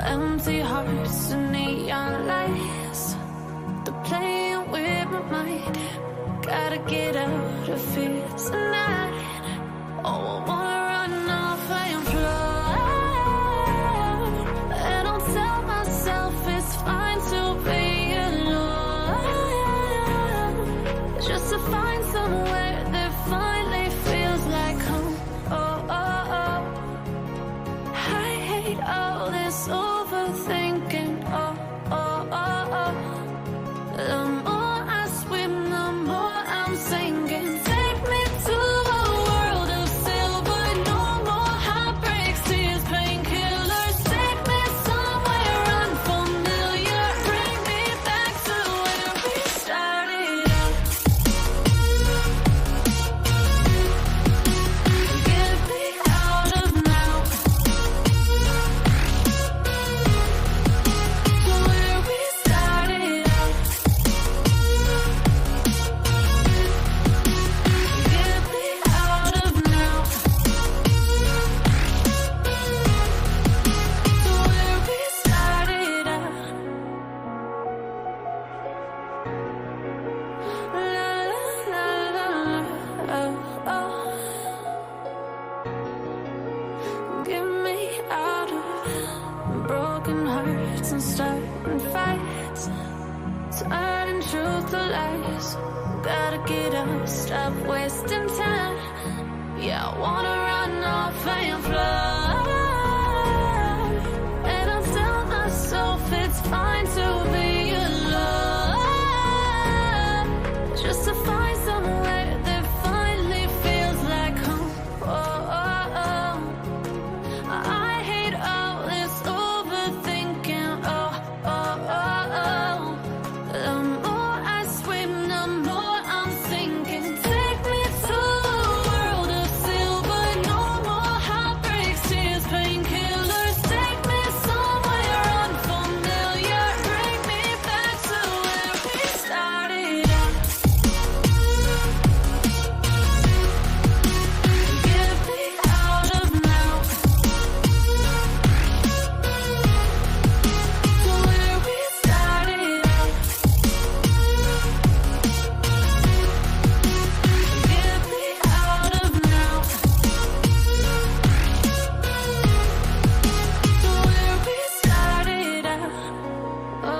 Empty hearts and neon lights, they're playing with my mind. Gotta get out of here tonight. Oh, I wanna run off and fly, and I'll tell myself it's fine to be alone, just to find somewhere that finally feels like home. Oh, oh, oh. I hate all this overthinking. Oh, oh, oh, oh. The more I swim, the more I'm sinking. Take me to a world of silver. No more heartbreaks, tears, painkillers. Take me somewhere unfamiliar. Bring me back to where we started out. Get me out of now. To where we started out. Get me out of now. To where we started out. La la la la. Oh, oh. Get me out of broken hearts and starting fights, turning truth to lies. Gotta get up, stop wasting time. Yeah, I wanna run off and fly, and I'll tell myself it's fine to be alone, just to find somewhere that finally feels like home. Oh, oh, oh. I hate all this overthinking. Oh, oh, oh, oh. The more I swim, the more I'm sinking. Take me to a world of silver. No more heartbreaks, tears, painkillers. Take me somewhere unfamiliar. Bring me back to where we started out. Get me out of now. To where we started out. Get me out of now. To where we started out. Oh,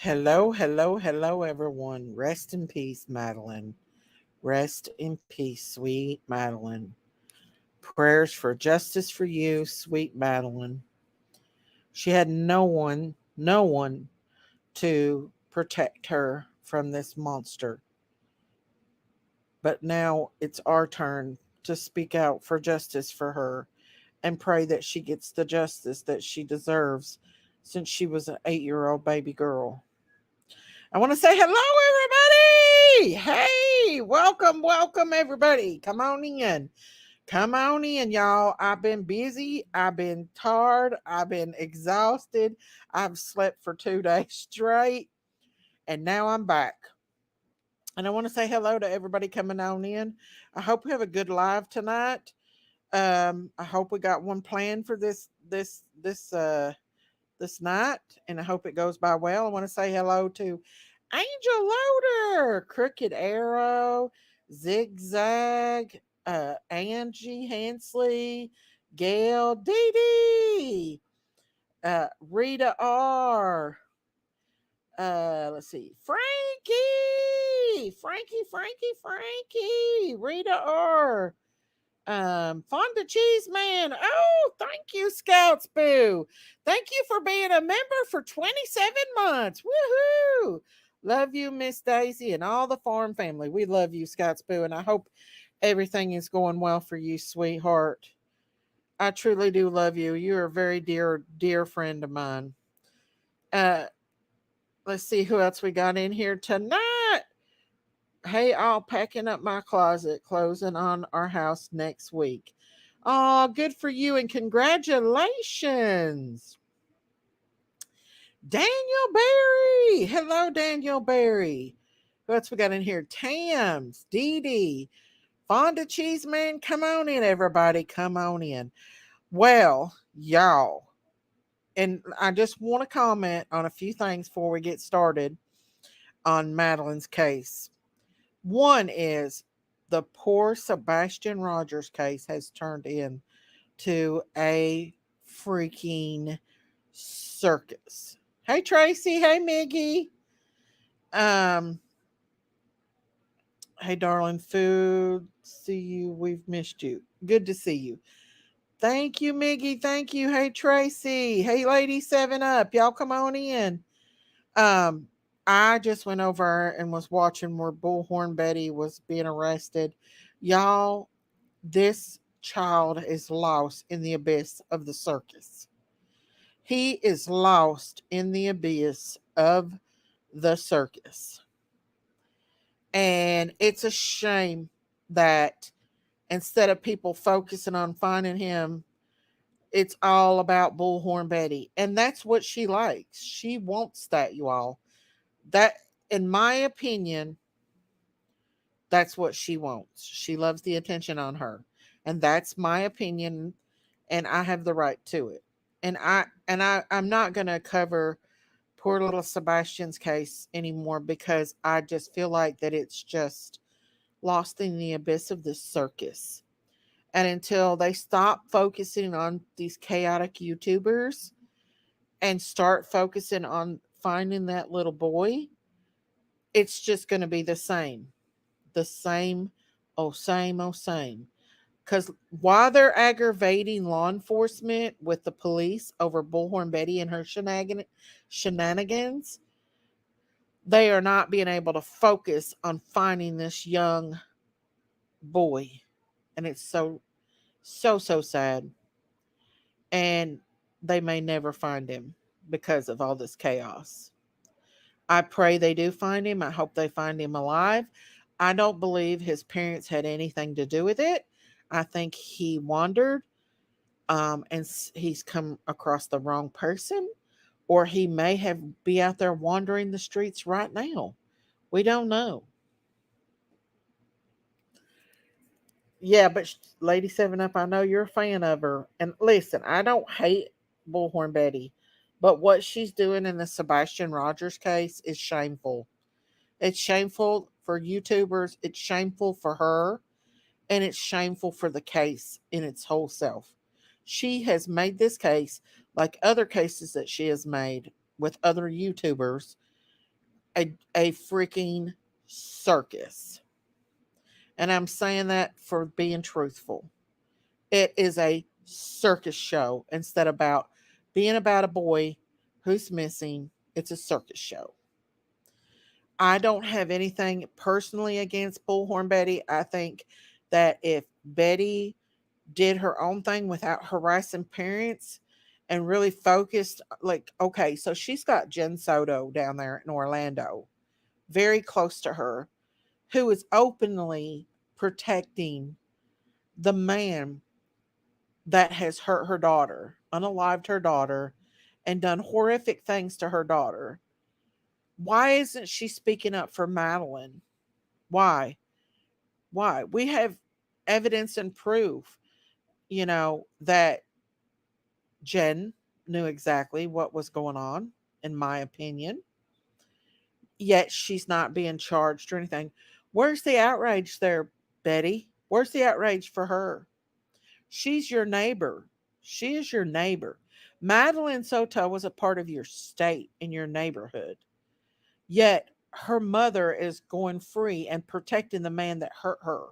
Hello, hello, hello, everyone. Rest in peace, Madeline. Rest in peace, sweet Madeline. Prayers for justice for you, sweet Madeline. She had no one to protect her from this monster. But now it's our turn to speak out for justice for her and pray that she gets the justice that she deserves since she was an 8-year-old baby girl. I want to say hello, everybody. Hey, welcome, welcome, everybody. Come on in. Come on in, y'all. I've been busy. I've been tired. I've been exhausted. I've slept for 2 days straight. And now I'm back. And I want to say hello to everybody coming on in. I hope we have a good live tonight. I hope we got one planned for this night, and I hope it goes by well. I want to say hello to Angel Loader, Crooked Arrow, Zigzag, Angie Hensley, Gail, Dee Dee, Rita R. Let's see, Frankie, Rita R. Fonda Cheese Man. Oh, thank you, Scouts Boo. Thank you for being a member for 27 months. Woohoo! Love you, Miss Daisy, and all the farm family. We love you, Scouts Boo, and I hope everything is going well for you, sweetheart. I truly do love you. You're a very dear, dear friend of mine. Uh, let's see who else we got in here tonight. Hey, all packing up my closet, closing on our house next week. Oh, good for you and congratulations. Daniel Barry. Hello, Daniel Barry. Who else we got in here? Tams, Dee Dee, Fonda Cheeseman. Come on in, everybody. Come on in. Well, y'all, and I just want to comment on a few things before we get started on Madeline's case. One is the poor Sebastian Rogers case has turned into a freaking circus. Hey Tracy, hey Miggy. Um, hey darling food. See you. We've missed you. Good to see you. Thank you, Miggy. Thank you. Hey Tracy. Hey Lady 7 Up. Y'all come on in. Um, I just went over and was watching where Bullhorn Betty was being arrested. Y'all, this child is lost in the abyss of the circus. He is lost in the abyss of the circus. And it's a shame that instead of people focusing on finding him, it's all about Bullhorn Betty. And that's what she likes. She wants that, you all. That, in my opinion, that's what she wants. She loves the attention on her. And that's my opinion, and I have the right to it. I'm not going to cover poor little Sebastian's case anymore because I just feel like that it's just lost in the abyss of this circus. And until they stop focusing on these chaotic YouTubers and start focusing on finding that little boy, it's just going to be the same. The same, oh, same, oh, same. Because while they're aggravating law enforcement with the police over Bullhorn Betty and her shenanigans, they are not being able to focus on finding this young boy. And it's so, so, so sad. And they may never find him because of all this chaos. I pray they do find him. I hope they find him alive. I don't believe his parents had anything to do with it. I think he wandered and he's come across the wrong person, or he may have be out there wandering the streets right now. We don't know. Yeah, but Lady 7 Up, I know you're a fan of her. And listen, I don't hate Bullhorn Betty, but what she's doing in the Sebastian Rogers case is shameful. It's shameful for YouTubers, it's shameful for her, and it's shameful for the case in its whole self. She has made this case, like other cases that she has made with other YouTubers, a freaking circus. And I'm saying that for being truthful. It is a circus show instead about being about a boy who's missing. It's a circus show. I don't have anything personally against Bullhorn Betty. I think that if Betty did her own thing without harassing parents and really focused, like, okay, so she's got Jen Soto down there in Orlando, very close to her, who is openly protecting the man that has hurt her daughter, unalived her daughter, and done horrific things to her daughter. Why isn't she speaking up for Madeline? Why? Why? We have evidence and proof, that Jen knew exactly what was going on, in my opinion. Yet she's not being charged or anything. Where's the outrage there, Betty? Where's the outrage for her? She's your neighbor. She is your neighbor. Madeline Soto was a part of your state in your neighborhood. Yet her mother is going free and protecting the man that hurt her.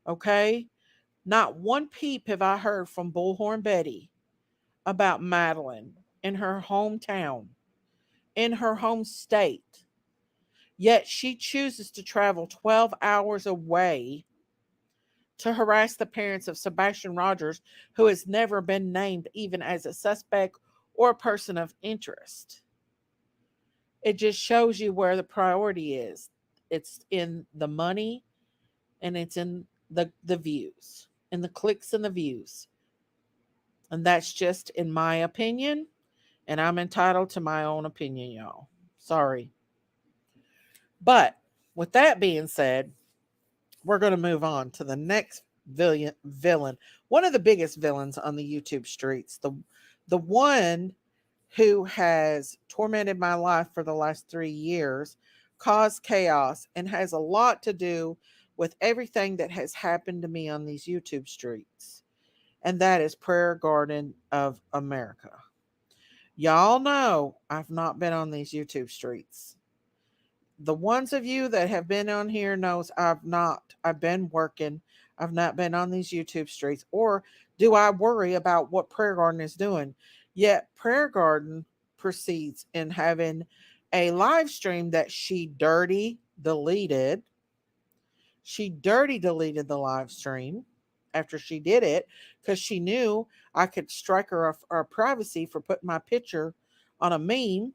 Okay? Not one peep have I heard from Bullhorn Betty about Madeline in her hometown, in her home state. Yet she chooses to travel 12 hours away to harass the parents of Sebastian Rogers, who has never been named even as a suspect or a person of interest. It just shows you where the priority is. It's in the money and it's in the views and the clicks and the views. And that's just in my opinion. And I'm entitled to my own opinion, y'all. Sorry. But with that being said, we're going to move on to the next villain, one of the biggest villains on the YouTube streets, the one who has tormented my life for the last 3 years, caused chaos, and has a lot to do with everything that has happened to me on these YouTube streets. And that is Prayer Garden of America. Y'all know I've not been on these YouTube streets. The ones of you that have been on here knows I've not. I've been working. I've not been on these YouTube streets. Or do I worry about what Prayer Garden is doing? Yet Prayer Garden proceeds in having a live stream that she dirty deleted. She dirty deleted the live stream after she did it because she knew I could strike her privacy for putting my picture on a meme,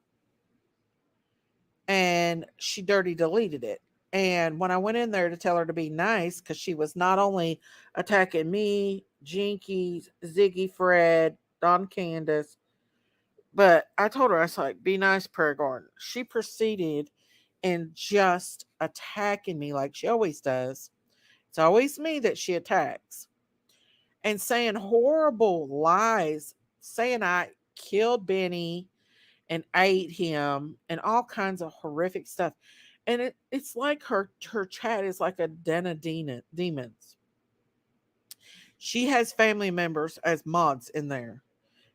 and she dirty deleted it. And when I went in there to tell her to be nice, because she was not only attacking me, Jinky, Ziggy, Fred, Don Candace, but I told her, I was like, be nice, Prayer Garden. She proceeded in just attacking me like she always does. It's always me that she attacks. And saying horrible lies, saying I killed Benny and ate him and all kinds of horrific stuff. And it's like her chat is like a den of demons. She has family members as mods in there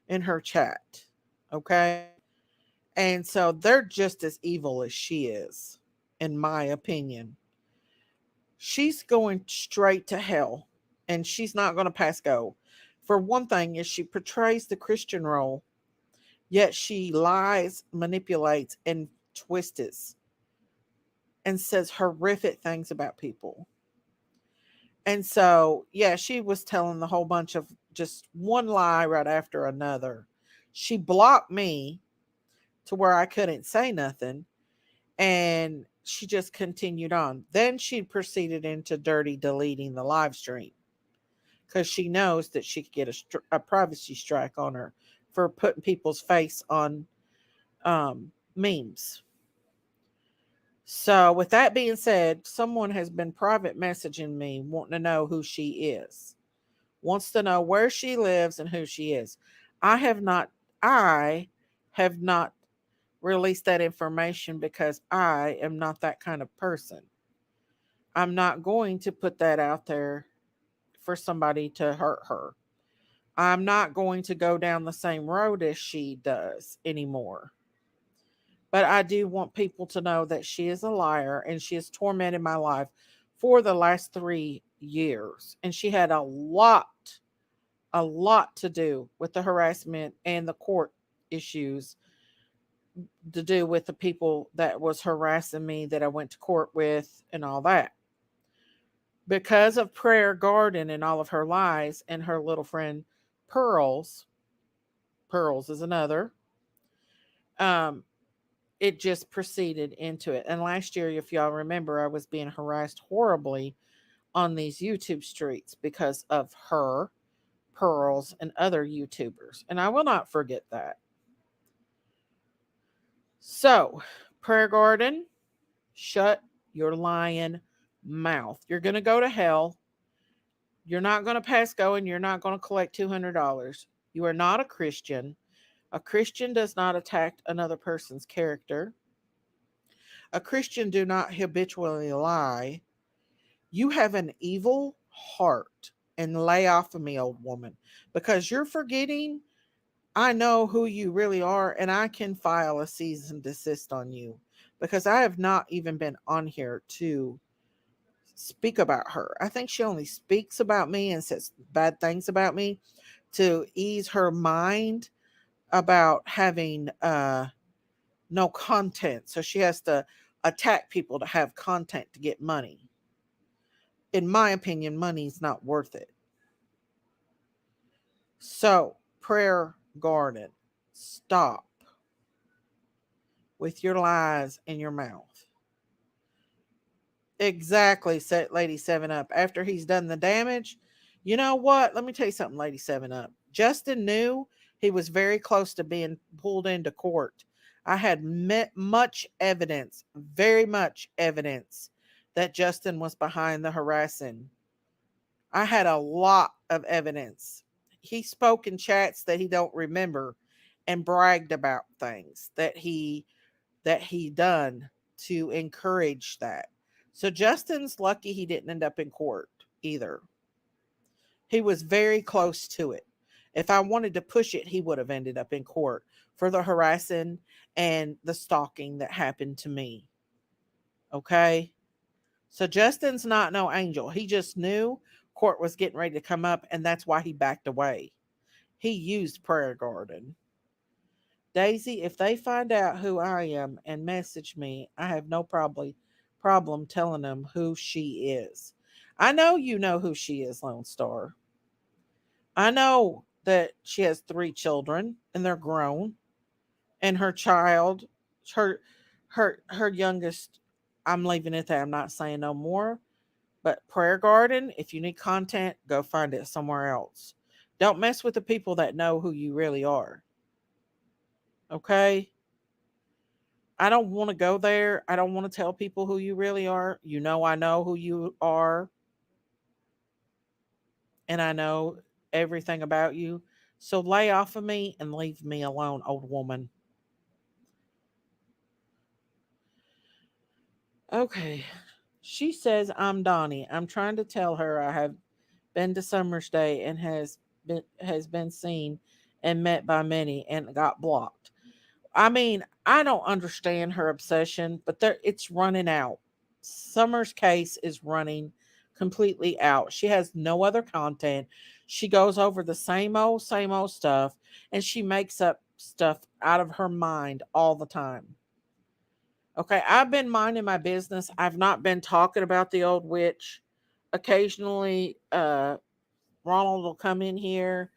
in her chat. Okay. And so they're just as evil as she is, in my opinion. She's going straight to hell and she's not going to pass go. For one thing, is she portrays the Christian role, yet she lies, manipulates, and twists and says horrific things about people. And so, yeah, she was telling the whole bunch of just one lie right after another. She blocked me to where I couldn't say nothing. And she just continued on. Then she proceeded into dirty deleting the live stream because she knows that she could get a privacy strike on her for putting people's face on memes. So, with that being said, someone has been private messaging me wanting to know who she is, wants to know where she lives and who she is. I have not, I have not released that information because I am not that kind of person. I'm not going to put that out there for somebody to hurt her. I'm not going to go down the same road as she does anymore. But I do want people to know that she is a liar and she has tormented my life for the last 3 years. And she had a lot to do with the harassment and the court issues to do with the people that was harassing me that I went to court with and all that. Because of Prayer Garden and all of her lies and her little friend Pearls, Pearls is another, um, it just proceeded into it. And last year, if y'all remember, I was being harassed horribly on these YouTube streets because of her, Pearls, and other YouTubers. And I will not forget that. So, Prayer Garden, shut your lying mouth. You're going to go to hell. You're not going to pass go and you're not going to collect $200. You are not a Christian. A Christian does not attack another person's character. A Christian do not habitually lie. You have an evil heart, and lay off of me, old woman, because you're forgetting I know who you really are and I can file a cease and desist on you because I have not even been on here to speak about her. I think she only speaks about me and says bad things about me to ease her mind about having no content. So she has to attack people to have content to get money. In my opinion, money's not worth it. So, prayer garden, stop with your lies in your mouth. Exactly, said Lady 7 Up. After he's done the damage, you know what? Let me tell you something, Lady 7 Up. Justin knew he was very close to being pulled into court. I had much evidence, very much evidence, that Justin was behind the harassing. I had a lot of evidence. He spoke in chats that he don't remember and bragged about things that he done to encourage that. So Justin's lucky he didn't end up in court either. He was very close to it. If I wanted to push it, he would have ended up in court for the harassing and the stalking that happened to me. Okay? So Justin's not no angel. He just knew court was getting ready to come up, and that's why he backed away. He used Prayer Garden. Daisy, if they find out who I am and message me, I have no problem telling them who she is. I know you know who she is, Lone Star. I know that she has 3 children and they're grown. And her child, her her youngest, I'm leaving it there. I'm not saying no more. But Prayer Garden, if you need content, go find it somewhere else. Don't mess with the people that know who you really are. Okay? I don't want to go there. I don't want to tell people who you really are. You know, I know who you are, and I know everything about you. So lay off of me and leave me alone, old woman. Okay. She says I'm Donnie. I'm trying to tell her I have been to Summer's Day and has been seen and met by many and got blocked. I mean, I don't understand her obsession, but it's running out. Summer's case is running completely out. She has no other content. She goes over the same old stuff, and she makes up stuff out of her mind all the time. Okay, I've been minding my business. I've not been talking about the old witch. Occasionally, Ronald will come in here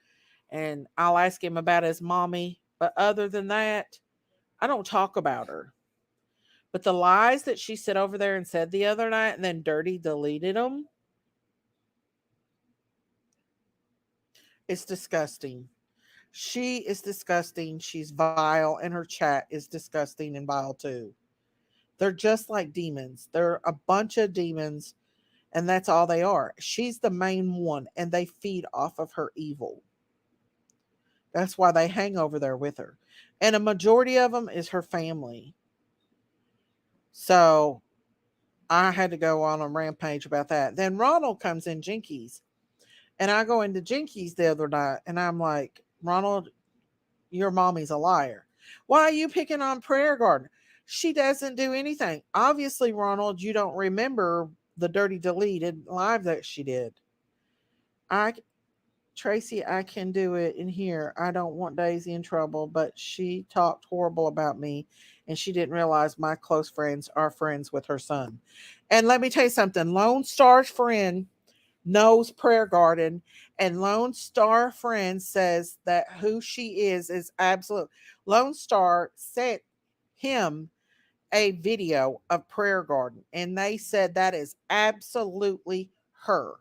and I'll ask him about his mommy. But other than that, I don't talk about her. But the lies that she said over there and said the other night and then Dirty deleted them, it's disgusting. She is disgusting. She's vile, and her chat is disgusting and vile too. They're just like demons. They're a bunch of demons, and that's all they are. She's the main one, and they feed off of her evil. That's why they hang over there with her. And a majority of them is her family. So I had to go on a rampage about that. Then Ronald comes in Jinkies. And I go into Jinkies the other night and I'm like, Ronald, your mommy's a liar. Why are you picking on Prayer Garden? She doesn't do anything. Obviously, Ronald, you don't remember the dirty deleted live that she did. I Tracy, I can do it in here. I don't want Daisy in trouble, but she talked horrible about me and she didn't realize my close friends are friends with her son. And let me tell you something, Lone Star's friend knows Prayer Garden, and Lone Star friend says that who she is absolute. Lone Star sent him a video of Prayer Garden, and they said that is absolutely her.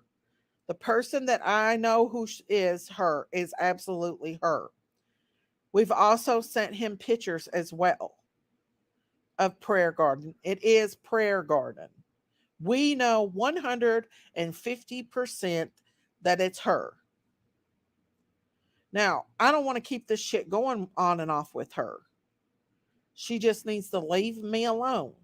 The person that I know who is her is absolutely her. We've also sent him pictures as well of Prayer Garden. It is Prayer Garden. We know 150% that it's her. Now, I don't want to keep this shit going on and off with her. She just needs to leave me alone.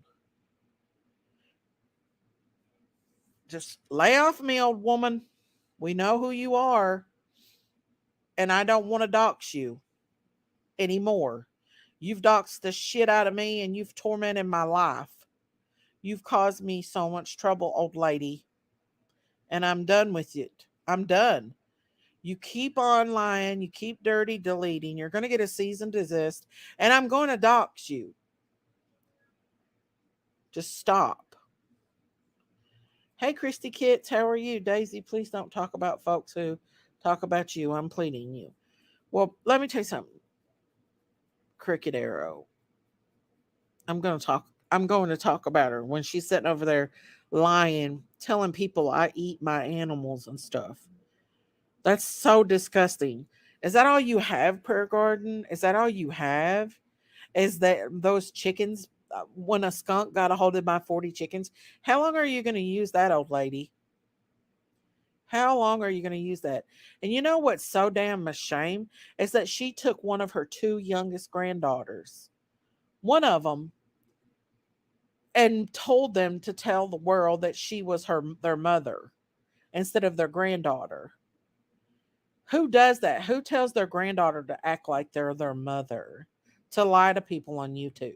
Just lay off me, old woman. We know who you are, and I don't want to dox you anymore. You've doxed the shit out of me and you've tormented my life. You've caused me so much trouble, old lady, and I'm done with it. I'm done. You keep on lying, you keep dirty deleting, you're going to get a cease and desist, and I'm going to dox you. Just stop. Hey, Christy Kits, how are you? Daisy, please don't talk about folks who talk about you. I'm pleading you. Well, let me tell you something. Cricket Arrow. I'm going to talk about her when she's sitting over there lying, telling people I eat my animals and stuff. That's so disgusting. Is that all you have, Prayer Garden? Is that all you have? Is that those chickens? When a skunk got a hold of my 40 chickens, how long are you going to use that, old lady? How long are you going to use that? And you know what's so damn a shame is that she took one of her two youngest granddaughters, one of them, and told them to tell the world that she was their mother instead of their granddaughter. Who does that? Who tells their granddaughter to act like they're their mother? To lie to people on YouTube.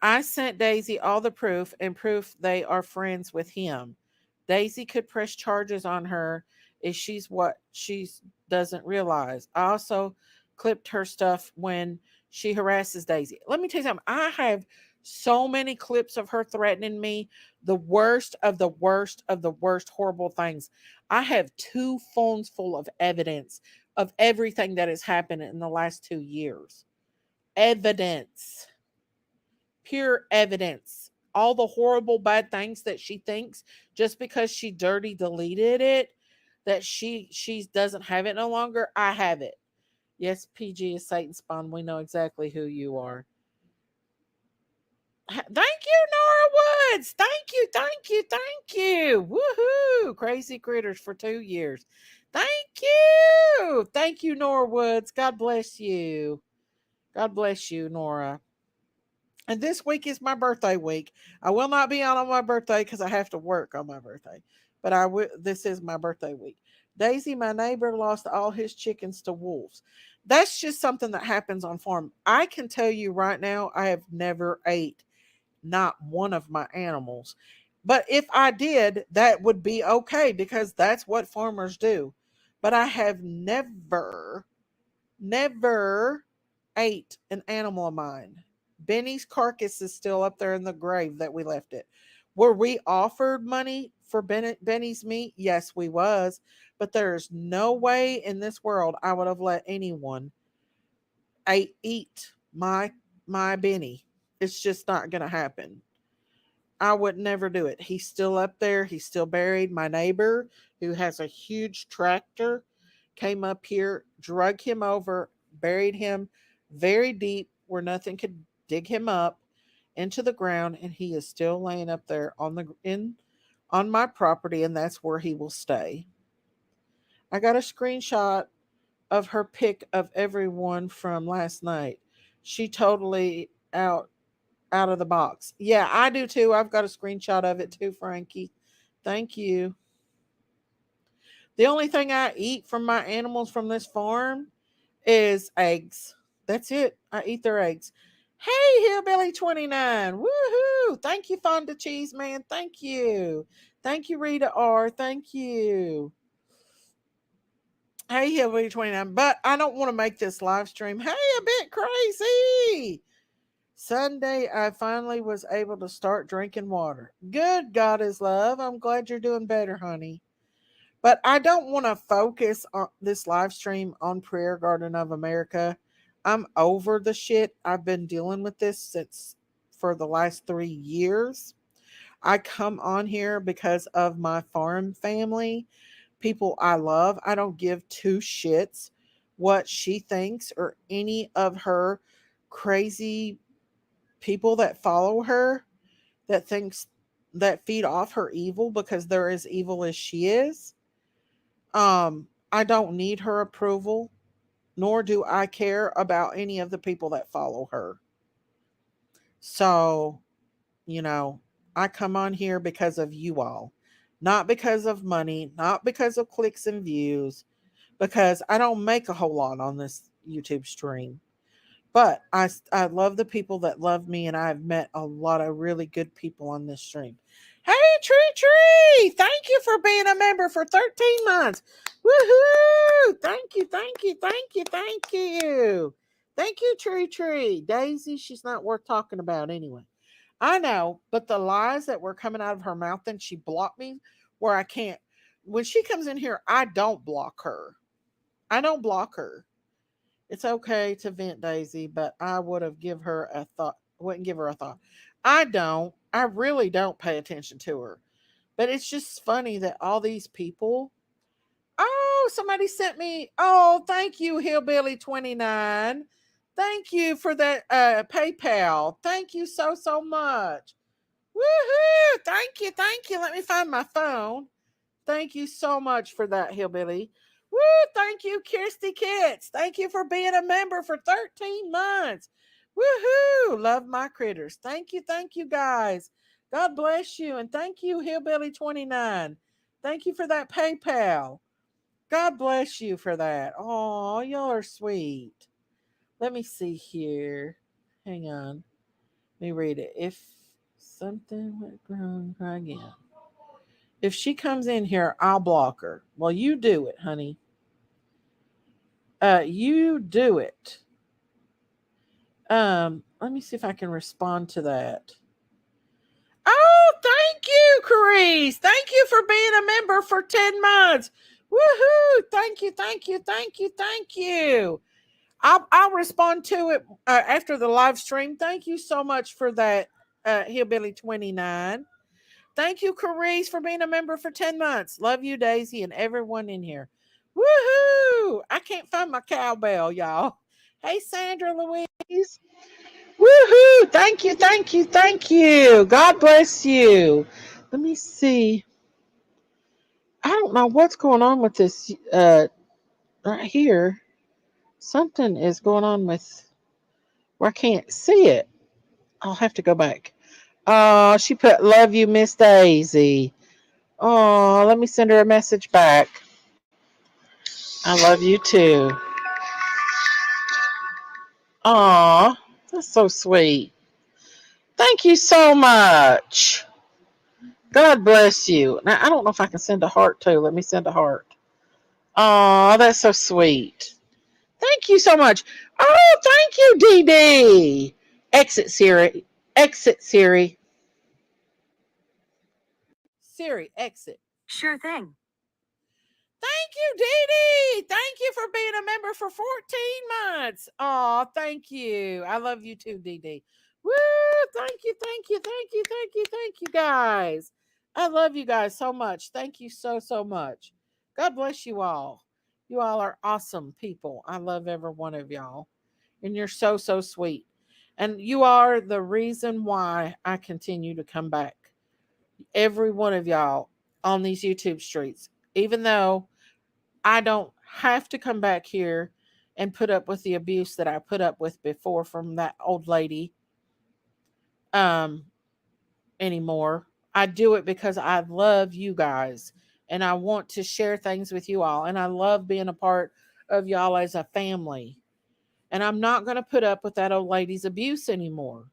I sent Daisy all the proof and proof they are friends with him. Daisy could press charges on her if she's what she doesn't realize. I also clipped her stuff when she harasses Daisy. Let me tell you something. I have so many clips of her threatening me, the worst of the worst of the worst horrible things. I have 2 phones full of evidence of everything that has happened in the last 2 years. Evidence, pure evidence. All the horrible bad things that she thinks just because she dirty deleted it, that she doesn't have it no longer. I have it. Yes, PG is Satan spawn. We know exactly who you are. Thank you, Nora Woods. Thank you, thank you, thank you. Woohoo! Crazy critters for 2 years. Thank you. Thank you, Nora Woods. God bless you. God bless you, Nora. And this week is my birthday week. I will not be on my birthday because I have to work on my birthday. But this is my birthday week. Daisy, my neighbor, lost all his chickens to wolves. That's just something that happens on farm. I can tell you right now, I have never ate not one of my animals. But if I did, that would be okay because that's what farmers do. But I have never ate an animal of mine. Benny's carcass is still up there in the grave that we left it. Were we offered money for Benny's meat? Yes, we was. But there's no way in this world I would have let anyone eat my Benny. It's just not gonna happen. I would never do it. He's still up there. He's still buried. My neighbor, who has a huge tractor, came up here, drug him over, buried him very deep where nothing could dig him up into the ground, and he is still laying up there on my property, and that's where he will stay. I got a screenshot of her pic of everyone from last night. She totally out of the box. Yeah, I do too. I've got a screenshot of it too, Frankie. Thank you. The only thing I eat from my animals from this farm is eggs. That's it. I eat their eggs. Hey, Hillbilly 29. Woohoo. Thank you, Fonda Cheese Man. Thank you. Thank you, Rita R. Thank you. Hey, Hillbilly 29. But I don't want to make this live stream. Hey, a bit crazy. Sunday, I finally was able to start drinking water. Good, God is love. I'm glad you're doing better, honey. But I don't want to focus on this live stream on Prayer Garden of America. I'm over the shit. I've been dealing with this since for the last 3 years. I come on here because of my farm family, people I love. I don't give two shits what she thinks or any of her crazy people that follow her that thinks that feed off her evil because they're as evil as she is. I don't need her approval, nor do I care about any of the people that follow her. So, you know, I come on here because of you all, not because of money, not because of clicks and views, because I don't make a whole lot on this YouTube stream. But I love the people that love me, and I've met a lot of really good people on this stream. Hey, Tree, thank you for being a member for 13 months. Woohoo! Thank you, thank you, thank you, thank you. Thank you, Tree. Daisy, she's not worth talking about anyway. I know, but the lies that were coming out of her mouth, and she blocked me where I can't. When she comes in here, I don't block her. I don't block her. It's okay to vent, Daisy, but I would have give her a thought. Wouldn't give her a thought. I don't. I really don't pay attention to her. But it's just funny that all these people. Oh, somebody sent me. Oh, thank you, Hillbilly 29. Thank you for that PayPal. Thank you so much. Woohoo! Thank you. Let me find my phone. Thank you so much for that, Hillbilly. Woo! Thank you, Kirsty Kits. Thank you for being a member for 13 months. Woohoo! Love my critters. Thank you, guys. God bless you. And thank you, Hillbilly 29. Thank you for that PayPal. God bless you for that. Oh, y'all are sweet. Let me see here. Hang on. Let me read it. If something went wrong, try again. If she comes in here, I'll block her. Well, you do it, honey. You do it. Let me see if I can respond to that. Oh, thank you, Carice. Thank you for being a member for 10 months. Woohoo! Thank you. I'll respond to it after the live stream. Thank you so much for that, Hillbilly 29. Thank you, Carice, for being a member for 10 months. Love you, Daisy, and everyone in here. Woohoo! I can't find my cowbell, y'all. Hey, Sandra Louise. Woohoo! Thank you. God bless you. Let me see. I don't know what's going on with this right here. Something is going on with where I can't see it. I'll have to go back. Oh, she put love you, Miss Daisy. Oh, let me send her a message back. I love you too. Aw, that's so sweet. Thank you so much. God bless you. Now, I don't know if I can send a heart too. Let me send a heart. Aw, that's so sweet. Thank you so much. Oh, thank you, Dee Dee. Exit Siri. Exit Siri. Siri, exit. Sure thing. Thank you, Dee Dee. Thank you for being a member for 14 months. Oh, thank you. I love you too, Dee Dee. Woo! Thank you, guys. I love you guys so much. Thank you so much. God bless you all. You all are awesome people. I love every one of y'all. And you're so sweet. And you are the reason why I continue to come back. Every one of y'all on these YouTube streets. Even though I don't have to come back here and put up with the abuse that I put up with before from that old lady um anymore. I do it because I love you guys and I want to share things with you all and I love being a part of y'all as a family. And I'm not going to put up with that old lady's abuse anymore.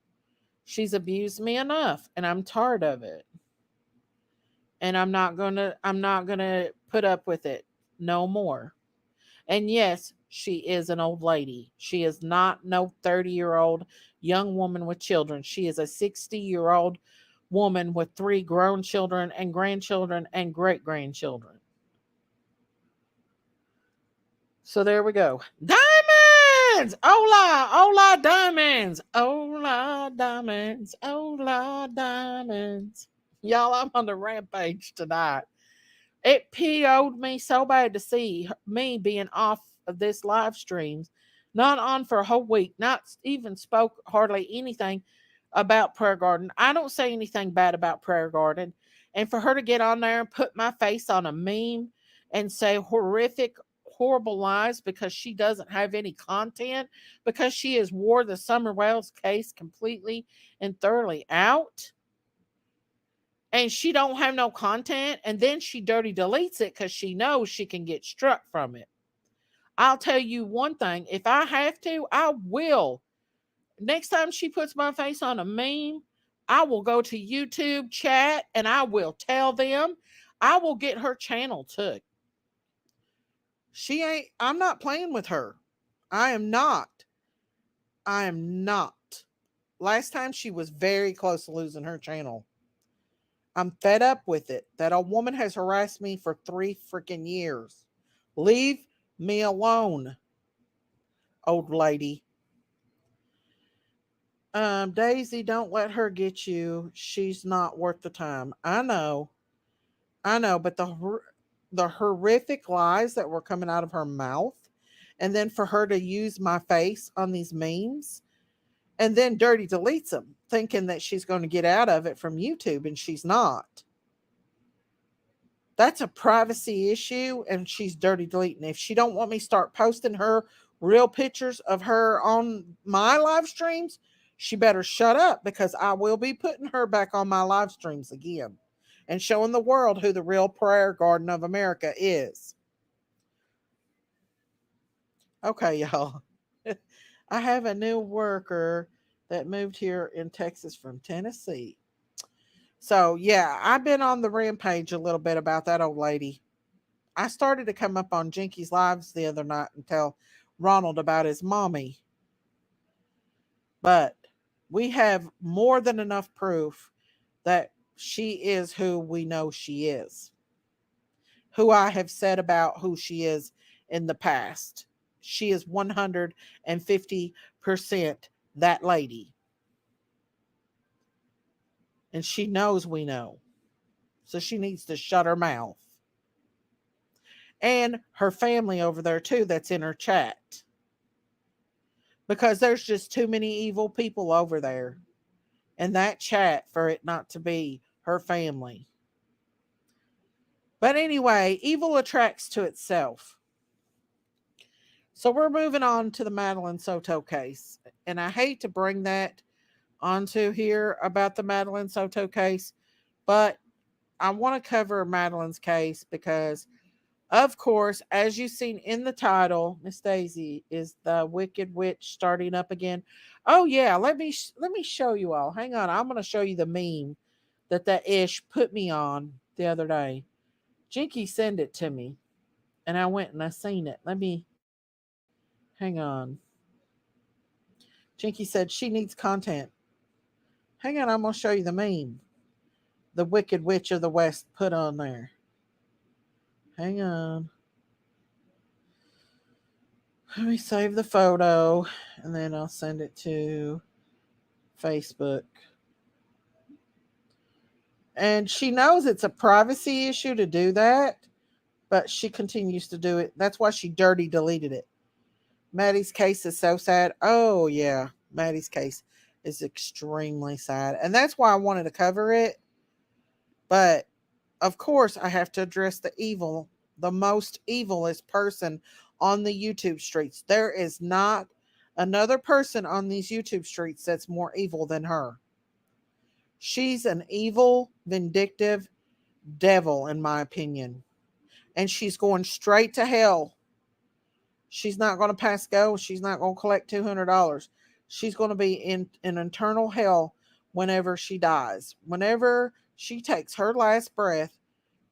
She's abused me enough and I'm tired of it. And I'm not going to put up with it no more. And yes, she is an old lady. She is not no 30-year-old young woman with children. She is a 60-year-old woman with 3 grown children and grandchildren and great grandchildren. So there we go. Diamonds! Hola, diamonds! Hola, diamonds. Y'all, I'm on the rampage tonight. It PO'd me so bad to see me being off of this live streams, not on for a whole week, not even spoke hardly anything about Prayer Garden. I don't say anything bad about Prayer Garden. And for her to get on there and put my face on a meme and say horrific, horrible lies because she doesn't have any content, because she has wore the Summer Wells case completely and thoroughly out and she don't have no content and then she dirty deletes it because she knows she can get struck from it. I'll tell you one thing, if I have to, I will Next time she puts my face on a meme, I will go to YouTube chat and I will tell them. I will get her channel took. I'm not playing with her. I am not. I am not. Last time she was very close to losing her channel. I'm fed up with it that a woman has harassed me for 3 freaking years. Leave me alone, old lady. Daisy, don't let her get you. She's not worth the time. I know, but the horrific lies that were coming out of her mouth, and then for her to use my face on these memes, and then dirty deletes them, thinking that she's going to get out of it from YouTube, and she's not. That's a privacy issue, and she's dirty deleting. If she don't want me start posting her real pictures of her on my live streams, she better shut up, because I will be putting her back on my live streams again and showing the world who the real prayer garden of America is. Okay, y'all. I have a new worker that moved here in Texas from Tennessee. So, yeah, I've been on the rampage a little bit about that old lady. I started to come up on Jinky's lives the other night and tell Ronald about his mommy. But we have more than enough proof that she is who we know she is. Who I have said about who she is in the past. She is 150% that lady. And she knows we know. So she needs to shut her mouth. And her family over there too, that's in her chat. Because there's just too many evil people over there in that chat for it not to be her family. But anyway, evil attracts to itself. So we're moving on to the Madeline Soto case. And I hate to bring that onto here about the Madeline Soto case, but I want to cover Madeline's case because, of course, as you've seen in the title, Miss Daisy, is the Wicked Witch starting up again? Oh yeah, let me show you all. Hang on, I'm going to show you the meme that ish put me on the other day. Jinky sent it to me, and I went and I seen it. Hang on. Jinky said she needs content. Hang on, I'm going to show you the meme the Wicked Witch of the West put on there. Hang on. Let me save the photo and then I'll send it to Facebook. And she knows it's a privacy issue to do that, but she continues to do it. That's why she dirty deleted it. Maddie's case is so sad. Oh, yeah. Maddie's case is extremely sad. And that's why I wanted to cover it. But of course, I have to address the most evilest person on the YouTube streets. There is not another person on these YouTube streets that's more evil than her. She's an evil, vindictive devil, in my opinion. And she's going straight to hell. She's not going to pass go. She's not going to collect $200. She's going to be in an eternal hell whenever she dies. Whenever she takes her last breath,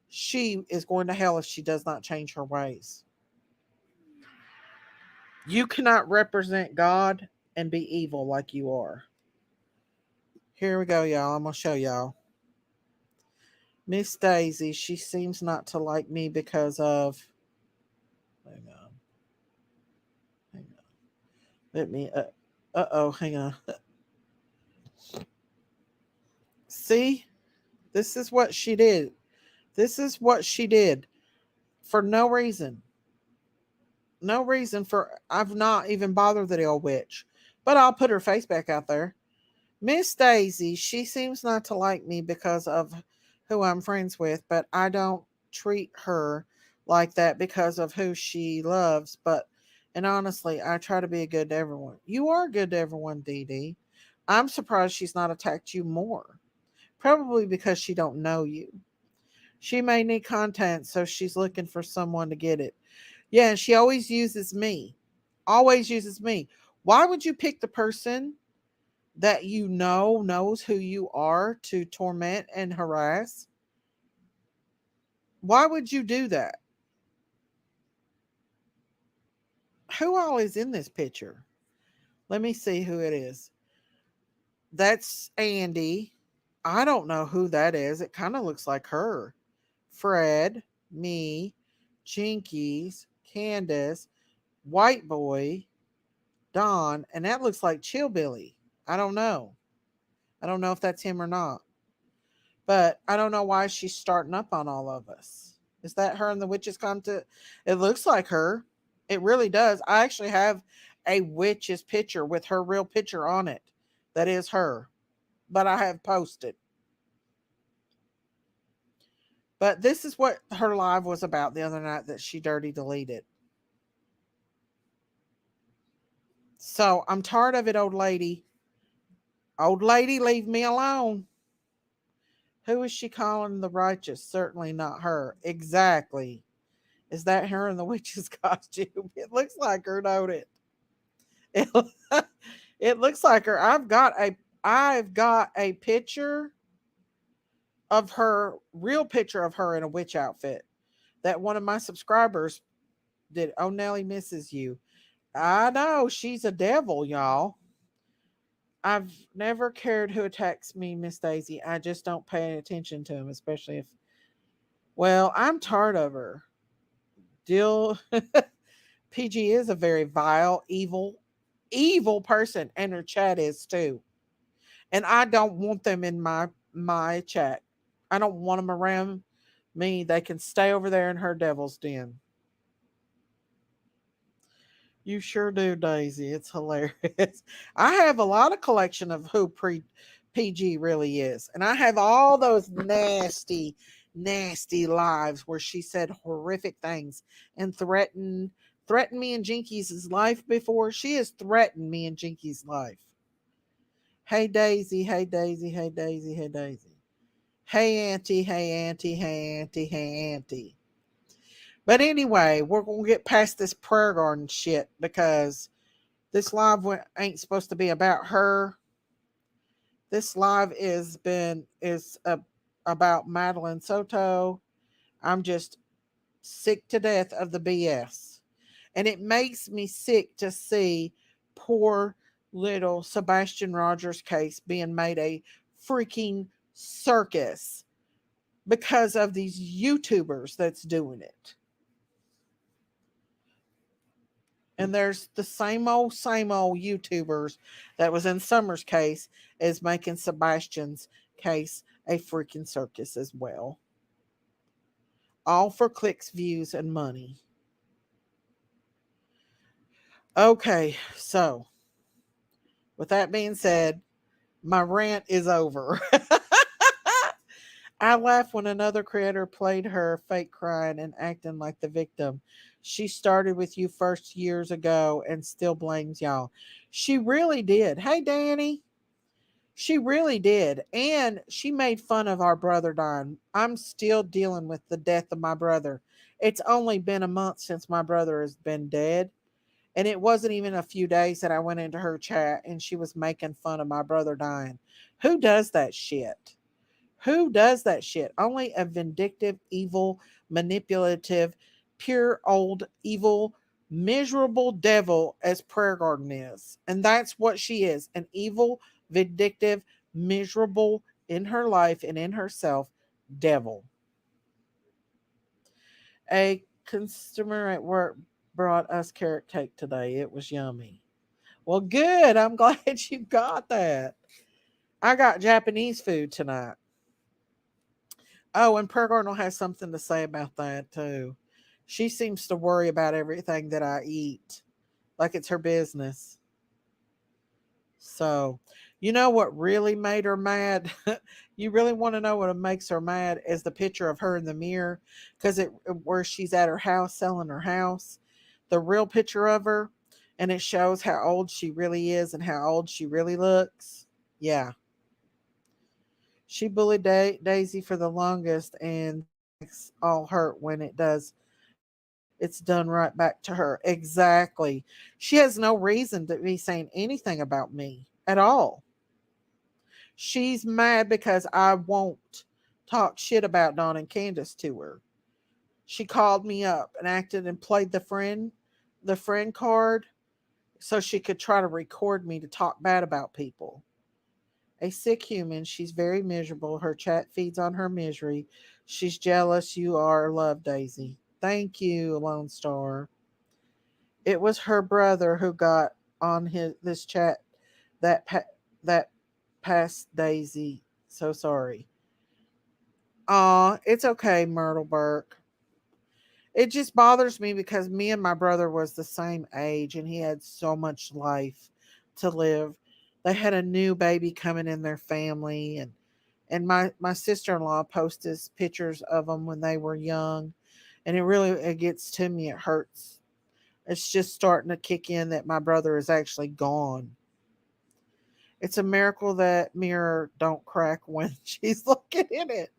she is going to hell if she does not change her ways. You cannot represent God and be evil like you are. Here we go, y'all. I'm going to show y'all. Miss Daisy, she seems not to like me because of... Hang on. Let me... Uh-oh, hang on. See? This is what she did. This is what she did. For no reason. No reason for... I've not even bothered the old witch. But I'll put her face back out there. Miss Daisy, she seems not to like me because of who I'm friends with, but I don't treat her like that because of who she loves. And honestly, I try to be good to everyone. You are good to everyone, Dee Dee. I'm surprised she's not attacked you more. Probably because she don't know you. She may need content, so she's looking for someone to get it. Yeah, and she always uses me. Always uses me. Why would you pick the person that you know knows who you are to torment and harass? Why would you do that? Who all is in this picture? Let me see who it is. That's Andy. I don't know who that is. It kind of looks like her. Fred, me, Jinkies, Candace, White Boy, Don, and that looks like Chillbilly. I don't know. I don't know if that's him or not. But I don't know why she's starting up on all of us. Is that her in the witches contest? It looks like her. It really does. I actually have a witch's picture with her real picture on it. That is her. But I have posted. But this is what her live was about the other night that she dirty deleted. So I'm tired of it, old lady. Old lady, leave me alone. Who is she calling the righteous? Certainly not her. Exactly. Is that her in the witch's costume? It looks like her, don't it? It, it looks like her. I've got a picture of her, real picture of her in a witch outfit that one of my subscribers did. Oh, Nelly misses you. I know she's a devil, y'all. I've never cared who attacks me, Miss Daisy. I just don't pay attention to him, especially if. Well, I'm tired of her. Dill PG is a very vile, evil person, and her chat is too. And I don't want them in my chat. I don't want them around me. They can stay over there in her devil's den. You sure do, Daisy. It's hilarious. I have a lot of collection of who PG really is. And I have all those nasty, nasty lives where she said horrific things and threatened me and Jinky's life before. She has threatened me and Jinky's life. Hey Daisy, hey Daisy, hey Daisy, hey Daisy. Hey Auntie, hey Auntie, hey Auntie, hey Auntie. But anyway, we're gonna get past this prayer garden shit because this live ain't supposed to be about her. This live is about Madeline Soto. I'm just sick to death of the BS, and it makes me sick to see poor little Sebastian Rogers case being made a freaking circus because of these YouTubers that's doing it. And there's the same old YouTubers that was in Summer's case as making Sebastian's case a freaking circus as well. All for clicks, views, and money. Okay, so with that being said, my rant is over. I laughed when another creator played her fake crying and acting like the victim. She started with you first years ago and still blames y'all. She really did. Hey, Danny. She really did. And she made fun of our brother dying. I'm still dealing with the death of my brother. It's only been a month since my brother has been dead. And it wasn't even a few days that I went into her chat and she was making fun of my brother dying. Who does that shit? Who does that shit? Only a vindictive, evil, manipulative, pure old evil, miserable devil as Prayer Garden is. And that's what she is, an evil, vindictive, miserable in her life and in herself devil. A customer at work brought us carrot cake today. It was yummy. Well, good. I'm glad you got that. I got Japanese food tonight. Oh, and Prayer Garden has something to say about that too. She seems to worry about everything that I eat, like it's her business. So, you know what really made her mad? You really want to know what makes her mad? Is the picture of her in the mirror, because it where she's at her house selling her house, the real picture of her, and it shows how old she really is and how old she really looks. Yeah, she bullied Daisy for the longest, and it's all hurt when it does. It's done right back to her. Exactly. She has no reason to be saying anything about me at all. She's mad because I won't talk shit about Don and Candace to her. She called me up and acted and played the friend card so she could try to record me to talk bad about people. A sick human, she's very miserable. Her chat feeds on her misery. She's jealous. You are love, Daisy. Thank you, Lone Star. It was her brother who got on his this chat that past Daisy. So sorry. Aw, it's okay, Myrtle Burke. It just bothers me because me and my brother was the same age and he had so much life to live. They had a new baby coming in their family, and my sister-in-law posted pictures of them when they were young, and it gets to me. It hurts. It's just starting to kick in that my brother is actually gone. It's a miracle that mirror don't crack when she's looking in it.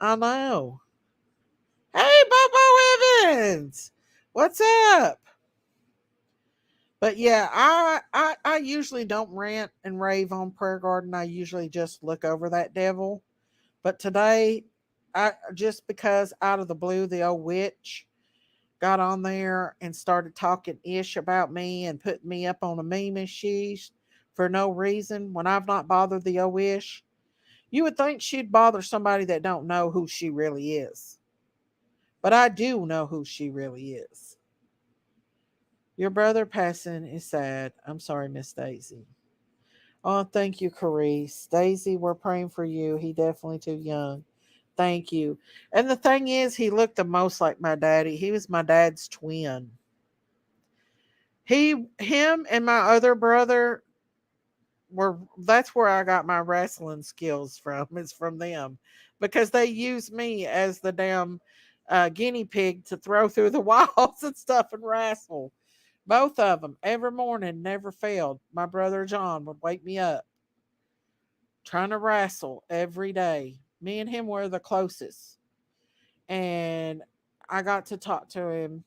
I know. Hey, Bobo Evans, what's up? But yeah, I usually don't rant and rave on Prayer Garden. I usually just look over that devil. But today, I just because out of the blue, the old witch got on there and started talking ish about me and putting me up on a meme and sheesh for no reason when I've not bothered the old ish. You would think she'd bother somebody that don't know who she really is. But I do know who she really is. Your brother passing is sad. I'm sorry, Miss Daisy. Oh, thank you, Carice. Daisy, we're praying for you. He definitely too young. Thank you. And the thing is, he looked the most like my daddy. He was my dad's twin. Him and my other brother were, that's where I got my wrestling skills from. It's from them because they used me as the damn guinea pig to throw through the walls and stuff and wrestle. Both of them every morning never failed. My brother John would wake me up trying to wrestle every day. Me and him were the closest. And I got to talk to him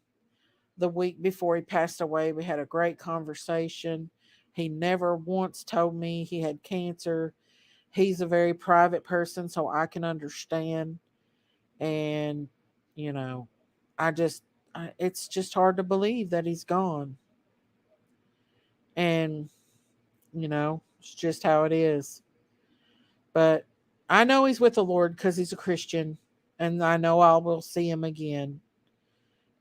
the week before he passed away. We had a great conversation. He never once told me he had cancer. He's a very private person, so I can understand. And, you know, I just, it's just hard to believe that he's gone. And, it's just how it is. But I know he's with the Lord because he's a Christian, and I know I will see him again,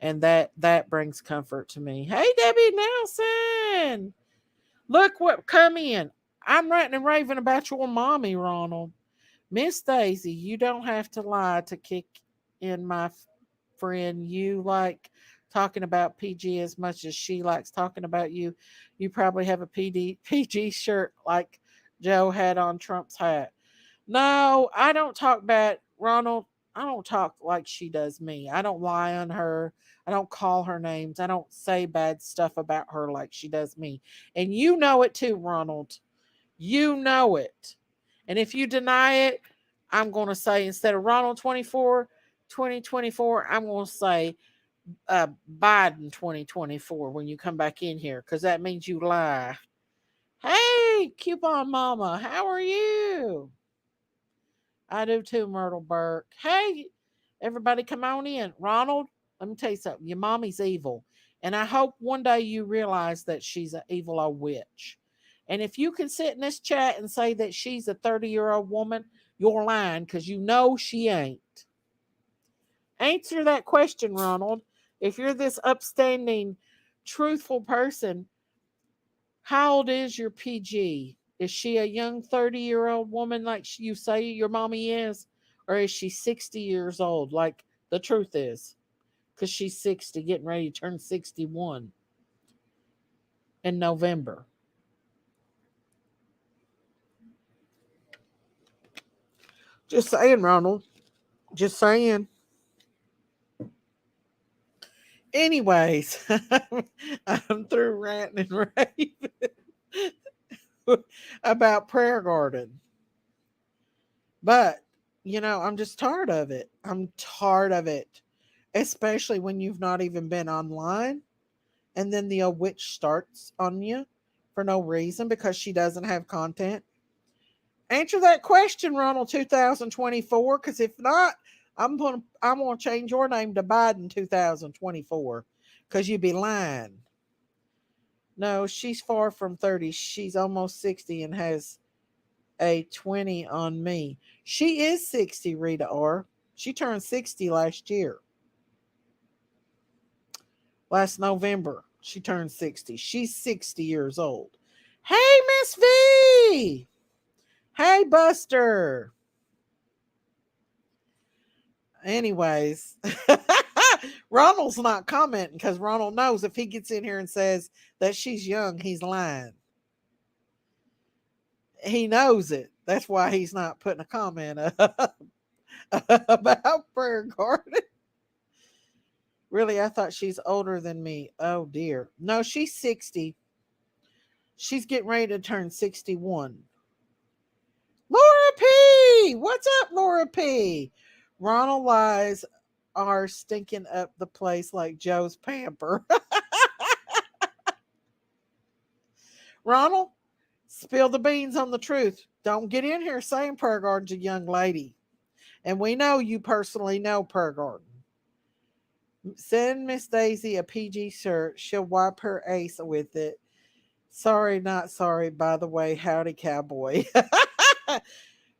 and that brings comfort to me. Hey, Debbie Nelson, look what come in. I'm ranting and raving about your mommy, Ronald. Miss Daisy, you don't have to lie to kick in my friend. You like talking about PG as much as she likes talking about you. You probably have a PG shirt like Joe had on Trump's hat. No, I don't talk bad, Ronald. I don't talk like she does me. I don't lie on her. I don't call her names. I don't say bad stuff about her like she does me. And you know it too, Ronald. You know it. And if you deny it, I'm going to say instead of Ronald 2024, I'm going to say Biden 2024 when you come back in here because that means you lie. Hey, Coupon Mama, how are you? I do too, Myrtle Burke. Hey, everybody, come on in. Ronald, let me tell you something. Your mommy's evil. And I hope one day you realize that she's an evil old witch. And if you can sit in this chat and say that she's a 30-year-old woman, you're lying because you know she ain't. Answer that question, Ronald. If you're this upstanding, truthful person, how old is your PG? Is she a young 30-year-old woman like you say your mommy is? Or is she 60 years old like the truth is? Because she's 60, getting ready to turn 61 in November. Just saying, Ronald. Just saying. Anyways, I'm through ranting and raving about Prayer Garden. But, I'm just tired of it. I'm tired of it. Especially when you've not even been online and then the witch starts on you for no reason because she doesn't have content. Answer that question, Ronald 2024, because if not, I'm gonna change your name to Biden 2024 because you be lying. No, she's far from 30. She's almost 60 and has a 20 on me. She is 60, Rita R. She turned 60 last year. Last November, she turned 60. She's 60 years old. Hey, Miss V. Hey, Buster. Anyways, Ronald's not commenting because Ronald knows if he gets in here and says that she's young, he's lying. He knows it. That's why he's not putting a comment up about prayer garden. Really, I thought she's older than me. Oh dear. No, she's 60. She's getting ready to turn 61. Laura P! What's up, Laura P? Ronald lies are stinking up the place like Joe's pamper. Ronald, spill the beans on the truth. Don't get in here saying prayer garden's a young lady. And we know you personally know prayer garden. Send Miss Daisy a PG shirt. She'll wipe her ace with it. Sorry, not sorry. By the way, howdy, cowboy.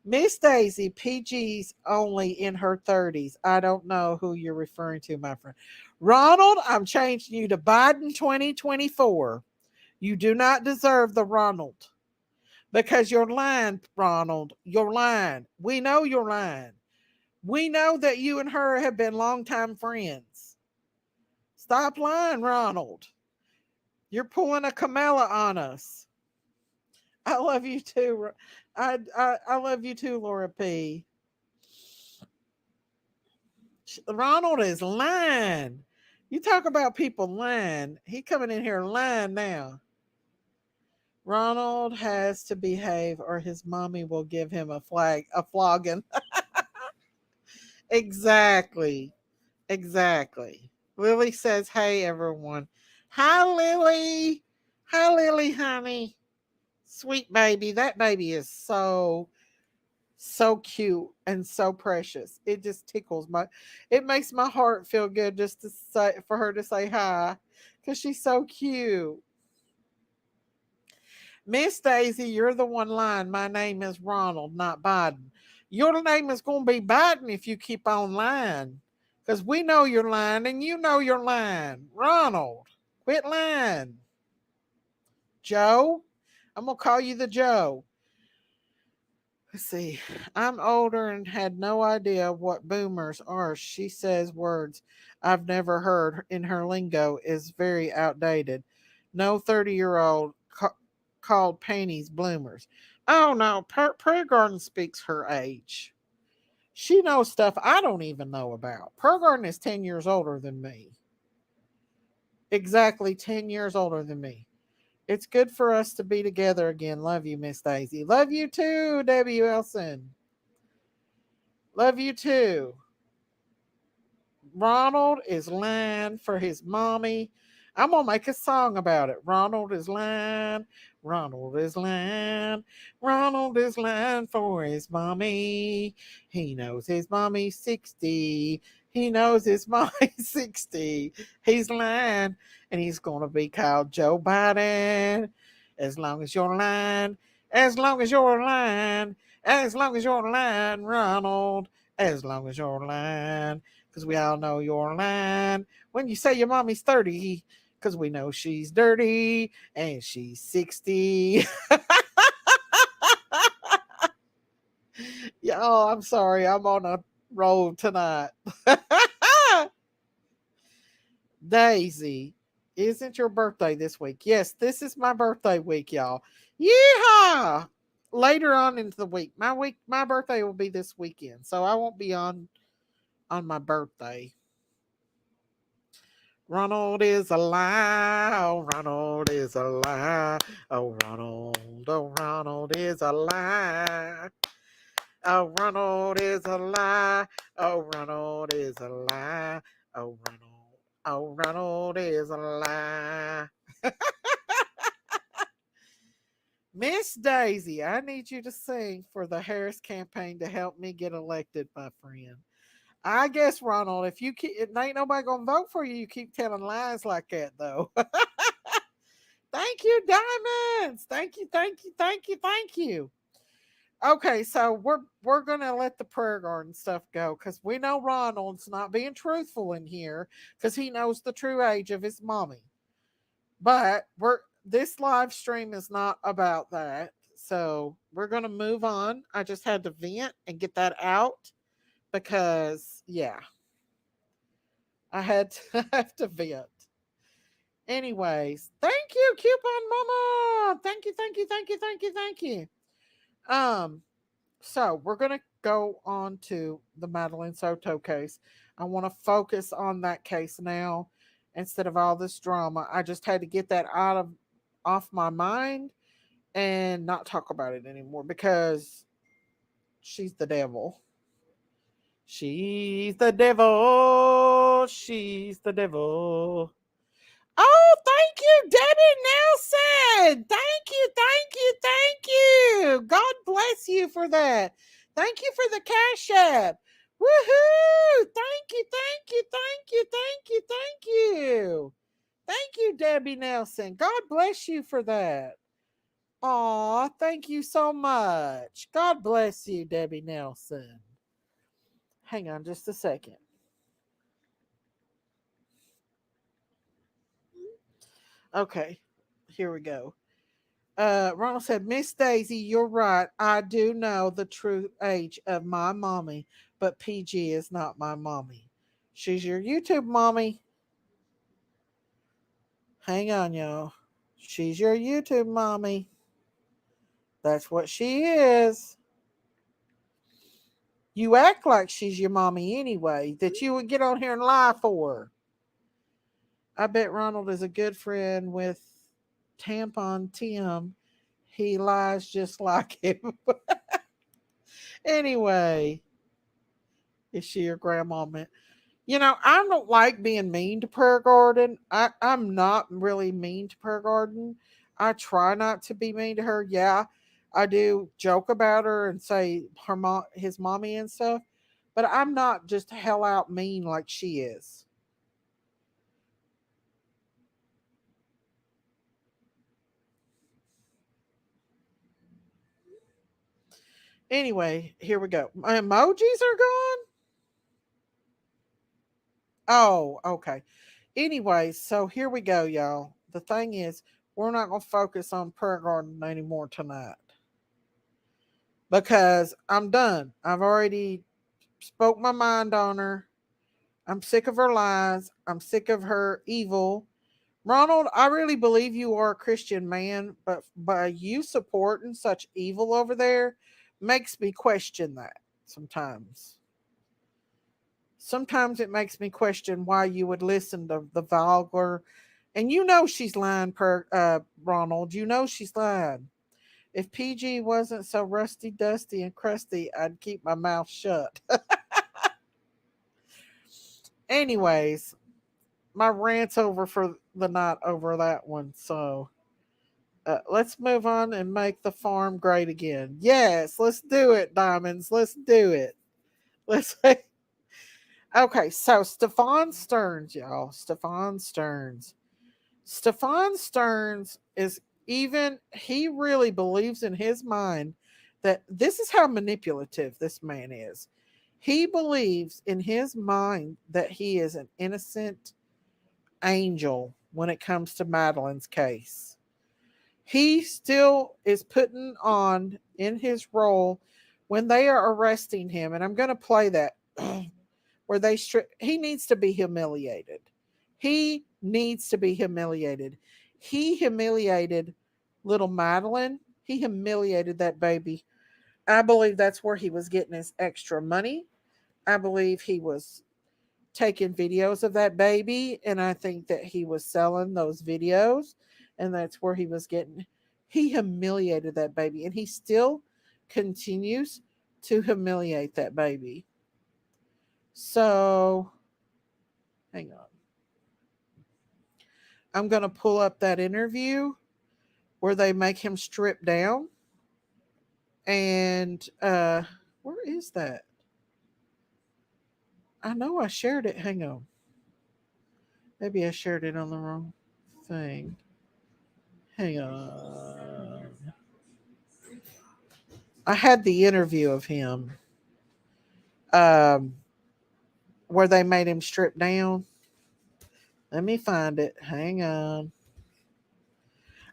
Miss Daisy, PG's only in her 30s. I don't know who you're referring to, my friend. Ronald, I'm changing you to Biden 2024. You do not deserve the Ronald because you're lying, Ronald. You're lying. We know you're lying. We know that you and her have been longtime friends. Stop lying, Ronald. You're pulling a Camilla on us. I love you too. I love you too, Laura P. Ronald is lying. You talk about people lying. He coming in here lying now. Ronald has to behave or his mommy will give him a flogging. Exactly. Exactly. Lily says, hey everyone. Hi Lily. Hi Lily, honey. Sweet baby. That baby is so cute and so precious. It just tickles it makes my heart feel good just to say for her to say hi because she's so cute. Miss Daisy, you're the one lying. My name is Ronald, not Biden. Your name is going to be Biden if you keep on lying because we know you're lying and you know you're lying. Ronald, quit lying. Joe, I'm going to call you the Joe. Let's see. I'm older and had no idea what boomers are. She says words I've never heard in her lingo is very outdated. No 30-year-old called panties bloomers. Oh no, Prayer Garden speaks her age. She knows stuff I don't even know about. Prayer Garden is 10 years older than me. Exactly 10 years older than me. It's good for us to be together again. Love you, Miss Daisy. Love you too, Debbie Wilson. Love you too. Ronald is lying for his mommy. I'm gonna make a song about it. Ronald is lying. Ronald is lying. Ronald is lying for his mommy. He knows his mommy's 60. He knows his mommy's 60. He's lying, and he's gonna be called Joe Biden. As long as you're lying, as long as you're lying, as long as you're lying, Ronald. As long as you're lying because we all know you're lying when you say your mommy's 30 because we know she's dirty and she's 60. Y'all, I'm sorry. I'm on a roll tonight. Daisy, isn't your birthday this week? Yes, this is my birthday week, y'all. Yeehaw! Later on into the week. My birthday will be this weekend, so I won't be on my birthday. Ronald is a lie. Oh, Ronald is a lie. Oh, Ronald is a lie. Oh, Ronald is a lie. Oh, Ronald is a lie. Oh, Ronald is a lie. Miss Daisy, I need you to sing for the Harris campaign to help me get elected, my friend. I guess, Ronald, if you keep, it ain't nobody gonna vote for you. You keep telling lies like that, though. Thank you, Diamonds. Thank you, thank you, thank you, thank you. Okay, so we're gonna let the prayer garden stuff go because we know Ronald's not being truthful in here because he knows the true age of his mommy. But we're this live stream is not about that. So we're gonna move on. I just had to vent and get that out because yeah, I had to have to vent. Anyways, thank you, Coupon Mama. Thank you, thank you, thank you, thank you, thank you. Um, so we're gonna go on to the Madeline Soto case. I want to focus on that case now instead of all this drama. I just had to get that out of off my mind and not talk about it anymore because she's the devil. She's the devil. She's the devil. Oh, thank you, Debbie Nelson. Thank you, thank you, thank you. God bless you for that. Thank you for the cash app. Woohoo! Thank you, thank you, thank you, thank you, thank you. Thank you, Debbie Nelson. God bless you for that. Aw, thank you so much. God bless you, Debbie Nelson. Hang on just a second. Okay, here we go. Ronald said, Miss Daisy, you're right. I do know the true age of my mommy, but PG is not my mommy. She's your YouTube mommy. Hang on, y'all. She's your YouTube mommy. That's what she is. You act like she's your mommy anyway, that you would get on here and lie for her. I bet Ronald is a good friend with Tampon Tim. He lies just like him. Anyway, is she your grandma? You know, I don't like being mean to Prayer Garden. I'm not really mean to Prayer Garden. I try not to be mean to her. Yeah, I do joke about her and say his mommy and stuff, but I'm not just hell out mean like she is. Anyway, here we go. My emojis are gone. Oh, okay. Anyway, so here we go, y'all. The thing is, we're not gonna focus on Prayer Garden anymore tonight because I'm done. I've already spoke my mind on her. I'm sick of her lies. I'm sick of her evil. Ronald, I really believe you are a Christian man, but by you supporting such evil over there makes me question that sometimes. Sometimes it makes me question why you would listen to the vulgar. And you know she's lying, Ronald. You know she's lying. If PG wasn't so rusty, dusty, and crusty, I'd keep my mouth shut. Anyways, my rant's over for the night over that one. So let's move on and make the farm great again. Yes, let's do it, Diamonds. Let's do it. Let's. Okay, so Stefan Stearns, y'all. Stefan Stearns. Stefan Stearns is even, he really believes in his mind that this is how manipulative this man is. He believes in his mind that he is an innocent angel when it comes to Madeline's case. He still is putting on in his role when they are arresting him, and I'm going to play that where he needs to be humiliated. He needs to be humiliated. He humiliated little Madeline. He humiliated that baby. I believe that's where he was getting his extra money. I believe he was taking videos of that baby, and I think that he was selling those videos, and that's where he was getting. He humiliated that baby, and he still continues to humiliate that baby. So, hang on. I'm going to pull up that interview where they make him strip down. And where is that? I know I shared it. Hang on. Maybe I shared it on the wrong thing. Hang on. I had the interview of him um, where they made him strip down. Let me find it. Hang on.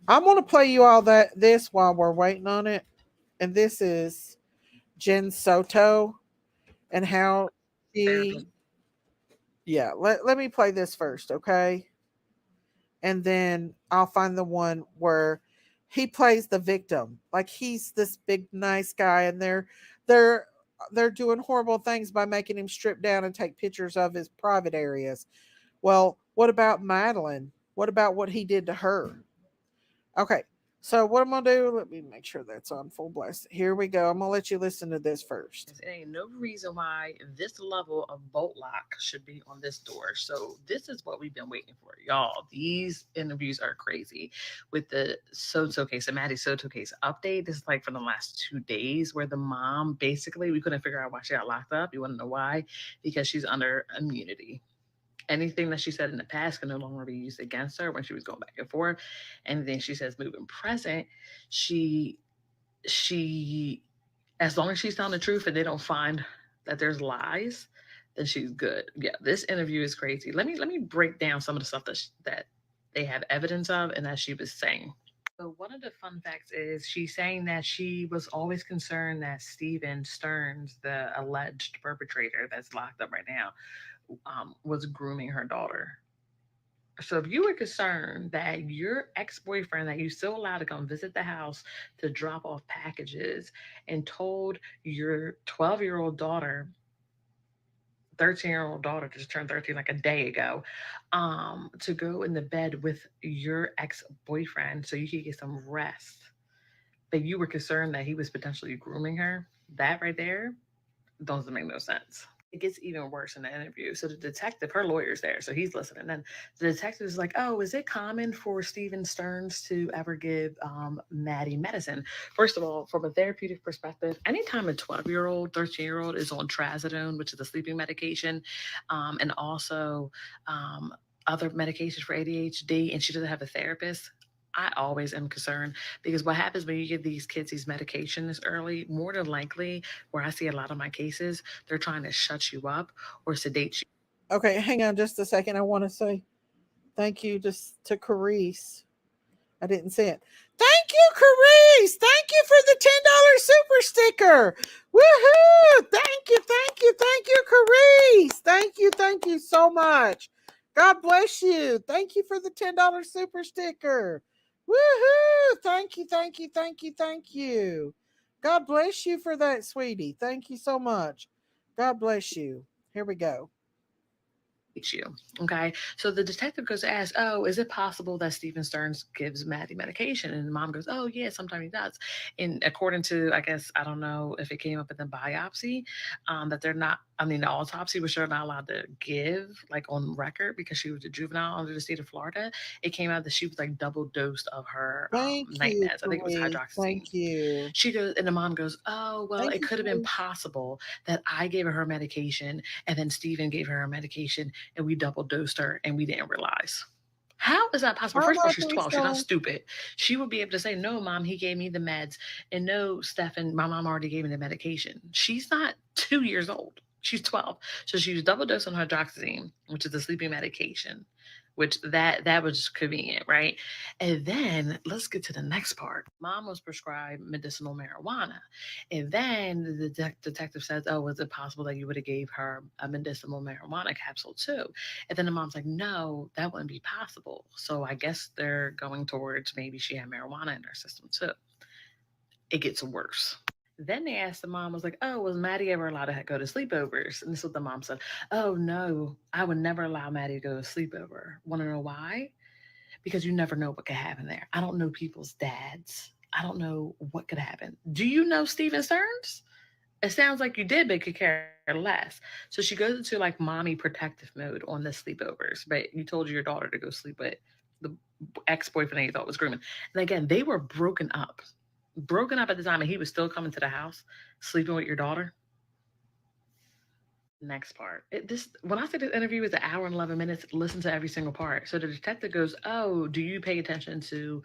I'm going to play you all this while we're waiting on it. And this is Jen Soto and how she. Yeah, let me play this first, okay? And then I'll find the one where he plays the victim. Like he's this big nice guy and they're they're doing horrible things by making him strip down and take pictures of his private areas. Well, what about Madeline? What about what he did to her? Okay. So what I'm gonna do, let me make sure that's on full blast. Here we go. I'm gonna let you listen to this first. It ain't no reason why this level of bolt lock should be on this door. So this is what we've been waiting for, y'all. These interviews are crazy. With the Soto case, the Maddie Soto case update, this is like for the last 2 days, where the mom basically we couldn't figure out why she got locked up. You want to know why? Because she's under immunity. Anything that she said in the past can no longer be used against her when she was going back and forth. Anything she says moving present, she she as long as she's telling the truth and they don't find that there's lies, then she's good. Yeah, this interview is crazy. Let me break down some of the stuff that they have evidence of and that she was saying. So one of the fun facts is she's saying that she was always concerned that Steven Stearns, the alleged perpetrator that's locked up right now, was grooming her daughter. So if you were concerned that your ex-boyfriend that you still allowed to come visit the house to drop off packages and told your 12-year-old daughter, 13-year-old daughter just turned 13 like a day ago, to go in the bed with your ex-boyfriend so you could get some rest, but you were concerned that he was potentially grooming her, that right there doesn't make no sense. It gets even worse in the interview. So the detective, her lawyer's there, so he's listening. And the detective is like, "Oh, is it common for Steven Stearns to ever give Maddie medicine?" First of all, from a therapeutic perspective, anytime a 12-year-old, 13-year-old is on trazodone, which is a sleeping medication, and also other medications for ADHD, and she doesn't have a therapist, I always am concerned because what happens when you give these kids these medications early, more than likely, where I see a lot of my cases, they're trying to shut you up or sedate you. Okay, hang on just a second. I want to say thank you just to Carice. I didn't say it. Thank you, Carice. Thank you for the $10 super sticker. Woohoo! Thank you, Carice. Thank you so much. God bless you. Thank you for the $10 super sticker. Woohoo! Thank you. God bless you for that, sweetie. Thank you so much. God bless you. Here we go. You. Okay. So the detective goes to ask, "Oh, is it possible that Stephen Stearns gives Maddie medication?" And the mom goes, "Oh, yeah, sometimes he does." And according to, I guess, I don't know if it came up in the biopsy, that they're not, I mean, the autopsy, which they're not allowed to give, like on record, because she was a juvenile under the state of Florida. It came out that she was like double dosed of her Thank night you, meds. I think it was Carice. hydroxyzine. Thank you. She goes, and the mom goes, "Oh, well, Thank it you, could have been Carice. possible that I gave her medication and then Stephen gave her medication and we double dosed her and we didn't realize." How is that possible? How First of all, she's likely 12. She's not so? stupid. She would be able to say, "No, mom, he gave me the meds." And no, Stefan, my mom already gave me the medication. She's not 2 years old. She's 12. So she was double dosed on hydroxyzine, which is a sleeping medication, which that was convenient, right? And then let's get to the next part. Mom was prescribed medicinal marijuana. And then the detective says, "Oh, is it possible that you would have gave her a medicinal marijuana capsule too?" And then the mom's like, "No, that wouldn't be possible." So I guess they're going towards maybe she had marijuana in her system too. It gets worse. Then they asked the mom, was like, "Oh, was Maddie ever allowed to go to sleepovers?" And this is what the mom said. "Oh, no, I would never allow Maddie to go to sleepover." Want to know why? Because you never know what could happen there. I don't know people's dads. I don't know what could happen. Do you know Steven Stearns? It sounds like you did, but could care less. So she goes into like mommy protective mode on the sleepovers. But you told your daughter to go sleep with the ex-boyfriend that he thought was grooming. And again, they were broken up at the time, and he was still coming to the house, sleeping with your daughter. Next part. This when I say this interview is an hour and 11 minutes, listen to every single part. So the detective goes, "Oh, do you pay attention to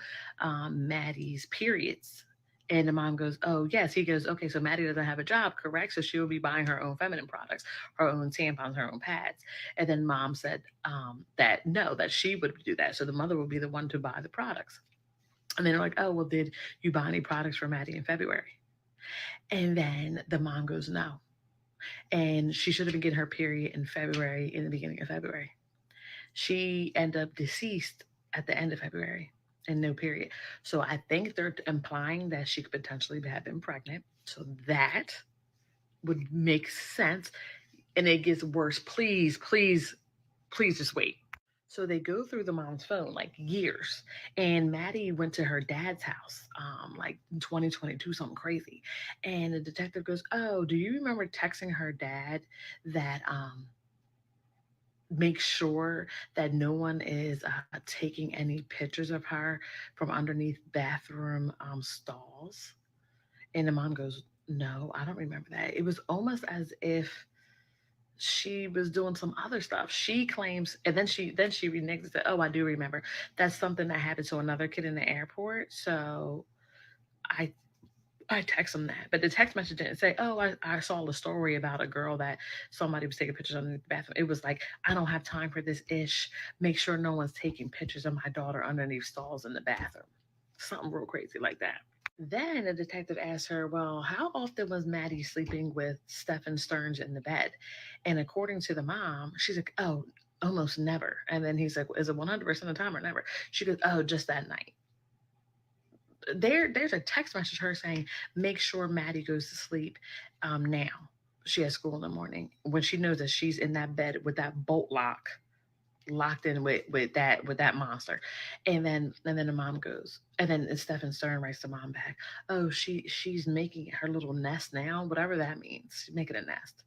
Maddie's periods?" And the mom goes, "Oh, yes." He goes, "Okay, so Maddie doesn't have a job, correct? So she will be buying her own feminine products, her own tampons, her own pads." And then mom said that no, that she would do that. So the mother would be the one to buy the products. And then they're like, "Oh, well, did you buy any products for Maddie in February?" And then the mom goes, "No." And she should have been getting her period in February, in the beginning of February. She ended up deceased at the end of February and no period. So I think they're implying that she could potentially have been pregnant. So that would make sense. And it gets worse. Please, please, please just wait. So they go through the mom's phone like years. And Maddie went to her dad's house, like in 2022, something crazy. And the detective goes, "Oh, do you remember texting her dad that make sure that no one is taking any pictures of her from underneath bathroom stalls?" And the mom goes, "No, I don't remember that." It was almost as if she was doing some other stuff. She claims, and then she reneges and said, "Oh, I do remember. That's something that happened to another kid in the airport." So I I text him that, but the text message didn't say, "Oh, I saw a story about a girl that somebody was taking pictures underneath the bathroom." It was like, "I don't have time for this ish. Make sure no one's taking pictures of my daughter underneath stalls in the bathroom." Something real crazy like that. Then a detective asked her, "Well, how often was Maddie sleeping with Stephen Stearns in the bed?" And according to the mom, she's like, "Oh, almost never." And then he's like, "Well, is it 100% of the time or never?" She goes, "Oh, just that night." There's a text message her saying, "Make sure Maddie goes to sleep now. She has school in the morning." When she knows that she's in that bed with that bolt locked in with that monster. And then the mom goes, and then Stephen Stern writes the mom back, "Oh, she's making her little nest now, whatever that means. She's making a nest."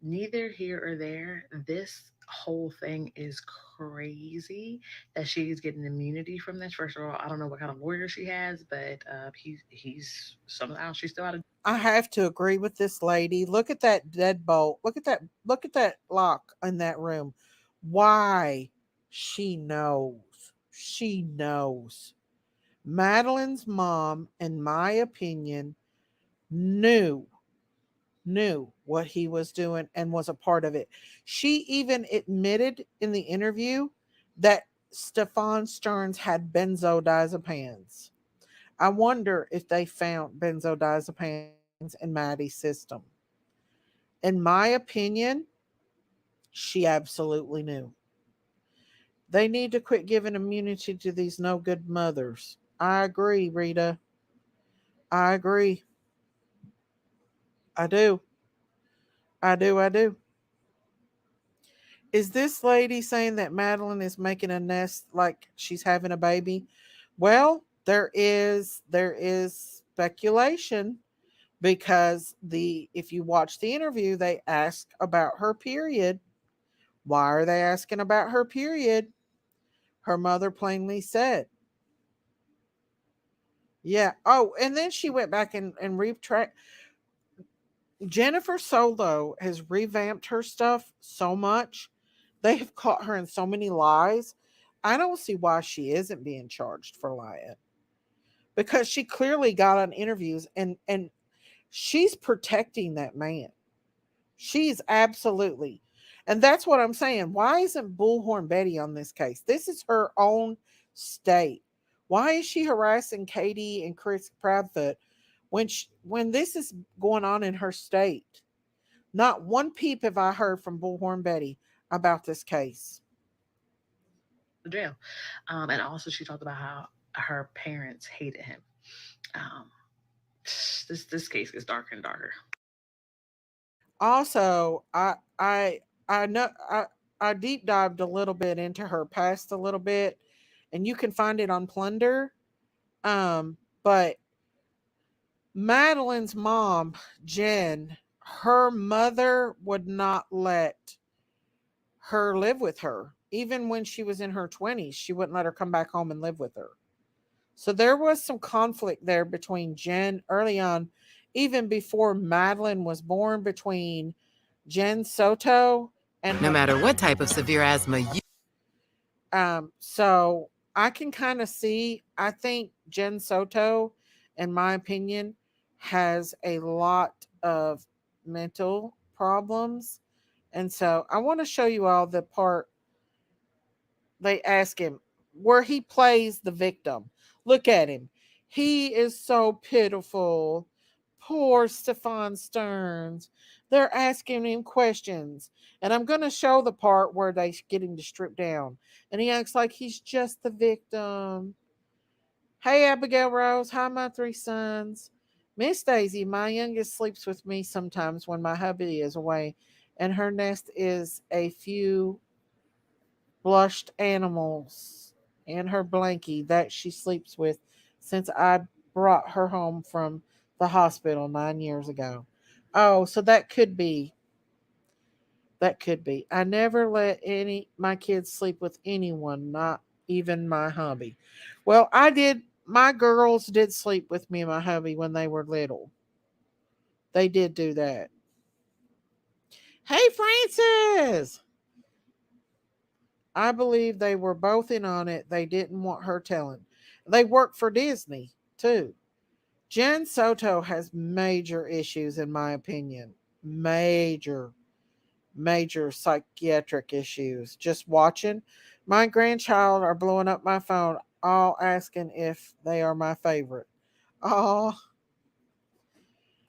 Neither here or there. This whole thing is crazy that she's getting immunity from this. First of all, I don't know what kind of lawyer she has, but he's somehow she's still out of. I have to agree with this lady. Look at that deadbolt. Look at that lock in that room. Why? She knows. She knows. Madeline's mom, in my opinion, knew knew what he was doing and was a part of it. She even admitted in the interview that Stefan Stearns had benzodiazepines. I wonder if they found benzodiazepines in Maddie's system. In my opinion, she absolutely knew. They need to quit giving immunity to these no good mothers. I agree, Rita. I agree. I do. I do. I do. Is this lady saying that Madeline is making a nest like she's having a baby? Well, there is speculation because the if you watch the interview, they ask about her period. Why are they asking about her period? Her mother plainly said, yeah. Oh, and then she went back and retract. Jennifer Solo has revamped her stuff so much. They have caught her in so many lies. I don't see why she isn't being charged for lying because she clearly got on interviews and she's protecting that man. She's absolutely. And that's what I'm saying. Why isn't Bullhorn Betty on this case? This is her own state. Why is she harassing Katie and Chris Proudfoot when this is going on in her state? Not one peep have I heard from Bullhorn Betty about this case. Jail. And also she talked about how her parents hated him. Um, this case is darker and darker. Also, I know I deep dived a little bit into her past a little bit, and you can find it on Plunder. But Madeline's mom, Jen, her mother would not let her live with her. even when she was in her 20s, she wouldn't let her come back home and live with her. So there was some conflict there between Jen early on, even before Madeline was born, between Jen Soto and No her. matter what type of severe asthma you So I can kind of see, I think Jen Soto, in my opinion, has a lot of mental problems. And so I want to show you all the part they ask him where he plays the victim. Look at him. He is so pitiful. Poor Stefan Stearns. They're asking him questions. And I'm going to show the part where they get him to strip down. And he acts like he's just the victim. Hey, Abigail Rose. Hi, my three sons. Miss Daisy, my youngest, sleeps with me sometimes when my hubby is away. And her nest is a few blushed animals and her blankie that she sleeps with since I brought her home from the hospital 9 years ago. Oh, so that could be. That could be. I never let any my kids sleep with anyone, not even my hubby. Well, I did. My girls did sleep with me and my hubby when they were little. They did do that. Hey, Francis. I believe they were both in on it. They didn't want her telling. They work for Disney, too. Jen Soto has major issues, in my opinion. Major, major psychiatric issues. Just watching my grandchild are blowing up my phone, all asking if they are my favorite. Oh,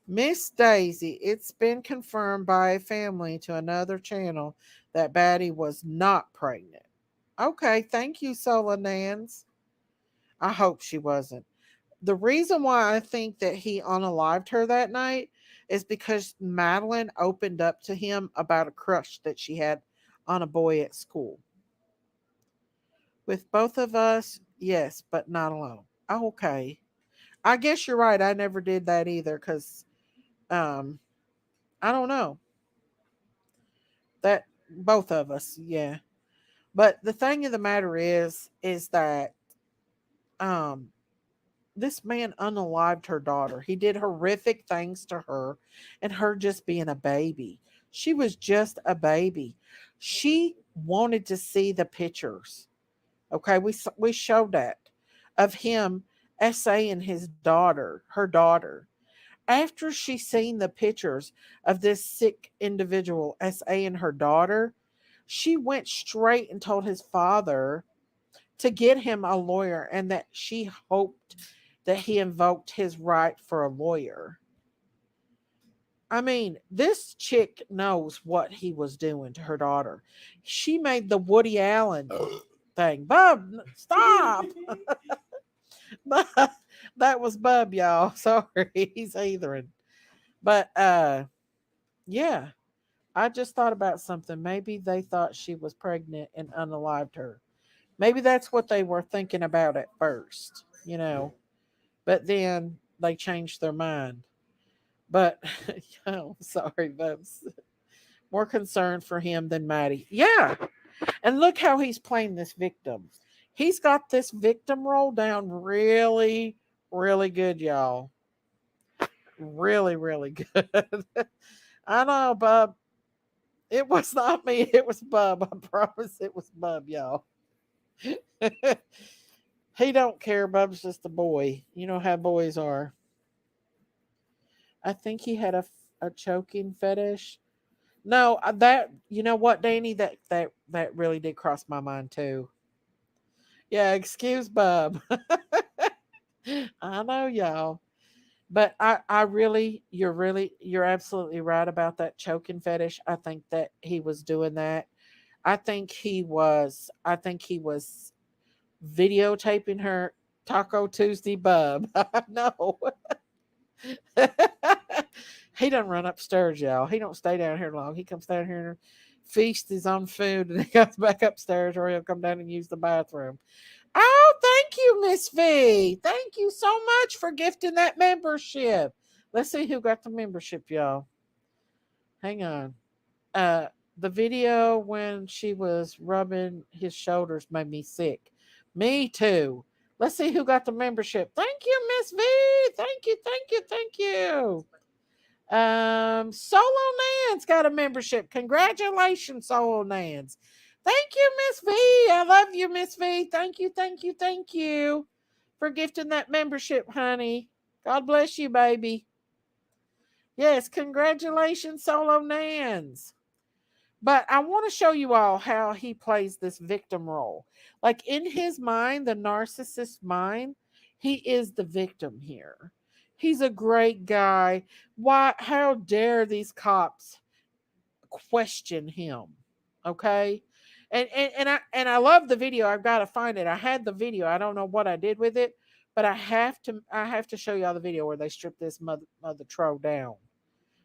Miss Daisy, it's been confirmed by a family to another channel that Batty was not pregnant. Okay, thank you, Solanans. I hope she wasn't. The reason why I think that he unalived her that night is because Madeline opened up to him about a crush that she had on a boy at school. With both of us, yes, but not alone. Oh, okay. I guess you're right. I never did that either because um, I don't know. That both of us, yeah. But the thing of the matter is that um this man unalived her daughter. He did horrific things to her and her just being a baby. She was just a baby. She wanted to see the pictures. Okay, we showed that of him essaying his daughter, her daughter. After she seen the pictures of this sick individual essaying her daughter, she went straight and told his father to get him a lawyer and that she hoped that he invoked his right for a lawyer. I mean, this chick knows what he was doing to her daughter. She made the Woody Allen thing. Bub, stop. But that was Bub, y'all. Sorry, he's eithering. But yeah, I just thought about something. Maybe they thought she was pregnant and unalived her. Maybe that's what they were thinking about at first, But then they changed their mind. But sorry, Bubs. More concerned for him than Maddie. Yeah. And look how he's playing this victim. He's got this victim role down really, really good, y'all. Really, really good. I know, Bub. It was not me. It was Bub. I promise it was Bub, y'all. He don't care. Bub's just a boy. You know how boys are. I think he had a choking fetish. No, that you know what, Danny, that really did cross my mind too. Yeah, excuse Bub. I know y'all, but I really, you're absolutely right about that choking fetish. I think that he was doing that. I think he was videotaping her. Taco Tuesday Bub. No. He don't run upstairs, y'all. He don't stay down here long. He comes down here and feast his own food, and he goes back upstairs, or he'll come down and use the bathroom. Oh, thank you, Miss V. Thank you so much for gifting that membership. Let's see who got the membership, y'all. Hang on. Uh, the video when she was rubbing his shoulders made me sick. Me too. Let's see who got the membership. Thank you, Miss V. Thank you, thank you, thank you. Solo Nans got a membership. Congratulations, Solo Nans. Thank you, Miss V. I love you, Miss V. Thank you, thank you, thank you for gifting that membership, honey. God bless you, baby. Yes, congratulations, Solo Nans. But I want to show you all how he plays this victim role. Like in his mind, the narcissist mind, he is the victim here. He's a great guy. Why? How dare these cops question him? Okay, and I love the video. I've got to find it. I had the video. I don't know what I did with it, but I have to show y'all the video where they strip this mother troll down.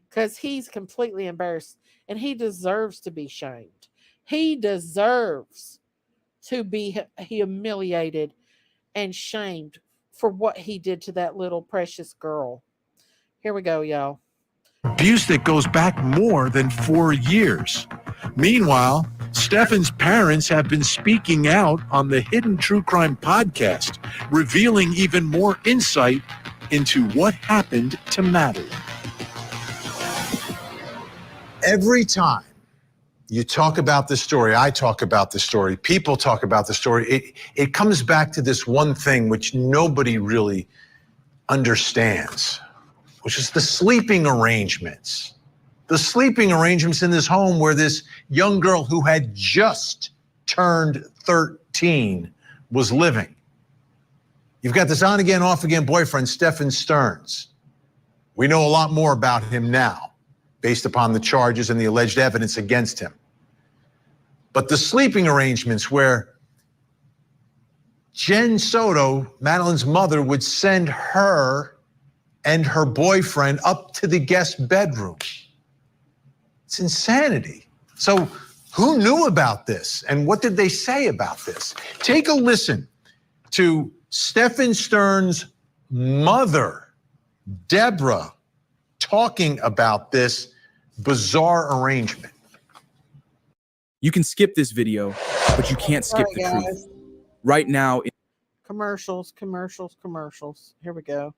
Because he's completely embarrassed and he deserves to be shamed. He deserves to be humiliated and shamed for what he did to that little precious girl. Here we go, y'all. Abuse that goes back more than 4 years. Meanwhile, Stefan's parents have been speaking out on the Hidden True Crime podcast, revealing even more insight into what happened to Madeline. Every time you talk about this story, I talk about the story, people talk about the story, it comes back to this one thing which nobody really understands, which is the sleeping arrangements. The sleeping arrangements in this home where this young girl who had just turned 13 was living. You've got this on-again, off-again boyfriend, Stefan Stearns. We know a lot more about him now, based upon the charges and the alleged evidence against him. But the sleeping arrangements where Jen Soto, Madeline's mother, would send her and her boyfriend up to the guest bedroom. It's insanity. So who knew about this and what did they say about this? Take a listen to Stefan Stearns' mother, Deborah, talking about this bizarre arrangement. You can skip this video, but you can't skip the truth. Right now. Commercials. Here we go.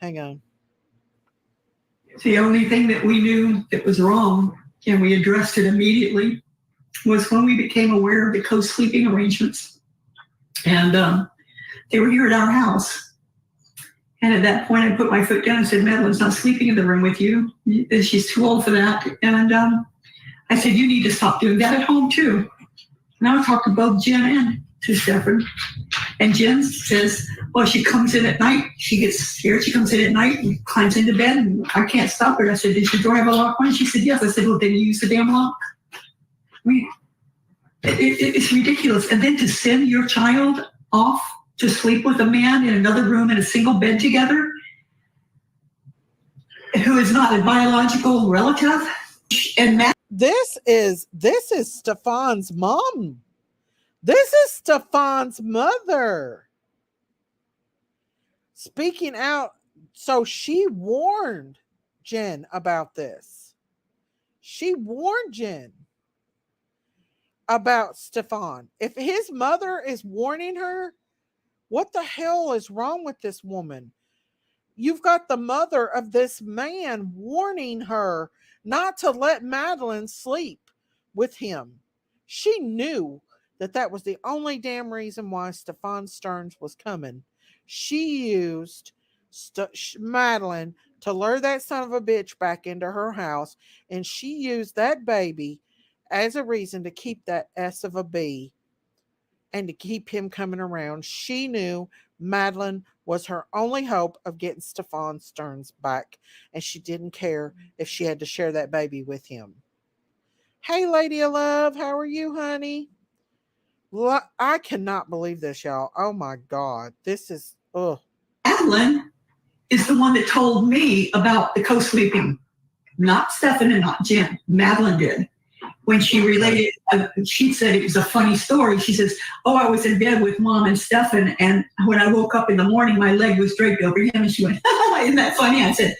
Hang on. The only thing that we knew that was wrong, and we addressed it immediately, was when we became aware of the co-sleeping arrangements. And they were here at our house. And at that point, I put my foot down and said, Madeline's not sleeping in the room with you. She's too old for that. And I said, you need to stop doing that at home too. Now I talked to both Jen and to Stefan. And Jen says, well, she comes in at night. She gets scared. She comes in at night and climbs into bed. And I can't stop her. I said, did your door have a lock on it? She said, yes. I said, well, then you use the damn lock. I mean, it's ridiculous. And then to send your child off to sleep with a man in another room in a single bed together, who is not a biological relative. And This is Stefan's mom. This is Stefan's mother speaking out. So she warned Jen about this. She warned Jen about Stefan. If his mother is warning her, what the hell is wrong with this woman? You've got the mother of this man warning her not to let Madeline sleep with him. She knew that was the only damn reason why Stefan Stearns was coming. She used Madeline to lure that son of a bitch back into her house, and she used that baby as a reason to keep that S of a B and to keep him coming around. She knew Madeline was her only hope of getting Stefan Stearns back, and she didn't care if she had to share that baby with him. Hey, Lady of Love, how are you, honey? I cannot believe this, y'all. Oh, my God. This is, ugh. Madeline is the one that told me about the co-sleeping. Not Stefan and not Jen. Madeline did. When she related, she said it was a funny story. She says, oh, I was in bed with Mom and Stefan, and when I woke up in the morning, my leg was draped over him, and she went, isn't that funny? I said,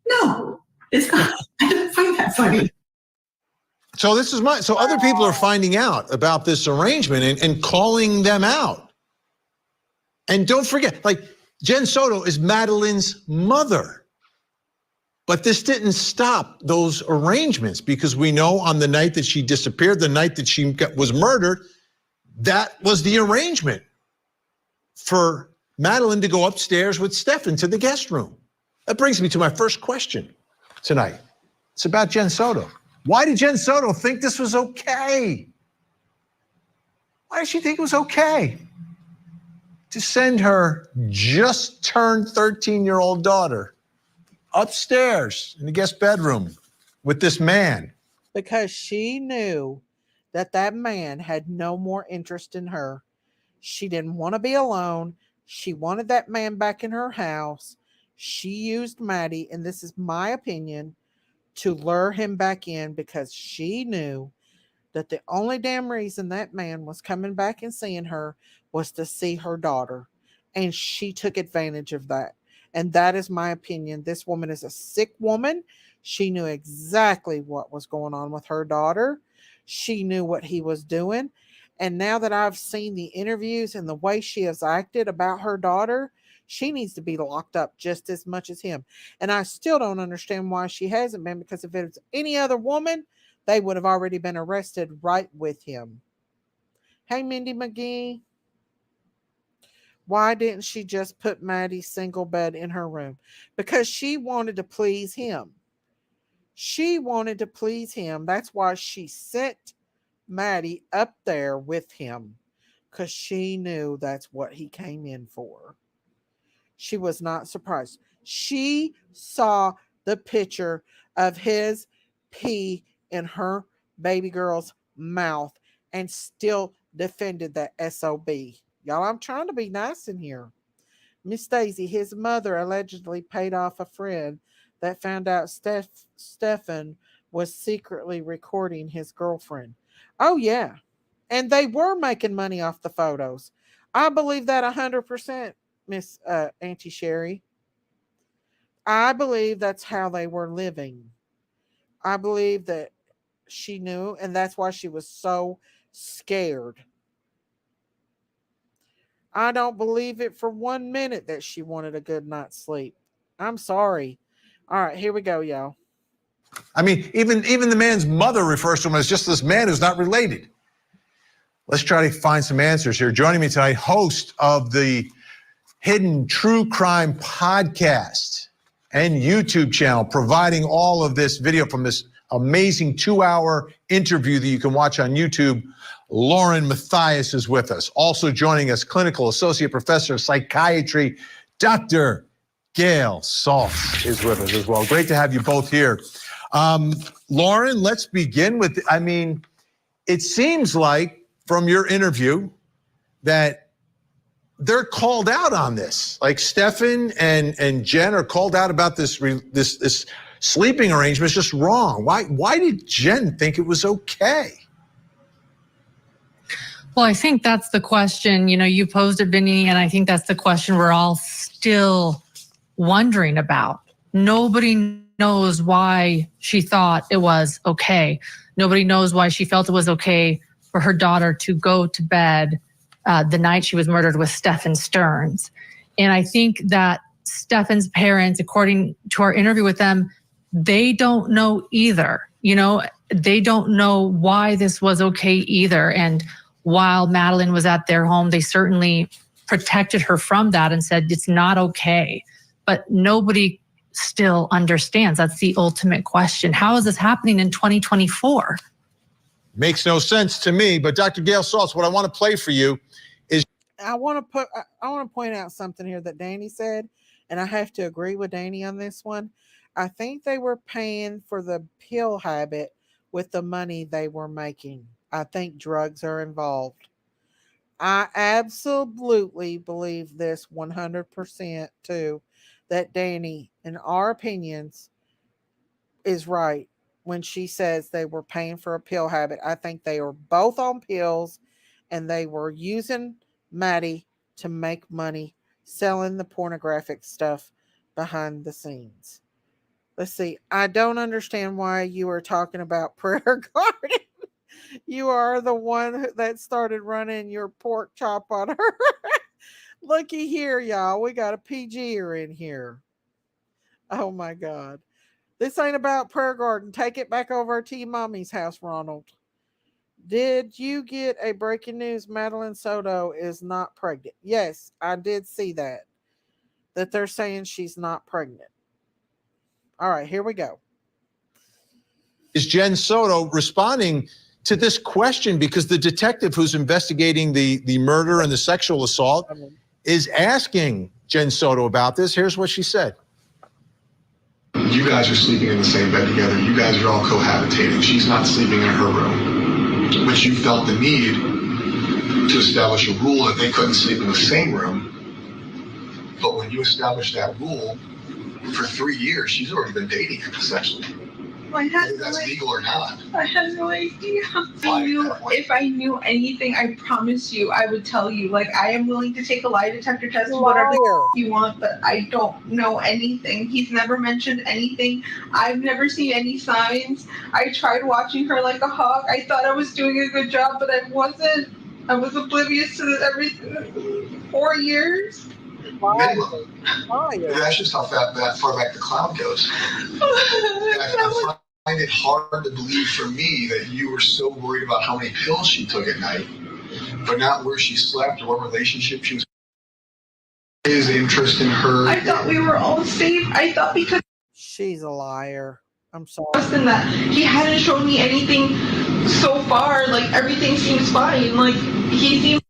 no, it's not. I don't find that funny. So this is so other people are finding out about this arrangement and calling them out. And don't forget, like, Jen Soto is Madeline's mother. But this didn't stop those arrangements, because we know on the night that she disappeared, the night that she was murdered, that was the arrangement for Madeline to go upstairs with Stefan to the guest room. That brings me to my first question tonight. It's about Jen Soto. Why did Jen Soto think this was okay? Why did she think it was okay to send her just turned 13-year-old daughter upstairs in the guest bedroom with this man? Because she knew that that man had no more interest in her. She didn't want to be alone. She wanted that man back in her house. She used Maddie, and this is my opinion, to lure him back in, because she knew that the only damn reason that man was coming back and seeing her was to see her daughter. And she took advantage of that. And that is my opinion. This woman is a sick woman. She knew exactly what was going on with her daughter. She knew what he was doing. And now that I've seen the interviews and the way she has acted about her daughter, she needs to be locked up just as much as him. And I still don't understand why she hasn't been, because if it was any other woman, they would have already been arrested right with him. Hey, Mindy McGee. Why didn't she just put Maddie's single bed in her room? Because she wanted to please him. She wanted to please him. That's why she sent Maddie up there with him, because she knew that's what he came in for. She was not surprised. She saw the picture of his pee in her baby girl's mouth and still defended that SOB. Y'all, I'm trying to be nice in here. Miss Daisy, his mother allegedly paid off a friend that found out Stefan was secretly recording his girlfriend. Oh, yeah. And they were making money off the photos. I believe that 100%, Miss Auntie Sherry. I believe that's how they were living. I believe that she knew, and that's why she was so scared. I don't believe it for 1 minute that she wanted a good night's sleep. I'm sorry. All right, here we go, y'all. I mean, even the man's mother refers to him as just this man who's not related. Let's try to find some answers here. Joining me tonight, host of the Hidden True Crime podcast and YouTube channel, providing all of this video from this amazing 2-hour interview that you can watch on YouTube. Lauren Mathias is with us. Also joining us, clinical associate professor of psychiatry, Dr. Gail Saltz is with us as well. Great to have you both here. Lauren, let's begin with, it seems like from your interview that they're called out on this. Like Stefan and Jen are called out about this sleeping arrangement. It's just wrong. Why did Jen think it was okay? Well, I think that's the question, you posed it, Vinny, and I think that's the question we're all still wondering about. Nobody knows why she thought it was okay. Nobody knows why she felt it was okay for her daughter to go to bed the night she was murdered with Stefan Stearns. And I think that Stefan's parents, according to our interview with them, they don't know either. They don't know why this was okay either. And while Madeline was at their home, they certainly protected her from that and said it's not okay. But nobody still understands. That's the ultimate question. How is this happening in 2024? Makes no sense to me. But Dr. Gail Saltz, what I want to play for you is I want to point out something here that Danny said, and I have to agree with Danny on this one. I think they were paying for the pill habit with the money they were making. I think drugs are involved. I absolutely believe this 100% too, that Danny, in our opinions, is right when she says they were paying for a pill habit. I think they were both on pills and they were using Maddie to make money selling the pornographic stuff behind the scenes. Let's see. I don't understand why you are talking about prayer garden. You are the one that started running your pork chop on her. Looky here, y'all. We got a PG'er in here. Oh my God. This ain't about prayer garden. Take it back over to your mommy's house, Ronald. Did you get a breaking news? Madeline Soto is not pregnant. Yes, I did see that. That they're saying she's not pregnant. All right, here we go. Is Jen Soto responding to this question because the detective who's investigating the murder and the sexual assault is asking Jen Soto about this? Here's what she said. You guys are sleeping in the same bed together. You guys are all cohabitating. She's not sleeping in her room. But you felt the need to establish a rule that they couldn't sleep in the same room. But when you established that rule, for 3 years, she's already been dating him, essentially. Whether that's legal or not. I had no idea. If I knew anything, I promise you, I would tell you. Like, I am willing to take a lie detector test, whatever you want, but I don't know anything. He's never mentioned anything. I've never seen any signs. I tried watching her like a hawk. I thought I was doing a good job, but I wasn't. I was oblivious to everything. 4 years. Minimum. That's just how far back the cloud goes. I find it hard to believe for me that you were so worried about how many pills she took at night, but not where she slept or what relationship she was. His interest in her. I thought we were all safe. I thought because she's a liar. I'm sorry. That he hadn't shown me anything so far. Like, everything seems fine. Like, he seems.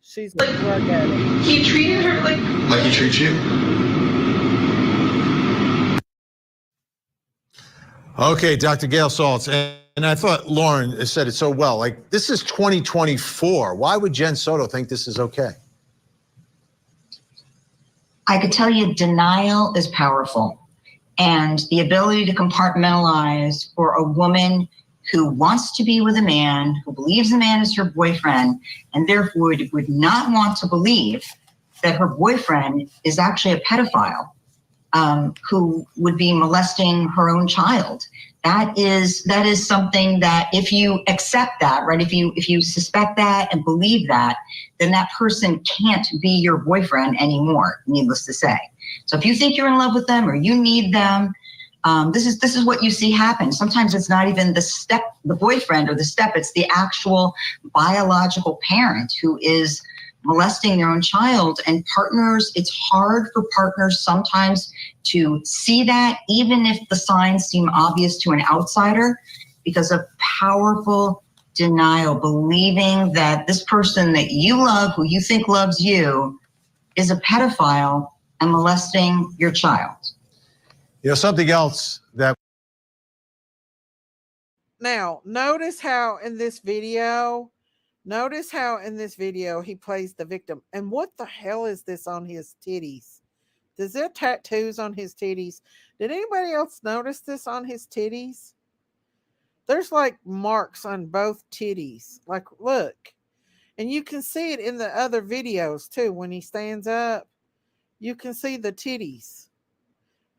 She's like drug addict. He treated her like he treats you. Okay, Dr. Gail Saltz, and I thought Lauren said it so well. Like, this is 2024. Why would Jen Soto think this is okay? I could tell you denial is powerful, and the ability to compartmentalize for a woman who wants to be with a man, who believes the man is her boyfriend, and therefore would not want to believe that her boyfriend is actually a pedophile who would be molesting her own child. That is something that, if you accept that, right, if you suspect that and believe that, then that person can't be your boyfriend anymore, needless to say. So if you think you're in love with them or you need them, this is what you see happen. Sometimes it's not even the boyfriend or the step, it's the actual biological parent who is molesting their own child. And partners, it's hard for partners sometimes to see that, even if the signs seem obvious to an outsider, because of powerful denial, believing that this person that you love, who you think loves you, is a pedophile and molesting your child. You know, something else that. Now, notice how in this video he plays the victim. And what the hell is this on his titties? Does there tattoos on his titties? Did anybody else notice this on his titties? There's like marks on both titties. Like, look. And you can see it in the other videos too. When he stands up, you can see the titties.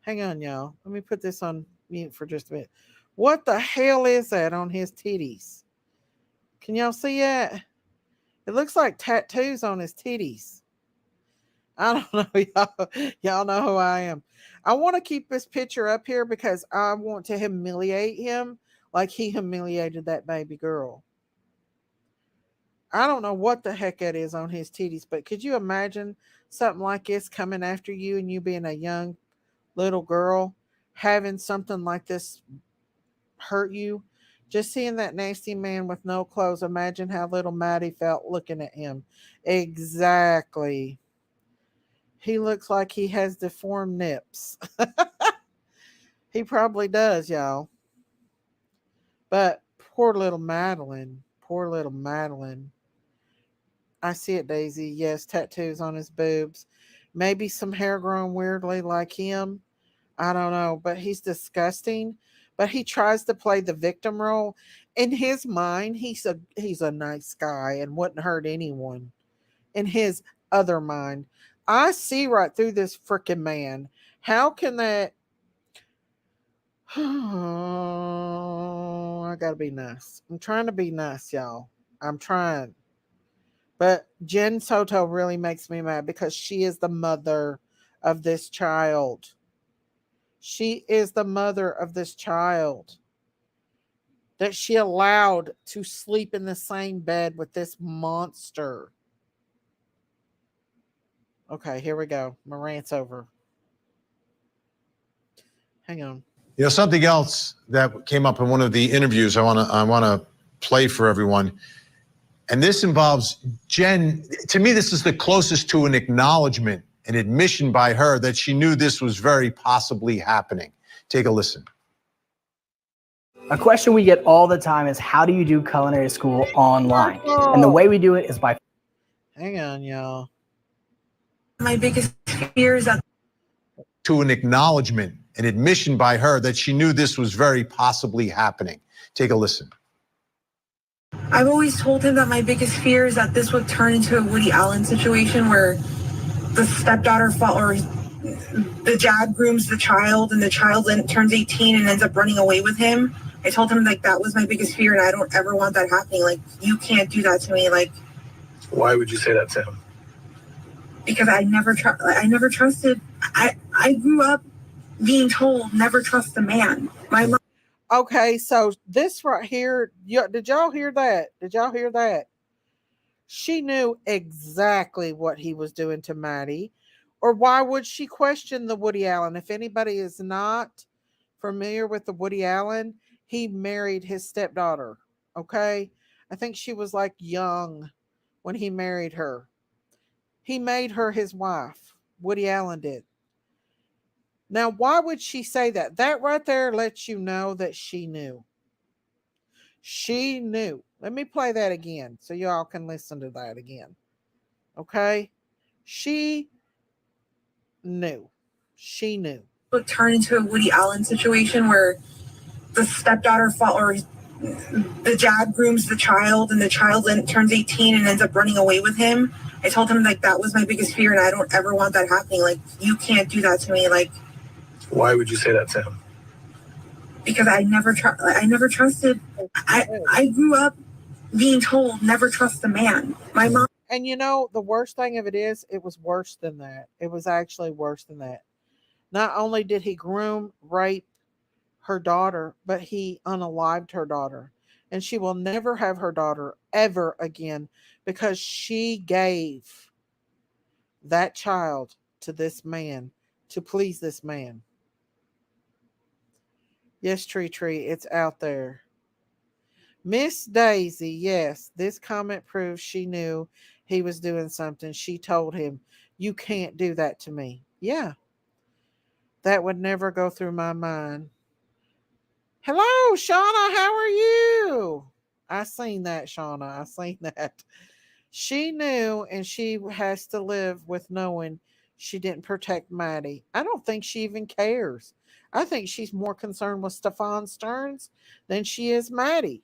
Hang on, y'all. Let me put this on mute for just a minute. What the hell is that on his titties? Can y'all see that? It looks like tattoos on his titties. I don't know, y'all. Y'all know who I am. I want to keep this picture up here because I want to humiliate him like he humiliated that baby girl. I don't know what the heck that is on his titties, but could you imagine something like this coming after you and you being a young little girl, having something like this hurt you? Just seeing that nasty man with no clothes. Imagine how little Maddie felt looking at him. Exactly. He looks like he has deformed nips. He probably does, y'all. But poor little Madeline. Poor little Madeline. I see it, Daisy. Yes, tattoos on his boobs. Maybe some hair growing weirdly like him. I don't know, but he's disgusting. But he tries to play the victim role. In his mind, he's a nice guy and wouldn't hurt anyone. In his other mind, I see right through this freaking man. How can that Oh, I gotta be nice. I'm trying to be nice, y'all. I'm trying. But Jen Soto really makes me mad because she is the mother of this child. She is the mother of this child that she allowed to sleep in the same bed with this monster. Okay, here we go. My rant's over. Hang on. You know, something else that came up in one of the interviews I want to play for everyone. And this involves Jen. To me, this is the closest to an acknowledgement, an admission by her that she knew this was very possibly happening. Take a listen. A question we get all the time is, how do you do culinary school online? And the way we do it is by... Hang on, y'all. My biggest fear is that... To an acknowledgement, an admission by her that she knew this was very possibly happening. Take a listen. I've always told him that my biggest fear is that this would turn into a Woody Allen situation where the stepdaughter or the dad grooms the child and the child then turns 18 and ends up running away with him. I told him like that was my biggest fear and I don't ever want that happening. Like, you can't do that to me. Like, why would you say that to him? Because I never trusted. I grew up being told never trust a man. My mom. Okay, so this right here, did y'all hear that? Did y'all hear that? She knew exactly what he was doing to Maddie. Or why would she question the Woody Allen? If anybody is not familiar with the Woody Allen, he married his stepdaughter. Okay? I think she was like young when he married her. He made her his wife. Woody Allen did. Now, why would she say that? That right there lets you know that she knew. She knew. Let me play that again so y'all can listen to that again. Okay? She knew. She knew. Would turn into a Woody Allen situation where the stepdaughter or the dad grooms the child and the child then turns 18 and ends up running away with him. I told him like that was my biggest fear and I don't ever want that happening. Like, you can't do that to me. Like, why would you say that to him? Because I never trusted. I grew up being told never trust a man. My mom. And you know, the worst thing of it is, it was worse than that. It was actually worse than that. Not only did he groom, rape her daughter, but he unalived her daughter. And she will never have her daughter ever again because she gave that child to this man to please this man. Yes, Tree, it's out there. Miss Daisy, yes, this comment proves she knew he was doing something. She told him, you can't do that to me. Yeah, that would never go through my mind. Hello, Shauna, how are you? I seen that, Shauna. I seen that. She knew, and she has to live with knowing she didn't protect Maddie. I don't think she even cares. I think she's more concerned with Stefan Stearns than she is Maddie.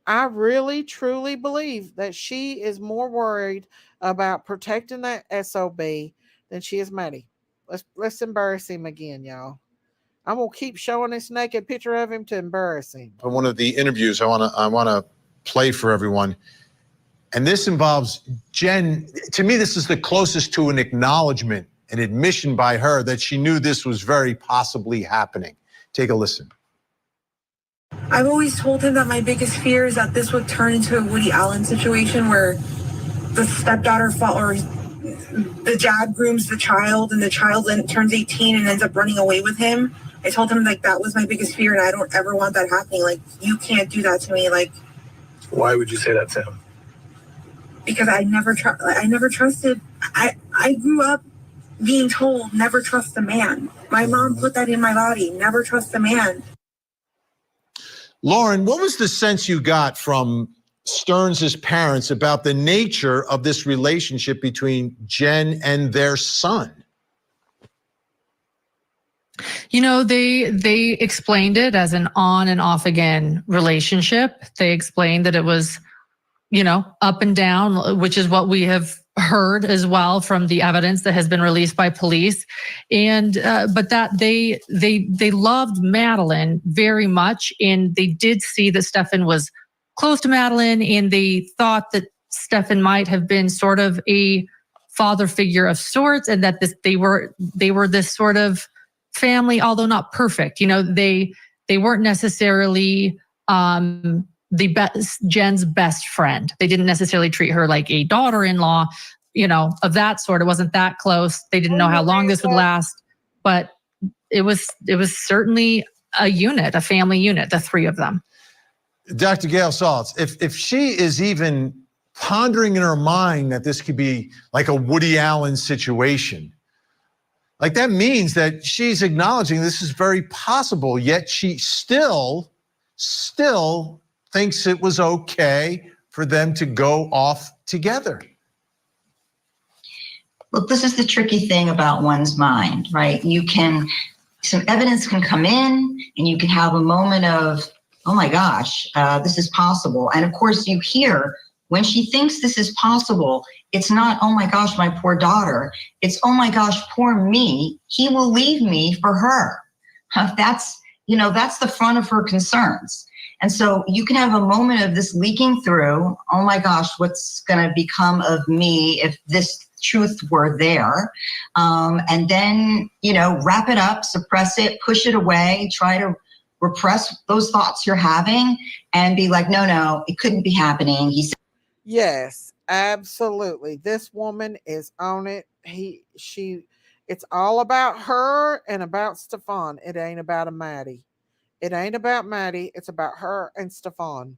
I really, truly believe that she is more worried about protecting that SOB than she is Maddie. Let's embarrass him again, y'all. I'm gonna keep showing this naked picture of him to embarrass him. In one of the interviews I want to play for everyone. And this involves Jen. To me, this is the closest to an acknowledgement, an admission by her that she knew this was very possibly happening. Take a listen. I've always told him that my biggest fear is that this would turn into a Woody Allen situation where the stepdaughter or the dad grooms the child and the child then turns 18 and ends up running away with him. I told him like that was my biggest fear and I don't ever want that happening. Like, you can't do that to me. Like, why would you say that to him? Because I never trusted. I grew up being told never trust a man. My mom put that in my body. Never trust a man. Lauren, what was the sense you got from Stearns' parents about the nature of this relationship between Jen and their son? You know, they explained it as an on and off again relationship. They explained that it was, you know, up and down, which is what we have heard as well from the evidence that has been released by police, and but that they loved Madeline very much, and they did see that Stefan was close to Madeline, and they thought that Stefan might have been sort of a father figure of sorts, and that they were this sort of family, although not perfect. They weren't necessarily Jen's best friend. They didn't necessarily treat her like a daughter-in-law, of that sort. It wasn't that close. They didn't know how long this would last, but it was certainly a unit, a family unit, the three of them. Dr. Gail Saltz, if she is even pondering in her mind that this could be like a Woody Allen situation, like that means that she's acknowledging this is very possible, yet she still thinks it was okay for them to go off together. Look, this is the tricky thing about one's mind, right? Some evidence can come in and you can have a moment of, oh my gosh, this is possible. And of course you hear when she thinks this is possible, it's not, oh my gosh, my poor daughter. It's, oh my gosh, poor me. He will leave me for her. That's the front of her concerns. And so you can have a moment of this leaking through, oh my gosh, what's going to become of me if this truth were there? And then, wrap it up, suppress it, push it away, try to repress those thoughts you're having and be like, no, it couldn't be happening. He said, yes, absolutely. This woman is on it. It's all about her and about Stefan. It ain't about a Maddie. It ain't about Maddie. It's about her and Stefan.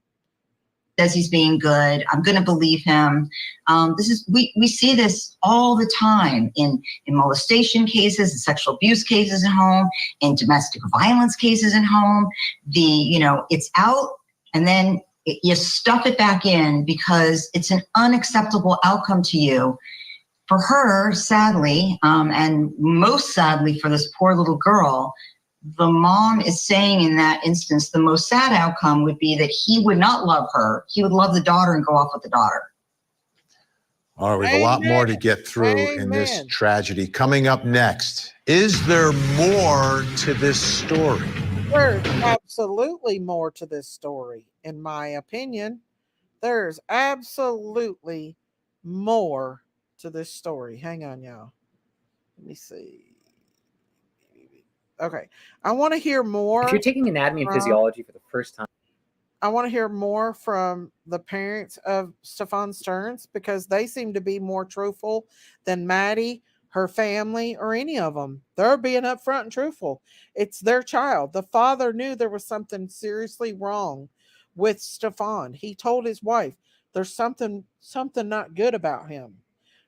Says he's being good. I'm going to believe him. We see this all the time in molestation cases, in sexual abuse cases at home, in domestic violence cases at home. It's out and then you stuff it back in because it's an unacceptable outcome to you. For her, sadly, and most sadly for this poor little girl, the mom is saying in that instance, the most sad outcome would be that he would not love her. He would love the daughter and go off with the daughter. All right, we have a lot more to get through in this tragedy. Coming up next, is there more to this story? There's absolutely more to this story, in my opinion. There's absolutely more to this story. Hang on, y'all. Let me see. Okay. I want to hear more. If you're taking anatomy and physiology for the first time, I want to hear more from the parents of Stefan Stearns because they seem to be more truthful than Maddie, her family, or any of them. They're being upfront and truthful. It's their child. The father knew there was something seriously wrong with Stefan. He told his wife there's something not good about him.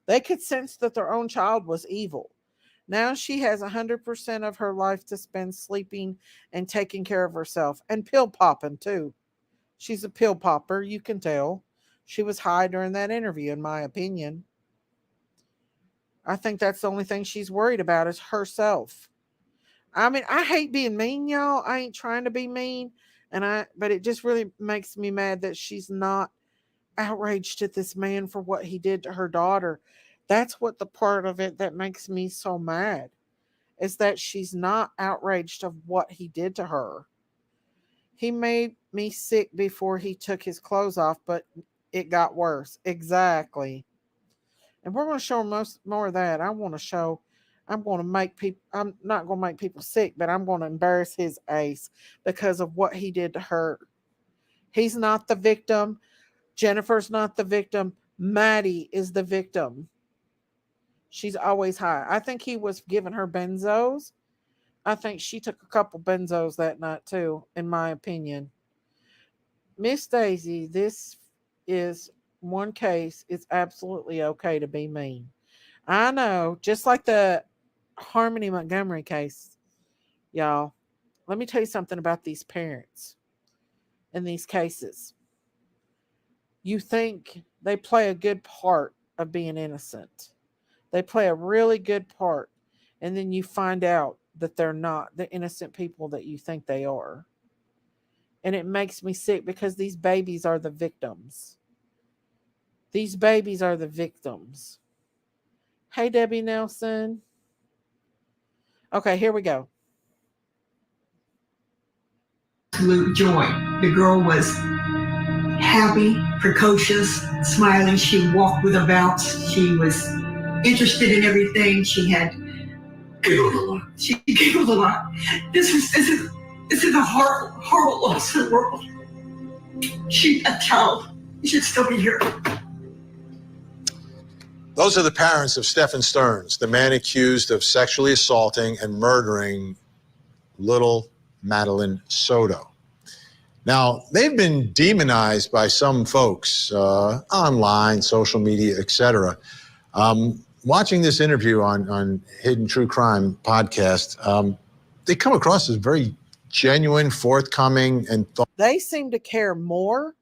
They could sense that their own child was evil. Now she has 100% of her life to spend sleeping and taking care of herself and pill popping too. She's a pill popper, you can tell. She was high during that interview, in my opinion. I think that's the only thing she's worried about is herself. I mean, I hate being mean, y'all. I ain't trying to be mean, but it just really makes me mad that she's not outraged at this man for what he did to her daughter. That's what the part of it that makes me so mad is that she's not outraged of what he did to her. He made me sick before he took his clothes off, but it got worse. Exactly. And we're going to show more of that. I'm not going to make people sick, but I'm going to embarrass his ace because of what he did to her. He's not the victim. Jennifer's not the victim. Maddie is the victim. She's always high. I think he was giving her benzos. I think she took a couple benzos that night too, in my opinion. Miss Daisy, this is one case. It's absolutely okay to be mean. I know, just like the Harmony Montgomery case, y'all. Let me tell you something about these parents in these cases. You think they play a good part of being innocent. They play a really good part. And then you find out that they're not the innocent people that you think they are. And it makes me sick because these babies are the victims. These babies are the victims. Hey, Debbie Nelson. Okay, here we go. Absolute joy. The girl was happy, precocious, smiling. She walked with a bounce. She was interested in everything. She had giggled a lot. She giggled a lot. This is a horrible loss in the world. She, a child, should still be here. Those are the parents of Stephen Stearns, the man accused of sexually assaulting and murdering little Madeline Soto. Now, they've been demonized by some folks online, social media, etc. Watching this interview on Hidden True Crime podcast, they come across as very genuine, forthcoming, and they seem to care more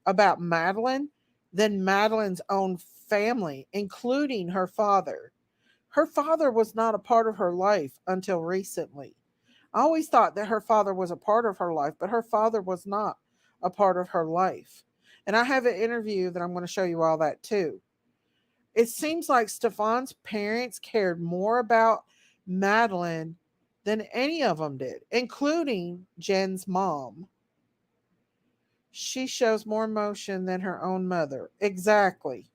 about Madeline than Madeline's own family, including her father. Her father was not a part of her life until recently. I always thought that her father was a part of her life, but her father was not a part of her life. And I have an interview that I'm going to show you all that too. It seems like Stefan's parents cared more about Madeline than any of them did, including Jen's mom. She shows more emotion than her own mother. Exactly.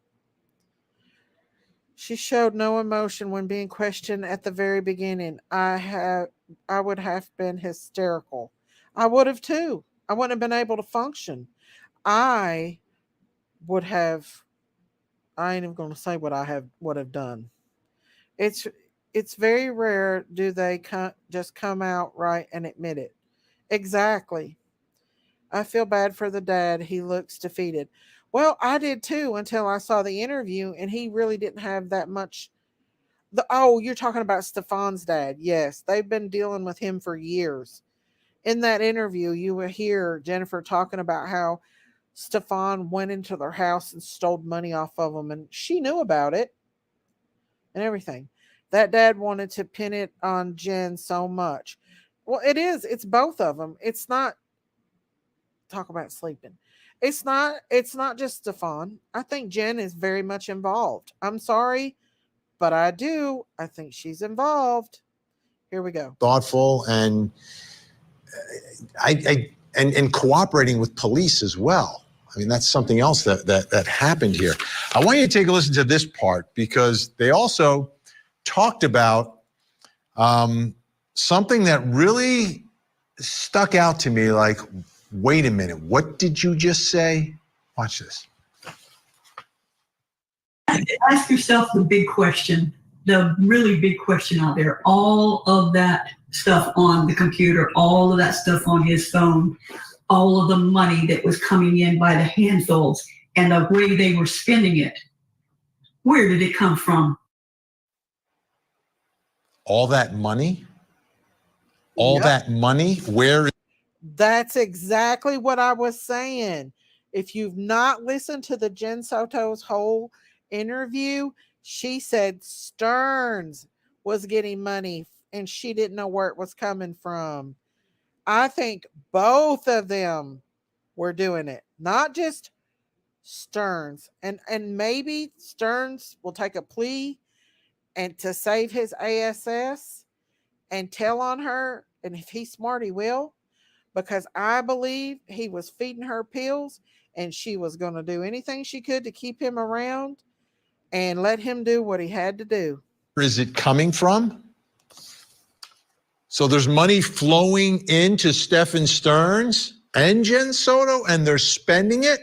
She showed no emotion when being questioned at the very beginning. I would have been hysterical. I would have too. I wouldn't have been able to function. I ain't even going to say what I would have done. It's very rare do they just come out right and admit it. Exactly. I feel bad for the dad. He looks defeated. Well, I did too until I saw the interview, and he really didn't have that much. You're talking about Stefan's dad. Yes, they've been dealing with him for years. In that interview, you will hear Jennifer talking about how Stefan went into their house and stole money off of them, and she knew about it and everything. That dad wanted to pin it on Jen so much. Well, it's both of them. It's not talk about sleeping. It's not just Stefan. I think Jen is very much involved. I'm sorry, but I think she's involved. Here we go. Thoughtful and and cooperating with police as well. I mean, that's something else that happened here. I want you to take a listen to this part because they also talked about something that really stuck out to me. Like, wait a minute, what did you just say? Watch this. Ask yourself the big question, the really big question out there. All of that stuff on the computer, all of that stuff on his phone, all of the money that was coming in by the handfuls and the way they were spending it. Where did it come from? All that money? All that money? Where? That's exactly what I was saying. If you've not listened to the Jen Soto's whole interview, she said Stearns was getting money and she didn't know where it was coming from. I think both of them were doing it, not just Stearns. And maybe Stearns will take a plea and to save his ASS and tell on her. And if he's smart, he will. Because I believe he was feeding her pills and she was going to do anything she could to keep him around and let him do what he had to do. Where is it coming from? So there's money flowing into Stephen Stearns and Jen Soto, and they're spending it?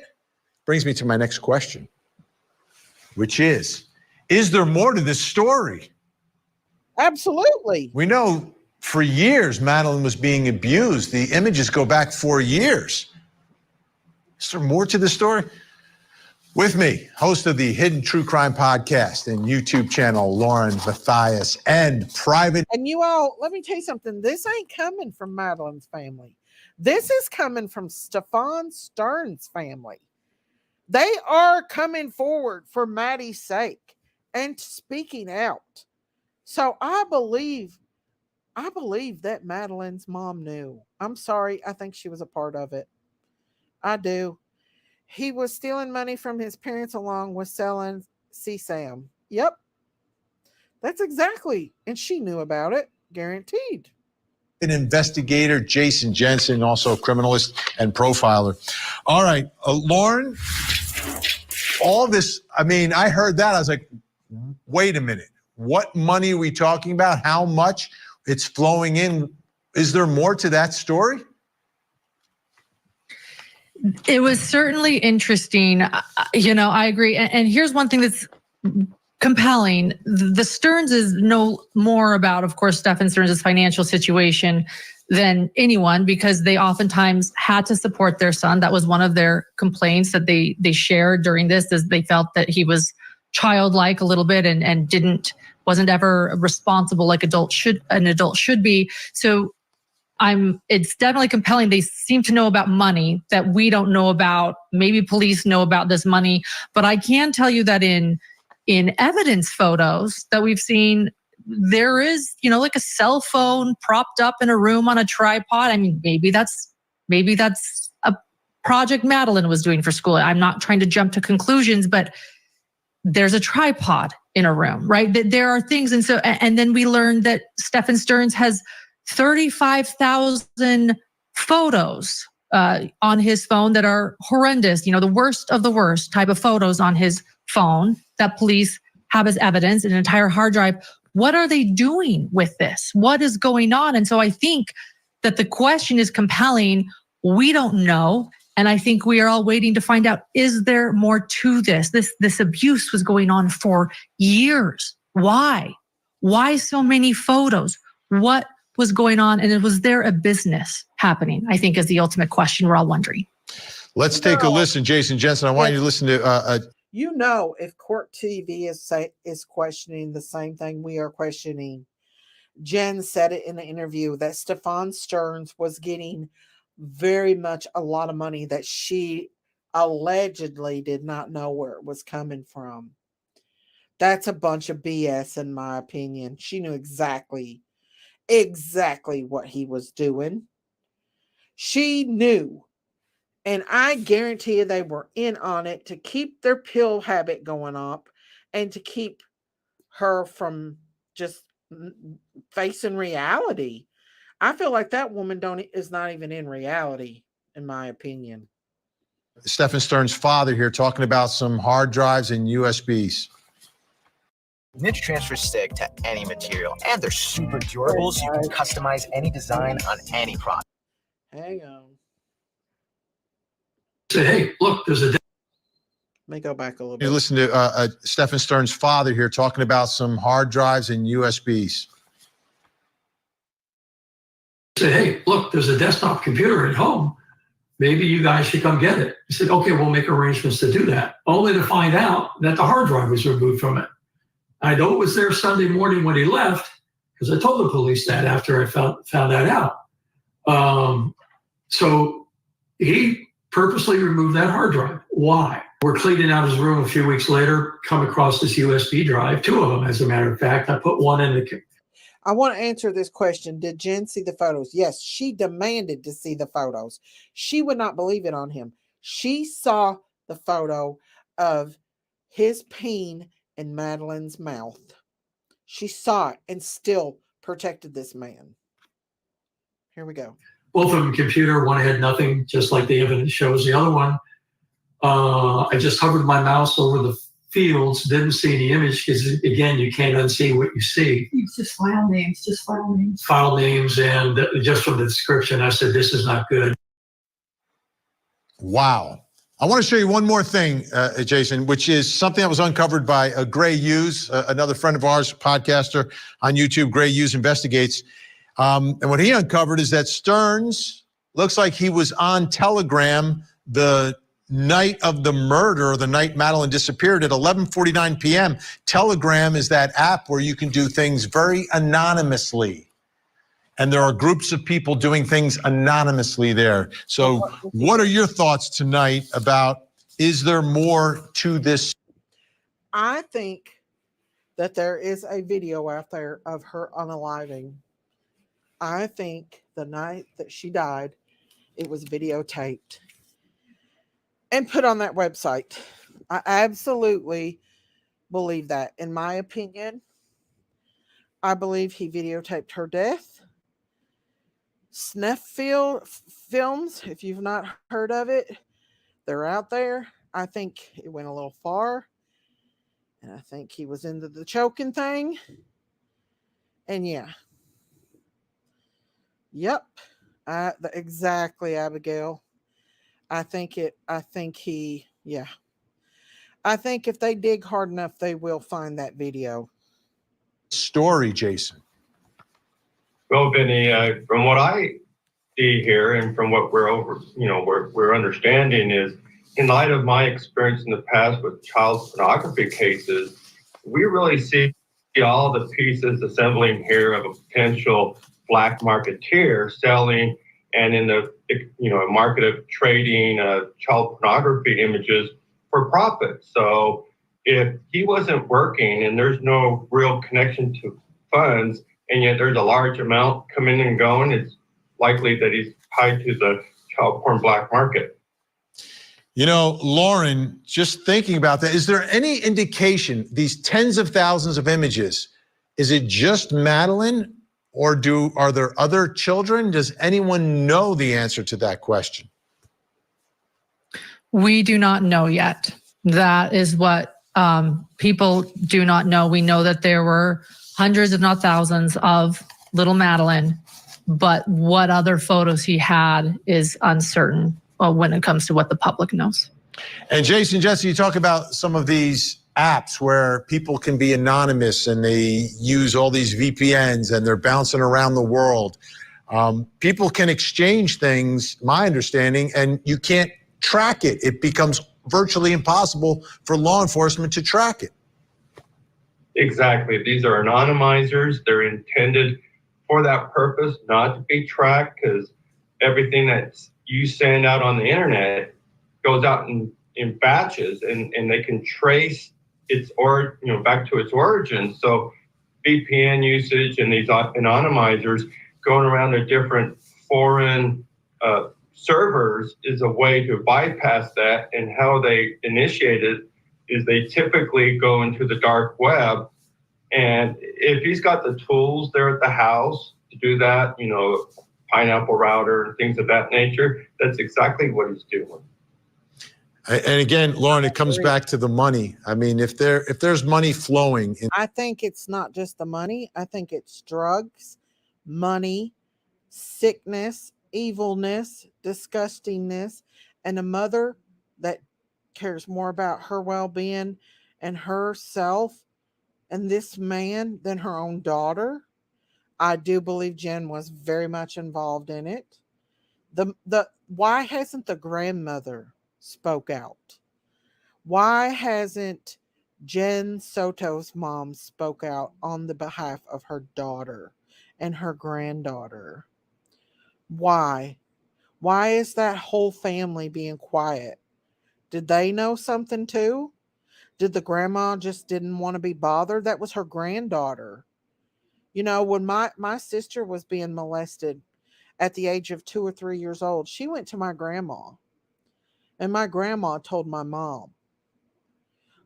Brings me to my next question, which is there more to this story? Absolutely. We know for years Madeline was being abused. The images go back 4 years. Is there more to the story? With me, host of the Hidden True Crime podcast and YouTube channel, Lauren Matthias, and private. And you all, let me tell you something. This ain't coming from Madeline's family. This is coming from Stefan Stearns' family. They are coming forward for Maddie's sake and speaking out. So I believe that Madeline's mom knew. I'm sorry. I think she was a part of it. I do. He was stealing money from his parents along with selling CSAM. Yep. That's exactly. And she knew about it. Guaranteed. An investigator, Jason Jensen, also a criminalist and profiler. All right, Lauren, all this, I mean, I heard that. I was like, wait a minute. What money are we talking about? How much? It's flowing in. Is there more to that story? It was certainly interesting. I agree. And here's one thing that's compelling. The Stearns is no more about, of course, Stephen Stearns' financial situation than anyone, because they oftentimes had to support their son. That was one of their complaints that they shared during this, is they felt that he was childlike a little bit and wasn't ever responsible like an adult should be. So it's definitely compelling. They seem to know about money that we don't know about. Maybe police know about this money, but I can tell you that in evidence photos that we've seen, there is, like a cell phone propped up in a room on a tripod. I mean, maybe that's a project Madeline was doing for school. I'm not trying to jump to conclusions, but there's a tripod in a room, right? There are things. And then we learned that Stephen Stearns has 35,000 photos on his phone that are horrendous, the worst of the worst type of photos on his phone that police have as evidence, an entire hard drive. What are they doing with this? What is going on? And so I think that the question is compelling. We don't know. And I think we are all waiting to find out, is there more to this? This abuse was going on for years. Why? Why so many photos? What was going on? And was there a business happening? I think is the ultimate question we're all wondering. Let's take a listen, Jason Jensen. I want you to listen to if Court TV is questioning the same thing we are questioning. Jen said it in the interview that Stephen Stearns was getting very much a lot of money that she allegedly did not know where it was coming from. That's a bunch of BS, in my opinion. She knew exactly what he was doing. She knew. And I guarantee you they were in on it to keep their pill habit going up and to keep her from just facing reality. I feel like that woman is not even in reality, in my opinion. Stephen Stearns' father here talking about some hard drives and USBs. Ninja transfers stick to any material, and they're super durable, so you can customize any design on any product. Hang on. Say, hey, look, there's a... Let me go back a little bit. You listen to Stephen Stearns' father here talking about some hard drives and USBs. Say, hey, look, there's a desktop computer at home. Maybe you guys should come get it. He said, okay, we'll make arrangements to do that. Only to find out that the hard drive was removed from it. I know it was there Sunday morning when he left, because I told the police that after I found that out. So he purposely removed that hard drive. Why? We're cleaning out his room a few weeks later, come across this USB drive, 2 of them, as a matter of fact. I put one in the... I want to answer this question. Did Jen see the photos? Yes, she demanded to see the photos. She would not believe it on him. She saw the photo of his peen in Madeline's mouth. She saw it and still protected this man. Here we go. Both of them computer, one had nothing, just like the evidence shows. The other one, I just hovered my mouse over the fields, didn't see any image, because again, you can't unsee what you see. It's just file names, File names, and just from the description, I said, this is not good. Wow. I want to show you one more thing, Jason, which is something that was uncovered by Gray Hughes, another friend of ours, podcaster on YouTube. Gray Hughes Investigates. And what he uncovered is that Stearns looks like he was on Telegram the night of the murder, or the night Madeline disappeared, at 11:49 p.m. Telegram is that app where you can do things very anonymously. And there are groups of people doing things anonymously there. So what are your thoughts tonight about, is there more to this? I think that there is a video out there of her unaliving. I think the night that she died, it was videotaped. and put on that website. I absolutely believe that. In my opinion, I believe he videotaped her death. Snuff films, if you've not heard of it, they're out there. I think it went a little far. And I think he was into the choking thing. And yeah. Yep. Exactly, Abigail. I think yeah. I think if they dig hard enough, they will find that video. Story, Jason. Well, Vinny, from what I see here and from what we're understanding is, in light of my experience in the past with child pornography cases, we really see all the pieces assembling here of a potential black marketeer selling and in the market of trading child pornography images for profit. So if he wasn't working and there's no real connection to funds, and yet there's a large amount coming and going, it's likely that he's tied to the child porn black market. You know, Lauren, just thinking about that, is there any indication, these tens of thousands of images, is it just Madeline or are there other children? Does anyone know the answer to that question? We do not know yet. That is what people do not know. We know that there were hundreds, if not thousands, of little Madeline, but what other photos he had is uncertain when it comes to what the public knows. And Jason, Jesse, you talk about some of these apps where people can be anonymous and they use all these VPNs and they're bouncing around the world. People can exchange things, my understanding, and you can't track it. It becomes virtually impossible for law enforcement to track it. Exactly. These are anonymizers. They're intended for that purpose, not to be tracked, because everything that you send out on the internet goes out in batches, and they can trace its back to its origin. So VPN usage and these anonymizers going around to different foreign servers is a way to bypass that. And how they initiate it is they typically go into the dark web. And if he's got the tools there at the house to do that, pineapple router and things of that nature, that's exactly what he's doing. And again, Lauren, it comes back to the money. I mean, if there's money flowing. I think it's not just the money. I think it's drugs, money, sickness, evilness, disgustingness, and a mother that cares more about her well-being and herself and this man than her own daughter. I do believe Jen was very much involved in it. Why hasn't the grandmother spoke out? Why hasn't Jen Soto's mom spoke out on the behalf of her daughter and her granddaughter? Why? Why is that whole family being quiet? Did they know something too? Did the grandma just didn't want to be bothered? That was her granddaughter. When my sister was being molested at the age of 2 or 3 years old, she went to my grandma. And my grandma told my mom.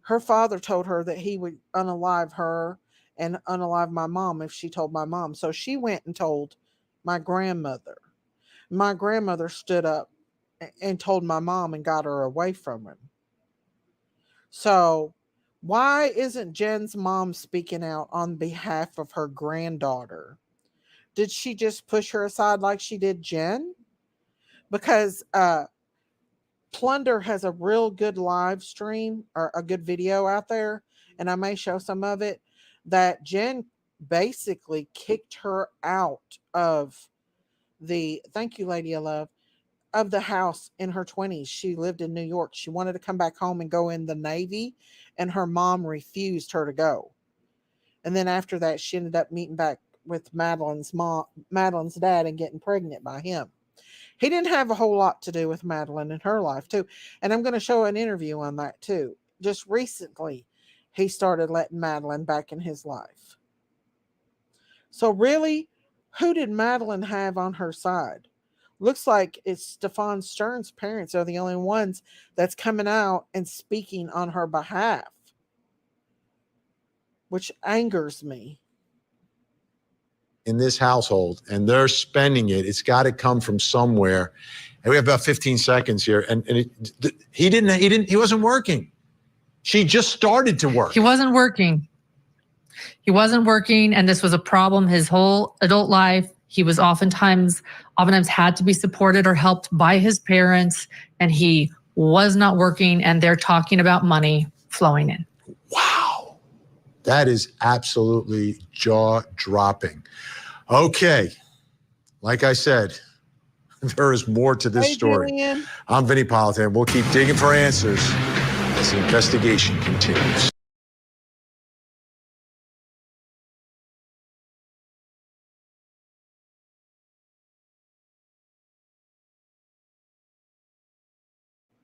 Her father told her that he would unalive her and unalive my mom if she told my mom. So she went and told my grandmother. My grandmother stood up and told my mom and got her away from him. So why isn't Jen's mom speaking out on behalf of her granddaughter? Did she just push her aside like she did Jen? Because Plunder has a real good live stream or a good video out there, and I may show some of it, that Jen basically kicked her out of thank you, Lady of Love, of the house in her 20s. She lived in New York. She wanted to come back home and go in the Navy, and her mom refused her to go. And then after that, she ended up meeting back with Madeline's dad and getting pregnant by him. He didn't have a whole lot to do with Madeline in her life too. And I'm going to show an interview on that too. Just recently, he started letting Madeline back in his life. So really, who did Madeline have on her side? Looks like it's Stefan Stern's parents are the only ones that's coming out and speaking on her behalf, which angers me. In this household, and they're spending it. It's got to come from somewhere. And we have about 15 seconds here. And he wasn't working. She just started to work. He wasn't working. He wasn't working, and this was a problem his whole adult life. He was oftentimes had to be supported or helped by his parents, and he was not working, and they're talking about money flowing in. Wow. That is absolutely jaw-dropping. Okay. Like I said, there is more to this story. Julian. I'm Vinny Politan. We'll keep digging for answers as the investigation continues.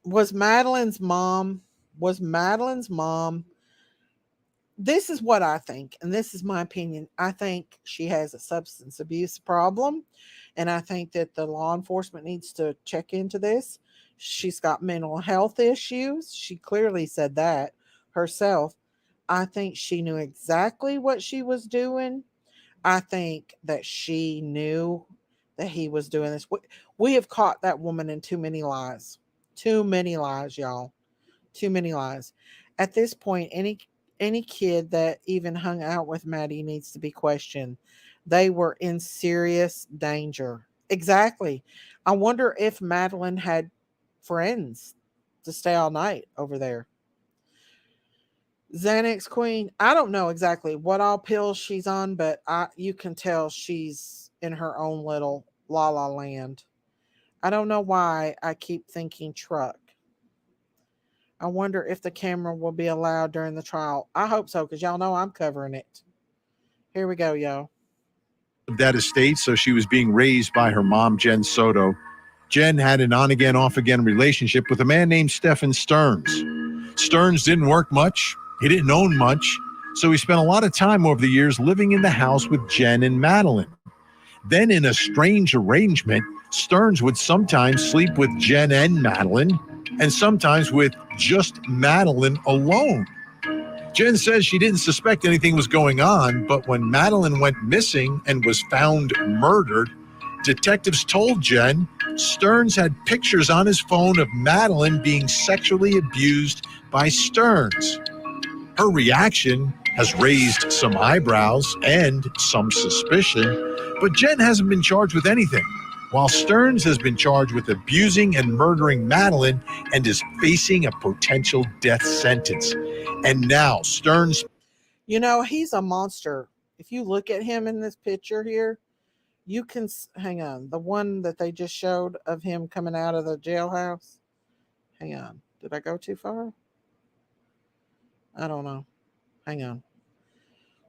Was Madeline's mom, this is what I think, and this is my opinion. I think she has a substance abuse problem, and I think that the law enforcement needs to check into this. She's got mental health issues. She clearly said that herself. I think she knew exactly what she was doing. I think that she knew that he was doing this. We have caught that woman in too many lies. Too many lies, y'all. Too many lies. At this point, any kid that even hung out with Maddie needs to be questioned. They were in serious danger. Exactly. I wonder if Madeline had friends to stay all night over there. Xanax Queen, I don't know exactly what all pills she's on, but you can tell she's in her own little la la land. I don't know why I keep thinking truck. I wonder if the camera will be allowed during the trial. I hope so, because y'all know I'm covering it. Here we go, y'all. That estate, so she was being raised by her mom, Jen Soto. Jen had an on-again, off-again relationship with a man named Stephen Stearns. Stearns didn't work much. He didn't own much. So he spent a lot of time over the years living in the house with Jen and Madeline. Then in a strange arrangement, Stearns would sometimes sleep with Jen and Madeline, and sometimes with just Madeline alone. Jen says she didn't suspect anything was going on, but when Madeline went missing and was found murdered, detectives told Jen Stearns had pictures on his phone of Madeline being sexually abused by Stearns. Her reaction has raised some eyebrows and some suspicion, but Jen hasn't been charged with anything, while Stearns has been charged with abusing and murdering Madeline and is facing a potential death sentence. And now Stearns... You know, he's a monster. If you look at him in this picture here, you can... Hang on. The one that they just showed of him coming out of the jailhouse. Hang on. Did I go too far? I don't know. Hang on.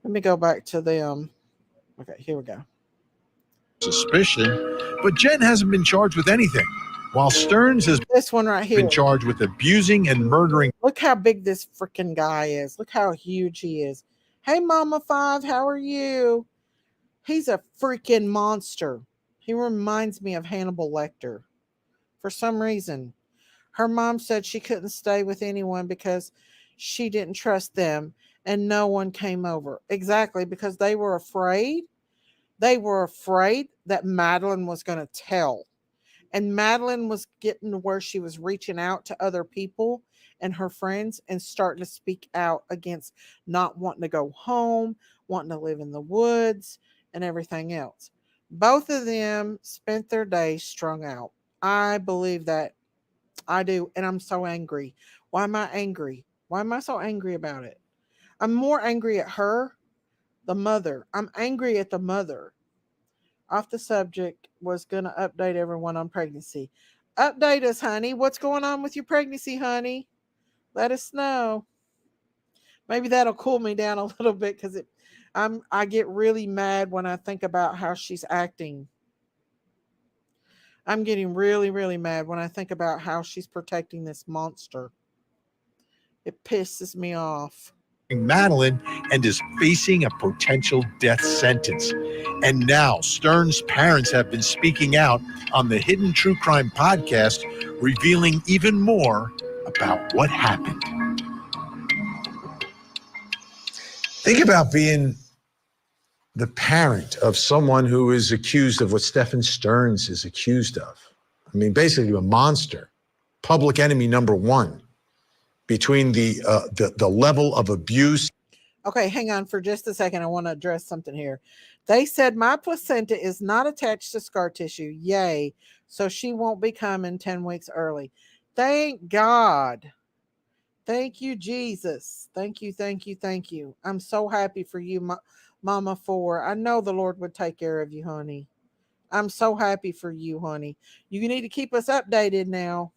Let me go back to the... Okay, here we go. Suspicion, but Jen hasn't been charged with anything, while Stearns has this one right here been charged with abusing and murdering. Look how big this freaking guy is. Look how huge he is. Hey, Mama Five, how are you? He's a freaking monster. He reminds me of Hannibal Lecter. For some reason, her mom said she couldn't stay with anyone because she didn't trust them and no one came over. Exactly, because they were afraid. They were afraid that Madeline was going to tell. And Madeline was getting to where she was reaching out to other people and her friends and starting to speak out against not wanting to go home, wanting to live in the woods, and everything else. Both of them spent their days strung out. I believe that. I do. And I'm so angry. Why am I angry? Why am I so angry about it? I'm more angry at her, the mother. I'm angry at the mother. Off the subject, was going to update everyone on pregnancy. Update us, honey. What's going on with your pregnancy, honey? Let us know. Maybe that'll cool me down a little bit because I get really mad when I think about how she's acting. I'm getting really, really mad when I think about how she's protecting this monster. It pisses me off. Madeline and is facing a potential death sentence. And now Stern's parents have been speaking out on the Hidden True Crime podcast, revealing even more about what happened. Think about being the parent of someone who is accused of what Stephen Stearns is accused of. I mean, basically a monster, public enemy number one, between the level of abuse. Okay, hang on for just a second. I want to address something here. They said my placenta is not attached to scar tissue. Yay. So she won't be coming 10 weeks early. Thank God. Thank you, Jesus. Thank you, thank you, thank you. I'm so happy for you, Mama 4. I know the Lord would take care of you, honey. I'm so happy for you, honey. You need to keep us updated now.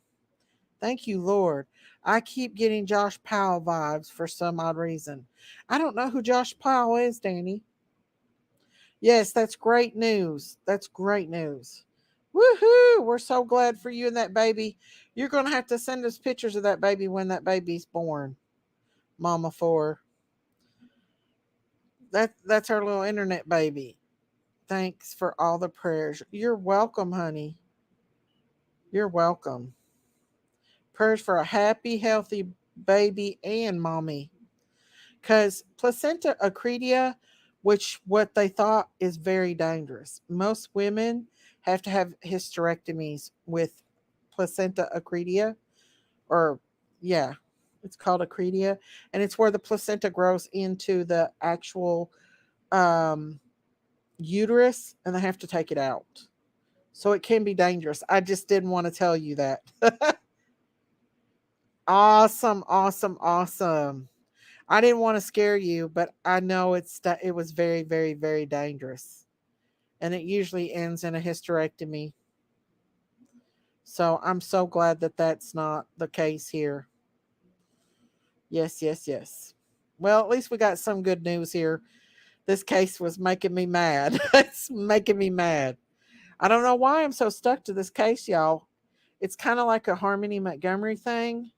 Thank you, Lord. I keep getting Josh Powell vibes for some odd reason. I don't know who Josh Powell is, Danny. Yes, that's great news. That's great news. Woohoo! We're so glad for you and that baby. You're going to have to send us pictures of that baby when that baby's born, Mama 4. That's our little internet baby. Thanks for all the prayers. You're welcome, honey. You're welcome. Prayers for a happy, healthy baby and mommy. Because placenta accreta, which what they thought is very dangerous. Most women have to have hysterectomies with placenta accreta, or yeah, it's called accreta, and it's where the placenta grows into the actual uterus, and they have to take it out. So it can be dangerous. I just didn't want to tell you that. Awesome, awesome, awesome. I didn't want to scare you, but I know it was very, very, very dangerous. And it usually ends in a hysterectomy. So I'm so glad that that's not the case here. Yes, yes, yes. Well, at least we got some good news here. This case was making me mad. It's making me mad. I don't know why I'm so stuck to this case, y'all. It's kind of like a Harmony Montgomery thing.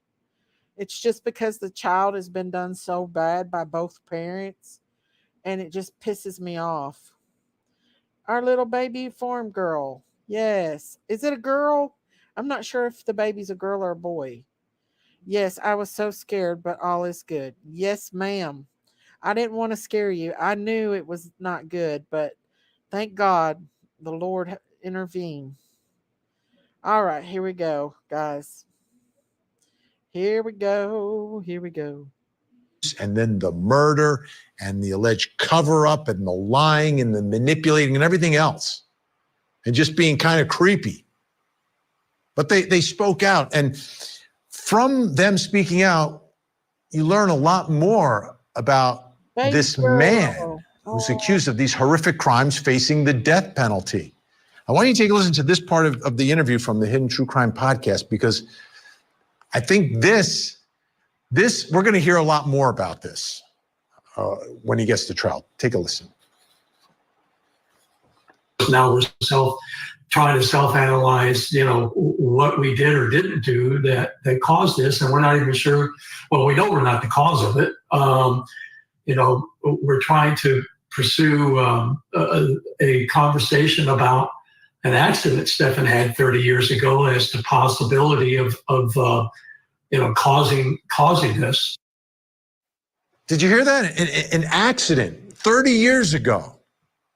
It's just because the child has been done so bad by both parents, and it just pisses me off. Our little baby form girl. Yes. Is it a girl? I'm not sure if the baby's a girl or a boy. Yes, I was so scared, but all is good. Yes, ma'am. I didn't want to scare you. I knew it was not good, but thank God the Lord intervened. All right, here we go, guys. Here we go. Here we go. And then the murder and the alleged cover up and the lying and the manipulating and everything else. And just being kind of creepy. But they spoke out. And from them speaking out, you learn a lot more about this man who's accused of these horrific crimes facing the death penalty. I want you to take a listen to this part of the interview from the Hidden True Crime podcast, because I think this we're going to hear a lot more about this when he gets to trial. Take a listen. Now we're trying to self-analyze, what we did or didn't do that caused this, and we're not even sure. Well, we know we're not the cause of it. We're trying to pursue a conversation about an accident Stephen had 30 years ago as the possibility of causing this. Did you hear that? An accident 30 years ago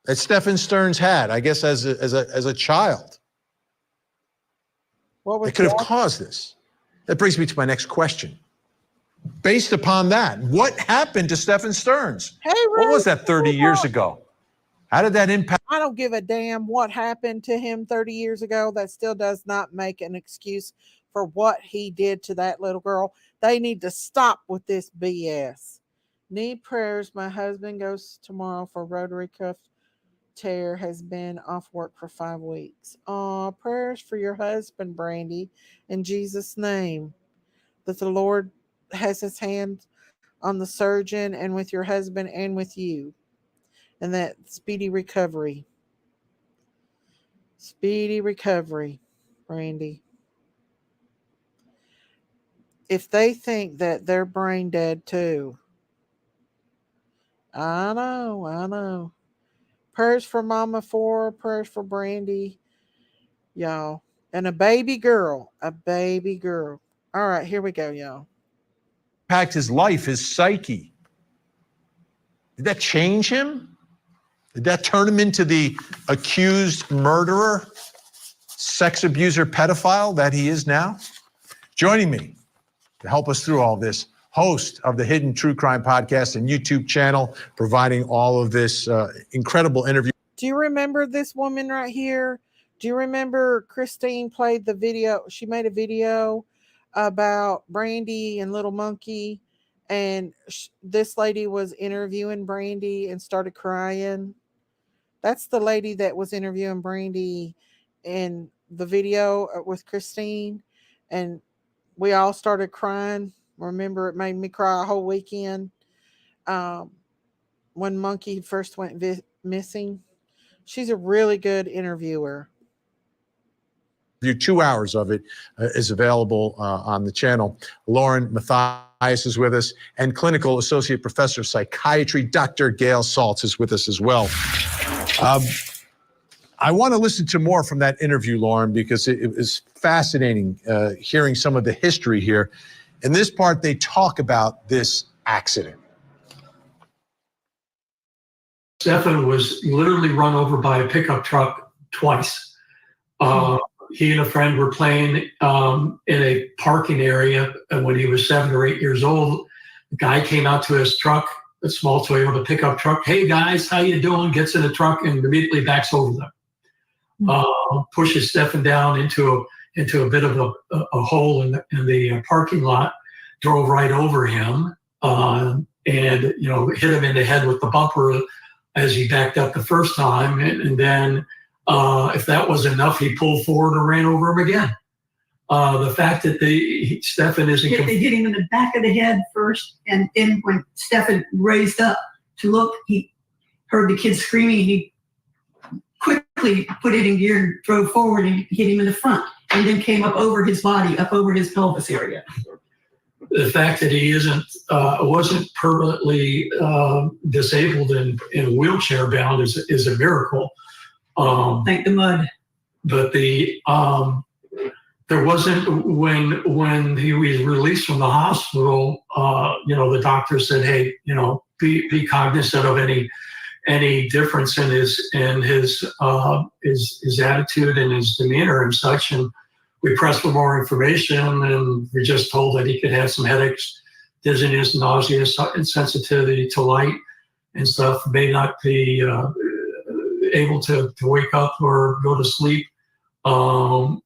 that Stephen Stearns had, I guess, as a child. It could have caused this. That brings me to my next question. Based upon that, what happened to Stephen Stearns? Hey, Ray, what was that 30 years ago? How did that impact? I don't give a damn what happened to him 30 years ago. That still does not make an excuse for what he did to that little girl. They need to stop with this BS. Need prayers. My husband goes tomorrow for rotary cuff tear, has been off work for 5 weeks. Prayers for your husband, Brandy, in Jesus' name, that the Lord has his hand on the surgeon and with your husband and with you, and that speedy recovery. Speedy recovery, Brandy. If they think that they're brain dead too, I know. Prayers for Mama 4, prayers for Brandy, y'all. And a baby girl. All right, here we go, y'all. Impact his life, his psyche. Did that change him? Did that turn him into the accused murderer, sex abuser, pedophile that he is now? Joining me to help us through all this, host of the Hidden True Crime Podcast and YouTube channel, providing all of this incredible interview. Do you remember this woman right here? Do you remember Christine played the video? She made a video about Brandy and Little Monkey, and this lady was interviewing Brandy and started crying. That's the lady that was interviewing Brandy in the video with Christine, and we all started crying. Remember, it made me cry a whole weekend when Monkey first went missing. She's a really good interviewer. 2 hours of it is available on the channel. Lauren Matthias is with us, and Clinical Associate Professor of Psychiatry, Dr. Gail Saltz, is with us as well. I want to listen to more from that interview, Lauren, because it was fascinating hearing some of the history here. In this part, they talk about this accident. Stefan was literally run over by a pickup truck twice. He and a friend were playing in a parking area, and when he was 7 or 8 years old, the guy came out to his truck, a small Toyota pickup truck. "Hey guys, how you doing?" Gets in the truck and immediately backs over them. Pushes Stefan down into a bit of a hole in the parking lot. Drove right over him, and hit him in the head with the bumper as he backed up the first time, and then. If that was enough, he pulled forward and ran over him again. The fact that Stefan isn't... They hit him in the back of the head first, and then when Stefan raised up to look, he heard the kid screaming. He quickly put it in gear and drove forward and hit him in the front, and then came up over his body, up over his pelvis area. The fact that he wasn't permanently disabled and wheelchair bound is a miracle. Thank the mud. But there wasn't, when he was released from the hospital, the doctor said, "Hey, be cognizant of any difference in his attitude and his demeanor and such." And we pressed for more information, and we just told that he could have some headaches, dizziness, nausea, and sensitivity to light and stuff. May not be able to wake up or go to sleep, and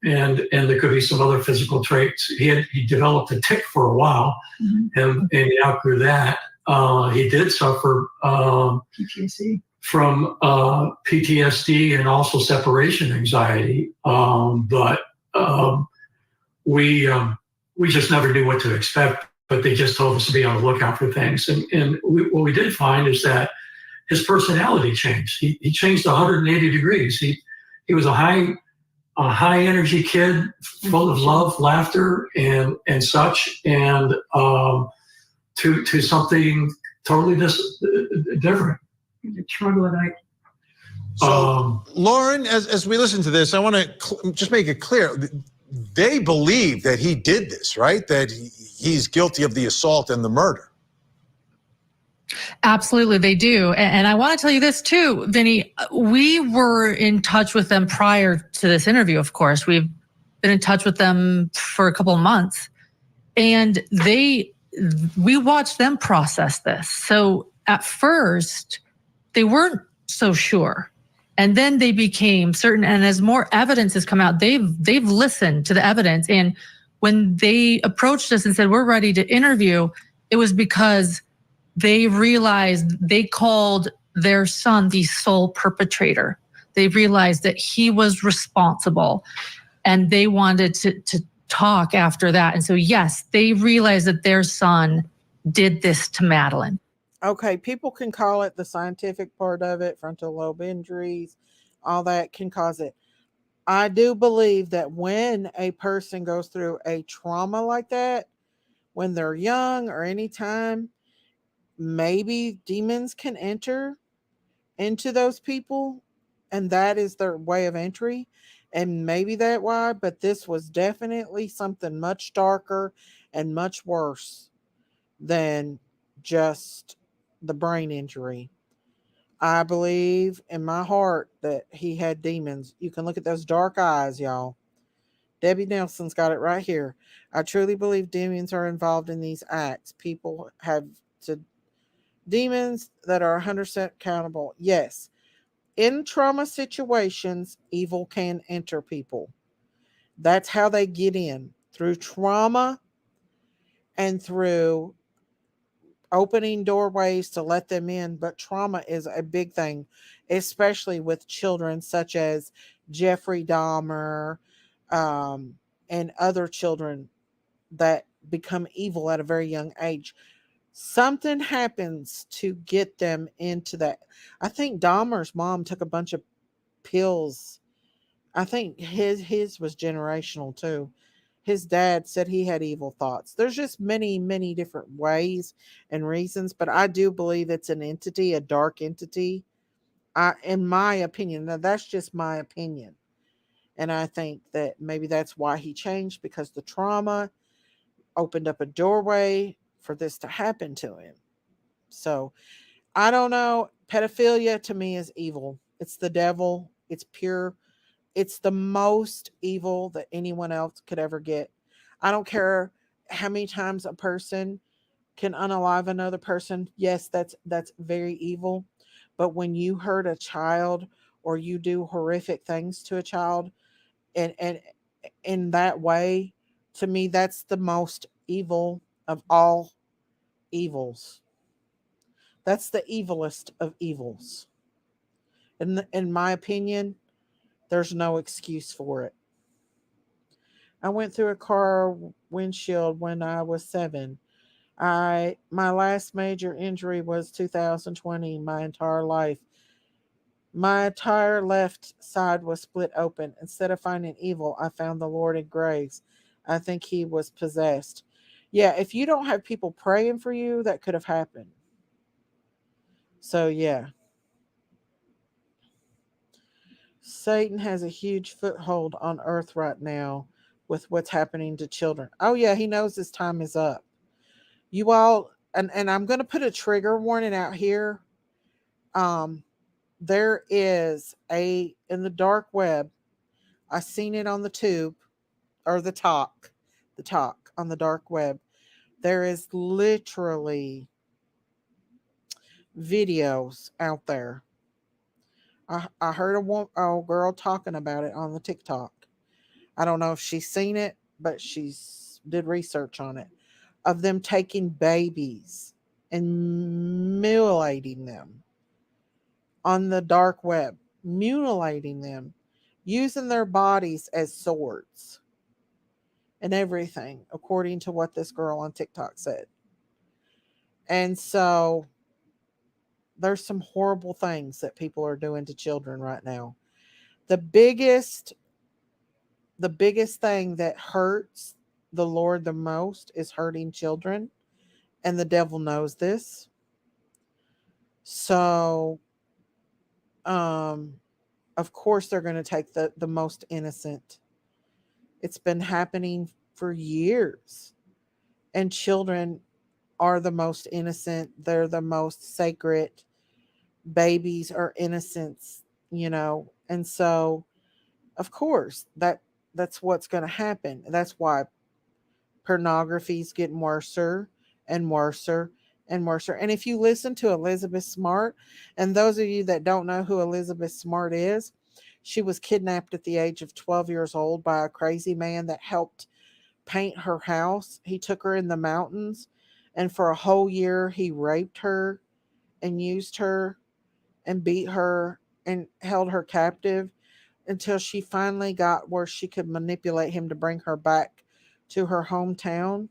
there could be some other physical traits. He developed a tic for a while, and he outgrew that. He did suffer PTSD from PTSD and also separation anxiety, but we just never knew what to expect. But they just told us to be on the lookout for things, and what we did find is that his personality changed. He changed 180 degrees. He was a high energy kid, full of love, laughter, and such, and to something totally different. The troglodyte. So, Lauren, as we listen to this, I want to just make it clear. They believe that he did this, right? That he's guilty of the assault and the murder. Absolutely, they do. And I want to tell you this too, Vinny. We were in touch with them prior to this interview, of course. We've been in touch with them for a couple of months. And we watched them process this. So at first, they weren't so sure. And then they became certain. And as more evidence has come out, they've listened to the evidence. And when they approached us and said, "We're ready to interview," it was because they realized they called their son the sole perpetrator. They realized that he was responsible, and they wanted to talk after that. And so, yes, they realized that their son did this to Madeline. Okay, people can call it the scientific part of it, frontal lobe injuries, all that can cause it. I do believe that when a person goes through a trauma like that, when they're young or any time, maybe demons can enter into those people, and that is their way of entry. And maybe that why, but this was definitely something much darker and much worse than just the brain injury. I believe in my heart that he had demons. You can look at those dark eyes, y'all. Debbie Nelson's got it right here. I truly believe demons are involved in these acts. People have to demons that are 100% accountable. Yes. In trauma situations, evil can enter people. That's how they get in, through trauma and through opening doorways to let them in. But trauma is a big thing, especially with children such as Jeffrey Dahmer, and other children that become evil at a very young age. Something happens to get them into that. I think Dahmer's mom took a bunch of pills. I think his was generational too. His dad said he had evil thoughts. There's just many different ways and reasons, but I do believe it's an entity, a dark entity. In my opinion, now that's just my opinion. And I think that maybe that's why he changed, because the trauma opened up a doorway for this to happen to him. So I don't know. Pedophilia to me is evil. It's the devil. It's pure. It's the most evil that anyone else could ever get. I don't care how many times a person can unalive another person. Yes, that's very evil. But when you hurt a child or you do horrific things to a child, and in that way, to me, that's the most evil of all evils. That's the evilest of evils. In my opinion, there's no excuse for it. I went through a car windshield when I was 7. My last major injury was 2020. My entire life, my entire left side was split open. Instead of finding evil, I found the Lord in grace. I think he was possessed. Yeah, if you don't have people praying for you, that could have happened. So yeah. Satan has a huge foothold on earth right now with what's happening to children. Oh yeah, he knows his time is up. You all, and I'm going to put a trigger warning out here. There is in the dark web, I seen it on the tube, or the talk on the dark web. There is literally videos out there. I heard a girl talking about it on the TikTok. I don't know if she's seen it, but she's did research on it, of them taking babies and mutilating them on the dark web, mutilating them, using their bodies as swords and everything, according to what this girl on TikTok said. And so there's some horrible things that people are doing to children right now. The biggest thing that hurts the Lord the most is hurting children, and the devil knows this. So of course they're going to take the most innocent. It's been happening for years, and children are the most innocent. They're the most sacred. Babies are innocents, and so of course that's what's going to happen. That's why pornography's getting worser and worser and worser. And if you listen to Elizabeth Smart, and those of you that don't know who Elizabeth Smart is, she was kidnapped at the age of 12 years old by a crazy man that helped paint her house. He took her in the mountains, and for a whole year he raped her and used her and beat her and held her captive until she finally got where she could manipulate him to bring her back to her hometown.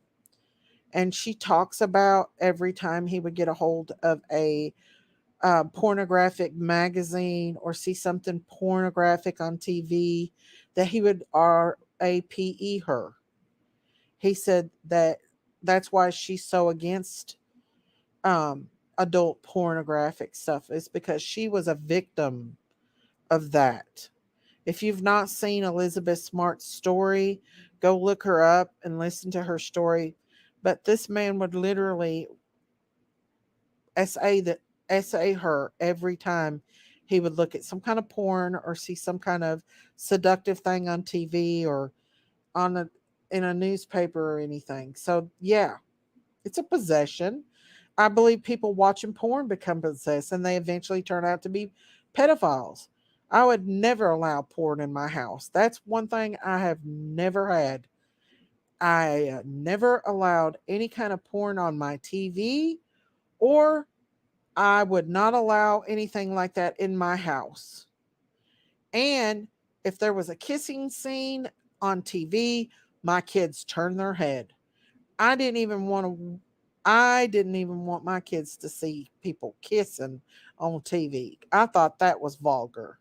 And she talks about every time he would get a hold of a pornographic magazine or see something pornographic on TV, that he would RAPE her. He said that that's why she's so against adult pornographic stuff is because she was a victim of that. If you've not seen Elizabeth Smart's story, go look her up and listen to her story. But this man would literally essay her every time he would look at some kind of porn or see some kind of seductive thing on TV or in a newspaper or anything. So yeah, it's a possession. I believe people watching porn become possessed and they eventually turn out to be pedophiles. I would never allow porn in my house. That's one thing I have never had. I never allowed any kind of porn on my TV, or I would not allow anything like that in my house. And if there was a kissing scene on TV, my kids turned their head. I didn't even want my kids to see people kissing on TV. I thought that was vulgar.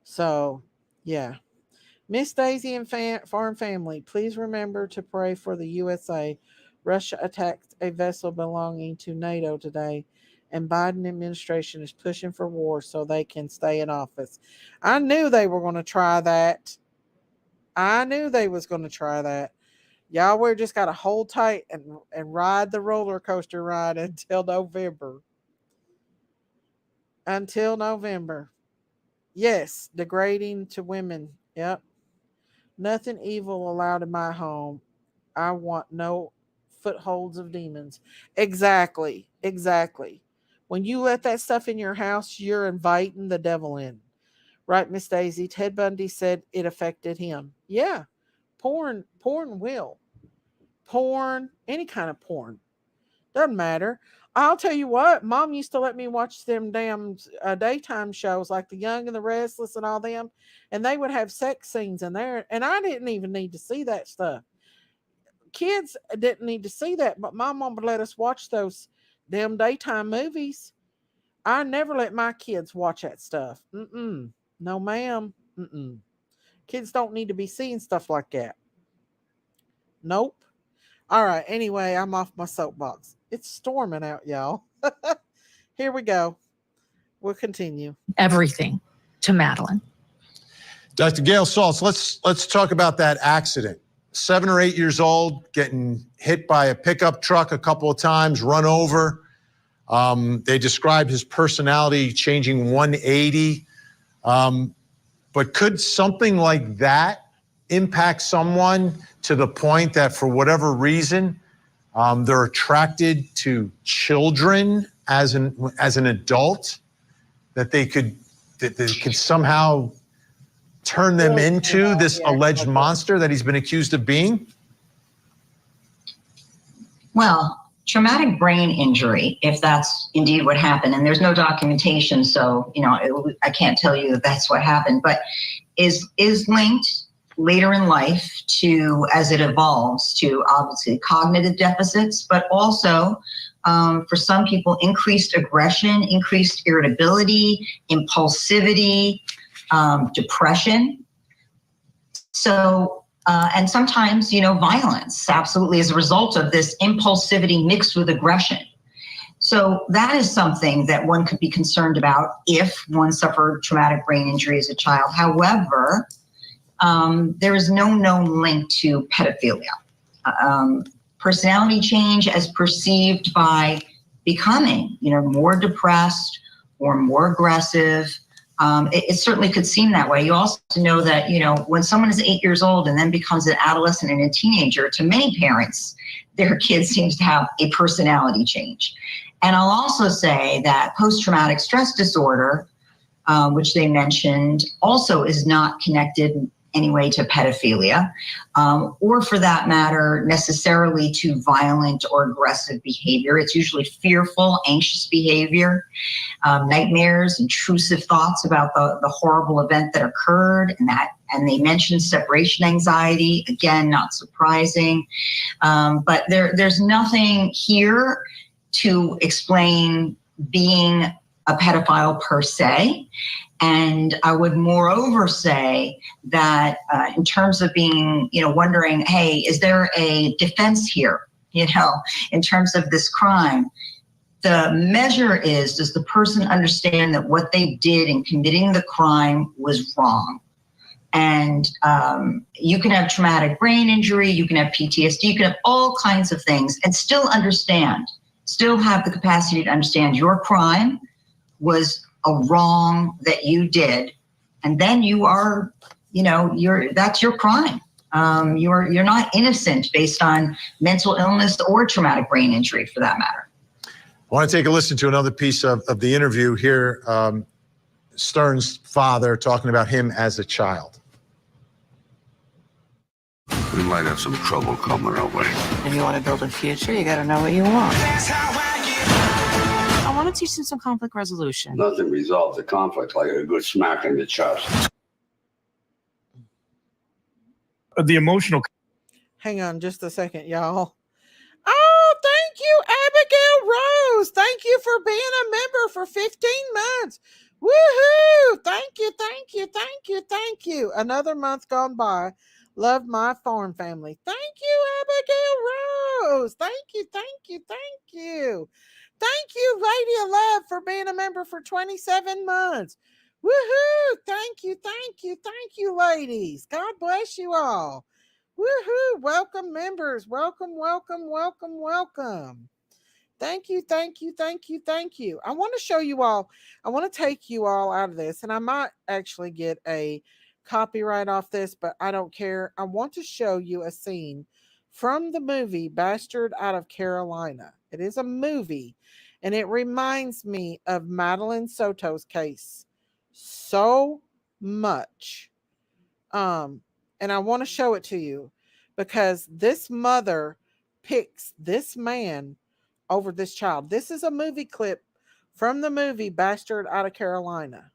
So, yeah. Miss Daisy and Farm Family, please remember to pray for the USA. Russia attacked a vessel belonging to NATO today, and Biden administration is pushing for war so they can stay in office. I knew they were going to try that. Y'all, we just got to hold tight and ride the roller coaster ride until November. Yes, degrading to women. Yep. Nothing evil allowed in my home. I want no footholds of demons. Exactly. When you let that stuff in your house, you're inviting the devil in. Right, Miss Daisy? Ted Bundy said it affected him. Yeah. Porn will. Porn, any kind of porn. Doesn't matter. I'll tell you what, Mom used to let me watch them damn daytime shows like The Young and the Restless and all them, and they would have sex scenes in there, and I didn't even need to see that stuff. Kids didn't need to see that, but my mom would let us watch those damn daytime movies. I never let my kids watch that stuff. No, ma'am. Kids don't need to be seeing stuff like that. Nope. All right. Anyway, I'm off my soapbox. It's storming out, y'all. Here we go. We'll continue. Everything to Madeline. Dr. Gail Saltz, let's talk about that accident. 7 or 8 years old, getting hit by a pickup truck a couple of times, run over. They described his personality changing 180. But could something like that impact someone to the point that for whatever reason, they're attracted to children as an adult, that they could somehow turn them into this alleged monster that he's been accused of being? Well, traumatic brain injury, if that's indeed what happened, and there's no documentation, so I can't tell you that that's what happened, but is linked later in life to, as it evolves, to obviously cognitive deficits, but also for some people, increased aggression, increased irritability, impulsivity, depression. So, and sometimes, violence, absolutely, as a result of this impulsivity mixed with aggression. So that is something that one could be concerned about if one suffered traumatic brain injury as a child. However, there is no known link to pedophilia. Personality change as perceived by becoming, more depressed or more aggressive. It certainly could seem that way. You also have to know that, when someone is 8 years old and then becomes an adolescent and a teenager, to many parents, their kid seems to have a personality change. And I'll also say that post-traumatic stress disorder, which they mentioned, also is not connected anyway to pedophilia, or for that matter, necessarily to violent or aggressive behavior. It's usually fearful, anxious behavior, nightmares, intrusive thoughts about the horrible event that occurred, and they mentioned separation anxiety. Again, not surprising, but there's nothing here to explain being a pedophile per se. And I would moreover say that in terms of being, wondering, hey, is there a defense here, in terms of this crime? the measure is, does the person understand that what they did in committing the crime was wrong? And you can have traumatic brain injury, you can have PTSD, you can have all kinds of things and still understand, still have the capacity to understand your crime was a wrong that you did. And then you are, that's your crime. You're not innocent based on mental illness or traumatic brain injury for that matter. I want to take a listen to another piece of the interview here. Stern's father talking about him as a child. We might have some trouble coming our way. If you want to build a future, you got to know what you want. I want to teach them some conflict resolution. Nothing resolves a conflict like a good smack in the chest. The emotional. Hang on just a second, y'all. Oh, thank you, Abigail Rose. Thank you for being a member for 15 months. Woohoo! Thank you, thank you, thank you, thank you. Another month gone by. Love my farm family. Thank you, Abigail Rose. Thank you, thank you, thank you. Thank you, Lady of Love, for being a member for 27 months. Woohoo! Thank you, thank you, thank you, ladies. God bless you all. Woohoo! Welcome, members. Welcome, welcome, welcome, welcome. Thank you, thank you, thank you, thank you. I want to show you all, I want to take you all out of this, and I might actually get a copyright off this, but I don't care. I want to show you a scene from the movie Bastard Out of Carolina. It is a movie, and it reminds me of Madeline Soto's case so much. And I want to show it to you because this mother picks this man over this child. This is a movie clip from the movie Bastard Out of Carolina.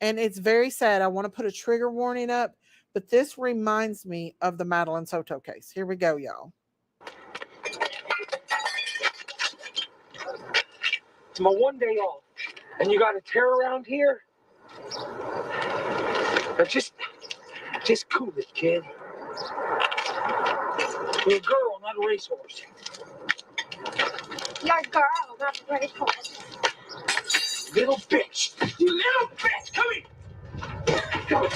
And it's very sad. I want to put a trigger warning up, but this reminds me of the Madeline Soto case. Here we go, y'all. It's my one day off, and you got to tear around here? Now just cool it, kid. You're a girl, not a racehorse. You're a girl, not a racehorse. Little bitch! You little bitch! Come here! Come on!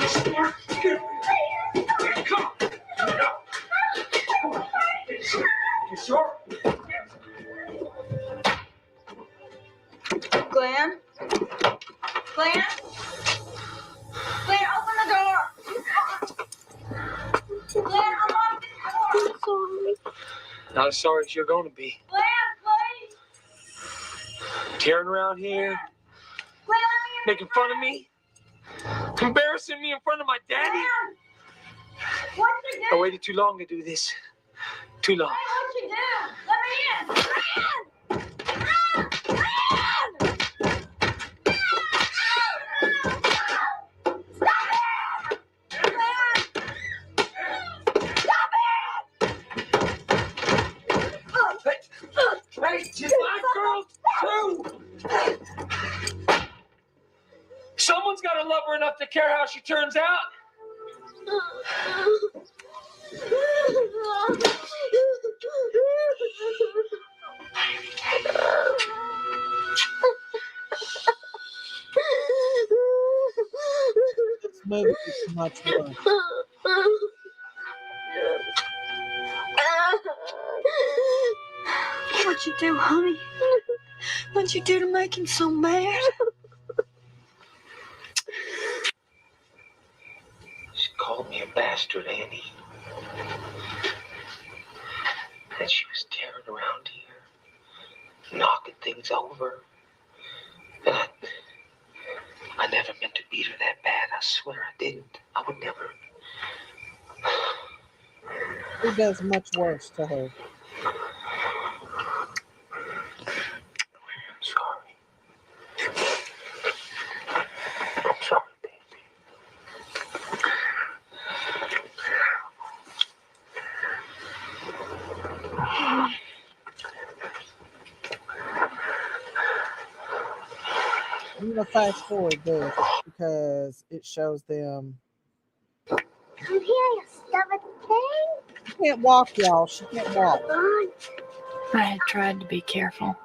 Smart! Come on! Come on! You sure? Glenn? Glenn? Glenn, open the door! Glenn, unlock the door! I'm sorry. Not as sorry as you're going to be. Glenn, please! Tearing around here, making fun of me, embarrassing me in front of my daddy. What you do? I waited too long to do this. Too long. What you do? Let me in! Hey, you like girls too? Someone's got to love her enough to care how she turns out. This movie is much fun. What'd you do, honey? What'd you do to make him so mad? She called me a bastard, Annie. And she was tearing around here, knocking things over. And I never meant to beat her that bad. I swear I didn't. I would never. He does much worse to her. I'm sorry. I'm sorry, baby. I'm going to fast forward this because it shows them. Come here, you stubborn thing. She can't walk, y'all. She can't walk. I had tried to be careful.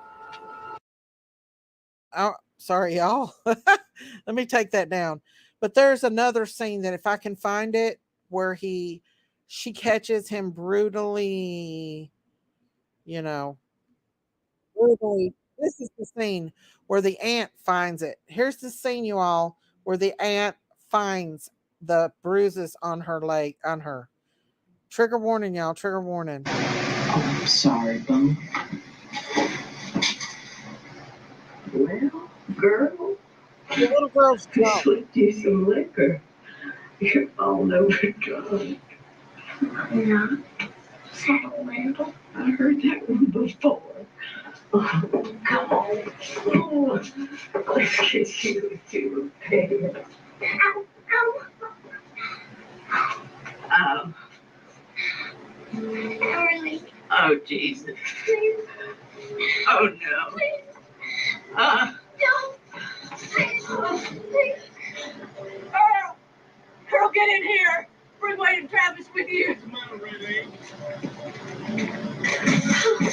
Oh, sorry, y'all. Let me take that down. But there's another scene that if I can find it where she catches him brutally, you know, brutally. This is the scene where the aunt finds it. Here's the scene, you all, where the aunt finds the bruises on her leg, on her. Trigger warning, y'all. Trigger warning. Oh, I'm sorry, Boo. Well, girl, The little girl's you drunk. slipped you some liquor. You're all over drunk. Yeah. Saddle Randall. I heard that one before. Oh, come on. Oh, let's get you to bed. Ow, ow. Oh, Jesus. Oh, no. Girl, get in here. Bring Wade and Travis with you. Come on,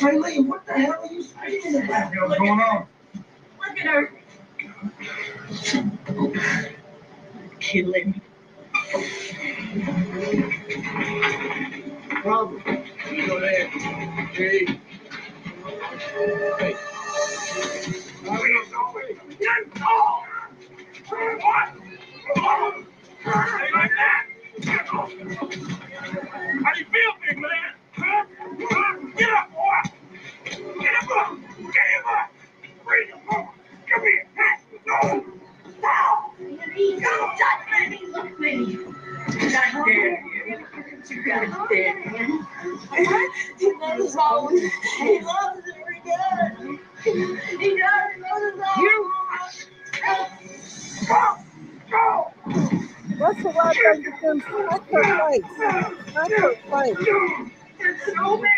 Raylene, what the hell are you saying about? What's going on? Look at her. Killing. Problem. Go ahead. Hey. Hey. Hey, like that. How you feel, big man? Huh? Get up, boy. Get him up. Get him up. Bring him up. Come here. No. No. Don't touch me. Look at me. You got dead. You got dead. He loves us all. He loves every guy. He does. He loves us all. You. Go. What's the right thing to do? Smack her face. Smack her face. So mad.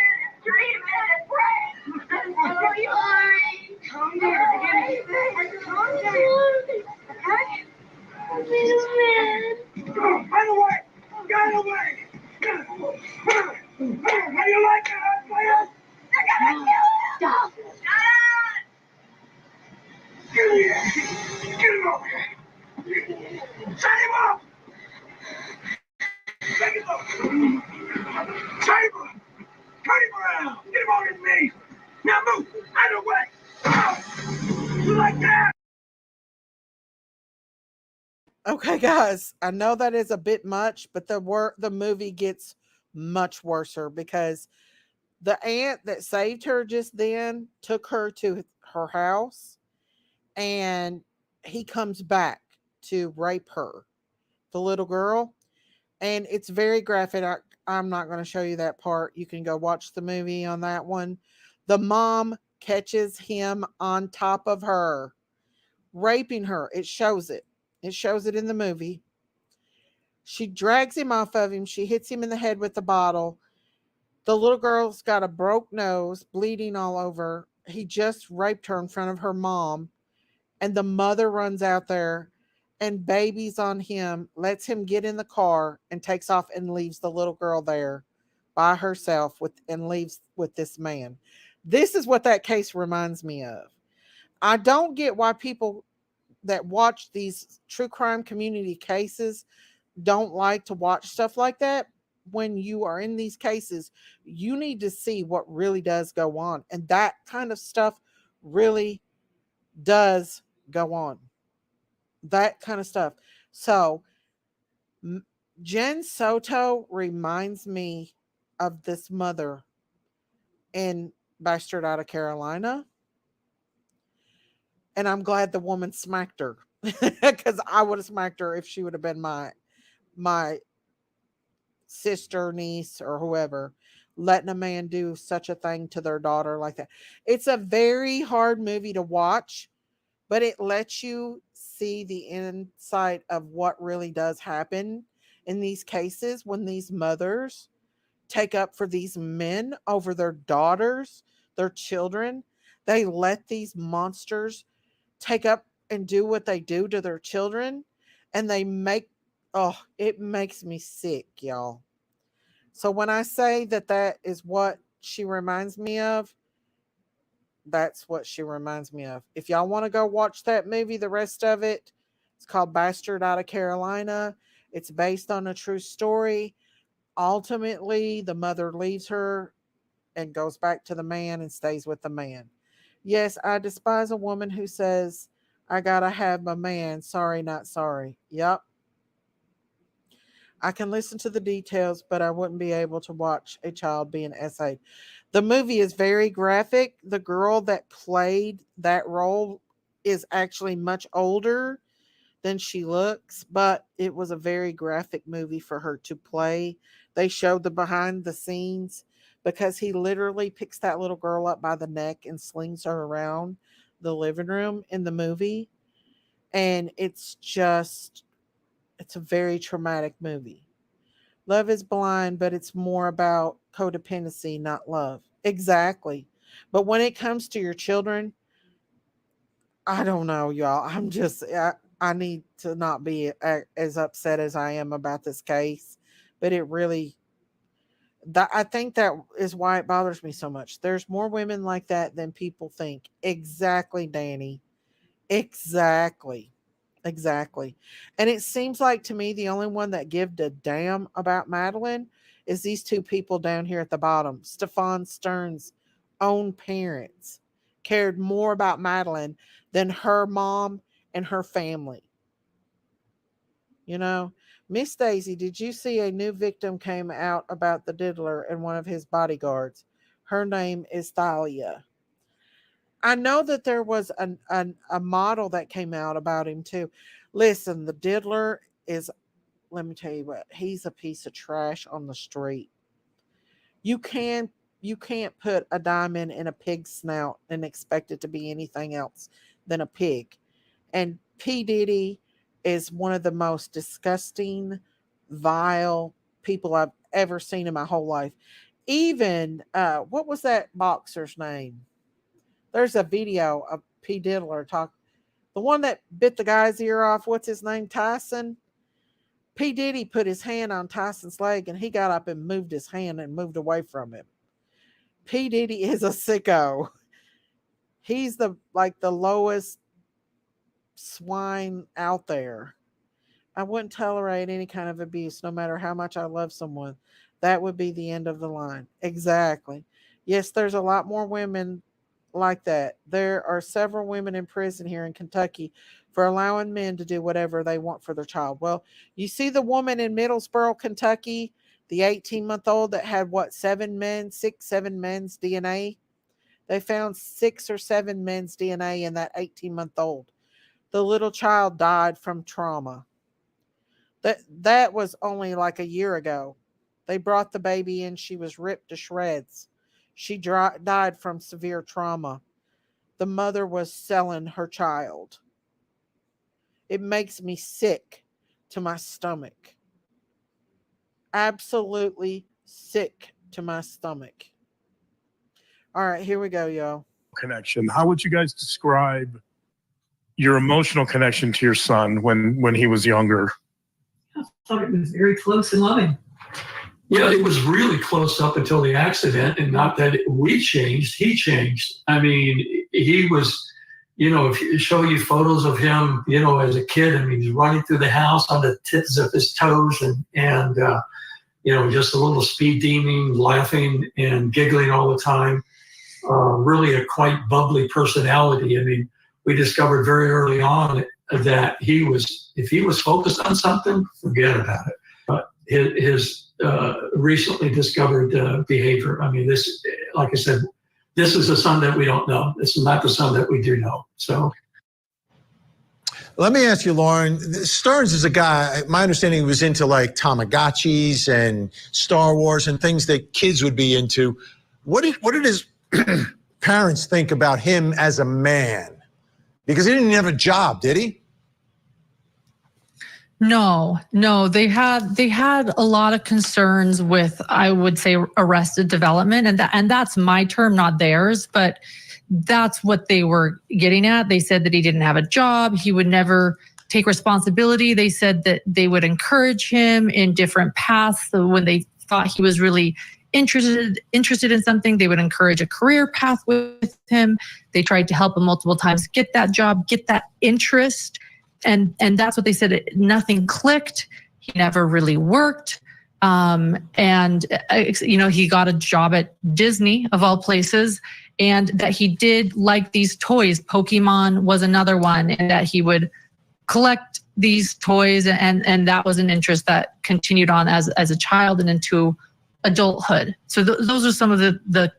Dream and pray. Are you alright? Calm down. Calm down. Okay? By the way, get away. How do you like that, player? They're gonna kill him. Stop. Get him over here. Set him up. Take him up. Take him up. Turn him around. Get him on his knees. Now move out of the way. You like that? Okay, guys, I know that is a bit much, but the movie gets much worse because the aunt that saved her just then took her to her house, and he comes back to rape her, the little girl, and it's very graphic. I'm not going to show you that part. You can go watch the movie on that one. The mom catches him on top of her, raping her. It shows it. It shows it in the movie. She drags him off of him. She hits him in the head with the bottle. The little girl's got a broke nose, bleeding all over. He just raped her in front of her mom. And the mother runs out there and babies on him, lets him get in the car and takes off and leaves the little girl there by herself and leaves with this man. This is what that case reminds me of. I don't get why people that watch these true crime community cases don't like to watch stuff like that. When you are in these cases, you need to see what really does go on. And that kind of stuff really does go on. That kind of stuff. So, Jen Soto reminds me of this mother in Bastard out of Carolina. And I'm glad the woman smacked her because I would have smacked her if she would have been my sister, niece, or whoever, letting a man do such a thing to their daughter like that. It's a very hard movie to watch, but it lets you see the insight of what really does happen in these cases when these mothers take up for these men over their daughters, their children. They let these monsters take up and do what they do to their children, and it makes me sick, y'all. So when I say that is what she reminds me of, that's what she reminds me of. If y'all want to go watch that movie, the rest of it, it's called Bastard Out of Carolina. It's based on a true story. Ultimately, the mother leaves her and goes back to the man and stays with the man. Yes, I despise a woman who says, I gotta have my man. Sorry, not sorry. Yep. I can listen to the details, but I wouldn't be able to watch a child being essayed. The movie is very graphic. The girl that played that role is actually much older than she looks, but it was a very graphic movie for her to play. They showed the behind the scenes because he literally picks that little girl up by the neck and slings her around the living room in the movie. And it's a very traumatic movie. Love is blind, but it's more about codependency, not love. Exactly. But when it comes to your children, I don't know, y'all. I need to not be as upset as I am about this case, but it really, I think that is why it bothers me so much. There's more women like that than people think. Exactly, Danny. Exactly. Exactly. And it seems like to me the only one that gave a damn about Madeline is these two people down here at the bottom. Stefan Stern's own parents cared more about Madeline than her mom and her family. You know, Miss Daisy, did you see a new victim came out about the diddler and one of his bodyguards? Her name is Thalia. I know that there was a model that came out about him too. Listen, the diddler is, let me tell you what, he's a piece of trash on the street. You can't put a diamond in a pig's snout and expect it to be anything else than a pig. And P. Diddy is one of the most disgusting, vile people I've ever seen in my whole life. Even what was that boxer's name? There's a video of P. Diddler the one that bit the guy's ear off. What's his name? Tyson. P. Diddy put his hand on Tyson's leg and he got up and moved his hand and moved away from him. P. Diddy is a sicko. He's the lowest swine out there. I wouldn't tolerate any kind of abuse, no matter how much I love someone. That would be the end of the line. Exactly. Yes, there's a lot more women like that. There are several women in prison here in Kentucky for allowing men to do whatever they want for their child. Well, you see the woman in Middlesboro, Kentucky, the 18-month-old that had 7 men's DNA. They found 6 or 7 men's DNA in that 18-month-old. The little child died from trauma. That was only like a year ago. They brought the baby in. She was ripped to shreds. She died from severe trauma. The mother was selling her child. It makes me sick to my stomach. Absolutely sick to my stomach. All right, here we go, y'all. Connection. How would you guys describe your emotional connection to your son when he was younger? I thought it was very close and loving. Yeah, it was really close up until the accident, and not that we changed, he changed. I mean, he was, if you show you photos of him, as a kid, I mean, he's running through the house on the tips of his toes and just a little speed demon, laughing and giggling all the time. Really a quite bubbly personality. I mean, we discovered very early on that if he was focused on something, forget about it. But his recently discovered behavior. I mean, this, like I said, this is a son that we don't know. This is not the son that we do know. So. Let me ask you, Lauren, Stearns is a guy, my understanding, he was into like Tamagotchis and Star Wars and things that kids would be into. What did his parents think about him as a man? Because he didn't have a job, did he? No, they had a lot of concerns with, I would say, arrested development, and that's my term, not theirs, but that's what they were getting at. They said that he didn't have a job, he would never take responsibility. They said that they would encourage him in different paths when they thought he was really interested in something, they would encourage a career path with him. They tried to help him multiple times get that job, get that interest. And that's what they said. Nothing clicked. He never really worked. He got a job at Disney, of all places, and that he did like these toys. Pokemon was another one, and that he would collect these toys, and that was an interest that continued on as a child and into adulthood. So those are some of the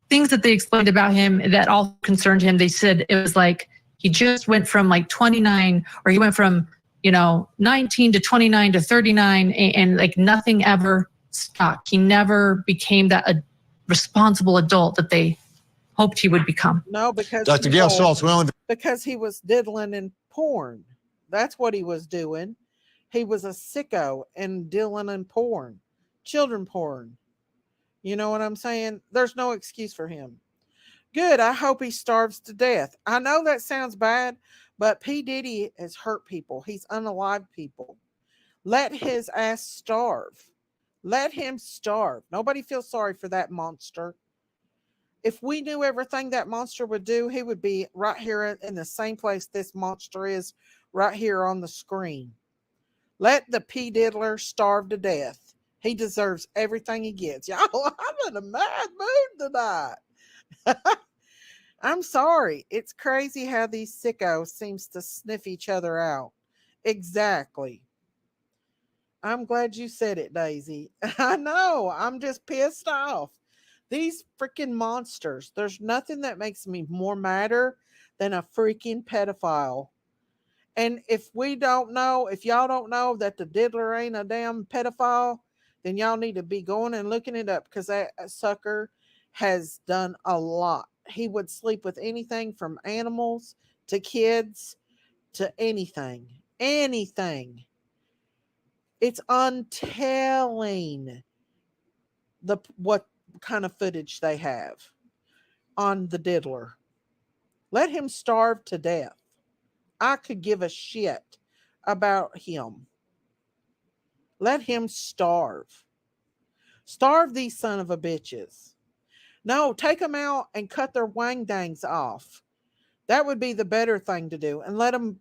things that they explained about him that all concerned him. They said it was like he just went from like 29, or he went from 19 to 29 to 39, and like nothing ever stuck. He never became that responsible adult that they hoped he would become. No, because Dr. Gail Saltz, because he was diddling in porn. That's what he was doing. He was a sicko and diddling in porn, children porn. You know what I'm saying? There's no excuse for him. Good. I hope he starves to death. I know that sounds bad, but P. Diddy has hurt people. He's unalived people. Let his ass starve. Let him starve. Nobody feels sorry for that monster. If we knew everything that monster would do, he would be right here in the same place this monster is, right here on the screen. Let the P. Diddler starve to death. He deserves everything he gets. Y'all, I'm in a mad mood tonight. I'm sorry. It's crazy how these sickos seems to sniff each other out. Exactly. I'm glad you said it, Daisy. I know. I'm just pissed off. These freaking monsters. There's nothing that makes me more madder than a freaking pedophile. And if y'all don't know that the diddler ain't a damn pedophile, then y'all need to be going and looking it up, because that sucker has done a lot. He would sleep with anything from animals to kids to anything. Anything. It's untelling what kind of footage they have on the diddler. Let him starve to death. I could give a shit about him. Let him starve. Starve these son of a bitches. No, take them out and cut their wang dangs off. That would be the better thing to do. And let them.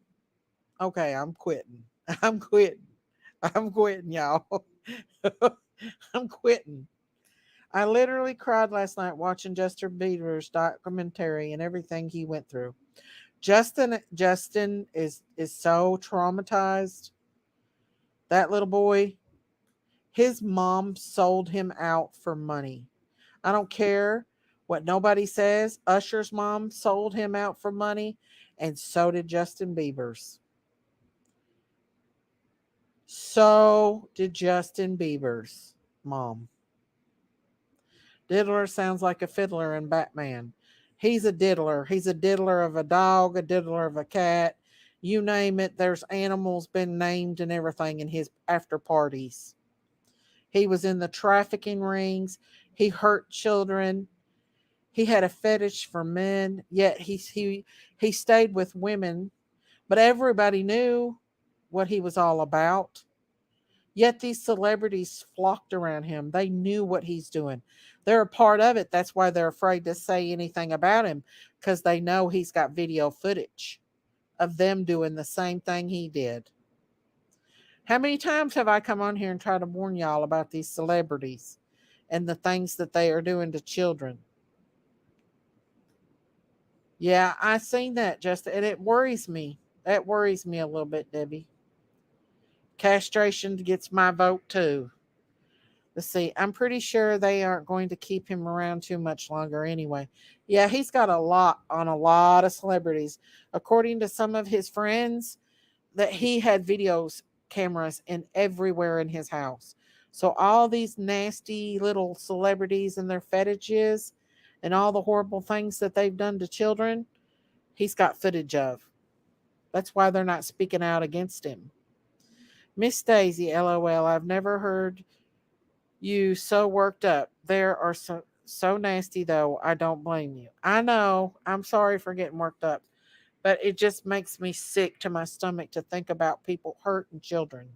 Okay, I'm quitting. I'm quitting, y'all. I'm quitting. I literally cried last night watching Justin Bieber's documentary and everything he went through. Justin is so traumatized. That little boy, his mom sold him out for money. I don't care what nobody says. Usher's mom sold him out for money, and so did Justin Bieber's. So did Justin Bieber's mom. Diddler sounds like a fiddler in Batman. He's a diddler. He's a diddler of a dog, a diddler of a cat. You name it, there's animals been named and everything in his after parties. He was in the trafficking rings. He hurt children. He had a fetish for men, yet he stayed with women. But everybody knew what he was all about. Yet these celebrities flocked around him. They knew what he's doing. They're a part of it. That's why they're afraid to say anything about him, because they know he's got video footage of them doing the same thing he did. How many times have I come on here and tried to warn y'all about these celebrities and the things that they are doing to children? Yeah, I seen that, Justin, and it worries me. That worries me a little bit, Debbie. Castration gets my vote too. Let's see. I'm pretty sure they aren't going to keep him around too much longer anyway. Yeah, he's got a lot on a lot of celebrities. According to some of his friends, that he had cameras in everywhere in his house. So all these nasty little celebrities and their fetishes and all the horrible things that they've done to children, he's got footage of. That's why they're not speaking out against him. Miss Daisy, LOL, I've never heard you so worked up. There are so nasty, though. I don't blame you. I know. I'm sorry for getting worked up. But it just makes me sick to my stomach to think about people hurting children.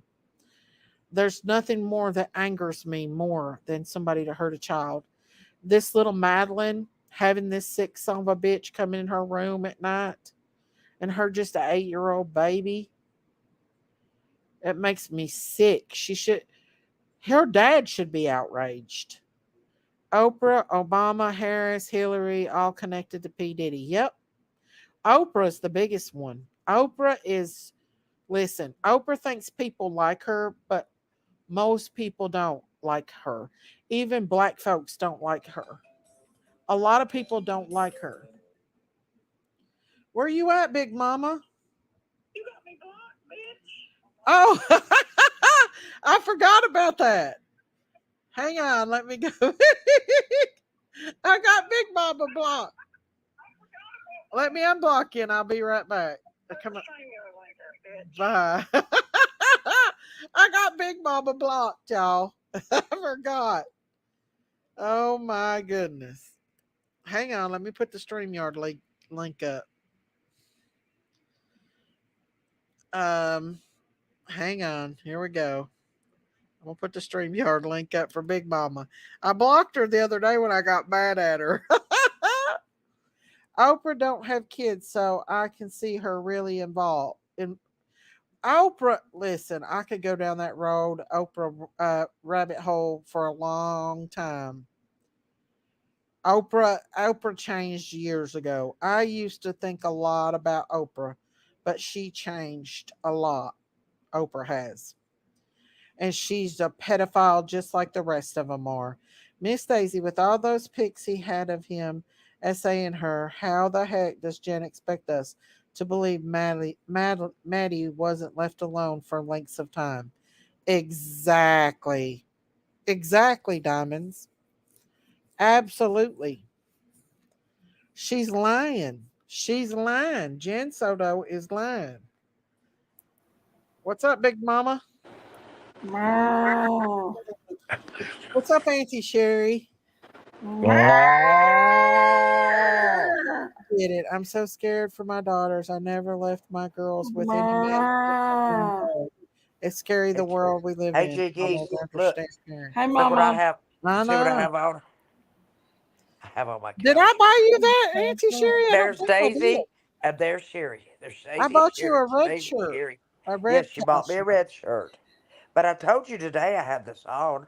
There's nothing more that angers me more than somebody to hurt a child. This little Madeline having this sick son of a bitch come in her room at night and her just an 8-year-old baby. It makes me sick. Her dad should be outraged. Oprah, Obama, Harris, Hillary, all connected to P. Diddy. Yep. Oprah's the biggest one. Listen, Oprah thinks people like her, but most people don't like her. Even black folks don't like her. A lot of people don't like her. Where you at, Big Mama? You got me blocked, bitch. Oh, I forgot about that. Hang on, let me go. I got Big Mama blocked. Let me unblock you and I'll be right back. Come on. Bye. I got Big Mama blocked, y'all. I forgot. Oh my goodness. Hang on, let me put the StreamYard link up. Hang on. Here we go. I'm gonna put the StreamYard link up for Big Mama. I blocked her the other day when I got mad at her. Oprah don't have kids, so I can see her really involved. In Oprah, listen, I could go down that road, Oprah rabbit hole for a long time. Oprah changed years ago. I used to think a lot about Oprah, but she changed a lot. Oprah has. And she's a pedophile just like the rest of them are. Miss Daisy, with all those pics he had of him essaying her, how the heck does Jen expect us to believe Maddie wasn't left alone for lengths of time? Exactly. Exactly, Diamonds. Absolutely. She's lying. She's lying. Jen Soto is lying. What's up, Big Mama? What's up, Auntie Sherry? Get it. I'm so scared for my daughters. I never left my girls with any man. It's scary the world we live in. Hey, Jiggy, I don't look. understand parents. Hey, Mama. Look what I have. I See what I know. have on? I have on my couch. Did I buy you that, Auntie Sherry? I don't There's think I did. Daisy and there's Sherry. There's Daisy I bought you Sherry. a red Daisy, shirt. Sherry. A red Yes, you bought me a shirt. red shirt. But I told you today I had this on.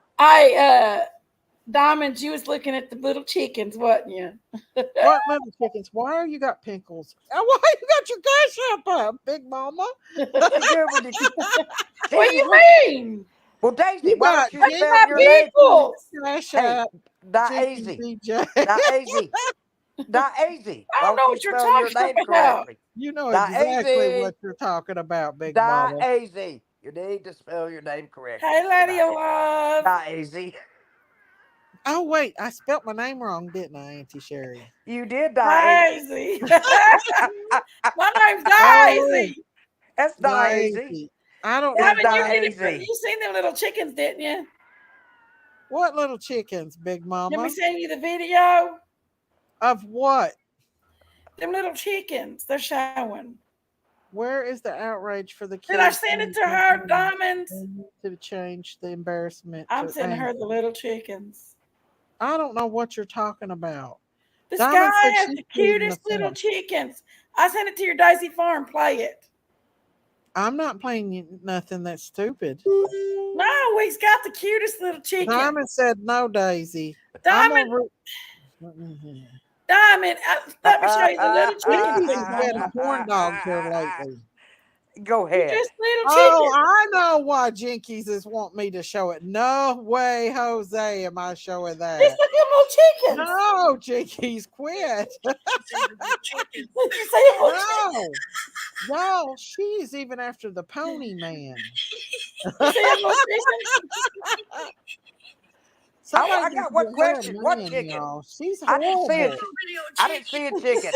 Diamond, you was looking at the little chickens, wasn't you? What little chickens? Why you got pinkles? Why you got your cash up, Big Mama? What you do when you... What do you mean? Well, Daisy, You why got don't you That's spell my your name? people. Cash Hey, up. Daisy. DJ. Daisy. Daisy. I don't know what you're spell your talking name about. correctly? You know exactly Daisy. what you're talking about, Big Mama. Daisy. You need to spell your name correctly. Hey, Lady Alive. Daisy. Oh, wait. I spelt my name wrong, didn't I, Auntie Sherry? You did, Daisy. My name's Oh, Daisy. That's Daisy. I don't Yeah, know. you seen them little chickens, didn't you? What little chickens, Big Mama? Let me send you the video. Of what? Them little chickens. They're showing. Where is the outrage for the kids? Did I send it to her, Diamonds? To change the embarrassment. I'm sending her the little chickens. I don't know what you're talking about. This Diamond guy said has she's the cutest feeding the little fish. chickens. I sent it to your Daisy Farm. Play it. I'm not playing nothing that's stupid. No, he's got the cutest little chicken. Diamond said no, Daisy. Diamond. Diamond, let me show you the little chickens. He's been corn dogs here lately. Go ahead. Just little Oh, chickens. I know why Jinkies is want me to show it. No way, Jose, am I showing that? Just look at little chickens. No, Jinkies, quit. Did you say it was No, she's even after the pony man. I got one question. What chicken? Y'all. She's I horrible. didn't see a chicken.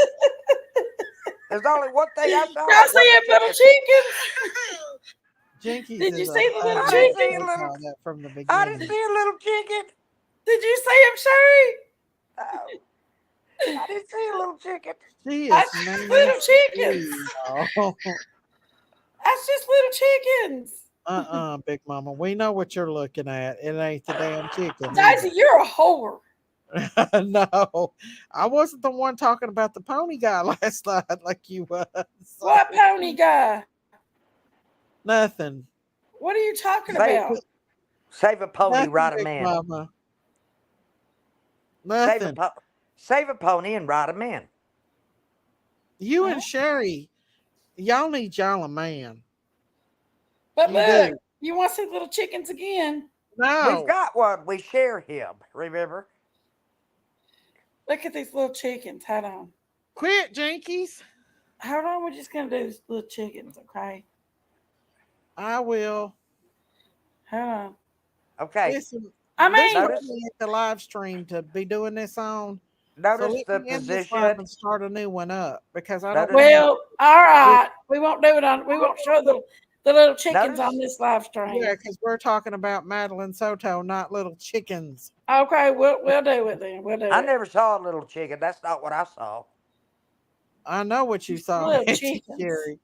There's only one thing I saw. Y'all see them little chickens? Jinkies Did you is see the little I chicken? didn't see a little. From the beginning. I didn't see a little chicken. Did you see him, Sherry? I didn't see a little chicken. She is That's just little chickens. Oh. That's just little chickens. Big Mama. We know what you're looking at. It ain't the damn chicken. Daisy, you're a whore. No, I wasn't the one talking about the pony guy last night like you was. What pony guy? Nothing. What are you talking Save, about? save a pony, Nothing, ride a Big man. Mama. Save Nothing. save a pony and ride a man. You and Sherry, y'all need y'all a man. But You look, do. you want to see little chickens again? No. We've got one. We share him. Remember? Look at these little chickens. Hold on. Quit, Jinkies. Hold on. We're just going to do these little chickens, okay? I will. Hold on. Okay. Listen, I mean, notice the live stream to be doing this on. Notice so the let me end this live position. and start a new one up because I don't. Well, all right. We won't do it on. We won't show the little chickens on this live stream. Yeah, because we're talking about Madeline Soto, not little chickens. Okay, we'll do it then. We'll do I it. never saw a little chicken. That's not what I saw. I know what you saw. Little Auntie chickens. Sherry.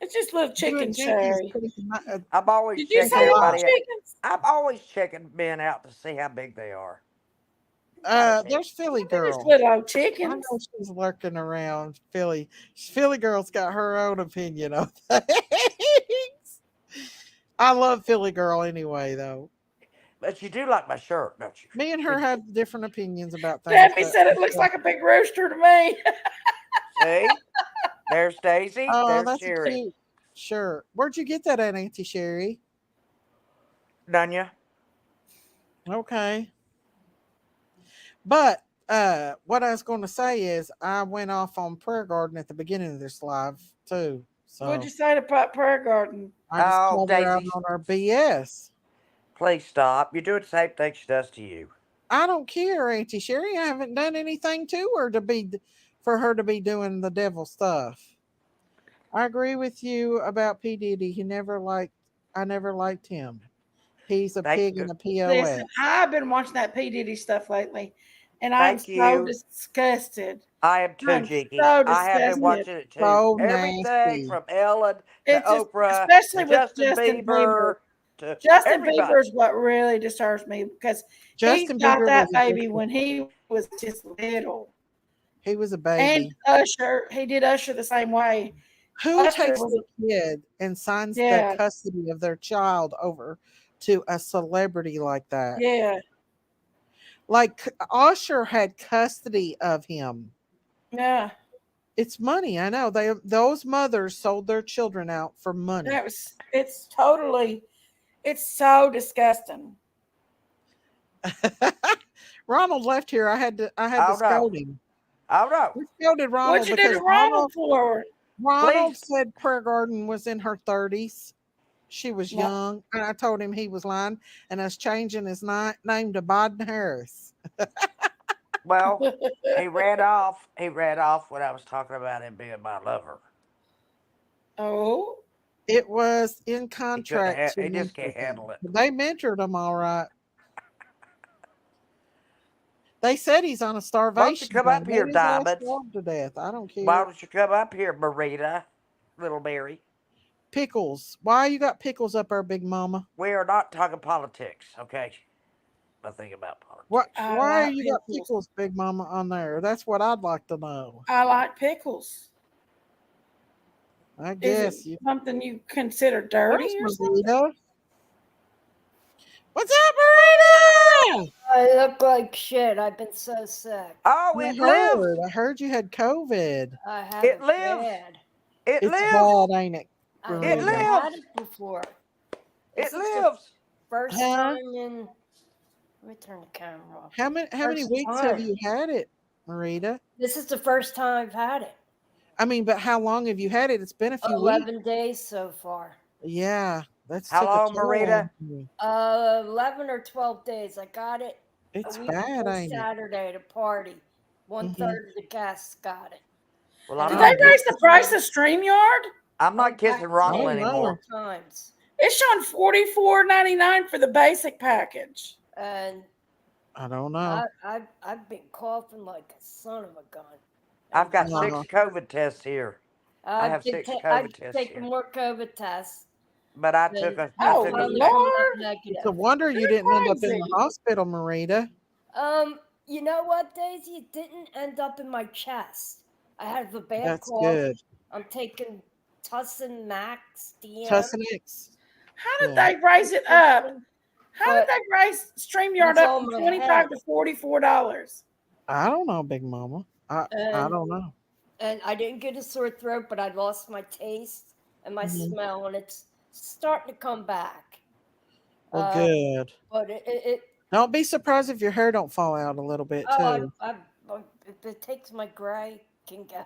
It's just little chickens, You and Sherry. Jinkies I'm always Did you checking say little everybody out. chickens? I'm always checking men out to see how big they are. There's Philly They're girl. just little I chickens. know she's lurking around. Philly girl's got her own opinion on things. I love Philly girl anyway, though. But you do like my shirt, don't you? Me and her have different opinions about things. Stephanie said it looks like a big rooster to me. See? There's Daisy. Oh, There's that's Sherry. a cute shirt. Where'd you get that at, Auntie Sherry? Nunya. Okay. But what I was going to say is I went off on Prayer Garden at the beginning of this live too. So What'd you say to Prayer Garden? I just called her out Daisy. on her BS. Please stop. You're doing the same thing she does to you. I don't care, Auntie Sherry. I haven't done anything to her for her to be doing the devil stuff. I agree with you about P. Diddy. I never liked him. He's a pig and a POS. Listen, I've been watching that P. Diddy stuff lately, and I'm so disgusted. I am too, I'm Jinky. so I have been disgusted. watching it too. So Everything nasty. from Ellen to It's just, Oprah, especially to with Justin Bieber, to Justin everybody. Bieber is what really disturbs me because Justin he got Bieber that was a baby good when he was just little. He was a And baby. Usher, he did Usher the same way. Who Usher takes was the kid and signs Yeah. the custody of their child over to a celebrity like that? Yeah. Like Usher had custody of him. Yeah. It's money. I know. Those mothers sold their children out for money. It's so disgusting. Ronald left here. I had to scold him. Oh no. We scolded Ronald What'd you do because to Ronald for? Ronald said Prayer Garden was in her 30s. She was young. And I told him he was lying and us changing his name to Biden Harris. Well, he ran off. He ran off when I was talking about him being my lover. Oh. It was in contract. He just can't handle it. They mentored him all right. They said he's on a starvation. Why don't you come up here, Maybe he's all Diamonds? starved to death. I don't care. Why don't you come up here, Marita, little Mary? Pickles. Why you got pickles up there, Big Mama? We are not talking politics, okay? Nothing about politics. Why you got pickles, Big Mama, on there? That's what I'd like to know. I like pickles. I guess Is it something you consider dirty or something? Marita. What's up, Marita? I look like shit. I've been so sick. Oh, I heard you had COVID. I have It lives. bad. It It's lives. bad, ain't it? I've It never lives. had it before. It This is the lives. First Huh? time in. Let me turn the camera off. How many First weeks have time. you had it, Marita? This is the first time I've had it. I mean, but how long have you had it? It's been a few 11 weeks. days so far. Yeah, that's How took a long, toll Marita? on you. 11 or 12 days. I got it. It's a week bad, before ain't it? Saturday at a party. One-third of the guests got it. Well, Did I'm they not raise kissing. the price of StreamYard? I'm not kissing Ronald anymore. Times. It's showing $44.99 for the basic package. And I don't know. I've been coughing like a son of a gun. I've got Uh-huh. 6 COVID tests here. I have 6 COVID I've tests taken here. more COVID tests. but I then took a I Oh, finally test. come out Lord. It's a negative. wonder you You're didn't end up in the crazy. hospital, Marita. You know what, Daisy? It didn't end up in my chest. I have a bad That's cough. good. I'm taking Tussin Max DM. Tussinix. How did Yeah. they raise it up? How did But they raise StreamYard it's up on from my $25 head. to $44? I don't know, Big Mama. I And don't know. and I didn't get a sore throat, but I lost my taste and my Mhm. smell, and it's starting to come back. Well, good. But it Don't be surprised if your hair don't fall out a little bit too. if it takes my gray can go.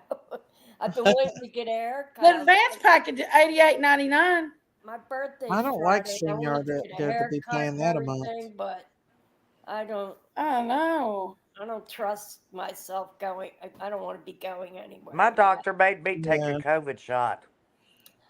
I've been waiting to get a haircut. The advanced package at $88.99. My birthday's I don't like Friday. I wanted StreamYard to get a to be haircut paying and that a month. everything, but I don't know. I don't trust myself going. I don't want to be going anywhere. My doctor made me take Yeah. a COVID shot.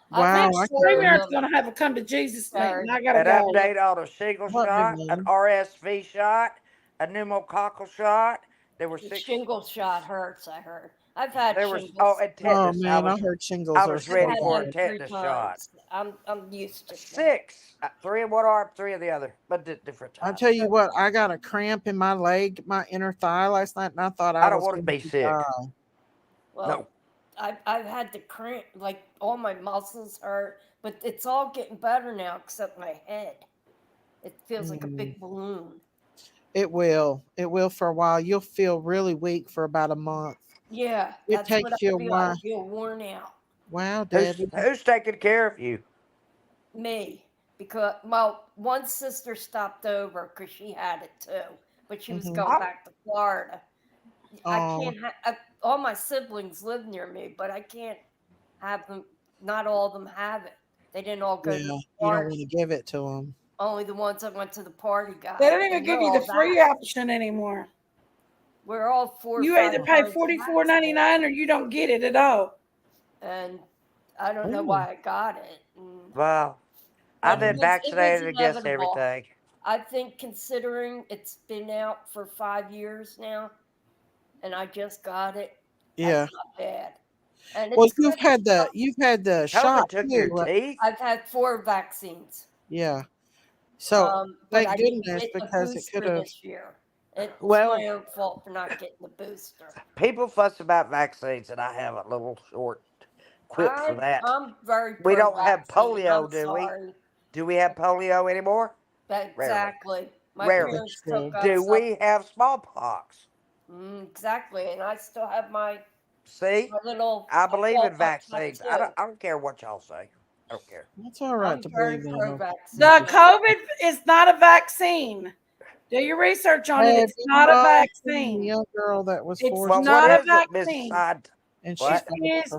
I think Wow, I StreamYard's couldn't. going to have a come to Jesus Sorry. meeting. I got to An go. update on a shingle What, Big shot, an Mama? RSV shot, a pneumococcal shot. There were The 6. shingle shot hurts. I heard. I've had There was shingles. and Oh tetanus. man, I heard shingles I are was so ready I've for had a them 3 tetanus shot. times. I'm used to that. 6, 3 in one arm, 3 in the other, but different I times. tell you what, I got a cramp in my leg, my inner thigh last night, and I thought I I don't was want to going be to sick. die. Well, No. I've had the cramp, like all my muscles hurt, but it's all getting better now except my head. It feels like a big balloon. It will. It will for a while. You'll feel really weak for about a month. Yeah, It that's what takes you I a feel. I while. feel worn out. Wow, Who's Daddy. taking care of you? Me, because one sister stopped over because she had it too, but she was Mhm. going back to Florida. I Oh, can't have all my siblings live near me, but I can't have them. Not all of them have it. They didn't all go yeah. to the You don't party. want to give it to them. Only the ones that went to the party got They it. don't even and give they're you the all free vaxxed. option anymore. We're all 4 or You 5 either pay times $44.99 or you don't get it at all. and I don't know Ooh. why I got it. And Well, I've But been it was vaccinated against inevitable. everything. I think considering it's been out for 5 years now, and I just got it, Yeah. that's not bad. And Well, it's good. you've had the COVID shot took too, your right? teeth? I've had 4 vaccines. Yeah. So But thank I didn't goodness get the because it could booster have. this year. It's Well, my own fault for not getting the booster. people fuss about vaccines, and I have a little short quip for that. I'm very We don't have pro-vaccine. polio, I'm do we? sorry. Do we have polio anymore? Exactly. My Rarely. parents took us Do up. we have smallpox? Exactly, and I still have my See, little. I believe in adult vaccines. tattoo. I don't care what y'all say. I don't care. That's all right I'm to very believe in them. pro-vaccine. The COVID is not a vaccine. Do your research on it. Hey, It's Big not a Mama, the vaccine. young girl that was It's forced. Well, not what a is it, Miss vaccine. Side? And What? It is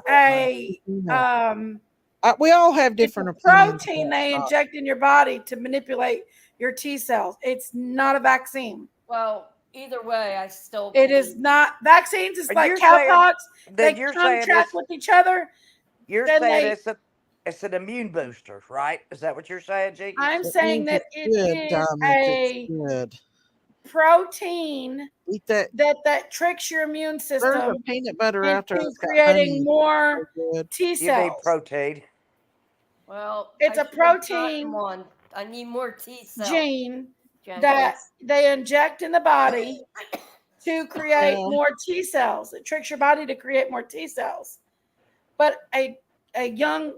a we all have it's a different opinions. protein about they shots. inject in your body to manipulate your T cells. It's not a vaccine. Well, either way, I still. It is not vaccines. It's Are like you saying- cowpox. then They you're saying contract this- with each other. You're Then saying they- it's an immune booster, right? Is that what you're saying, G? I'm It saying means that it's it good, is Dominic. a It's good. protein Eat that. that tricks your immune There's a system peanut butter out there into that's got creating honey. more So good. T You mean cells. protein? Well, It's I a should have gotten protein one. I need more T cells. gene Jenkins. that they inject in the body to create Yeah. more T cells. It tricks your body to create more T cells. But a young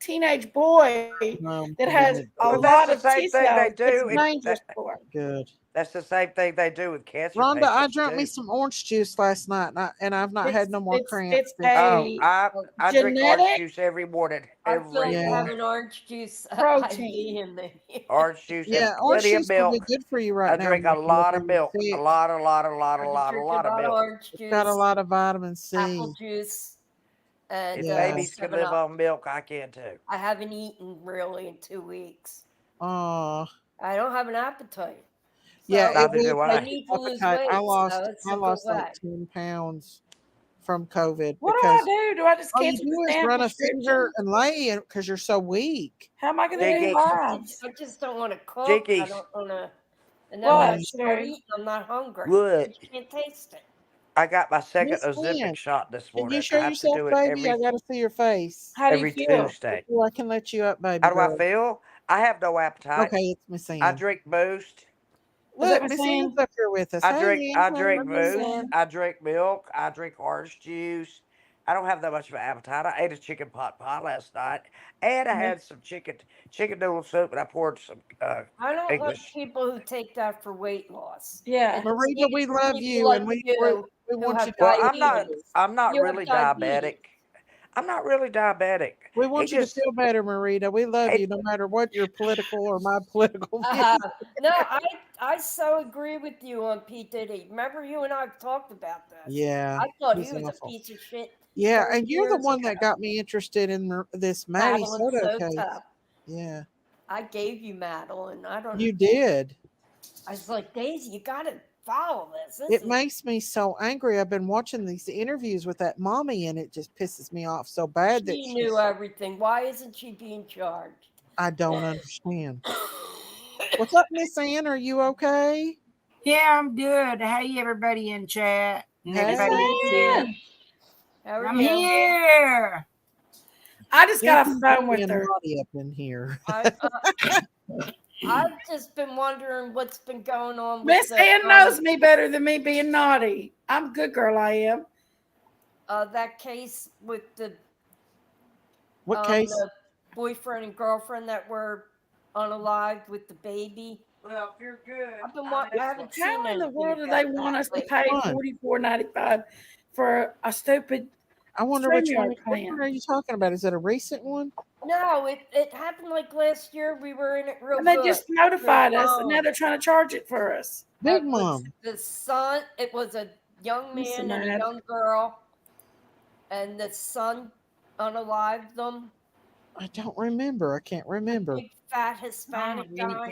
teenage boy that has a Well, lot that's of the same T thing cells, they do. it's dangerous for. Good. That's the same thing they do with cancer Rhonda, I patients, drank too. me some orange juice last night, and I've not had no more cramps. It's since a Oh, I drink orange genetic juice every morning. I Every feel like Yeah. having orange juice. protein. in there. Orange juice Yeah, and orange plenty of juice will be milk. good for you right I now. drink a Mom, lot if of you're milk. sick. A lot of I drink a lot of milk. orange It's juice, got a lot of vitamin C. apple juice, and If Yeah. babies can 7 live Up. on milk, I can too. I haven't eaten really in 2 weeks. Aw. I don't have an appetite. Yeah, it Neither will do I I. take need your to lose appetite. weight. I lost it's a good like way. 10 pounds from COVID What because do I do? Do I just all you cancel do the is damn run a prescription? finger and lay because you're so weak. How am I going to Jiggy. do lives? I just don't want to cook. I Jinkies. don't want to. And then when I What, start Sherry? eating, I'm not hungry. What? You can't taste it. I got my second Miss Ozempic Ann, shot this can morning. you I show have to yourself, do it baby? I gotta see your face. How do you every feel? Tuesday. Before I can let you up, baby How do I girl. feel? I have no appetite. Okay, it's Miss I Ann. drink Boost. Is that Look, Miss Miss Ann's Ann? up here with us. I Hey, drink Ann. Hey, Miss Boost. Ann. I drink milk. I drink orange juice. I don't have that much of an appetite. I ate a chicken pot pie last night, and I had some chicken noodle soup, and I poured some I don't like English. people who take that for weight loss. Yeah. It's Marita, we for love people you, like and we you we who want you have to Well, feel diabetes. I'm not You have really diabetes. diabetic. I'm not really diabetic. we He want you to just feel better, Marita. We love he, you, no matter what your political or my political views. No, I so agree with you on P. Diddy. Remember you and I talked about this. Yeah, I thought he's he was awful. a piece of shit. Yeah, 20 and you're the years one ago. that got me interested in this Maddie Madeline Soto case. Soto. Yeah, I gave you Madeline. I don't. you did. I was like, Daisy, you got to follow this. This It is makes me so angry. I've been watching these interviews with that mommy, and it just pisses me off so bad that she knew everything. Why isn't she being charged? I don't understand. What's up, Miss Ann? Are you okay? Yeah, I'm good. Hey, everybody in chat. And Hey. everybody that's here. How are I'm you? here. I just got a phone Being with her. naughty up in here. I've just been wondering what's been going on with Miss the, Ann knows me better than me being naughty. I'm a good girl, I am. that case with the What case? the boyfriend and girlfriend that were unalived with the baby. Well, if you're good, I haven't seen How in the anything world do about they want that us to lately. pay $44.95 for a stupid I wonder which StreamYard one plan? are you talking about? Is it a recent one? No, it happened like last year. We were in it real And they good. just notified us, and now they're trying to charge it for us. Big It was Mom. the son. It was a young I'm so man and a mad. young girl, and the son unalived them. I don't remember. I can't remember. Big fat Hispanic guy.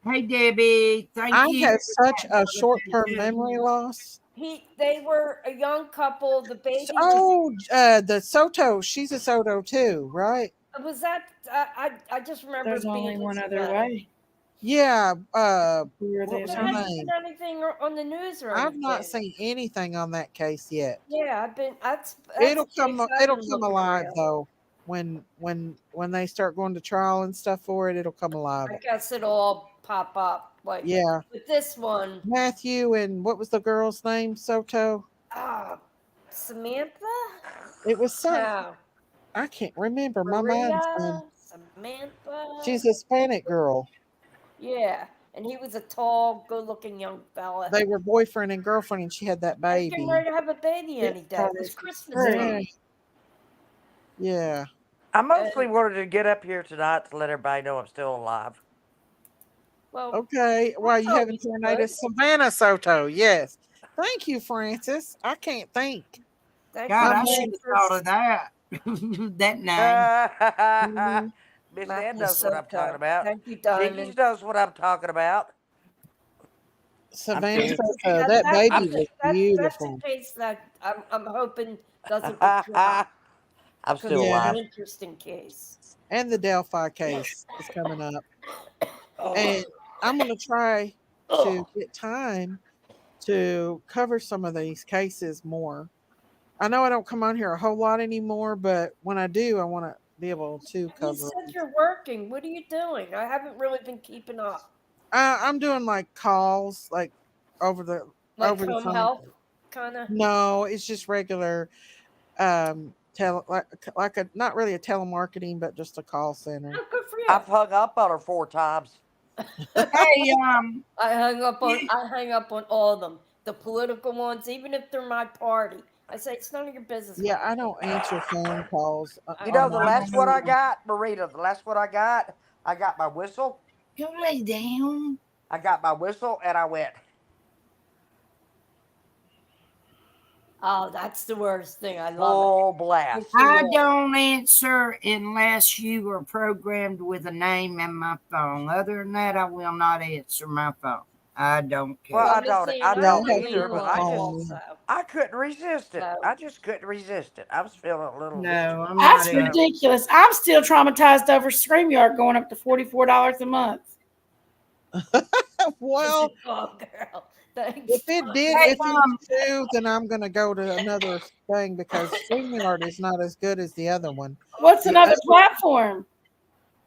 Hey, Debbie. Thank I you. have such a short-term memory loss. They were a young couple. The baby Oh, the Soto. She's a Soto too, right? was that. I just remember There's it being only one other Hispanic. way. Yeah. We're What was I her haven't name? seen anything on the news or I've anything. not seen anything on that case yet. Yeah, I've been. That's It'll a case come. I've It'll been come looking alive around. though. When they start going to trial and stuff for it, it'll come alive. I guess it'll all pop up. Like Yeah. with this one, Matthew and what was the girl's name? Soto. Samantha. It was some. No, I can't remember. My mind's Maria, gone. Samantha. She's a Hispanic girl. Yeah, and he was a tall, good-looking young fella. They were boyfriend and girlfriend, and she had that They're baby. getting ready to have a baby any day. It's Christmas Yeah. Eve. Yeah. I mostly wanted to get up here tonight to let everybody know I'm still alive. Well, Okay. Well, you haven't tornado Savannah Soto. Yes. Thank you, Francis. I can't think. God, I should have thought of that. That name. Miss Madeline Ann knows what I'm Soto. talking about. Thank you, Jinkies Diamond. knows what I'm talking about. Savannah serious. Soto. That baby was That's beautiful. a case that I'm hoping doesn't get dropped. I'm still Yeah. It's alive. an interesting case. And the Delphi case is coming up. And I'm going to try to get time to cover some of these cases more. I know I don't come on here a whole lot anymore, but when I do, I want to be able to You cover said them. you're working. What are you doing? I haven't really been keeping up. I'm doing like calls, like over the Like over the home phone. health, kind of. No, it's just regular like a not really a telemarketing, but just a call center. Oh, good for you. I've hung up on her 4 times. Hey, I hang up on all of them. The political ones, even if they're my party. I say it's none of your business. Yeah, I don't answer phone calls. You know, on the my last one I phone. got, Marita, the last one I got my whistle. You lay down. I got my whistle and I went. Oh, that's the worst thing. I love Full blast. I don't answer unless you are programmed with a name in my phone. Other than that, I will not answer my phone. I don't care. Well, I don't either, but it. I couldn't resist it. I just couldn't resist it. I was feeling a little. No, I'm That's not. ridiculous. I'm still traumatized over StreamYard going up to $44 a month. Well, Oh, girl. Thanks. if it did, Hey, if it's true, then I'm gonna go to another thing because StreamYard is not as good as the other one. What's The another other- platform?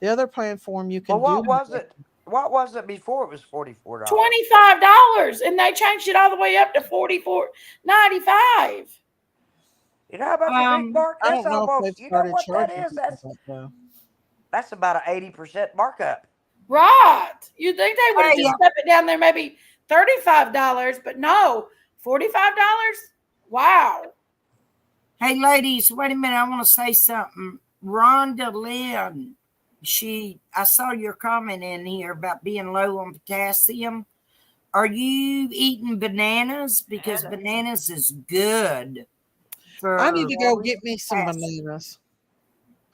The other platform you can Well, what do. was it? What was it before it was $44? $25, and they changed it all the way up to $44.95. You know how much a big mark? I That's don't know if almost. they've You know started what that charging is? people that, though. That's about an 80% markup. Right. You'd think they would have Hey, just stepped it down there maybe $35, but no, $45? Wow. Hey, ladies, wait a minute. I want to say something. Rhonda Lynn, I saw your comment in here about being low on potassium. Are you eating bananas? Because bananas is good. I need to go get me some bananas.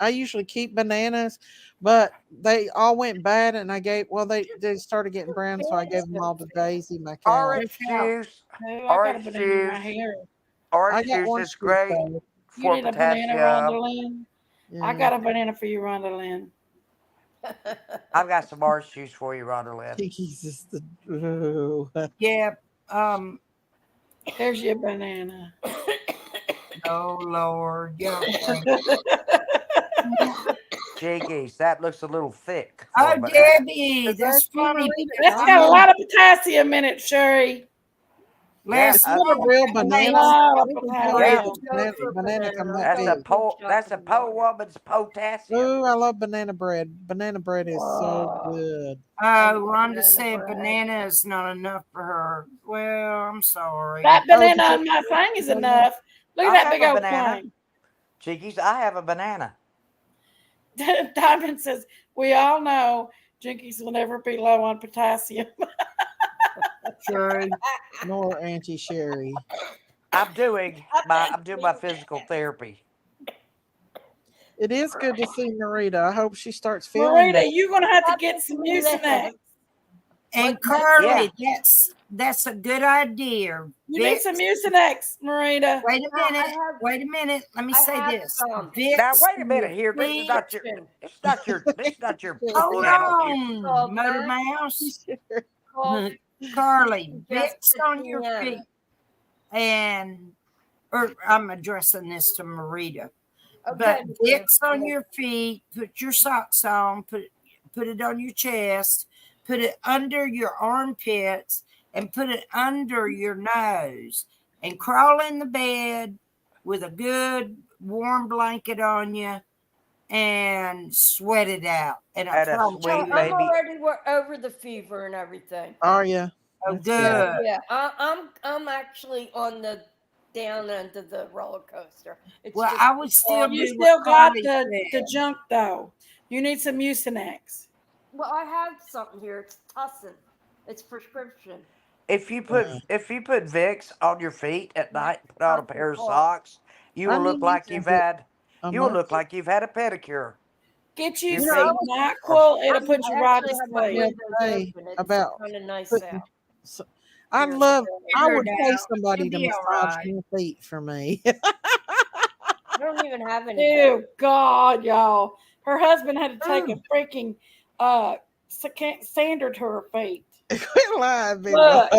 I usually keep bananas, but they all went bad, and they started getting brown, so I gave them all to Daisy, my cow. Orange juice. I got a Orange banana in my juice. hair. Orange I got juice orange is juice, great though. You for need a banana, potassium. Rhonda Lynn? I got a banana for you, Rhonda Lynn. I've got some orange juice for you, Rhonda Lynn. Jesus, Yeah. There's your banana. Oh Lord. Yeah. Jiggies, that looks a little thick. Oh, for a Debbie, that's funny. That's got a lot of potassium in it, Sherry. Yeah, It's not a real banana. Banana come that big. That's a poor woman's potassium. Ooh, I love banana bread. Banana bread is so good. Oh, Rhonda said banana is not enough for her. Well, I'm sorry. That banana on my thing is enough. Look at I that have big a old banana. thing. Jiggies, I have a banana. Diamond says, we all know Jinkies will never be low on potassium. True. Nor Auntie Sherry. I'm doing my physical therapy. It is good to see Marita. I hope she starts feeling Marita, better. you're going to have to get some Mucinex. And Carly, that's a good idea. You need some Mucinex, Marita. Wait a minute. Wait a minute. Let me say this. Now wait a minute here. This is not your Hold channel on, Motor Mouse. Carly, Vicks on your feet. Or I'm addressing this to Marita. But Vicks on your feet, put your socks on, put it on your chest, put it under your armpits, and put it under your nose. And crawl in the bed with a good warm blanket on you and sweat it out. And I promise you, I'm already over the fever and everything. Are you? Oh, good. Yeah, I'm actually on the down end of the roller coaster. It's Well, just I would still You do still what got Carly the said. junk, though. You need some Mucinex. Well, I have something here. It's Tussin. It's prescription. If you put Vicks on your feet at night, put on a pair of socks, you will look like you've had a pedicure. Get you Your some feet NyQuil. It'll put you right to have my sleep. windows open. It's kind of nice out. I would pay somebody You'll to be massage alright. my feet for me. I don't even have any. Ew, God, y'all. Her husband had to take a freaking sander to her feet. Quit lying, baby. Look.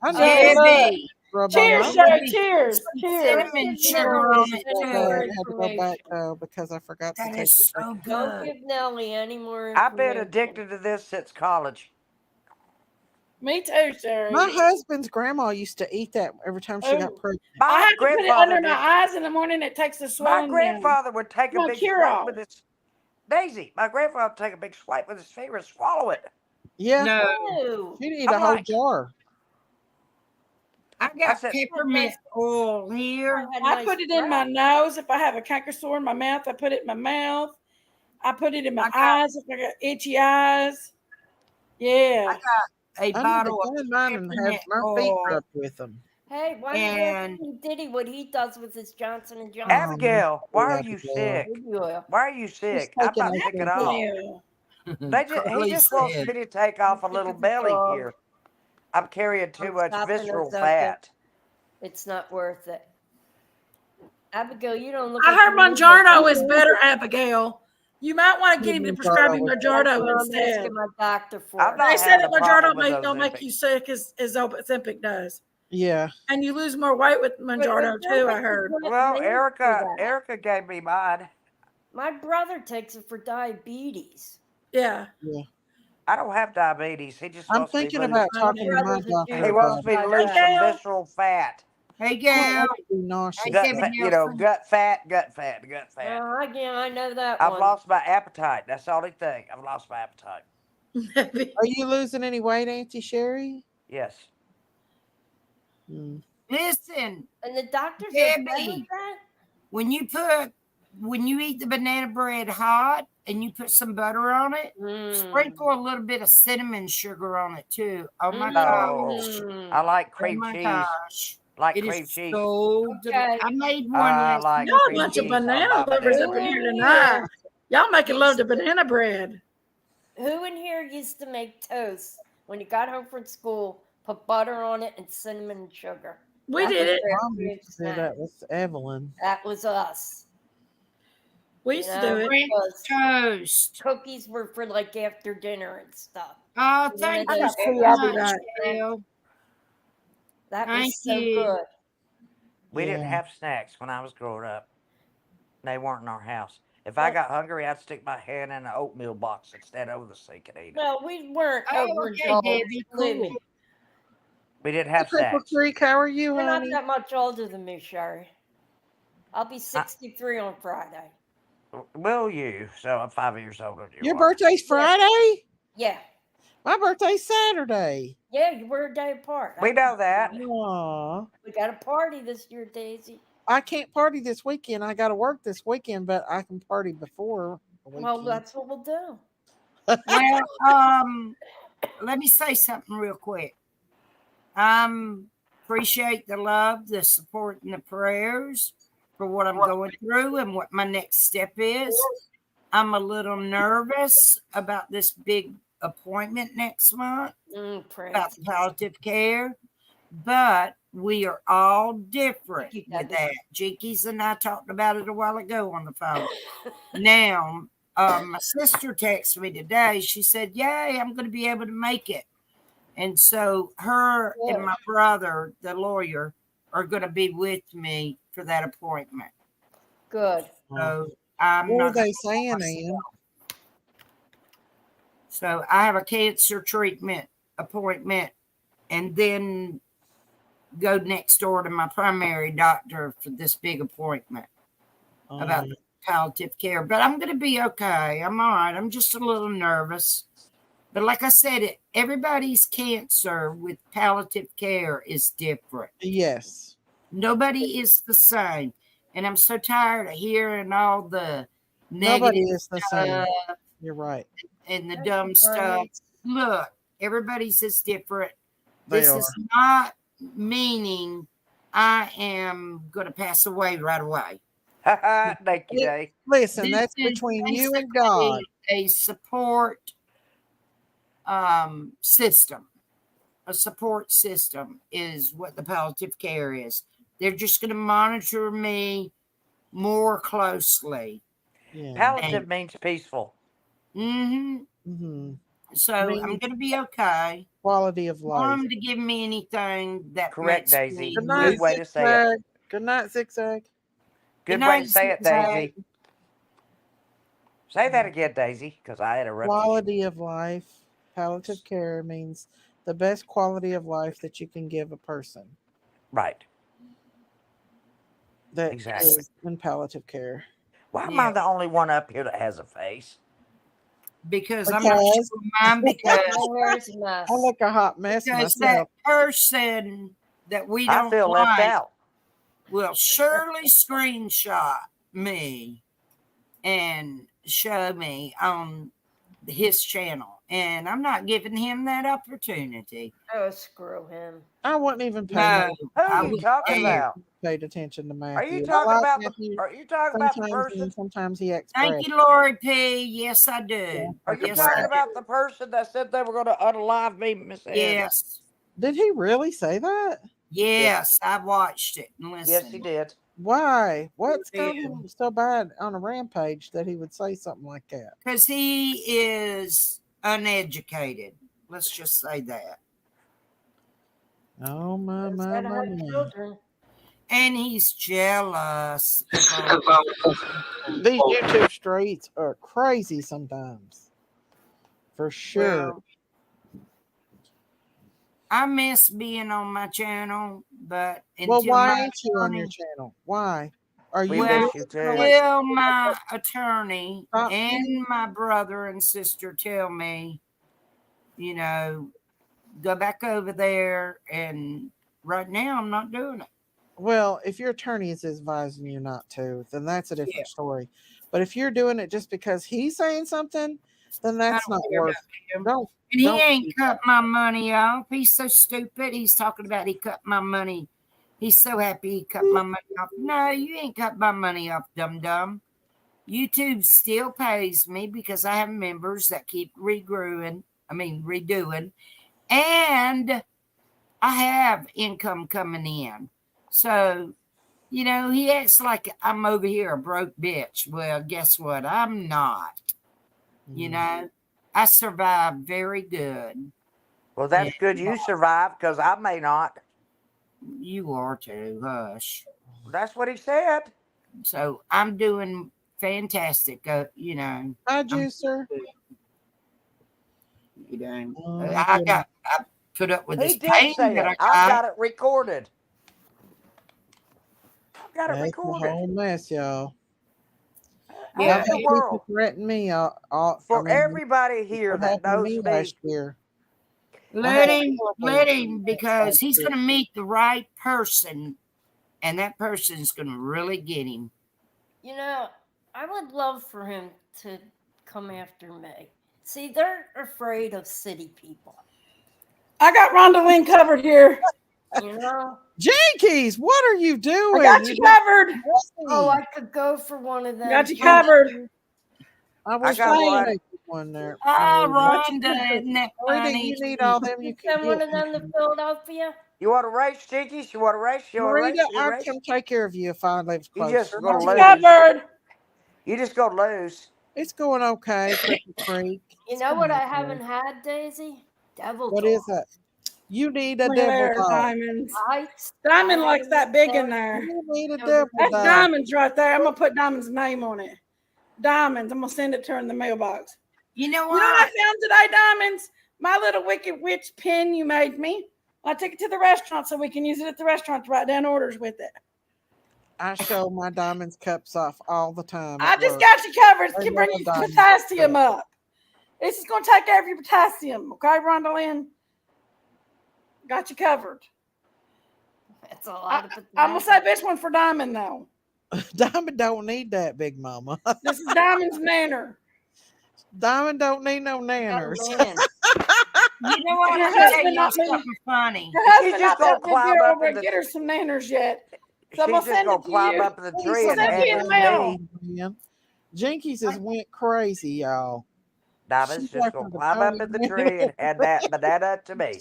I know. Debbie. Look. Cheers, I'm Sherry. gonna be Cheers. Cheers. cinnamon sugar on it I too. had to go back though because I forgot to That take is it. so Don't good. give Nellie any more I've been information. addicted to this since college. Me too, Sherry. My husband's grandma used to eat that every time she got pregnant. My I have to put it grandfather under my did. eyes in the morning. It takes the My swelling down. grandfather would take a Come on, big cure swipe all. with his Daisy. My grandfather would take a big swipe with his finger and swallow it. Yeah. No. She'd eat I'm a whole like- jar. I got said- peppermint oil here. I put it in my nose. If I have a canker sore in my mouth, I put it in my mouth. I put it in my eyes if I got itchy eyes. Yeah. I got a I need to bottle go of in mine and have peppermint my feet oil. rubbed with them. Hey, why don't you And- ask Diddy what he does with his Johnson and Johnson? Abigail, why are you Abigail. sick? Baby oil. Why are you sick? I'm taking not sick at all. Abigail. He Carly just wants said- me to take off a little belly here. I'm carrying too much stopping visceral us up fat. It's not worth it. Abigail, you don't look. I like heard you need Monjarno a- is better, Abigail. You might want to get him to prescribe you That's Moderator what I'm instead. asking my doctor for. I'm not They said having that a problem Moderator with don't make Ozempic. you sick as Ozempic does. Yeah. And you lose more weight with Moderator too, I heard. Well, Erica gave me mine. My brother takes it for diabetes. Yeah. Yeah. I don't have diabetes. He just I'm wants me thinking to lose. about talking to my brother's a doctor He Jew. wants about me it. to lose some visceral fat. Hey, I Gail. want to be nauseous. Gut fat, gut fat, gut fat, gut fat. I know that I've one. lost my appetite. That's the only thing. I've lost my appetite. Are you losing any weight, Auntie Sherry? Yes. Listen, And the doctor's okay with Debbie, that? when you eat the banana bread hot and you put some butter on it, sprinkle a little bit of cinnamon sugar on it too. Oh my gosh. I like Oh cream my cheese. gosh. Like It cream is cheese. so delicious. I made one last like Y'all a cream bunch of cheese on banana my lovers banana up in bread. here tonight. Y'all making love to banana bread. Who in here used to make toast when you got home from school, put butter on it and cinnamon and sugar? We That did was it. their Mom food used to do snack. that with Evelyn. That was us. We used to do it. because Toast. Cookies were for like after dinner and stuff. Oh, One thank of you those so after much, dinner Gail. That Thank was so you. good. We didn't Yeah. have snacks when I was growing up. They weren't in our house. If I got hungry, I'd stick my hand in an oatmeal box and stand over the sink and eat it. No, we weren't Oh, okay, overindulged. Debbie, Believe cool. me. We didn't have Cripple snacks. Creek, how are you, You're not honey? that much older than me, Sherry. I'll be 63 on Friday. Will you? So I'm 5 years older than you Your are. birthday's Friday? Yeah. My birthday's Saturday. Yeah, we're a day apart. We know that. Aw. We got a party this year, Daisy. I can't party this weekend. I got to work this weekend, but I can party before the weekend. Well, that's what we'll do. Well, let me say something real quick. Appreciate the love, the support, and the prayers for what I'm going through and what my next step is. I'm a little nervous about this big appointment next month about the palliative care, but we are all different with that. Jinkies and I talked about it a while ago on the phone. Now, my sister texted me today. She said, "Yay, I'm going to be able to make it." And so her and my brother, the lawyer, are going to be with me for that appointment. Good. So I'm What not are they gonna saying, myself. Ann? So I have a cancer treatment appointment and then go next door to my primary doctor for this big appointment about the palliative care. But I'm going to be okay. I'm all right. I'm just a little nervous. But like I said, everybody's cancer with palliative care is different. Yes. Nobody is the same. And I'm so tired of hearing all the Nobody negative is the same. stuff You're right. and the dumb stuff. Look, everybody's is different. They This are. is not meaning I am going to pass away right away. Thank you, Dave. Listen, This that's is between you and basically God. A support system. A support system is what the palliative care is. They're just going to monitor me more closely. Yeah. Palliative means peaceful. Mm-hmm. So I'm going to be okay. Quality of life. Want them to give me anything that Correct, makes Daisy. me Good night, Good way to say Zigzag. it. Good night, Zigzag. Good Good way night, to say it, Zigzag. Daisy. Say that again, Daisy, because I interrupted you. Quality of life. Palliative care means the best quality of life that you can give a person. Right. That Exactly. is in palliative care. Why am I the only one up here that has a face? Because I'm not sure mine because I look a hot mess because that myself. person that we I don't feel left like out. will surely screenshot me and show me on his channel. And I'm not giving him that opportunity. Oh, screw him. I wouldn't even pay No, Who I are you would talking dare. about? paid attention to Matthew. Are you I talking like about Matthew the? Are you talking about the sometimes, person? and sometimes he acts Thank bratty. you, Lori P. Yes, I do. Are you Yes, I talking do. about the person that said they were going to unalive me, Miss Ann? Yes. Did he really say that? Yes, I watched it and listened. Yes, he did. Why? What's got him so bad on a rampage that he would say something like that? Because he is uneducated. Let's just say that. Oh my. And he's jealous. These YouTube streets are crazy sometimes. For sure. Well, I miss being on my channel, but Well, until why my ain't you on your attorney- channel? Why? Are you Well, really until my attorney Stop. and my brother and sister tell me, you know, go back over there, and right now I'm not doing it. Well, if your attorney is advising you not to, then that's a different story. But if you're doing it just because he's saying something, then that's not care worth about him. Don't. And he don't ain't do cut my money off. He's so stupid. He's talking about he cut my money. He's so happy he cut my money off. No, you ain't cut my money off, dum-dum. YouTube still pays me because I have members that keep redoing. And I have income coming in. So, you know, he acts like I'm over here a broke bitch. Well, guess what? I'm not. You know, I survived very good. Well, that's good you survived because I may not. You are too. Hush. That's what he said. So I'm doing fantastic. You know. Hi, Juicer. You know, Oh, I put up with this He did pain say that it. I I've got it recorded. I've got it That's a recorded. whole mess, y'all. Yeah, I've the had people world. threaten me. For everybody here what that happened to knows me me. last year. Let him, because he's going to meet the right person, and that person's going to really get him. You know, I would love for him to come after me. See, they're afraid of city people. I got Rondalyn covered here. You know? Jinkies, what are you doing? I got you covered. Oh, I could go for one of them. Got you covered. I was got trying one. to make one there. Rhonda, isn't that Marita, funny? you need all them you can Send one get. of them to Philadelphia. You want to race, Jinkies? You want to race? You want to race? Marita, You I'll race? come take care of you if I live You closer. just gonna lose. Covered. You just gonna lose. It's going okay, Cripple Creek. You know what I haven't had, Daisy? Devil What dog. is that? You need a Look at devil there, dog. Diamonds. Diamond likes that big in there. You need a devil That's dog. Diamonds right there. I'm gonna put Diamond's name on it. Diamonds. I'm gonna send it to her in the mailbox. You know You know what I found today, Diamonds? My little Wicked Witch pin you made me. I took it to the restaurant so we can use it at the restaurant to write down orders with it. I show my diamonds cups off all the time. I at just work. got you covered. They Can bring love your diamonds. potassium up. This is gonna take care of your potassium, okay, Rondalyn? Got you covered. That's a lot of I'm gonna say this one for Diamond though. Diamond don't need that, Big Mama. This is Diamond's nanner. Diamond don't need no nanners. You know what? Her I'm gonna tell husband you not been- something funny. Her husband just not gonna been climb here up over in and the- get her some nanners yet. So She's I'm gonna just send gonna it to climb you. up in the I'll tree and send it hand to you in it the to mail. me. Man. Jinkies has went crazy, y'all. Diamond's She's just like gonna the climb up in the tree and hand that banana to me.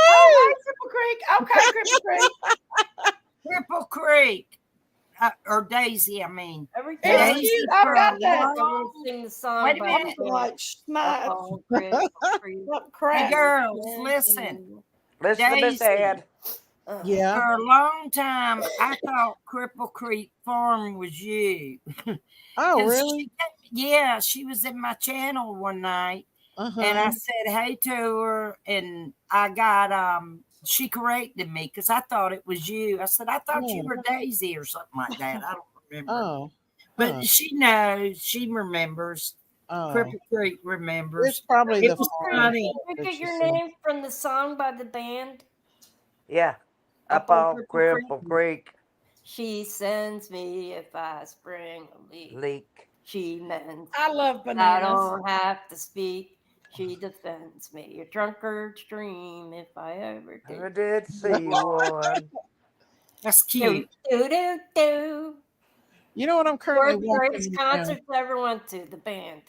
Oh, Cripple Creek. Okay, Cripple Creek. Cripple Creek. Or Daisy, I mean. Every It's time cute. I've got that. Someone sing the song. Wait a about minute. the Like snipes. alcohol, Cripple Creek. Hey, girls, listen. Listen to Miss Daisy, Ann. Yeah. for a long time, I thought Cripple Creek Farm was you. Oh, 'Cause really? she was in my channel one night, Uh-huh. and I said hey to her, and I got she corrected me because I thought it was you. I said I thought you were Daisy or something like that. I don't remember. Oh. But she knows, she remembers. Oh. Cripple Creek remembers. It's probably it the was farm funny. Did you that get you your see. name from the song by the band? Yeah. Up Up on on Cripple Creek. She sends me if I spring a leak. She mends. I love I bananas. don't have to speak. She defends me. A drunkard stream if I ever did. I did see one. That's Do, cute. do. You know what I'm currently One of the greatest watching? concerts I ever went to, the band.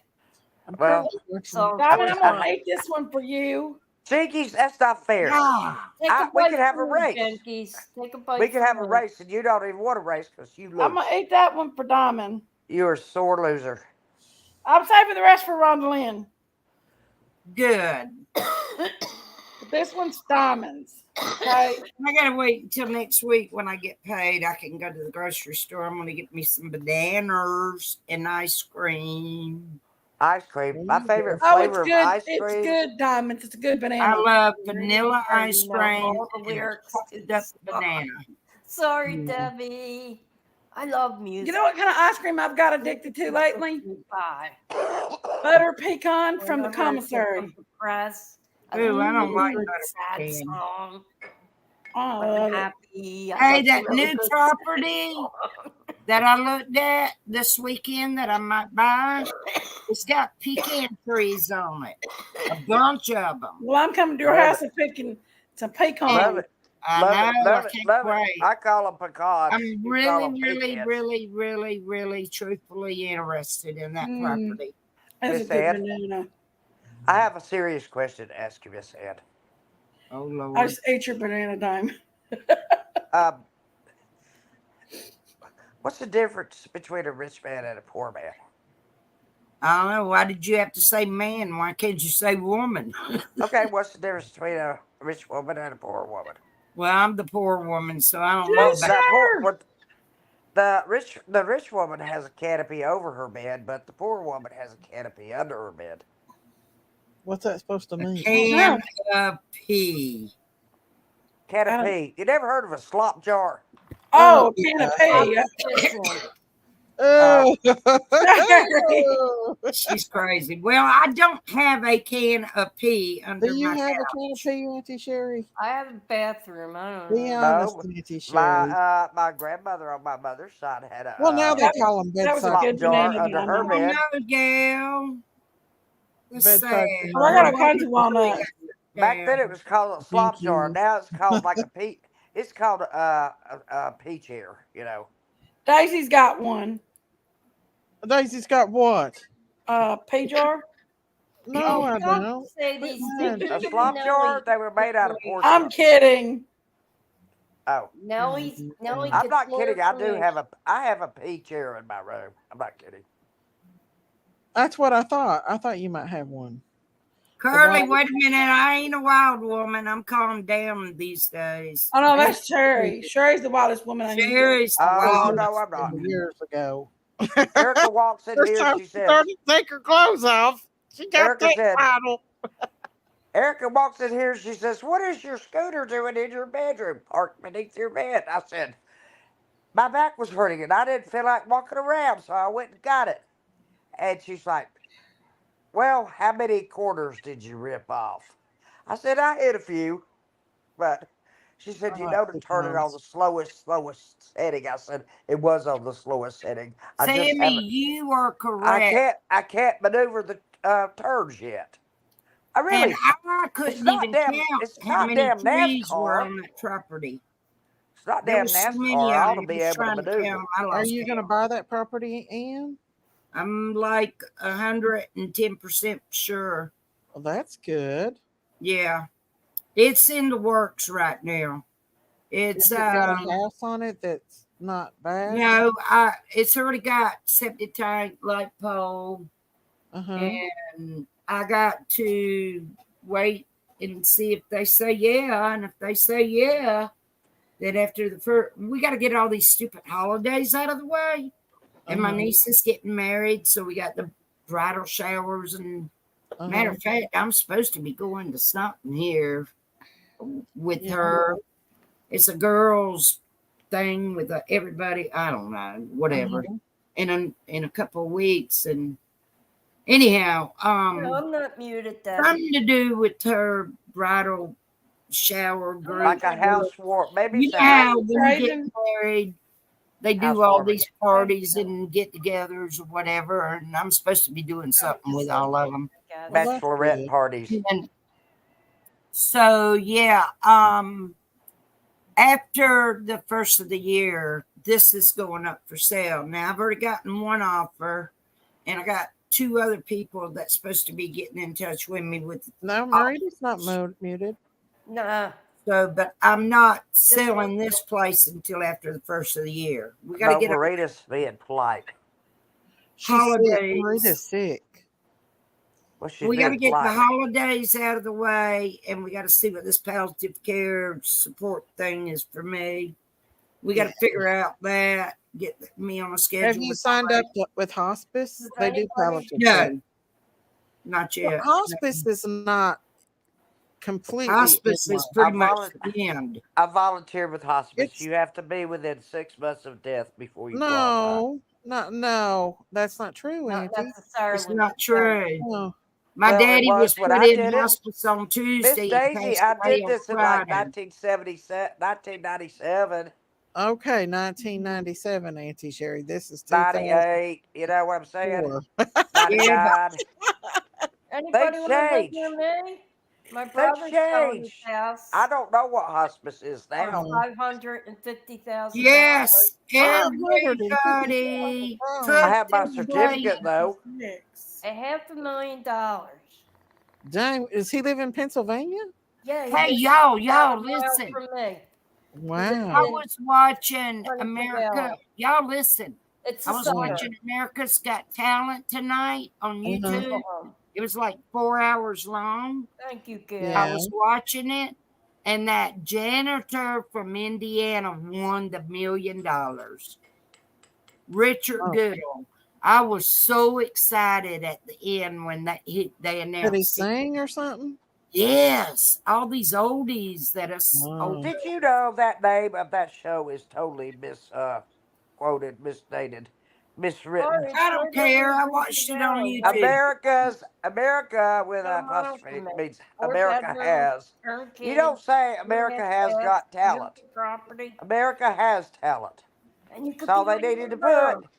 I'm Well, currently watching. So Diamond, I'm gonna make this one for you. Jinkies, that's not fair. Take a We bite could have a for race. Jinkies. Take a bite. We could have a for race, and you don't even want a race because you lose. I'm gonna eat that one for Diamond. You're a sore loser. I'm saving the rest for Rondalyn. Good. This one's Diamond's. Okay. I gotta wait until next week when I get paid. I can go to the grocery store. I'm gonna get me some bananas and ice cream. Ice cream. My favorite Oh, flavor it's of good. ice It's cream. good, Diamonds. It's a good banana. I love vanilla ice You know cream all the and lyrics a to up the banana. Sorry, Debbie. I love music. You know what kind of ice cream I've got addicted to lately? Bye. Butter pecan from the Whenever I pick commissary. up the press, Ooh, I don't like hear butter the sad pecan. song. Oh, I I'm love it. happy. I Hey, like that the really new good property that I looked at this weekend that I might buy, it's got pecan trees on it. A bunch of them. Well, I'm coming to your house and picking some pecans. Love it. I Love know, it. Love I it. can't Love wait. it. I call them pecans. I'm You call really, 'em really, pecans. really, truthfully interested in that Mm. property. That's a Miss good Ann, banana. I have a serious question to ask you, Miss Ann. Oh, I Lord. just ate your banana, Diamond. What's the difference between a rich man and a poor man? I don't know. Why did you have to say man? Why can't you say woman? Okay, what's the difference between a rich woman and a poor woman? Well, I'm the poor woman, so I don't know Well, about the rich woman has a canopy over her bed, but the poor woman has a canopy under her bed. What's that supposed to mean? can of pee. Canopy. You never heard of a slop jar? Oh, canopy. Oh. She's crazy. Well, I don't have a can of pee under Do you my have couch. a canopy, Auntie Sherry? I have a bathroom. I don't Be know. honest, No, Auntie Sherry. my grandmother on my mother's side had a Well, now they call them That was a bedside. good jar banana, under her Diamond. bed. No, gal. That's Bedside sad. banana. Well, I got all kinds of walnuts. Back then it was called a slop Thank jar. you. Now it's called like a pea. It's called a pea chair. You know. Daisy's got one. Daisy's got what? Pea jar. No, I Don't don't. say Quit these lying. things. A slop jar. They were made out of porcelain. I'm kidding. Oh, Nelly I'm not gets kidding. I do more have I have a pea chair in my room. I'm not kidding. That's what I thought. I thought you might have one. Curly, wait a minute. I ain't a wild woman. I'm calmed down these days. Oh no, that's Sherry. Sherry's the wildest woman I know. Sherry's the Oh wildest no, I'm not. woman. Years ago. Erica walks in First here. time She she says, started to take her clothes off. She got Erica that said- title. Erica walks in here. She says, "What is your scooter doing in your bedroom, parked beneath your bed?" I said, "My back was hurting and I didn't feel like walking around, so I went and got it." And she's like, "Well, how many quarters did you rip off?" I said, "I hit a few," but she said, "You know to turn it on the slowest setting." I said, "It was on the slowest setting. I just Sammy, haven't. you are correct. I can't maneuver the turns yet. I really. And I couldn't not even damn- count it's how not many damn trees were NASCAR. on that property. It's not There damn was so many NASCAR. I of ought to them. be I was able to trying to maneuver. count 'em. I Are lost you going to count. buy that property, Ann? I'm like 110% sure. Well, that's good. Yeah, it's in the works right now. It's Has it got a house on it that's not bad? no, it's already got septic tank, light pole, and I got to wait and see if they say yeah. And if they say yeah, then after the first, we got to get all these stupid holidays out of the way. And my niece is getting married, so we got the bridal showers. And matter of fact, I'm supposed to be going to something here with her. It's a girls' thing with everybody. I don't know, whatever. In a couple of weeks, and anyhow, No, I'm not muted. That something to do with her bridal shower group. Like a house war. Maybe You it's know a how house. when you get married, they do all Housewarming. these parties and get-togethers or whatever, and I'm supposed to be doing something with all of them. Bachelorette parties. And so yeah, after the first of the year, this is going up for sale. Now I've already gotten one offer, and I got two other people that's supposed to be getting in touch with me with. No, Marita's not muted. Nah. So, but I'm not selling this place until after the first of the year. We got to get Marita's being polite. She's sick. holidays. Marita's sick. Well, she's We got to being get the polite. holidays out of the way, and we got to see what this palliative care support thing is for me. We got to figure out that, get me on a schedule. Have you signed up with hospice? They do palliative care. No, not yet. Well, hospice is not completely. Hospice is pretty much the end. I volunteered with hospice. You have to be within 6 months of death before you qualify. No, that's not true, Not Auntie. necessarily. It's not true. No. My Well, daddy it was when put I in did it. hospice on Tuesday. Miss and Daisy, passed I away did on this in like Friday. 1997. Okay, 1997, Auntie Sherry. This is 98. You know what I'm saying? 2004. 99. Anybody want to live changed. near me? My They've brother's selling his changed. house. I don't know what hospice is now. $550,000. Yes, $550,000. everybody. I have my certificate though. $500,000. Dang, does he live in Pennsylvania? Yeah. he Hey, lives y'all, about a mile listen. From me. Wow. I was watching 22 America. hours. Y'all listen. It's I a was suburb. watching America's Got Talent tonight on YouTube. Uh-huh. It was like 4 hours long. Thank you, kid. Yeah. I was watching it, and that janitor from Indiana won the $1 million. Richard Goodall. I was so excited at the end when they announced. Did he it. sing or something? Yes, all these oldies that us. Wow. Did you know that name of that show is totally misquoted, misstated, miswritten? Sorry, I don't care. I watched it on YouTube. America with Got a a mile apostrophe from me. means 4 America bedrooms, has. turnkey, You don't say 2.5 America has baths, got talent. beautiful property. America has talent. And you could That's all be they needed to anywhere. put.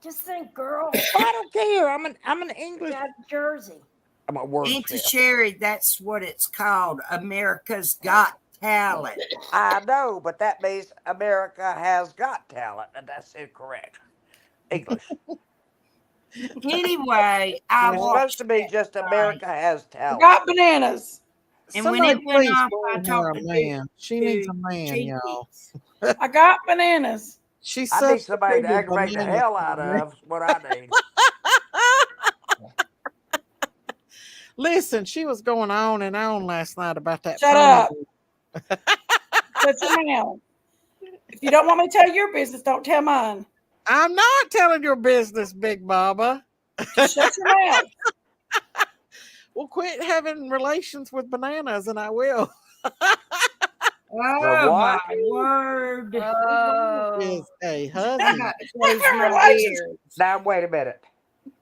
Just think, girl. I don't care. I'm an English. Got Jersey. I'm a Auntie wordsmith. Sherry, that's what it's called. America's Got Talent. I know, but that means America has got talent, and that's incorrect. English. Anyway, I It's watched supposed to be just America has I talent. got bananas. And when it went off, I her talked a to man. She needs a Dude, man, she y'all. I got bananas. She I need somebody to substituted aggravate the bananas hell for out me. of. Is what I need. Listen, she was going on and on last night about that. Shut phone. up. Shut your mouth. If you don't want me to tell your business, don't tell mine. I'm not telling your business, Big Baba. Just shut your mouth. Well, quit having relations with bananas, and I will. Oh my what? word. Is a I'm husband. about to close my ears. Now wait a minute.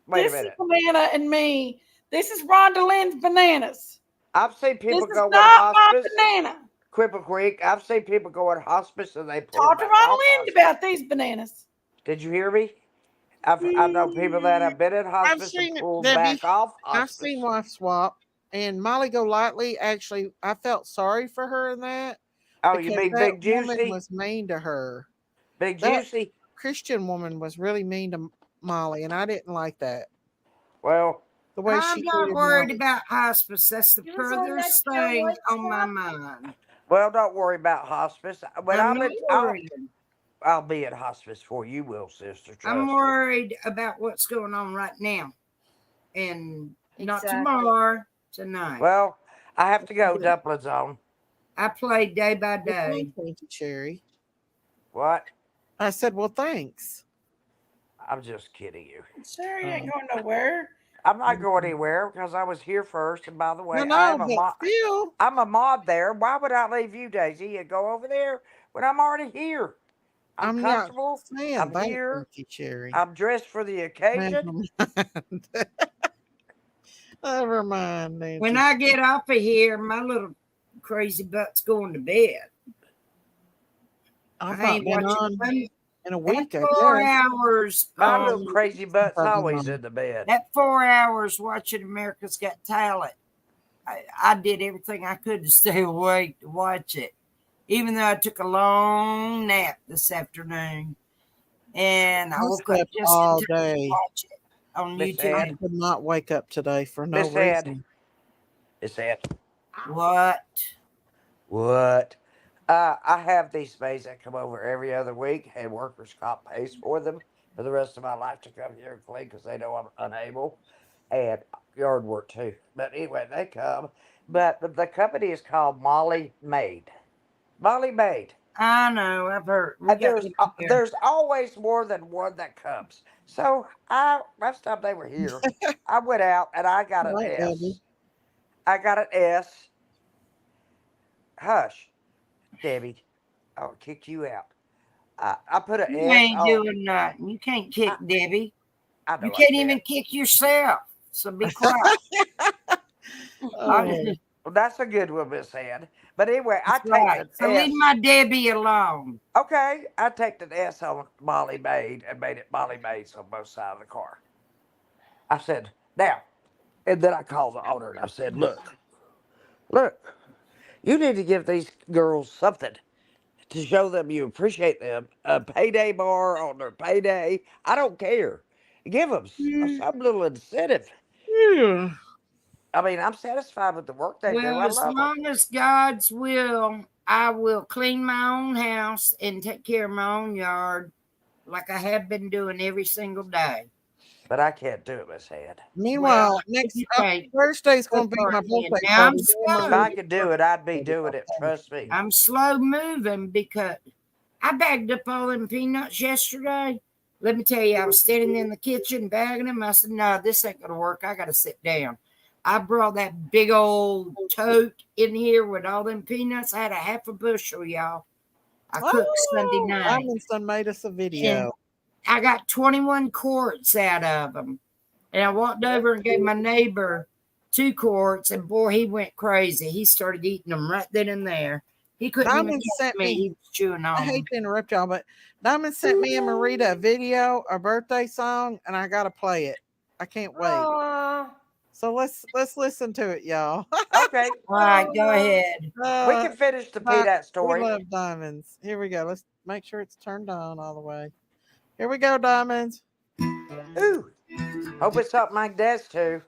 Wait This a is minute. banana and me. This is Rhonda Lynn's bananas. I've seen people This is go in not my hospice. banana. Cripple Creek. I've seen people go in hospice and they pull Talk to them back Rhonda off Lynn hospice. about these bananas. Did you hear me? I know people that have been in I've hospice seen and it, pulled Debbie. back off I've hospice. seen Wife Swap, and Molly Golightly. Actually, I felt sorry for her in that. Oh, you because mean that Big woman Juicy? was mean to her. Big That Juicy? Christian woman was really mean to Molly, and I didn't like that. Well, the way I'm she not treated worried Molly. about hospice. That's the You was on that furthest show, thing What's on my Up? mind. well, don't worry about hospice. When I'm I'm not in, worried. I'll be in hospice for you, will, sister. Trust I'm me. worried about what's going on right now. And not Exactly. tomorrow, tonight. Well, I have to go. Dumplings on. I play day by Well, day. thank you, Cherry. What? I said, well, thanks. I'm just kidding you. Sherry ain't going nowhere. I'm not going anywhere because I was here first. And by the way, No, I am a but mod. still. I'm a mod there. Why would I leave you, Daisy, and go over there when I'm already here? I'm not comfortable. saying I'm that, here. thank you, Cherry. I'm dressed for the occasion. Never mind, Nancy. When I get off of here, my little crazy butt's going to bed. I've I not ain't been watching on one. in a week. That I 4 guess. hours. My little crazy butt's Probably always not. in the bed. That 4 hours watching America's Got Talent. I did everything I could to stay awake to watch it, even though I took a long nap this afternoon, and I I woke up slept just all in time to day. watch it. on Miss YouTube. I Ann, could not wake up today for no Miss Ann, reason. Miss Ann. What? What? I have these maids that come over every other week, and workers' comp pays for them for the rest of my life to come here and clean because they know I'm unable, and yard work too. But anyway, they come. But the company is called Molly Maid. Molly Maid. I know. I've heard. We And got them here. there's always more than one that comes. So last time they were here, I went out and I got an Right, S. Debbie. I got an S. Hush, Debbie. I'll kick you out. I put an You S ain't on. doing nothing. You can't kick Debbie. I know You I can't can't. even kick yourself. So be quiet. Oh. Well, that's a good one, Miss Ann. But anyway, I That's take right. the So S. leave my Debbie alone. Okay, I take the S on Molly Maid and made it Molly Maid's on both sides of the car. I said, now, and then I called the owner and I said, look, you need to give these girls something to show them you appreciate them. A payday bar on their payday. I don't care. Give them some little incentive. Yeah. I mean, I'm satisfied with the work they do. Well, I as love them. long as God's will, I will clean my own house and take care of my own yard like I have been doing every single day. But I can't do it, Miss Ann. Meanwhile, Well, next you can't. Thursday's going to be my Now, birthday I'm party. slow. If I could do it, I'd be doing it. Trust me. I'm slow moving because I bagged up all them peanuts yesterday. Let me tell you, I was standing in the kitchen bagging them. I said, no, this ain't going to work. I got to sit down. I brought that big old tote in here with all them peanuts. I had a half a bushel, y'all. I cooked Sunday night. Robinson made us a video. And I got 21 quarts out of them. And I walked over and gave my neighbor 2 quarts, and boy, he went crazy. He started eating them right then and there. He couldn't even Diamond catch sent me. He me. was chewing on I hate them. to interrupt y'all, but Diamond sent me and Marita a video, a birthday song, and I gotta play it. I can't wait. Aw. So let's listen to it, y'all. Okay. All right, go ahead. We can finish the peanut story. We love diamonds. Here we go. Let's make sure it's turned on all the way. Here we go, diamonds. Ooh. Hope it's something I can dance to.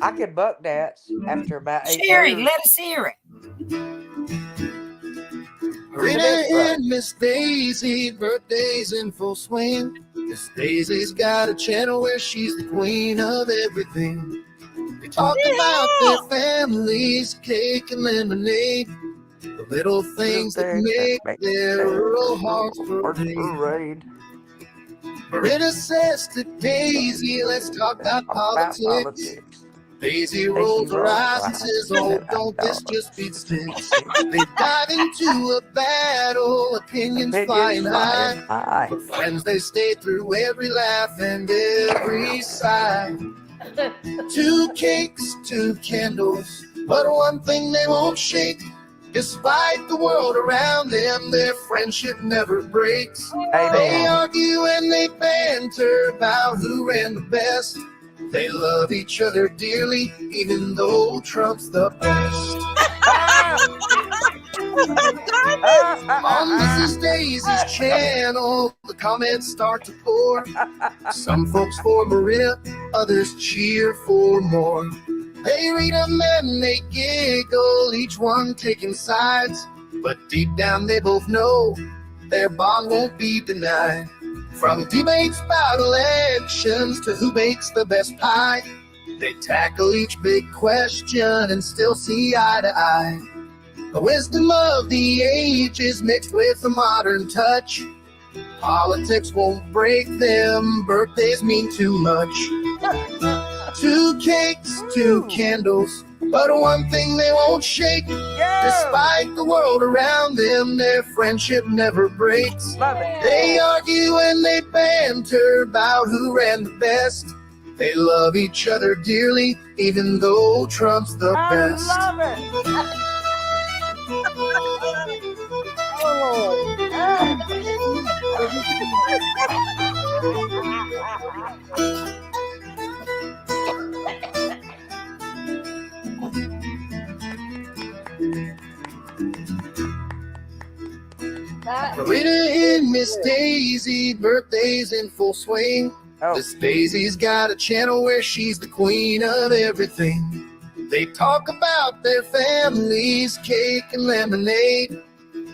I can buck dance after about 8 Sherry, years. let us hear it. Rita and Miss Daisy, birthdays in full swing. Miss Daisy's got a channel where she's the queen of everything. They talk about their families, cake and lemonade, the little things that make their rural hearts parade. Rita says to Daisy, let's talk about politics. Daisy rolls her eyes and says, oh, don't this just beat sticks? They dive into a battle, opinions flying high. But friends, they stay through every laugh and every sigh. 2 cakes, 2 candles, but one thing they won't shake. Despite the world around them, their friendship never breaks. They argue and they banter about who ran the best. They love each other dearly, even though Trump's the best. On Mrs. Daisy's channel, the comments start to pour. Some folks for Maria, others cheer for more. They read them and they giggle, each one taking sides. But deep down they both know their bond won't be denied. From debates about elections to who bakes the best pie, they tackle each big question and still see eye to eye. The wisdom of the ages mixed with a modern touch. Politics won't break them, birthdays mean too much. 2 cakes, 2 candles, but one thing they won't shake. Despite the world around them, their friendship never breaks. They argue and they banter about who ran the best. They love each other dearly, even though Trump's the best. Marita and Miss Daisy, birthdays in full swing. Miss Daisy's got a channel where she's the queen of everything. They talk about their families, cake and lemonade,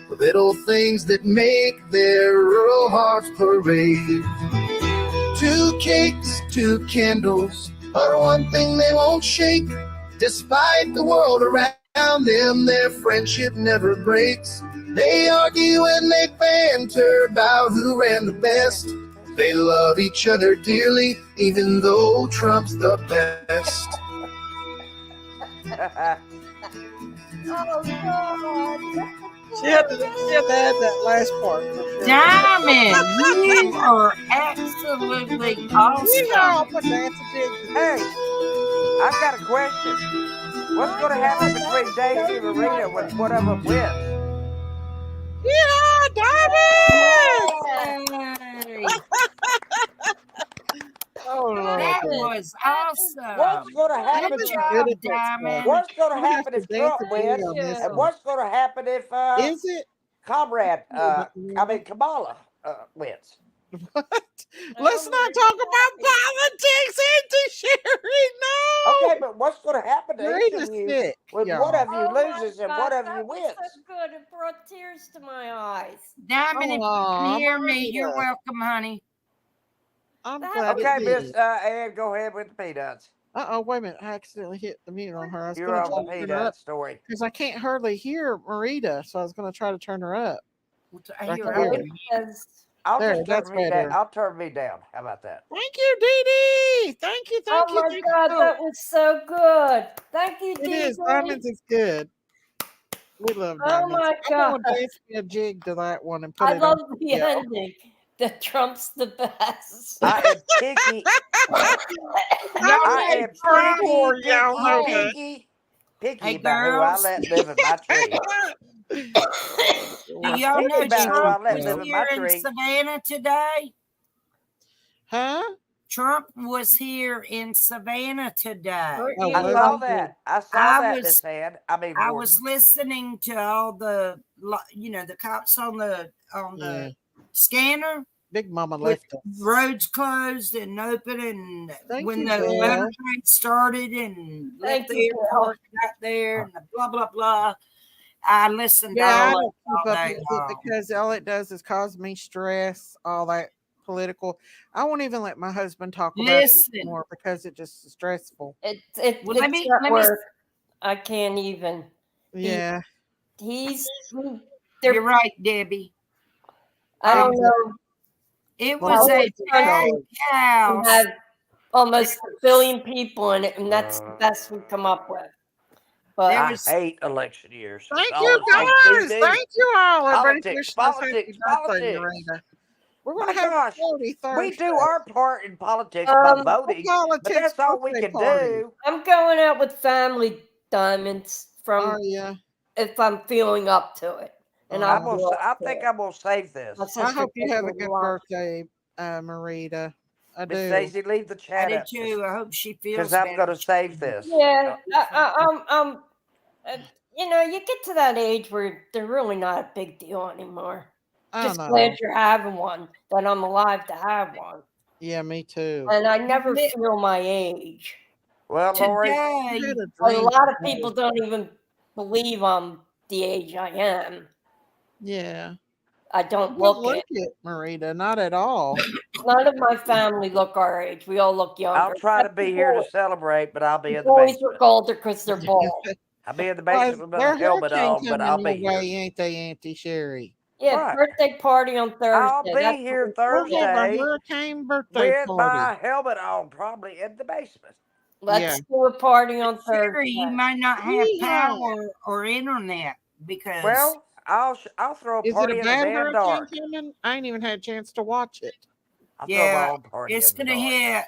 little things that make their rural hearts parade. 2 cakes, 2 candles, but one thing they won't shake. Despite the world around them, their friendship never breaks. They argue and they banter about who ran the best. They love each other dearly, even though Trump's the best. Oh God. She had to add that last part. Diamond, you are absolutely awesome. Hey, I've got a question. What's going to happen between Daisy and Marita when one of them wins? Yeah, Diamond! Oh, Lord. That was awesome. What's going to happen? Good job, Diamond. What's going to I'm gonna happen have if to dance Trump a video wins? on this And one. what's going to happen if Is it? Kamala wins? Let's not talk about politics, Auntie Sherry. No. Okay, but what's going to happen to each Marita's of you sick, when y'all. one of you Oh my loses and God, one of that you was wins? so good. It brought tears to my eyes. Diamond, if you Aw, can hear me, you're Marita. welcome, honey. I'm That glad Okay, it Miss did. Ann, go ahead with the peanuts. Wait a minute. I accidentally hit the mute on her. I was You're going to on the try to turn her up peanut story. because I can't hardly hear Marita, so I was going to try to turn her up. I I hear can her. hear her. I'll There, just that's turn me down. better. I'll turn me down. How about that? Thank you, Dee Dee. Thank you, Oh thank you, my thank God, you. that was so good. Thank you, It Dee is. Dee. Diamonds is good. We love Oh diamonds. my I'm God. going to dance me a jig to that one and put I it love on the video. ending. That Trump's the best. I am picky. I am Hardcore, picky, y'all know picky, that. picky, picky Hey, about who I girls. let live in my tree. Do y'all Picky know about who I Trump let was live in here my in tree. Savannah today? Huh? Trump was here in Savannah today. Oh, I was saw he? that. I saw I that, was- Miss Ann. I mean, I Warden. was listening to all the, the cops on the Yeah. scanner. Big Mama with left us. roads closed and open, and Thank when you, the Bill. motor train started and Thank left the you, airport, got there, and the blah blah blah. I listened to Yeah, I all don't it keep all up day with long. it because all it does is cause me stress, all that political. I won't even let my husband talk about it Listen. anymore because it's just stressful. Well, It's let me- at work. I can't even. Yeah. You're right, Debbie. I don't know. It Well, was a it's packed cold. We house. have almost 1 billion people in it, and that's the best we come up with. But I hate election years. Thank It's you, always on guys. TV. Thank you all. Everybody's Politics, wishing us happy politics, birthday, politics. Miranda. We're My going to have gosh, a party Thursday. we do our part in politics by voting, but politics that's all we birthday can party. do. I'm going out with family diamonds Are from you? if I'm feeling up to it, and I think I'm gonna save this. I hope you have a good birthday, Marita. I do. Miss Daisy, leave the I chat did up too. I hope she feels because I'm better. gonna save this. Yeah, you get to that age where they're really not a big deal anymore. I Just know. glad you're having one, that I'm alive to have one. Yeah, me too. And I never feel my age. Well, Lori, Today, A lot of people don't even believe I'm the age I am. Yeah. I don't You don't look it. Marita. Not at all. None of my family look our age. We all look younger. I'll try to except the be here to boys. celebrate, but I'll be The in the boys basement. look older because they're bald. I'll be in the Well, basement with they're a helmet hurricane on, but I'll coming be your here. way, ain't they, Auntie Sherry? Yeah, Right. birthday party on Thursday. I'll be That's here We'll have a Thursday hurricane birthday with party. my helmet on, probably in the basement. Let's do a party on Sherry, Thursday. you might not have Yeehaw. power or internet because Well, I'll throw a Is it party a in the bad damn hurricane dark. coming? I ain't even had a chance to watch it. I'll throw my yeah, own party it's in the gonna dark. hit.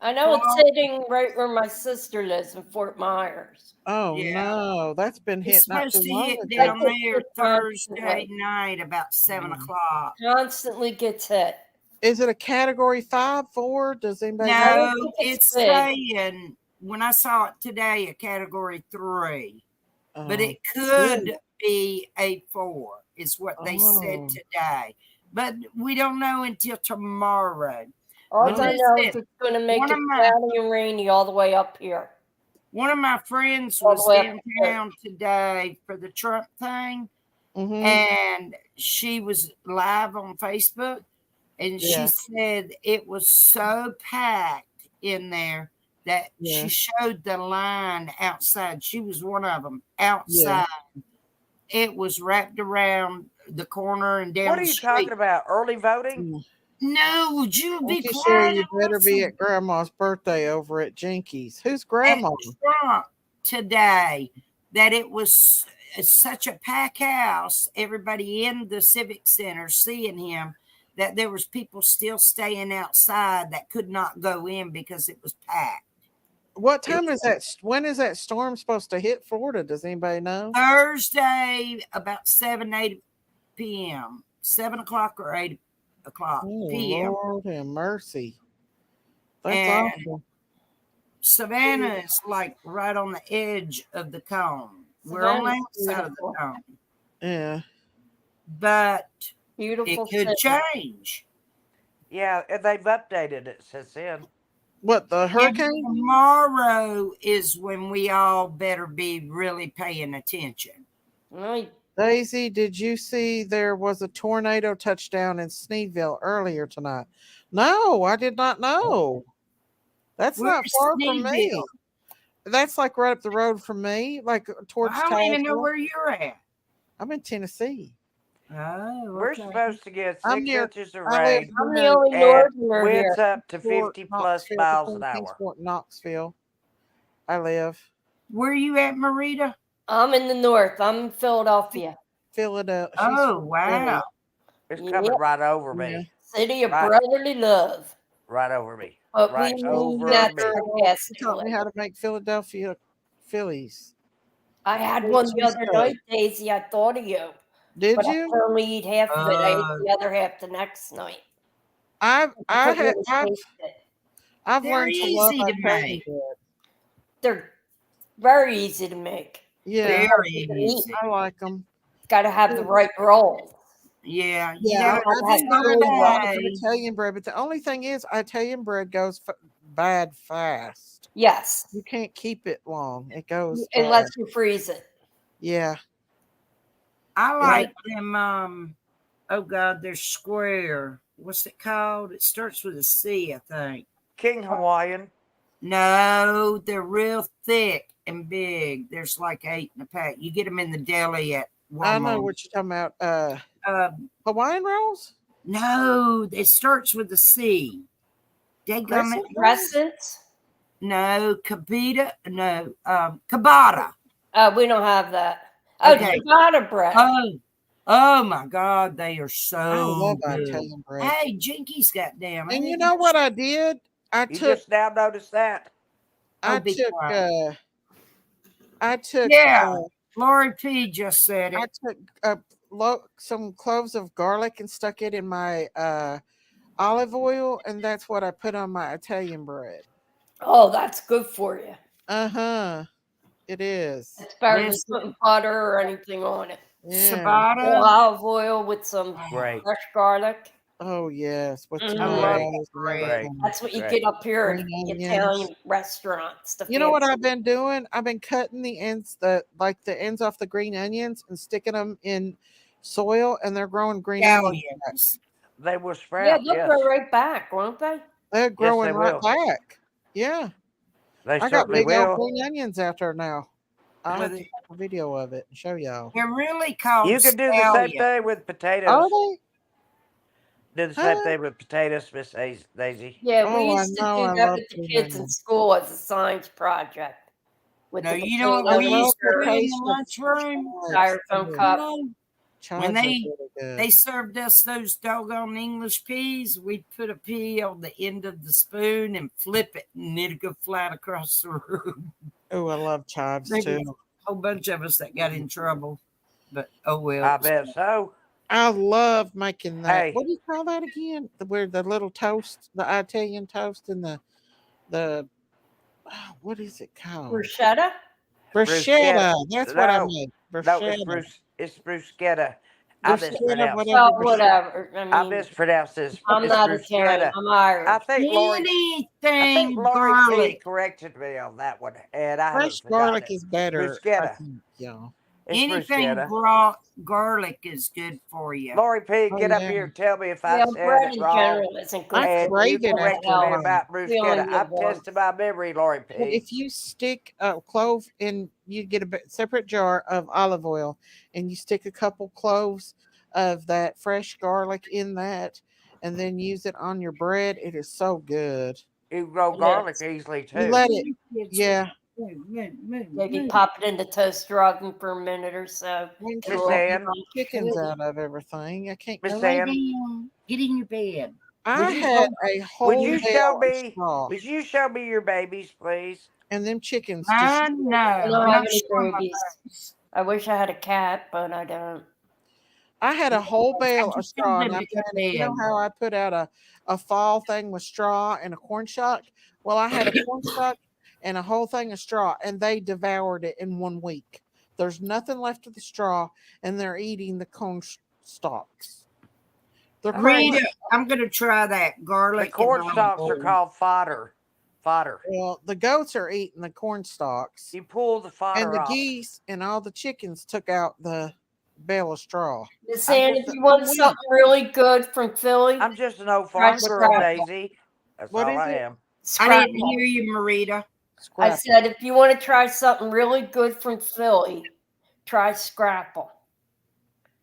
I know it's hitting right where my sister lives in Fort Myers. Oh Yeah. no, that's been hit It's not too supposed to long hit ago. down That gets there hit Thursday constantly. night about 7 o'clock. Constantly gets hit. Is it a category 5, 4? Does anybody I know? don't No, think it's it's big. saying when I saw it today a category 3, but Oh, it could be a 4. is what they said Oh. today. But we don't know until tomorrow. All But I know is listen, it's going to make one it of my cloudy and rainy all the way up here. one of my friends All the was way up here. downtown today for the Trump thing, Mhm. and she was live on Facebook, and she Yeah. said it was so packed in there that Yeah. she showed the line outside. She was one of them Yeah. outside. It was wrapped around the corner and down What are the you street. talking about? Early voting? Mm. No, would you be Auntie Sherry, quiet you and better be listen? at Grandma's birthday over at Jinkies. Who's At Grandma? Trump today, that it was such a packed house, everybody in the Civic Center seeing him, that there was people still staying outside that could not go in because it was packed. What time is that? When is that storm supposed to hit Florida? Does anybody know? Thursday, about 8 p.m., 7 o'clock or 8 o'clock Oh, p.m. Lord have mercy. That's And awful. Savannah is like right on the edge of the cone. We're on the Savannah's outside of the beautiful. cone. Yeah. But Beautiful it could city. change. Yeah, and they've updated it since then. What, the Yeah, hurricane? tomorrow is when we all better be really paying attention. Right. Daisy, did you see there was a tornado touchdown in Sneedville earlier tonight? No, I did not know. That's not Where's far from me. Sneedville? That's like right up the road from me, like Well, towards I don't even know Tazewell. where you're at. I'm in Tennessee. Oh, We're okay. supposed to get I'm 6 near. inches of I live rain I'm the near only and northerner winds here. up to Kingsport, 50 plus Knoxville, miles between an hour. Kingsport and Knoxville. I live. Where are you at, Marita? I'm in the north. I'm in Philadelphia. Philadelphia. She's Oh, from wow. It's Yep. coming right over Philly. Yeah. me. City of Right, brotherly love. right over me. But Right we Oh, mean over yeah, that me. girl. She taught me sarcastically. how to make Philadelphia Phillies. I had Philly one the other cheesesteak. night, Daisy. I thought of you. Did But I you? could only eat half of it. I ate the other half the next night. I couldn't really taste it. I've They're learned to love easy to Italian make. bread. They're very easy to make. Yeah, Very Easy to eat. easy. I like them. Got to have the right roll. Yeah, you Yeah, gotta I've been doing a lot of someday. Italian bread, but the only thing is, Italian bread goes bad fast. Yes. You can't keep it long. It goes Unless bad. you freeze it. Yeah. I like them. Oh God, they're square. What's it called? It starts with a C, I think. King Hawaiian. No, they're real thick and big. There's like 8 in a pack. You get them in the deli at Walmart. I know what you're talking about. Hawaiian rolls? No, it starts with a C. Crescents? No, Kabita. No, Kabata. We don't have that. Oh, Okay. ciabatta bread. Oh my God, they are I so love good. Italian bread. Hey, Jinkies, goddamn! And you know what I did? You just now noticed that. I be took quiet. yeah. Lori P just said it. I took some cloves of garlic and stuck it in my olive oil, and that's what I put on my Italian bread. Oh, that's good for you. Uh-huh. It is. It's better than putting butter or anything on it. Yeah. Ciabatta. Olive oil with some Great. fresh garlic. Oh yes, with Mhm. tomatoes and Great. everything. That's what you Great. get up here at Green onions. Italian restaurants. You know what I've been doing? I've been cutting the ends, the ends off the green onions and sticking them in soil, and they're growing green onions. They will Yeah, sprout. they'll Yes. grow right back, won't they? They're growing they right will. back. Yeah. They I got certainly big old will. green onions out there now. I'll have to Well, take a video of it and show y'all. They're really called You can do the same scallions. thing with potatoes. Are they? Do the same Huh? thing with potatoes, Miss Daisy. Yeah, we Oh, I used to know. do I that love with the green kids in onions. school as a science project. With No, the you know what I we potatoes used to love do the in taste the of lunchroom? styrofoam chives. cup. When Chives are they really good. they served us those doggone English peas, we'd put a pea on the end of the spoon and flip it, and it'd go flat across the room. Oh, I love chives There too. was a whole bunch of us that got in trouble, but oh well. I bet so. I love making that. Hey. What do you call that again? Where the little toast, the Italian toast, and the what is it called? Bruschetta? Bruschetta. That's what I mean. No, Bruschetta. it's bruschetta. I They're scared of mispronounced. whatever. Well, whatever. I I mean, mispronounced this. I'm It's not Italian. bruschetta. I'm Irish. I think Anything Lori P garlic. corrected me on that one, and I haven't Fresh forgotten garlic it. is better, I Bruschetta. think. Yeah. It's Anything bruschetta. garlic is good for you. Lori P, Oh get up yeah. here and tell me if I Yeah, said bread it in wrong. general isn't good I for And you crave it corrected after a me while. about bruschetta. Feeling I'm the warmth. testing my memory, Lori But P. if you stick a clove in, you get a separate jar of olive oil, and you stick a couple cloves of that fresh garlic in that, and then use it on your bread. It is so good. You grow It garlic is. easily You too. let it, yeah. Maybe pop it in the toaster oven for a minute or so. When Miss It'll Ann, chickens out of everything. I can't. Miss Lay Ann, down. Get in your bed. I you had a would whole you bale show of me? straw, Would you show me your babies, please? and them chickens just. I No, don't I'm have not any sure my babies. things. I wish I had a cat, but I don't. I had a whole I bale of just straw, feel and I good to planted. get You know bed. how I put out a fall thing with straw and a corn stalk? Well, I had a corn stalk and a whole thing of straw, and they devoured it in 1 week. There's nothing left of the straw, and they're eating the corn stalks. They're crazy. Rita, I'm going to try that The garlic and corn olive stalks are oil. called fodder. Fodder. Well, the goats are eating the corn stalks, You pull the and fodder the off. geese and all the chickens took out the bale of straw. Miss I'm Ann, just if you want something really good from Philly, I'm just an old try farm girl, Scrapple. Daisy. That's What all is I it? am. I didn't Scrapple. hear you, Marita. I Scrapple. said if you want to try something really good from Philly, try Scrapple.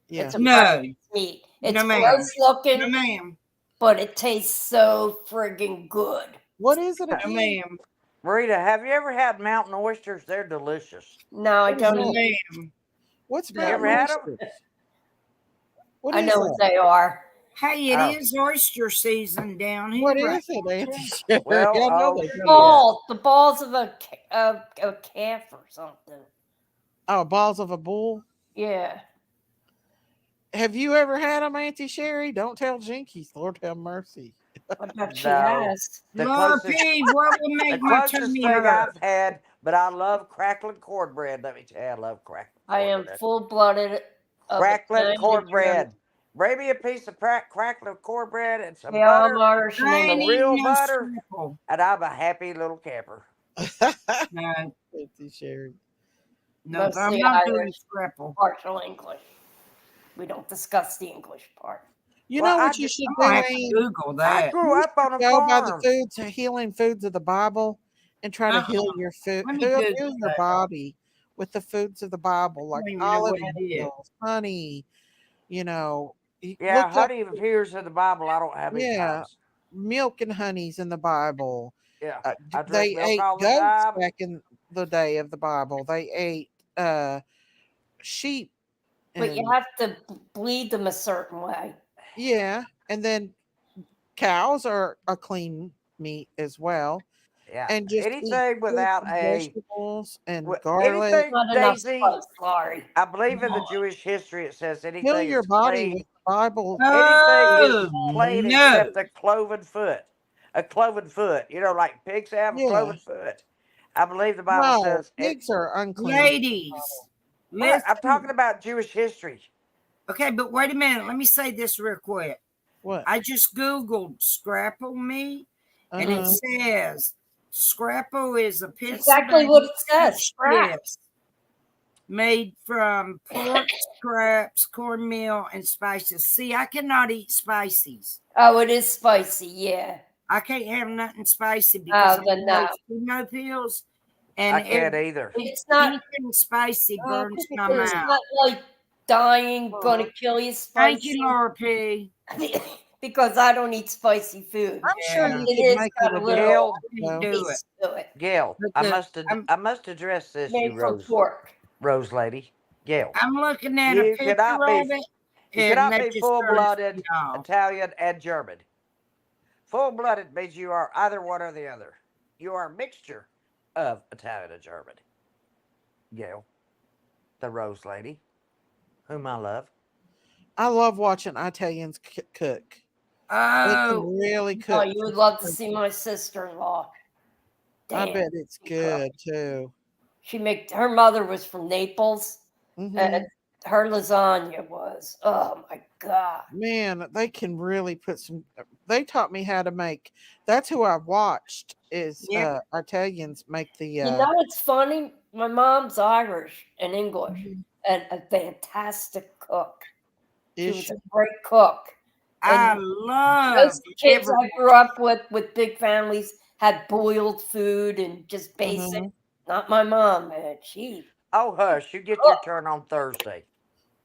Yeah. It's a No. breakfast meat. It's No, ma'am. gross looking, No, ma'am. but it tastes so friggin' good. What is it No, again? ma'am. Marita, have you ever had mountain oysters? They're delicious. No, I What is don't No, eat. ma'am. What's You mountain ever had them? oysters? What I is know that? what they are. Hey, it Oh. is oyster season down here. What right is it, Auntie now. Sherry? Well, I know oh, they shit. do. The balls of a calf or something. Oh, balls of a bull. Yeah. Have you ever had them, Auntie Sherry? Don't tell Jinkies. Lord have mercy. I bet she No. has. The Lord closest, P, what will the make my closest tummy thing hurt? I've had, but I love crackling cornbread. Let me tell you, I love crackling I am cornbread. full-blooded of Crackling Italian and cornbread. German. Bring me a piece of crackling cornbread and some Yeah, I'm butter, Irish and I I'm ain't some a real eating no butter, scrapple. and I'm a happy little camper. No, Auntie Sherry. no, I'm mostly not doing Irish, scrapple. partial English. We don't discuss the English part. You Well, know I what you just, should I'm do, gonna have to Aim? Google I that. grew You up on should a go by the farm. healing foods of the Bible and try to heal Uh-uh. your food, Let me heal Google your that. body with the foods of the Bible, I like don't even know olive what it is. oil, honey. You know, Yeah, look up. honey appears in the Bible. I don't know how many Yeah, times. milk and honey's in the Bible. Yeah, Uh, I drink they milk ate all the goats time. back in the day of the Bible. They ate sheep But you and have to bleed them a certain way. yeah, and then cows are a clean meat as well. Yeah, And just eat anything fruits without and a vegetables and garlic. anything, Not enough Daisy. spice, Laurie. I believe in the Jewish history. It says Heal anything your is body plain. with the Bible. Anything is Oh, plain no. except a cloven foot. A cloven foot. You know, like pigs have a Yeah. cloven foot. I believe the Bible No, says it. pigs are unclean. Ladies, What? I'm listen. talking about Jewish history. Okay, but wait a minute. Let me say this real quick. What? I just Googled scrapple meat, and it says scrapple is a Exactly what it Pennsylvania says. Scrap. dish made from pork scraps, cornmeal, and spices. See, I cannot eat spices. Oh, it is spicy, yeah. I can't have nothing spicy because Oh, then no. chemo pills, and I can't either. It's not. anything spicy burns my It's mouth. not like dying, gonna kill you spicy. Thank you, Laura P. Because I don't eat spicy food. I'm sure you It could is make got it a a little Can't do it. piece to it. Gail, But I must address this, Made you from pork. Rose lady. Gail, I'm looking at a you picture cannot of be it, you and cannot they be just full-blooded started Italian and German. Full-blooded means you are either one or the other. You are a mixture of Italian and German. Gail, the Rose lady, whom I love. I love watching Italians cook. They Oh, can really Oh, cook. you would love to see my sister-in-law. I Damn, bet it's she cooked. good too. Her mother was from Naples, Mhm. and her lasagna was. Oh my God. Man, they can really put some. They taught me how to make. That's who I watched is Yeah. Italians make the. You know, it's funny. My mom's Irish and English and a fantastic cook. She was a great cook. I And love most kids liver. I grew up with big families had boiled food and just basic. Not my mom, man. She Oh, hush. You get your turn on Thursday.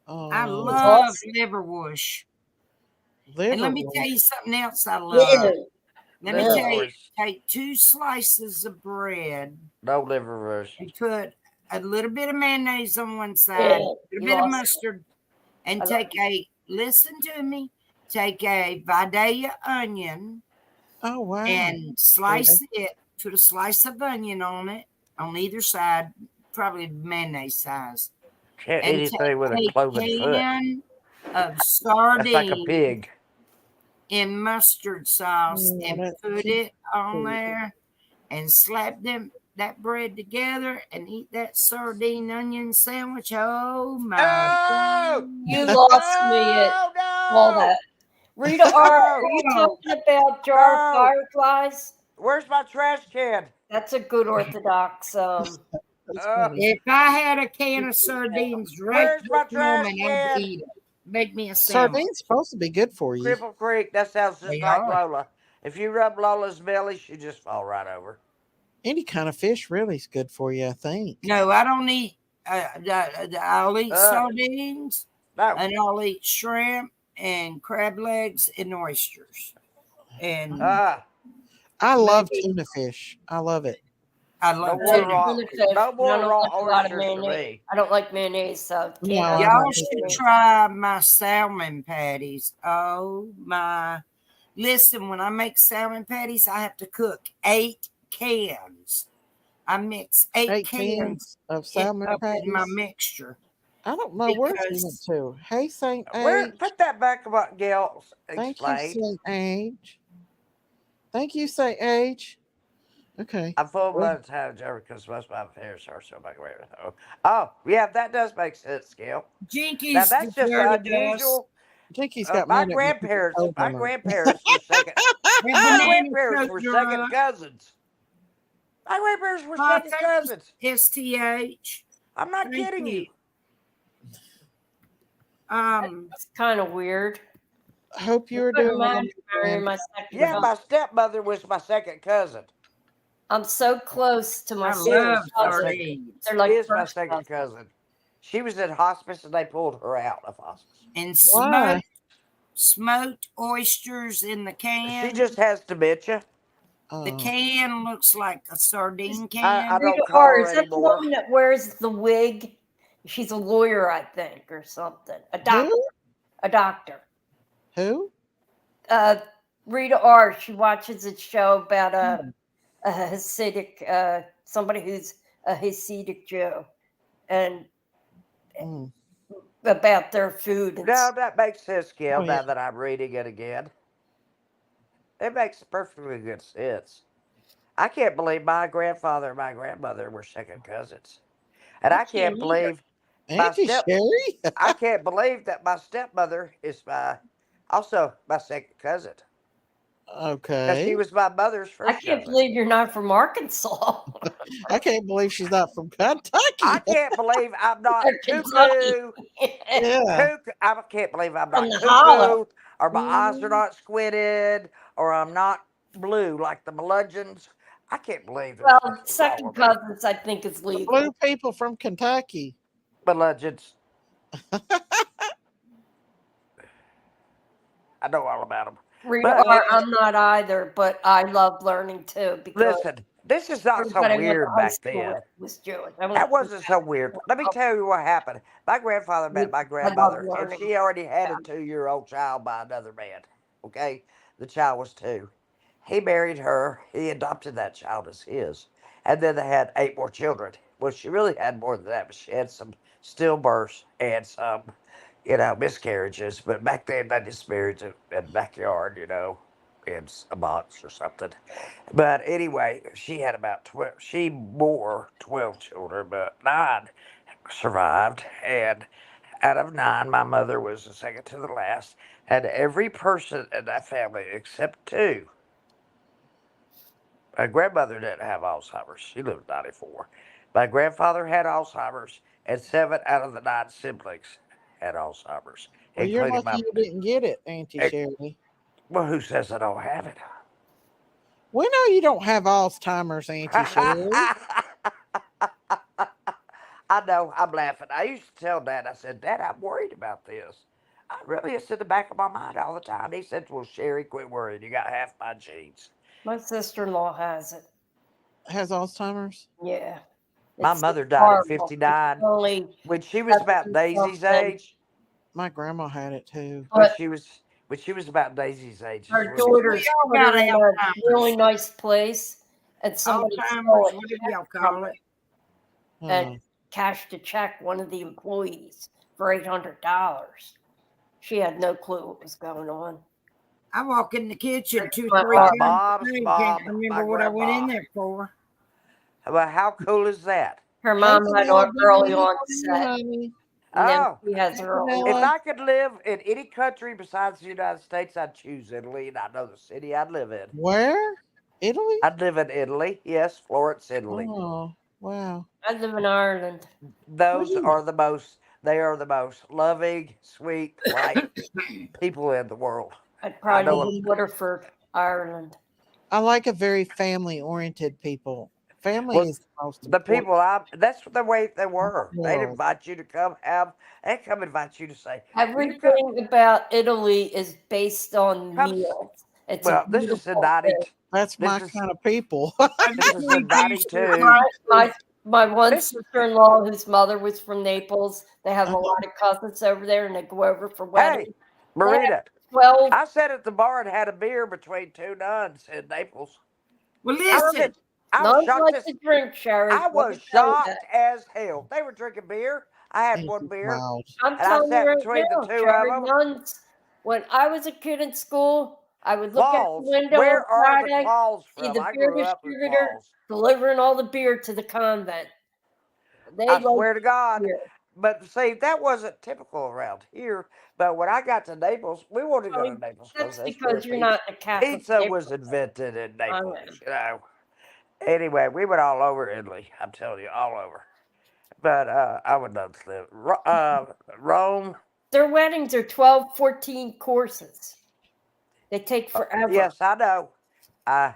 I Oh, love liverwurst. And let me liverwurst. tell you something else I love. Yeah. Let me tell you, Liverwurst. take 2 slices of bread. No liverwurst. You put a little bit of mayonnaise on one side, Yeah, a little you bit of lost mustard, and I take listen to me, take a Vidalia onion Oh wow! and slice it, put a slice of onion on it, on either side, probably mayonnaise size. Can't And eat anything with a cloven foot. can of That's like a sardines pig. in mustard sauce and that's put cute. it on there and slap that bread together and eat that sardine onion sandwich. Oh my God. You lost me at all that. Rita, are you talking about jar of fireflies? Where's my trash can? That's a good Orthodox. If I had a can of sardines right Where's my this trash moment, I'd can? eat it. Make me a sandwich. Sardines supposed to be good for you. Cripple Creek. That sounds just They like are. Lola. If you rub Lola's belly, she just fall right over. Any kind of fish really is good for you, I think. No, I don't eat. I'll eat sardines, and I'll eat shrimp and crab legs and oysters. And I love tuna fish. I love it. I love more tuna. raw- no more I don't raw like a lot of oysters for mayonnaise. me. I don't like mayonnaise, so No, can't I have Y'all don't should mayonnaise. try my salmon patties. Oh my. Listen, when I make salmon patties, I have to cook 8 cans. I mix 8 cans of salmon up in my patties. mixture. I don't know where she went Because to. Hey, Saint Where? Age. Put that back about Gail Thank you, explained. Saint Age. Thank you, Saint Age. Okay. I'm full Well, blood time, Jerry, because most of my parents are so back away. Oh, yeah, that does make sense, Gail. Now Jinkies that's just deserted us. unusual. Jinky's got My mad at me because I grandparents, told my him. grandparents were second. That My banana grandparents were soda. second cousins. My grandparents were Oh, second thank cousins. you, STH. I'm not Thank kidding you. It's kind of weird. I hope you were Couldn't doing well. imagine marrying my second Yeah, cousin. my stepmother was my second cousin. I'm so close to my I second love my cousin. sardines. They're like Is my first second cousins. cousin. She was in hospice and they pulled her out of hospice. And Why? smoked oysters in the can. She just has dementia. The Oh. can looks like a sardine I can. don't Rita call R, her is that the anymore. woman that wears the wig? She's a lawyer, I think, or something. A doctor. Who? A doctor. Who? Rita R. She watches a show about a Hasidic, somebody who's a Hasidic Jew, and Mm. about their food. And No, that makes sense, Gail, Oh, yeah. now that I'm reading it again. It makes perfectly good sense. I can't believe my grandfather and my grandmother were second cousins. And I can't believe Auntie Sherry? I can't believe that my stepmother is also my second cousin. Because Okay. she was my mother's I first can't cousin. believe you're not from Arkansas. I can't believe she's not from Kentucky. I can't believe I'm not Or cuckoo. Yeah. I can't believe I'm From not the holler. cuckoo, or my eyes are not squinted, or I'm not blue like the Melungeons. I can't believe there's Well, something wrong second with me. cousins, I think, is The legal. blue people from Kentucky. Melungeons. I know all about them. Rita But R, I'm not either, but I love learning too because listen, this is not so everybody I went to weird high back school then. with was Jewish. I went That to wasn't so weird. Let me tell you what happened. My grandfather met my I love grandmother, and learning. she already had a 2-year-old child by another man. Okay? The child was 2. He married her. He adopted that child as his. And then they had 8 more children. Well, she really had more than that, but she had some stillbirths and some, miscarriages. But back then, they just married in the backyard, in a box or something. But anyway, she had about 12. She bore 12 children, but 9 survived. And out of 9, my mother was the second to the last. And every person in that family except 2. My grandmother didn't have Alzheimer's. She lived 94. My grandfather had Alzheimer's, and 7 out of the 9 siblings had Alzheimer's, Well, you're including lucky you didn't get it, Auntie Sherry. Well, who says I don't have it? We know you don't have Alzheimer's, Auntie Sherry. I know, I'm laughing. I used to tell Dad, I said, Dad, I'm worried about this. It's in the back of my mind all the time. He said, well, Sherry, quit worrying. You got half my genes. My sister-in-law has it. Has Alzheimer's? Yeah. My It's mother died at horrible. 59. Only When she was about Daisy's 70-something. age. My grandma had it too. When she was about Daisy's age. Our is when- daughters all put her got in a Alzheimer's. really nice place, and somebody stole Alzheimer's, it whatever y'all call it. and cashed a check, one of the employees, for $800. She had no clue what was going on. I walk in the kitchen 2, My 3 mom. times a day, Mom, can't my remember what I went in grandma. there for. Well, how cool is that? Her mom had Chanel, early baby, onset. honey. And then Oh, she has early if Vanilla. I could live in any country besides the United States, I'd choose Italy, and I know the city I'd live in. Where? Italy? I'd live in Italy. Yes, Florence, Italy. Oh, wow. I live in Ireland. Those are the most. They are the most loving, sweet, polite people in the world. I'd I probably know live in Waterford, Ireland. I like a very family-oriented people. Family Well, is the most the important. people that's the way they were. They'd world. invite you to come they'd come invite you to say, Everything about Italy is based on Come- meals. It's well, a this is in beautiful 90. thing. That's my This is kind of people. this is in 92. My one This- sister-in-law, whose mother was from Naples, they have a lot of cousins over there, and they go over for weddings. Hey, Marita, 12. I sat at the bar and had a beer between 2 nuns in Naples. Well, I listen, said, I was Nuns shocked. like to drink, Sherry. I Let was me tell you shocked that. as hell. They were drinking beer. I had It's one beer, wild. I'm and I telling you sat right between now, the 2 Sherry, of them. nuns. When I was a kid in school, I would look out Claws. the window Where on are the Friday, claws see from? the I beer grew up with distributor claws. delivering all the beer to the convent. They I like swear to God. beer. But see, that wasn't typical around here. But when I got to Naples, we wanted to go to Naples That's that's because where you're not in a Catholic pizza was neighborhood. invented in I Naples. am. You know. Anyway, we went all over Italy. I'm telling you, all over. But I would love to live. Rome. Their weddings are 12, 14 courses. They take forever. Yes, I know.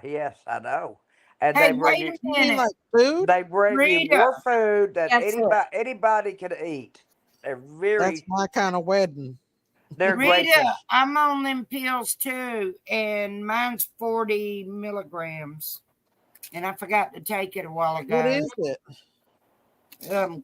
Yes, I know. And hey, they bring wait you. a You mean minute. like food? They bring you Rita. more food than That's it. anybody can eat. They're That's very. my kind of wedding. They're Rita, gracious. I'm on them pills too, and mine's 40 milligrams. And I forgot to take it a while ago. What is it?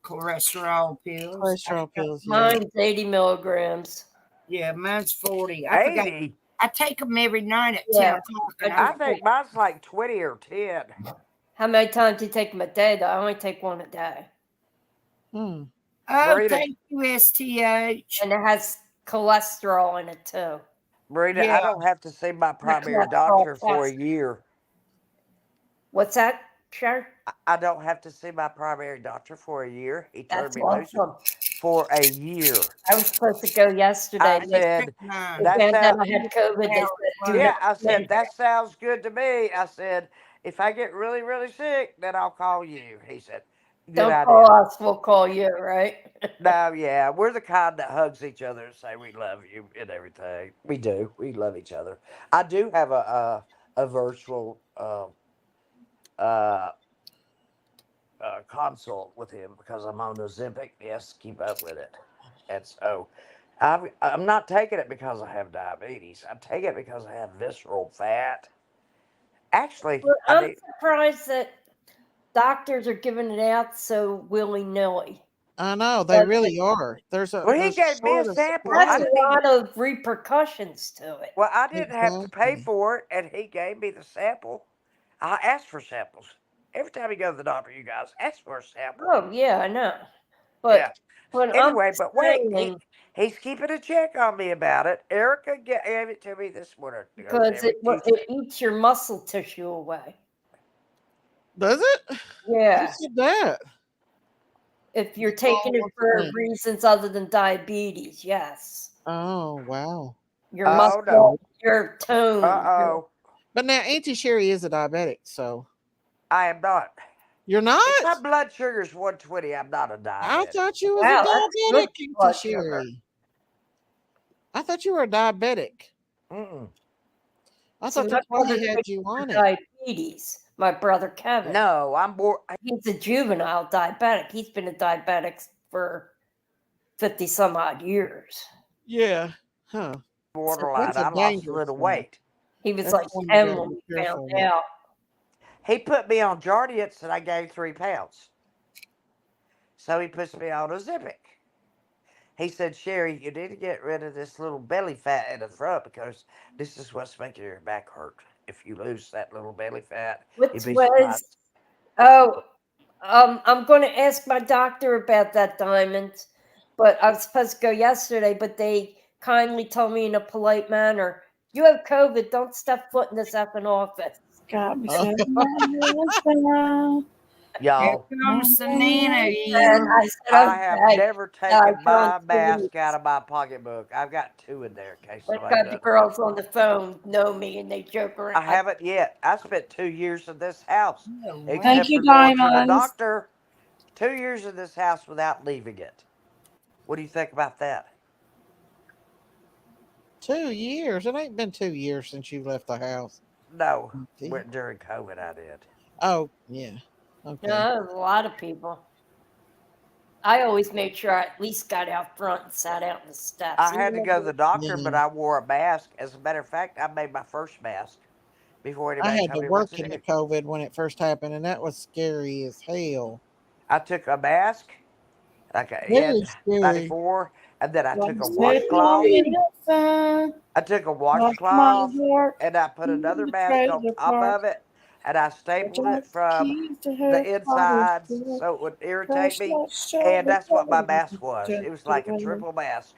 Cholesterol pills. Cholesterol pills. Yeah. Mine's 80 milligrams. Yeah, mine's 40. I forgot. 80. I take them every night at Yeah. 10 o'clock. And I think mine's like 20 or 10. How many times do you take them a day, though? I only take one a day. Hmm. Oh, Rita. thank you, STH. And it has cholesterol in it, too. Marita, Yeah. I don't have to see my primary cholesterol doctor for a test. year. What's that, Sherry? I don't have to see my primary doctor for a year. He turned That's me loose awesome. for a year. I was supposed to go yesterday. I They said, Mine. that found out sounds, I had COVID. They said, do yeah, not I said, send that sounds good to me. I said, if I get really, really sick, then I'll call you. He said, good Don't idea. call us, we'll call you, right? No, yeah, we're the kind that hugs each other and say we love you and everything. We do. We love each other. I do have a virtual consult with him because I'm on Ozempic. Yes, keep up with it. And so I'm not taking it because I have diabetes. I'm taking it because I have visceral fat. Actually, Well, I I'm need, surprised that doctors are giving it out so willy-nilly. I know they really are. There's a. well, he there's gave me a sort of sample. support. I That's didn't a even, lot of repercussions to it. well, I didn't have to pay Exactly. for it, and he gave me the sample. I asked for samples. Every time you go to the doctor, you guys ask for a sample. Oh, yeah, I know. But Yeah. when Anyway, I'm but wait, saying, he's keeping a check on me about it. Erica gave it to me this morning. because it eats your muscle tissue away. Does it? Yeah. Who said that? if you're taking it for reasons other than diabetes, yes. Oh, wow. Your Oh, muscle, no. your tone. Uh-oh. But now Auntie Sherry is a diabetic, so I am not. you're not? If my blood sugar is 120, I'm not a I diabetic. thought you was Wow, a that's good diabetic, Auntie blood sugar. Sherry. I thought you were a diabetic. Mm-mm. I See, thought my that's why brother he had took you on it. diabetes. My brother Kevin. No, I'm more. He's a juvenile diabetic. He's been a diabetic for 50 some odd years. Yeah. Huh. Borderline. That's a I lost a dangerous little one. weight. He was That's like one you 10 gotta when be we found careful with. out. He put me on Jardiance and I gained 3 pounds. So he puts me on Ozempic. He said, Sherry, you need to get rid of this little belly fat in the front because this is what's making your back hurt. If you lose that little belly fat, Which you'd be was, surprised. I'm going to ask my doctor about that, Diamond. But I was supposed to go yesterday, but they kindly told me in a polite manner, you have COVID, don't step foot in this effing office. Got me Y'all, Here comes the Nana And eater. I said, I have okay. never I taken my don't mask out of my pocketbook. I've got 2 in there in case I've somebody got the doesn't. girls on the phone know me and they joke around. I haven't yet. I spent 2 years in this house, Thank except you, for going to the Diamonds. doctor. 2 years in this house without leaving it. What do you think about that? 2 years. It ain't been 2 years since you left the house. No, during COVID I did. Oh, yeah. Okay. No, a lot of people. I always made sure I at least got out front and sat out in the steps. I had to go to the doctor, but Yeah. I wore a mask. As a matter of fact, I made my first mask before I anybody had told to me what work to in the do. COVID when it first happened, and that was scary as hell. I took a mask, like an Very scary. N94, and then I took a Said washcloth. son, I took a lost my washcloth heart and I put in another the mask on trailer top park. of it, and I stapled Got it from keys to the her father's insides door. so it would irritate Crashed me. that show And that's what my before mask was. It was like a gentleman. triple mask.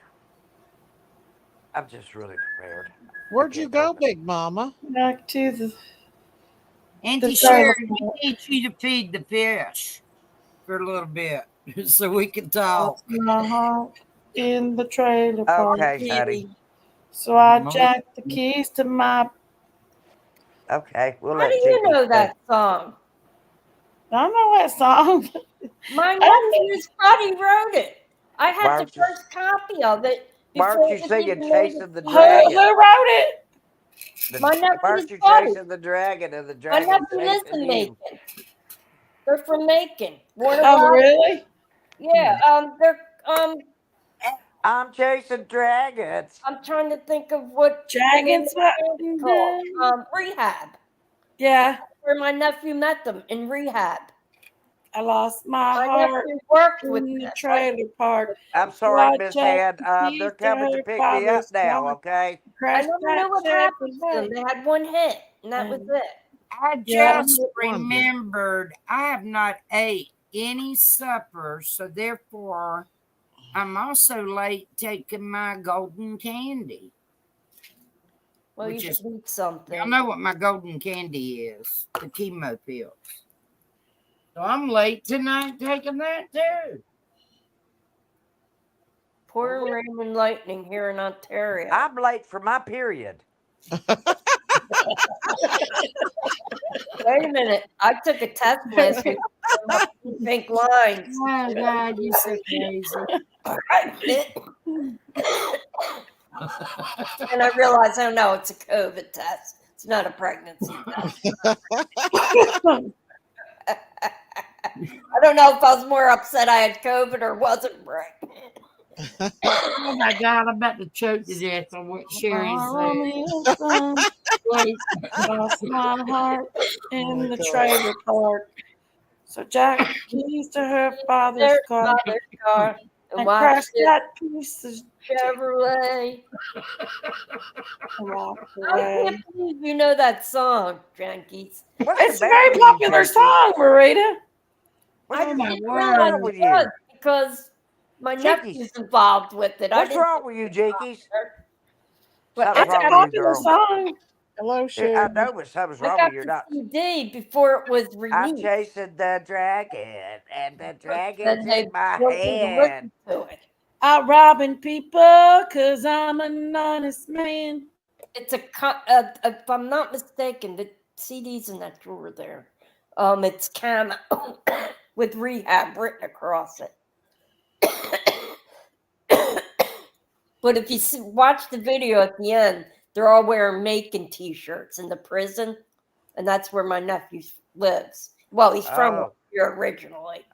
I'm just really prepared. Where'd you go, Big Mama? Back to the Auntie trailer Sherry, we park. need you to feed the fish for a little bit so we can talk. Lost my heart in the trailer park. Okay, honey. So I jacked the keys to my. Okay, we'll How let do you Jinky know stay. that song? I know that song. My nephew's buddy wrote it. I Why had the aren't you, first copy of it why before aren't you it was singing even made. Chasing the Who Dragon? wrote it? My Why nephew's aren't you buddy. chasing the dragon and the My dragon nephew lives chasing in you? Macon. They're from Macon. Warner Oh, Robins. really? Yeah. They're I'm chasing dragons. I'm trying to think of what the name of Dragons. the band's called. Rehab. Yeah. Where my nephew met them in Rehab. I lost my My heart nephew worked in with the them. trailer park. I'm So sorry, I Miss jacked Han. the They're keys to coming to her pick me up father's now, car. okay? I Crashed never that knew what happened to them. Chevrolet. They had one hit, and that was it. I Yeah, just I wondered. remembered I have not ate any supper, so therefore I'm also late taking my golden candy. Well, you Which should is, eat something. y'all know what my golden candy is, the chemo pills. So I'm late tonight taking that too. Poor rain and lightning here in Ontario. I'm late for my period. Wait a minute. I took a test last week. Pink lines. Oh God, you so crazy. And I realized, oh no, it's a COVID test. It's not a pregnancy test. I don't know if I was more upset I had COVID or wasn't pregnant. Oh my God, I'm about to choke to death on what Sherry said. Wait, lost my heart in the God. trailer park. So Jack keys to her father's Their car father's car. and watched crashed it. that piece of Chevrolet. and walked I away. can't believe you know that song, Junkies. It's a very popular song, Marita. Oh my What's word. wrong with you? Because my Jinkies. nephew's involved with it. I What's didn't wrong with you, Jinkies? but It's Something's a wrong with you, popular girl. song. Hello, I Sugar. know, but something's I wrong got with you. the Not. CD before it was I'm released. chasing the dragon, and the dragon's Then they in my wrote me to hand. listen to it. I'm robbing people because I'm an honest man. It's if I'm not mistaken, the CD's in that drawer there. It's camo with rehab written across it. But if you watch the video at the end, they're all wearing Macon t-shirts in the prison, and that's where my nephew lives. Well, he's from here originally.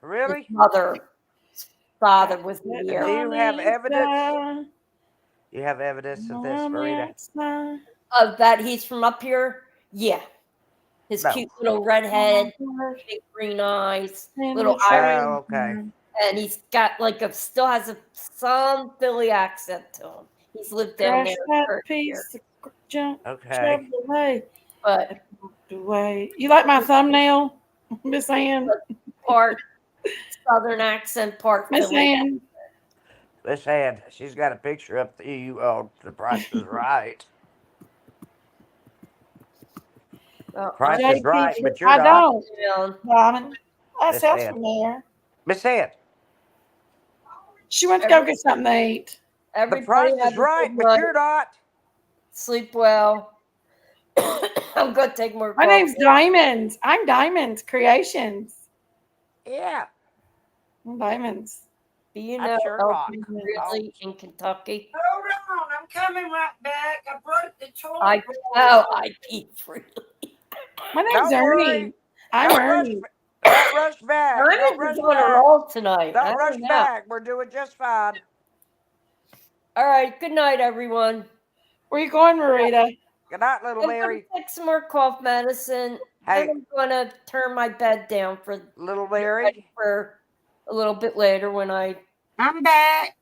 Really? His father was in the Do area. you have evidence? You have evidence of this, Marita? Of that he's from up here? Yeah. His No. cute little red head, big green eyes, little Irish. Oh, okay. And he's got still has some Philly accent to him. He's lived down Crash there that for piece of junk. Okay. Chevrolet. But Away. You like my thumbnail, Miss Ann? Part Southern accent, part Miss Philly. Ann. Miss Ann, she's got a picture up to you on The Price is Right. Price is Right, but you're I not. don't. Diamond. That Miss sounds Ann. familiar. Miss Ann, She went to go get something to eat. The Everybody Price have is a Right, good but night. you're not. Sleep well. I'm gonna take more My coffee. name's Diamonds. I'm Diamonds Creations. Yeah. I'm Diamonds. Do you I'm know Sherlock. Elton really in Kentucky? Hold on, I'm coming right back. I broke the toilet. I keep freely. My name's Don't Ernie. worry. I'm Don't rush, Ernie. don't rush back. Don't Diamond rush is on a back. roll tonight. I Don't rush don't know. back. We're doing just fine. All right. Good night, everyone. Where you going, Marita? Good night, little I'm gonna Mary. take some more cough medicine. Hey. And I'm gonna turn my bed down for Little Mary. for a little bit later when I. I'm back.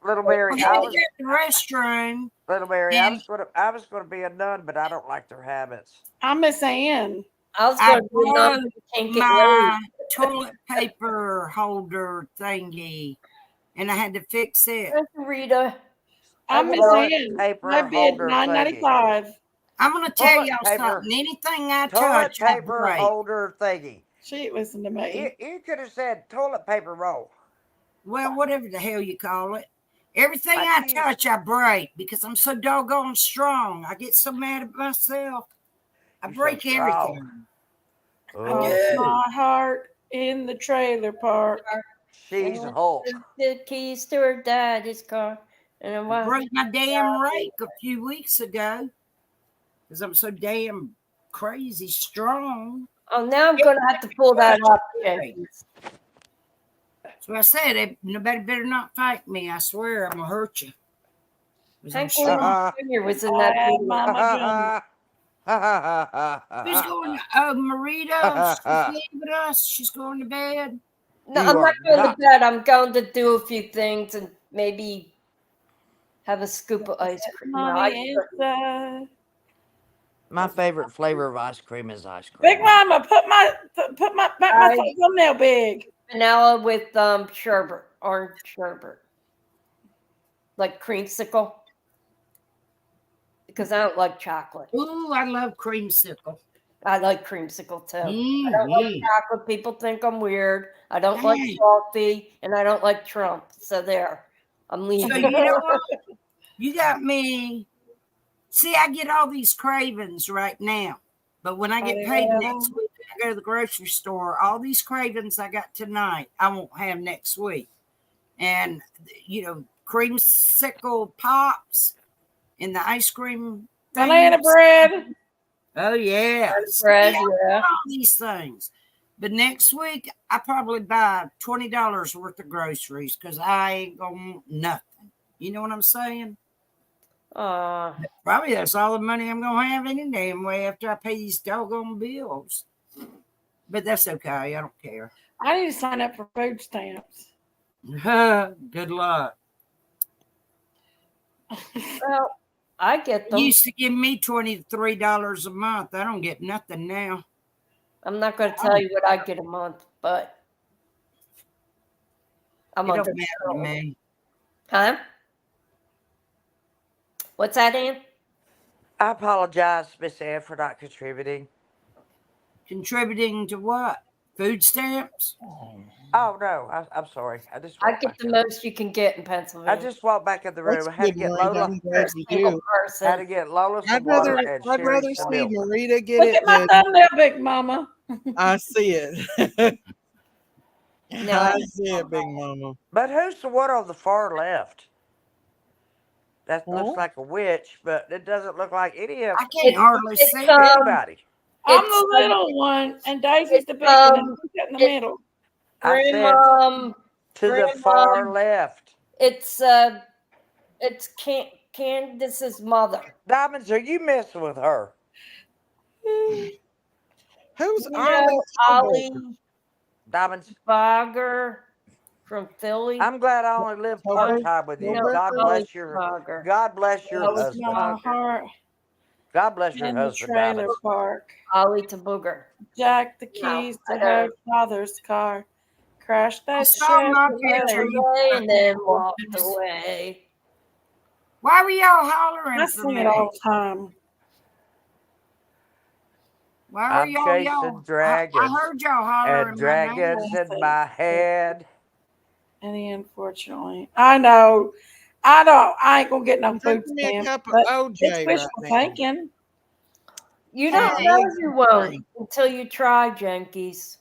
Little Mary. I'm going to get the restroom. Little Mary. And- I was gonna be a nun, but I don't like their habits. I'm Miss Ann. I was I going to be another broke can't get my laid. toilet paper holder thingy, and I had to fix it. Thank you, Rita. I'm Miss Toilet Ann. paper My bid holder $9.95. I'm going to tell Toilet y'all paper. something. Anything I Toilet touch, I paper break. holder thingy. She listened to me. You could have said toilet paper roll. Well, whatever the hell you call it. Everything I I did. touch, I break because I'm so doggone strong. I get so mad at myself. I You're so break strong. everything. Oh, My heart in the trailer park. she's a Hulk. The keys to her daddy's car. And I'm I broke my damn rake a few weeks ago because I'm so damn crazy strong. Oh, now I'm gonna have to pull that up. James. So I said, nobody better not fight me. I swear I'm going to hurt you. 'Cause I'm Hank strong. Williams Jr. was in that video. Mama Who's going? Oh, Marita. She's leaving us. She's going to bed. No, You I'm are not going not. to bed. I'm going to do a few things and maybe have a scoop of ice cream. Mommy inside. My favorite flavor of ice cream is ice cream. Big Mama, make my thumbnail big. Vanilla with sherbet, orange sherbet, like creamsicle. Because I don't like chocolate. Ooh, I love creamsicle. I like creamsicle too. I don't like Mm-hmm. chocolate. People think I'm weird. I don't like Dang. salty, and I don't like Trump. So there, I'm leaving. So you know what? You got me. See, I get all these cravings right now. But when I get paid next week, I go to the grocery store. All these cravings I got tonight, I won't have next week. And, creamsicle pops and the ice cream. Banana things. bread. Oh, yeah. Bread, See, I yeah. want all these things. But next week, I probably buy $20 worth of groceries because I ain't going to want nothing. You know what I'm saying? Probably that's all the money I'm going to have any damn way after I pay these doggone bills. But that's okay. I don't care. I need to sign up for food stamps. Good luck. Well, I get them. You used to give me $23 a month. I don't get nothing now. I'm not going to tell you what I get a month, but I'm It under don't matter to me. Huh? What's that, Ann? I apologize, Miss Ann, for not contributing. Contributing to what? Food stamps? Oh no, I'm sorry. I just I walked get back the in. most you can get in I Pennsylvania. just walked back in the room. That's I had to good, get Marita. Lola. I'm For a glad you single do. person. Had to get Lola some I'd water rather and I'd Sherry rather some see milk. Marita get Look it at my than thumbnail, Big Mama. I see it. No, I see it, Big Mama. But who's the one on the far left? That Huh? looks like a witch, but it doesn't look like any of I can't hardly see it's anybody. I'm it's the little one, and Daisy's the it's big one, and she's in the it's middle. I said grandmom, to the far left. it's Candace's mother. Diamonds, are you messing with her? Who's You Ollie know, Ollie Diamonds. Bogger from Philly. I'm glad I only live part time with you. No, God Ollie bless your Bogger. God bless your That was husband. my heart God bless your in the husband, trailer Diamonds. park. Ollie to Booger. Jack the No, keys I to her don't. father's car. Crashed I that saw my picture. Chevrolet. And then walked away. Why were y'all hollering I for sing me? it all the time. Why were I'm chasing I dragons heard y'all hollering and my name. dragons in my head. And unfortunately, I know. I ain't gonna get no food Drinking me a stamps, cup of but OJ it's right wishful now. thinking. You Some don't know eggs you and won't cream. until you try, Junkies.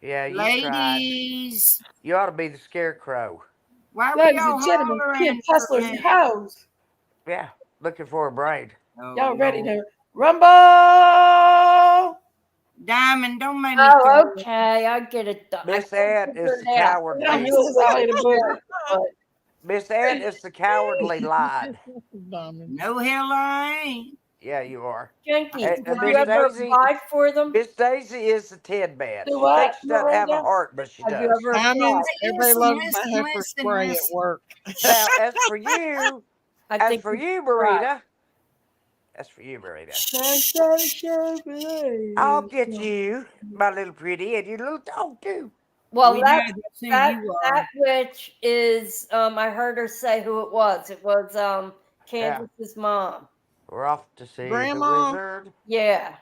Yeah, you tried. Ladies, You ought to be the scarecrow. why were Ladies y'all and gentlemen, hollering Kim for hustlers and me? hoes. Yeah, looking for a brain. Y'all ready to rumble? Diamond, don't make me Oh, throw it. okay. I get it done. Miss Ant is the I cowardly. knew it was Ollie the Booger. But Miss Ant is the cowardly line. No hell I ain't. Yeah, you are. Junkies, And have you Miss ever Daisy, applied for them? Miss Daisy is the Tin Man. do She what, thinks she doesn't have a Miranda? heart, but she Have you does. ever applied? Diamonds, everybody Listen, loves my listen, heifer listen, spray at listen. work. Now, as for you, I as think for you you, should try. Marita, as for you, Marita, Chevrolet. I'll get you, my little pretty, and your little dog too. Well, We know that that's who that you that are. witch is. I heard her say who it was. It was Yeah, Candace's mom. we're off to see the Grandma? wizard, Yeah.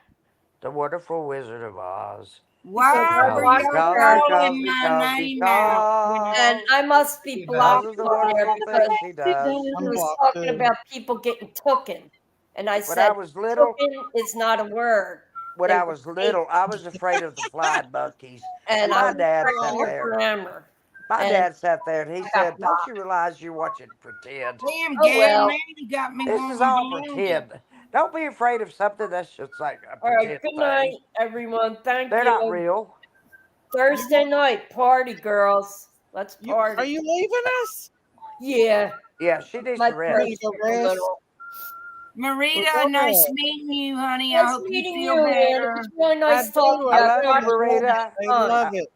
the wonderful Wizard of Oz. Because Why I were watched y'all her, calling my name out? and I must be When Because blocked of the on there wonderful because things she does. she I'm was blocked talking too. about people getting tooken, and I When I said was little, tooken is not a word. when They I were was fake, little, I was afraid of the flying monkeys. And and I my was dad correcting sat her there. grammar, My and dad sat there and he I got said, "Don't blocked. you realize you're watching pretend? damn Oh gal, well. now you got me This wanting is to all belong. pretend. Don't be afraid of something that's just like a All right. pretend Good night, thing. everyone. Thank They're not you. real." Thursday night party, girls. Let's You are party. you leaving us? Yeah, Yeah, she needs my to You rest. gonna go throat's a rest? little. Marita, Well, go nice rest. meeting you, honey. I Nice hope you meeting feel you, Ann. It better. was really I nice talking do. to you. I I love you, tried to hold Marita. my They tongue. love it.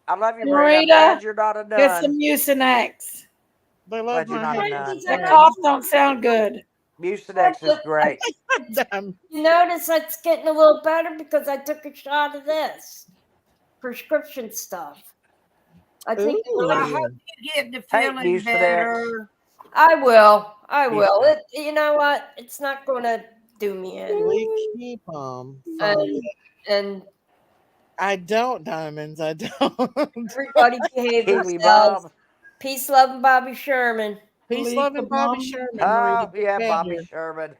I love you, Marita. I'm Marita, glad you're not a get some nun. Mucinex. They love Glad you're my not a heifer nun. That spray. cough don't sound good. Mucinex is great. Damn. You notice it's getting a little better because I took a shot of this prescription stuff. I think it Well, I really. hope you get to Hey, feeling Mucinex. better. I will. I will. Mucinex. You know what? It's not going to do me in. We keep them from And and I don't, Diamonds. I don't. everybody behave Kiwi themselves. Bob. Peace, love, and Bobby Sherman. Peace, Leave love, the and Bobby mom. Sherman, Marita. Oh, Get yeah, Bobby better. Sherman.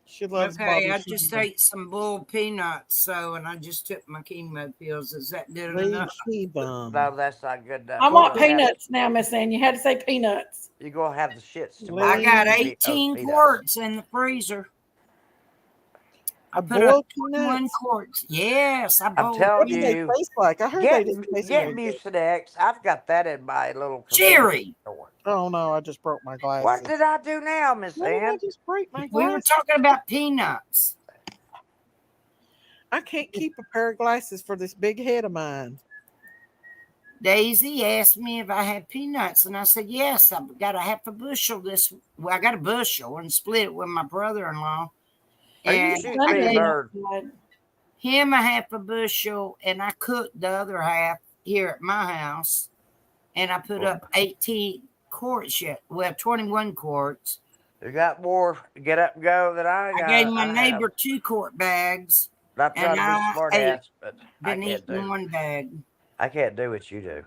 She loves Okay, Bobby I just Sherman. ate some boiled peanuts, so, and I just took my chemo pills. Is that good We enough? keep them. No, that's not good enough. I You're want gonna have peanuts now, Miss Ann. You had to say peanuts. you're gonna have the shits I tomorrow. got If you eat those 18 peanuts. quarts in the freezer. I A put up boiled 21 peanuts? quarts. Yes, I I'm boiled What telling do they you, taste like? I heard they didn't taste get very good. Mucinex. I've got that in my little convenience Cherry. store. Oh no, I just broke my What glasses. did I do now, Miss What did I Ann? just break my We were glasses? talking about peanuts. I can't keep a pair of glasses for this big head of mine. Daisy asked me if I had peanuts, and I said, yes, I've got a half a bushel I got a bushel and split it with my brother-in-law. Are you And shooting I me a gave bird? him a half a bushel, and I cooked the other half here at my house, and I put up 18 quarts yet. Well, 21 quarts. You got more get up and go than I got. I gave my have. neighbor 2 quart bags. Not trying to be smart ass, but I been can't eating do. 1 bag. I can't do what you do.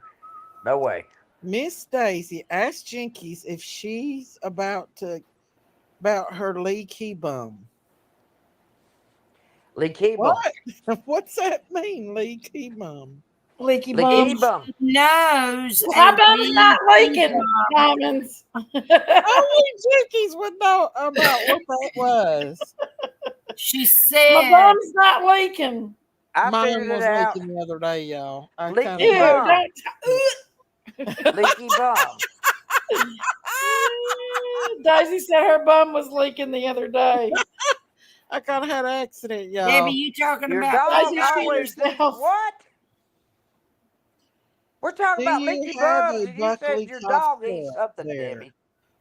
No way. Miss Daisy asked Jinkies if she's about her leaky bum. Leaky bum. What? What's that mean, leaky bum? Leaky Leaky bum. bum. Nose. My and bum's not leaky leaking, bum. Diamonds. Only Jinkies would know about what that was. She said, My bum's not leaking. I Mine figured was it out. leaking the other day, y'all. I Leaky Ew, bum. don't. Leaky bum. Daisy said her bum was leaking the other day. I kind of had an accident, y'all. Debbie, you talking Your about dog Daisy shit always thinks yourself. what? We're talking Do about you leaky have bums, a and you said Buckley your cough dog eats syrup something, there? Debbie.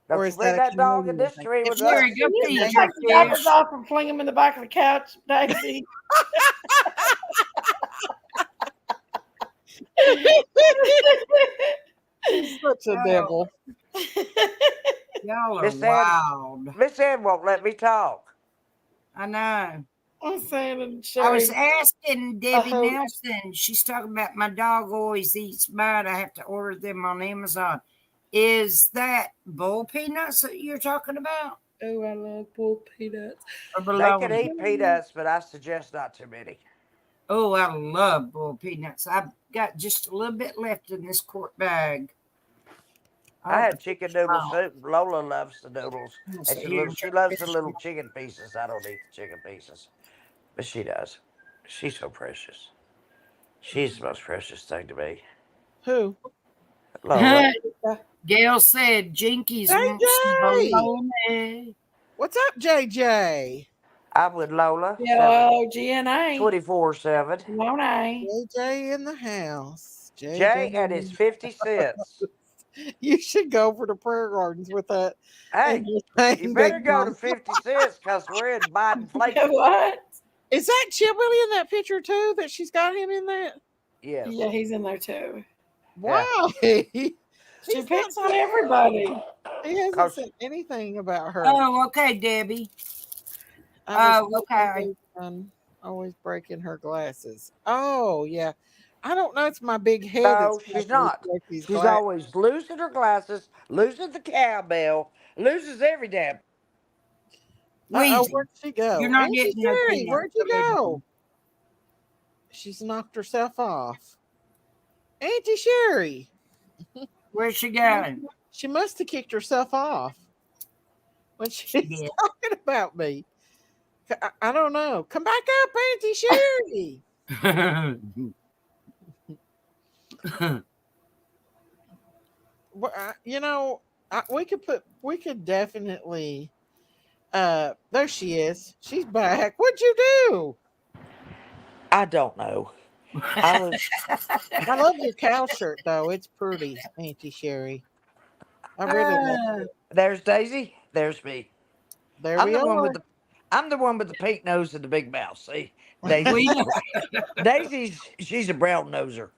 Or Don't is you bring that a that dog in Canadian this thing? tree If with Sherry, us. go You feed take your the diapers fish. off and fling them in the back of the couch, Daisy. She's such a devil. Y'all are Miss Ann, wild. Miss Ann won't let me talk. I know. I'm saying, I was Sherry. asking Debbie hope- Nelson. She's talking about my dog always eats mine. I have to order them on Amazon. Is that bull peanuts that you're talking about? Oh, I love bull peanuts. Or They can bologna? eat peanuts, but I suggest not too many. Oh, I love bull peanuts. I've got just a little bit left in this quart bag. I had chicken noodle soup. Lola loves the noodles, Let's and see here. she loves the little chicken pieces. I don't eat the chicken pieces, but she does. She's so precious. She's the most precious thing to me. Who? Lola. Gail said Jinkies wants JJ! bologna. What's up, JJ? I'm with Lola. L-O-G-N-A. 24/7. Monet. JJ in the house. Jay and his 50 cents. You should go over to Prayer Gardens with that. Hey, and just hang you better big go to bump. 50 cents because we're in Biden flaky. What? Is that Chibbilly in that picture too? That she's got him in that? Yes. Yeah, he's in there too. Why? She picks on everybody. He hasn't said anything about her. Oh, okay, Debbie. Okay. Always breaking her glasses. Oh, yeah. I don't know. It's my big head. No, that's she's making me not. break these She's glasses. always losing her glasses, losing the cowbell, loses every damn. Uh-oh, where'd she go? You're not Auntie getting no Sherry, peanuts, where'd you believe me. go? She's knocked herself off. Auntie Sherry. Where's she going? She must have kicked herself off when she's talking about me. I don't know. Come back up, Auntie Sherry. Well, you know, we could definitely. There she is. She's back. What'd you do? I don't know. I love your cow shirt though. It's pretty, Auntie Sherry. I really love it. There's Daisy. There's me. There I'm we the are. one with the. I'm the one with the pink nose and the big mouth. See, Daisy's she's a brown noser.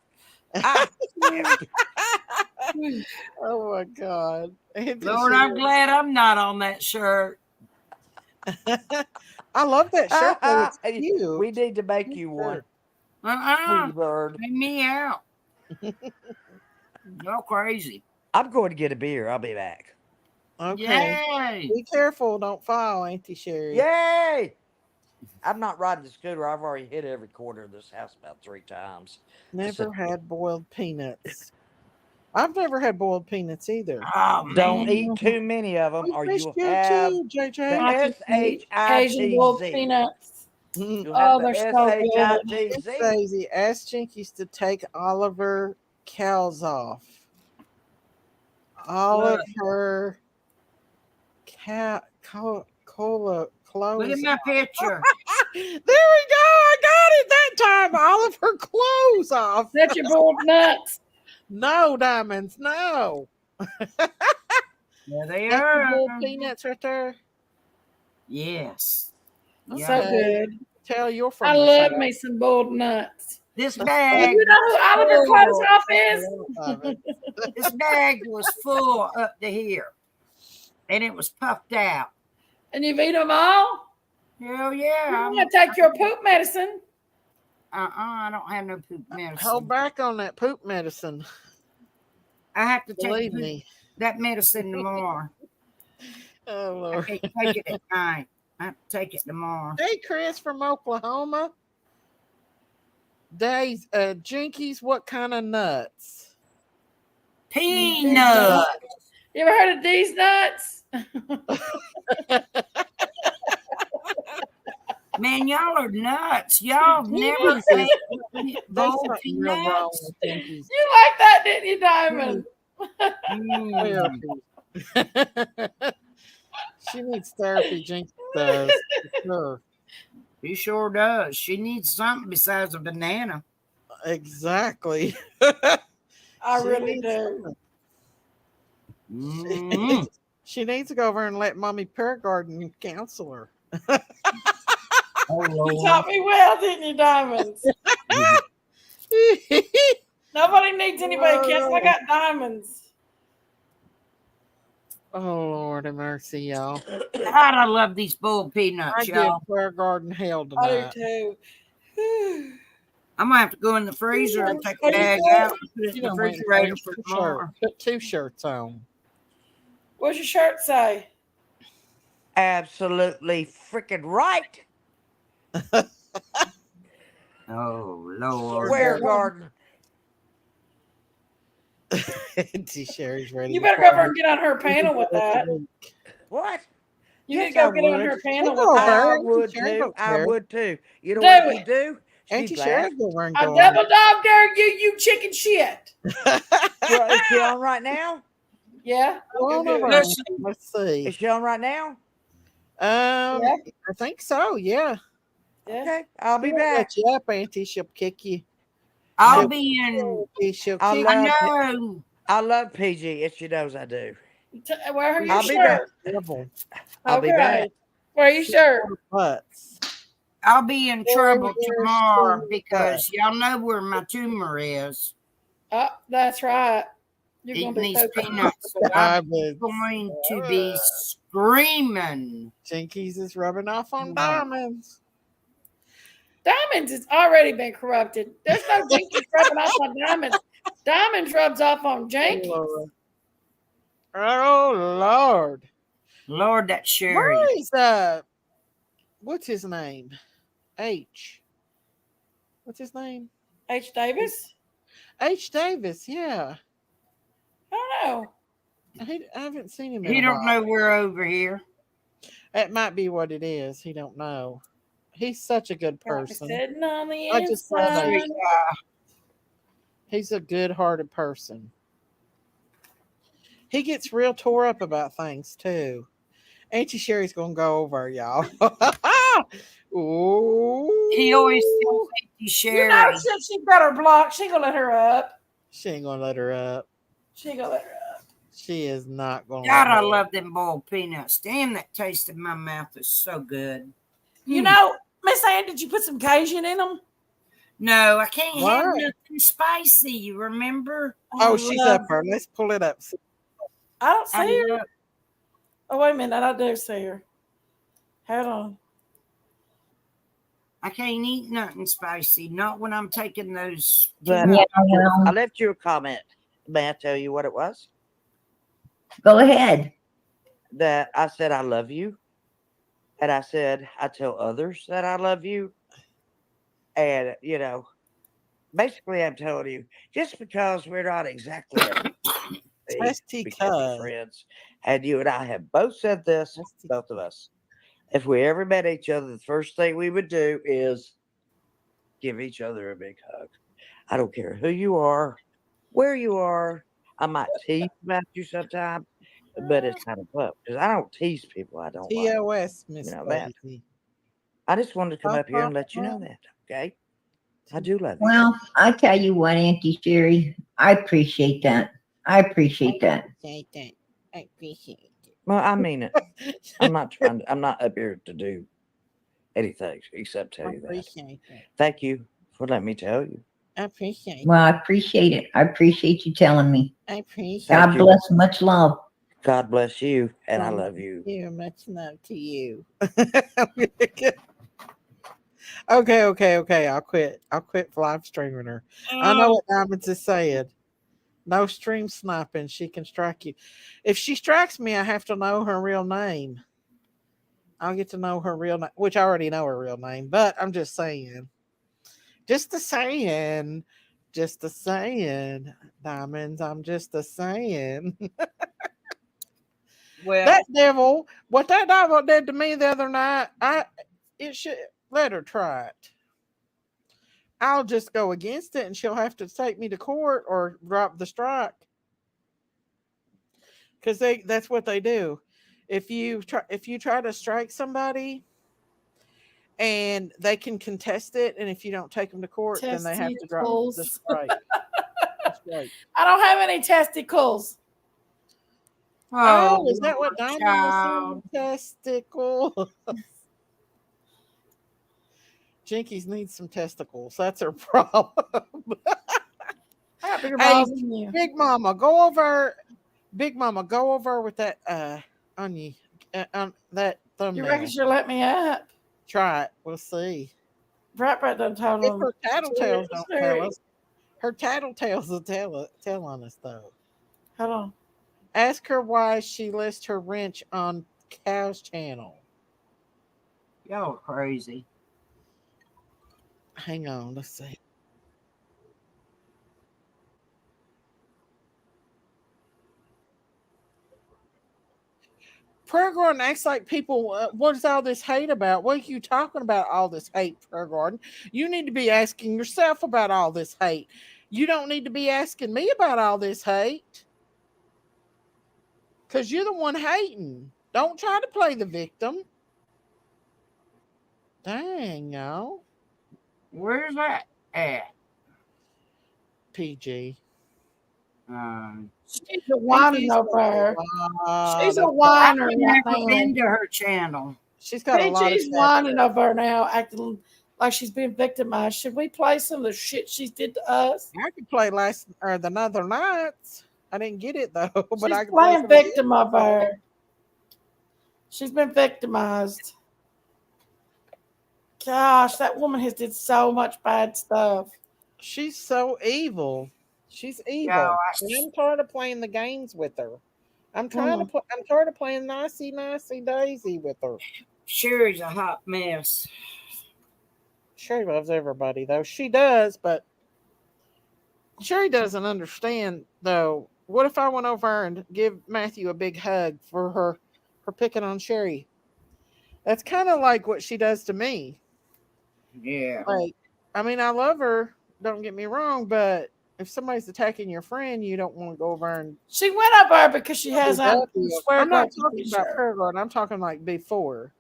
Oh my God. Auntie Lord, I'm Sherry. glad I'm not on that shirt. I love that shirt though. It's cute. We need to make you one. Sweetie bird. Bring me out. Y'all crazy. I'm going to get a beer. I'll be back. Okay. Yay. Be careful. Don't fall, Auntie Sherry. Yay! I'm not riding the scooter. I've already hit every corner of this house about 3 times. Never had boiled peanuts. I've never had boiled peanuts either. Oh, Don't eat too many of them, or you'll have too, JJ. the Asian boiled SHITZ. peanuts. You'll Oh, have they're the so good. It's SHITZ. Daisy. Ask Jinkies to take Oliver cows off. All of her cola clothes. Look at my picture. There we go. I got it that time. All of her clothes off. That's your boiled nuts. No, Diamonds. No. There they That's the are. boiled peanuts right there. Yes. That's so good. Tell you're from I the love South. me some boiled nuts. This Oh, bag. you know who Oliver clothes off is? This bag was full up to here. and it was puffed out. And you've eaten them all? Hell yeah. I'm going to take your poop medicine. I don't have no poop medicine. Hold back on that poop medicine. I have to Believe take me. that medicine tomorrow. Oh, I Lord. can't take it at night. I have to take it tomorrow. Hey, Chris from Oklahoma. Days, Jinkies, what kind of nuts? Peanut. You ever heard of these nuts? Man, y'all are nuts. Y'all never ate boiled peanuts. You like that, didn't you, Diamond? She needs therapy, Jinky does. For sure. She sure does. She needs something besides a banana. Exactly. I She really needs do. something. She needs to go over and let Mommy Pear Garden counsel her. You taught me well, didn't you, Diamonds? Nobody needs anybody else. I got diamonds. Oh, Lord have mercy, y'all. God, I love these boiled peanuts, I give y'all. Pear Garden hell I tonight. do too. I'm gonna have to go in the freezer and take a bag out and put it in the refrigerator for tomorrow. Put 2 shirts on. What's your shirt say? Absolutely freaking right. Oh, Lord. Square garden. Auntie Sherry's ready. You better go over and get on her panel with that. What? You Yes, need to go I get on would. her panel Go with over. that. I Auntie would Sherry too. don't I care. would too. You know Do what you it. do? Auntie She'd Sherry laugh. go over and I go on. double dog dare you, you chicken shit. Well, is she on right now? Yeah. Go Okay, on good. over. Auntie. Let's see. Is she on right now? Yeah. I think so. Yeah. Yeah. Okay, I'll be She won't back. let you up, Auntie. She'll kick you. I'll be in. She'll I kick love. No. I love PG, and she knows I do. Wear your I'll be back. shirt. I'll be back. Okay. Wear your shirt. Butts. I'll be in trouble Warriors tomorrow to because y'all know where my tumor is. Oh, that's right. You're Eating gonna be these pooping. peanuts. So I'm going to be screaming. Jinkies is rubbing off on diamonds. Diamonds has already been corrupted. There's no Jinkies rubbing off on diamonds. Diamonds rubs off on Jinkies. Oh, Lord. Lord, that Sherry. Where is what's his name? H. What's his name? H. Davis? H. Davis, yeah. I don't know. I haven't seen him in He a don't while. know we're over here. That might be what it is. He don't know. He's such a good person. Sitting on the I just love inside. H. He's a good-hearted person. He gets real tore up about things too. Auntie Sherry's gonna go over, y'all. Ooh. He always tells Auntie Sherry. You know, she better block. She ain't gonna let her up. She ain't gonna let her up. She ain't gonna let her up. She is not gonna. God, let her I up. love them boiled peanuts. Damn, that taste in my mouth is so good. You know, Miss Ann, did you put some Cajun in them? No, I can't have What? nothing spicy. You remember? Oh, she's up there. Let's pull it up. I don't see I her. love- Oh, wait a minute. I do see her. Hold on. I can't eat nothing spicy. Not when I'm taking those. But I left you a comment. May I tell you what it was? Go ahead. That I said I love you, and I said I tell others that I love you, and you know, basically I'm telling you just because we're not exactly we can be friends, and you and I have both said this, both of us. If we ever met each other, the first thing we would do is give each other a big hug. I don't care who you are, where you are. I might tease about you sometimes, but it's kind of fun because I don't tease people I don't like. TOS, Miss You know that. Daisy. I just wanted to come up here and let you know that. Okay, I do love you. Well, I tell you what, Auntie Sherry, I appreciate that. I appreciate that. I appreciate it. Well, I mean it. I'm not up here to do anything except tell you that. Appreciate it. Thank you for letting me tell you. I appreciate it. Well, I appreciate it. I appreciate you telling me. I appreciate God Thank you. bless. Much love. God bless you, and I Thank love you. you. Much love to you. Okay. I'll quit. I'll quit live streaming her. I know what Diamonds is saying. No stream sniping. She can strike you. If she strikes me, I have to know her real name. I'll get to know her real name, which I already know her real name, but I'm just saying. Just a saying. Just a saying. Diamonds, I'm just a saying. Well, That devil, what that devil did to me the other night, it should let her try it. I'll just go against it and she'll have to take me to court or drop the strike. Because that's what they do. If you try to strike somebody and they can contest it, and if you don't take them to court, then they have to drop the Testicles. strike. That's right. I don't have any testicles. Oh, is that what Diamond child. was saying? Testicles. Jinkies needs some testicles. That's her problem. I got bigger Hey, balls than you. Big Mama, go over. Big Mama, go over with that onion, that thumbnail. You reckon she'll let me up? Try it. We'll see. Brat done told If him. her tattletales don't tell us, her tattletales will tell on us though. Hold on. Ask her why she lists her wrench on Cow's channel. Y'all are crazy. Hang on, let's see. Prayer Garden acts like people, what is all this hate about? What are you talking about, all this hate, Prayer Garden? You need to be asking yourself about all this hate. You don't need to be asking me about all this hate. Because you're the one hating. Don't try to play the victim. Dang, y'all. Where's that at? PG. She's a whining over there. She's a whiner. I've never been to her channel. She's got a lot of She's whining over her now, acting like she's been victimized. Should we play some of the shit she did to us? I could play the other nights. I didn't get it though, but She's I could playing play victim of her. She's been victimized. Gosh, that woman has did so much bad stuff. She's so evil. She's evil. Yo, And I'm tired of playing the games with her. I'm tired of playing nicey daisy with her. Sherry's a hot mess. Sherry loves everybody though. She does, but Sherry doesn't understand though. What if I went over and give Matthew a big hug for picking on Sherry? That's kind of like what she does to me. Yeah. Like, I mean, I love her. Don't get me wrong, but if somebody's attacking your friend, you don't want to go over and. She went up there because she has I'm swear not talking about Prayer Garden. I'm talking like before.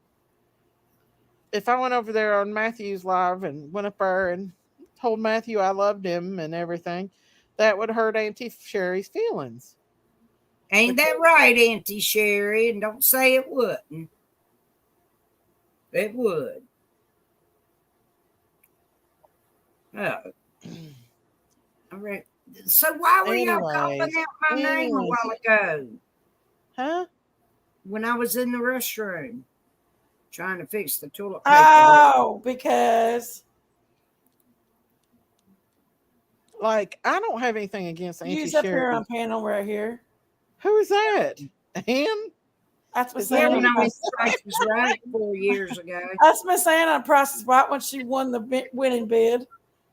If I went over there on Matthew's live and went up there and told Matthew I loved him and everything, that would hurt Auntie Sherry's feelings. Ain't that right, Auntie Sherry? And don't say it wouldn't. It would. Oh. All right. So why were y'all calling out my name a while ago? Huh? When I was in the restroom trying to fix the toilet paper. Oh, because like I don't have anything against Auntie use up Sherry. here on panel right here. Who is that? Him? That's Miss Yeah, Anna. when I was Price was Right 4 years ago. That's Miss Anna on Price is Right when she won the winning bid.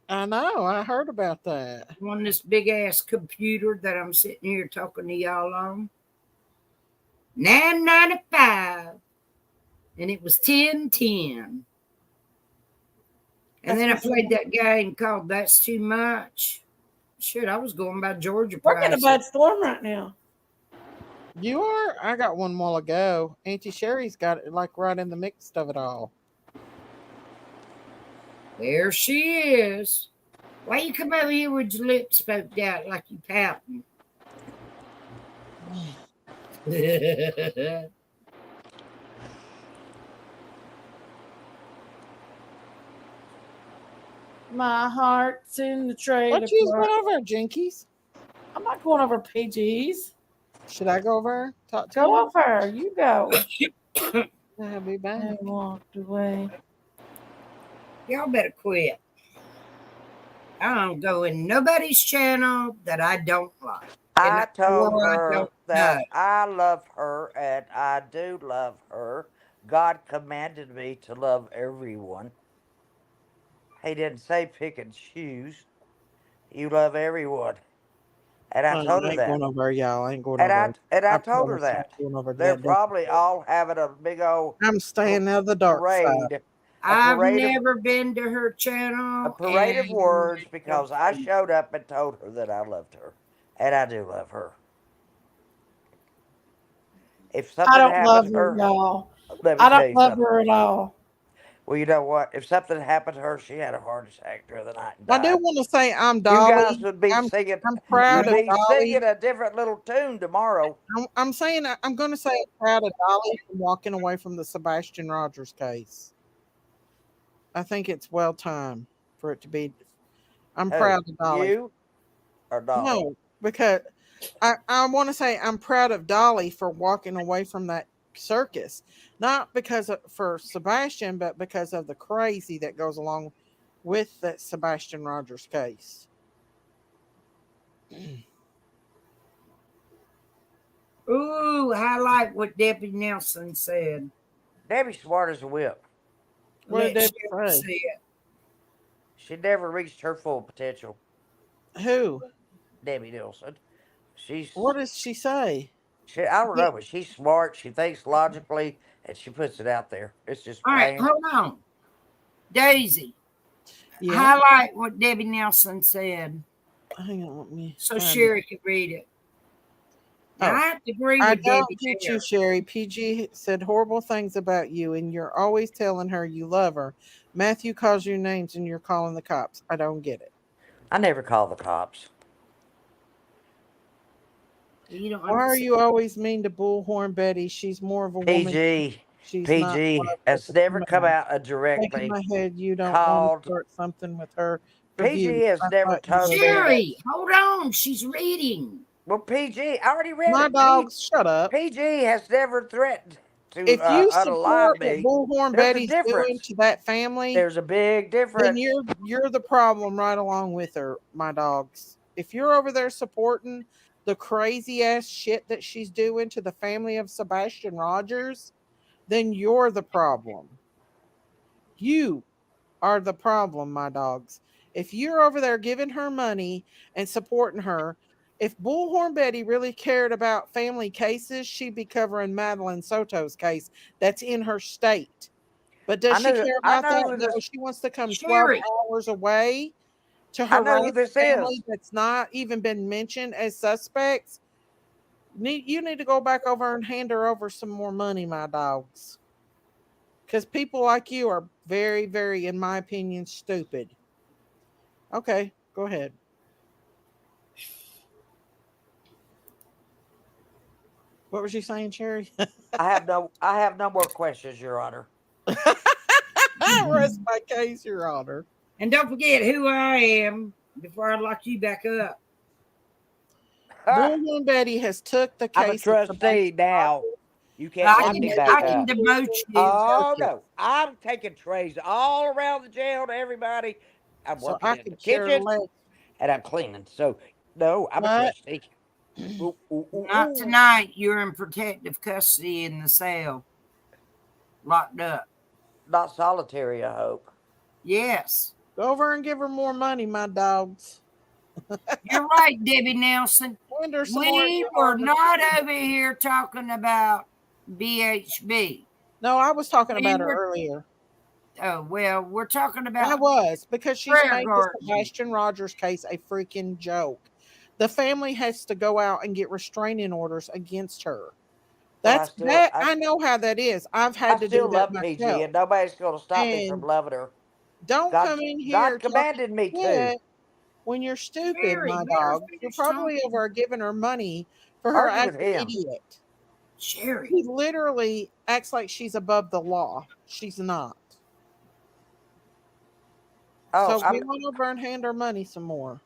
I know. I heard about that. On this big ass computer that I'm sitting here talking to y'all on. $9.95. And it was 10-10. And then I played that game called That's Too Much. Shit, I was going by Georgia We're getting a prices. bad storm right now. You are? I got one while ago. Auntie Sherry's got it like right in the mix of it all. There she is. Why you come over here with your lips poked out like you pouting? My heart's in the trailer. What you went over, Jinkies? I'm not going over PG's. Should I go over? Talk to Go her? over. You go. I'll be back. I walked away. Y'all better quit. I don't go in nobody's channel that I don't like. I told or I her don't that know. I love her and I do love her. God commanded me to love everyone. He didn't say pick and choose. You love everyone. And I told I her ain't going that. over, y'all. I ain't going And over. I told her promise I ain't that. going over to They're that damn. probably all having a big old I'm staying out of the dark side. parade. I've never been to her channel. A parade of and words because I showed up and told her that I loved her. And I do love her. If I something don't happened love to her, her, y'all. let me I tell don't you love something. her at all. Well, you know what? If something happened to her, she had a heart attack during the night and I do died. want to say I'm You Dolly. guys would be I'm singing. proud You'd of be Dolly. singing a different little tune tomorrow. I'm saying I'm going to say I'm proud of Dolly for walking away from the Sebastian Rogers case. I think it's well timed for it to be. I'm Who? proud of Dolly. You or Dolly? No, because I want to say I'm proud of Dolly for walking away from that circus, not because for Sebastian, but because of the crazy that goes along with that Sebastian Rogers case. Ooh, I like what Debbie Nelson said. Debbie's smart as a whip. What did Let Debbie Sherry say? say it. She never reached her full potential. Who? Debbie Nelson. What does she say? I don't know, but she's smart. She thinks logically, and she puts it out there. It's just All right, plain. hold on. Daisy, Yeah. highlight what Debbie Nelson said Hang on, let me. so find Sherry it. can read it. Oh, I have to agree I with don't Debbie get here. you, Sherry. PG said horrible things about you, and you're always telling her you love her. Matthew calls you names, and you're calling the cops. I don't get it. I never call the cops. You don't Why are you always mean to Bullhorn Betty? She's more of a woman. PG. She's not one PG of has us. never come out Shaking directly my head. You don't want called. to start something with her for PG views. has I never thought you told were- me that. Sherry, hold on. She's reading. Well, PG, I already read My it. dogs, shut up. PG has never threatened to If you unalive support what me. Bullhorn There's a Betty's doing difference. to that family, There's a big then difference. you're the problem right along with her, my dogs. If you're over there supporting the crazy ass shit that she's doing to the family of Sebastian Rogers, then you're the problem. You are the problem, my dogs. If you're over there giving her money and supporting her, if Bullhorn Betty really cared about family cases, she'd be covering Madeline Soto's case that's in her state. But does she care about that? who No, this. she wants to come 12 Sherry. hours away to I know who harass this family is. that's not even been mentioned as suspects. You need to go back over and hand her over some more money, my dogs. Because people like you are very, very, in my opinion, stupid. Okay, go ahead. What was you saying, Cherry? I have no more questions, Your Honor. I rest my case, Your Honor. And don't forget who I am before I lock you back up. Bullhorn Betty has took the I'm a case. trustee now. You can't I lock can, me back I up. can demote you. Oh no! I'm taking trays all around the jail to everybody. I'm So working I in the could care kitchen less. and I'm cleaning. So no, I'm a What? trustee. Ooh, ooh, ooh, Not ooh. tonight. You're in protective custody in the cell. Locked up. Not solitary, I hope. Yes. Go over and give her more money, my dogs. You're right, Debbie Nelson. Lend her some more of We your were hard- not over here talking about BHB. No, I was talking We about her were- earlier. Oh, well, we're talking I about was, because she's prayer made the garden. Sebastian Rogers case a freaking joke. The family has to go out and get restraining orders against her. Well, I know how that is. I've had I to still do that love PG, myself. and nobody's going to stop me from And loving her. don't come in here God commanded me to. shit when you're stupid, Sherry, my let her dog. You're finish probably talking. over giving her money for her Argue with acting him. idiot. Sherry. He literally acts like she's above the law. She's not. Oh, So we want to over and hand her money some more.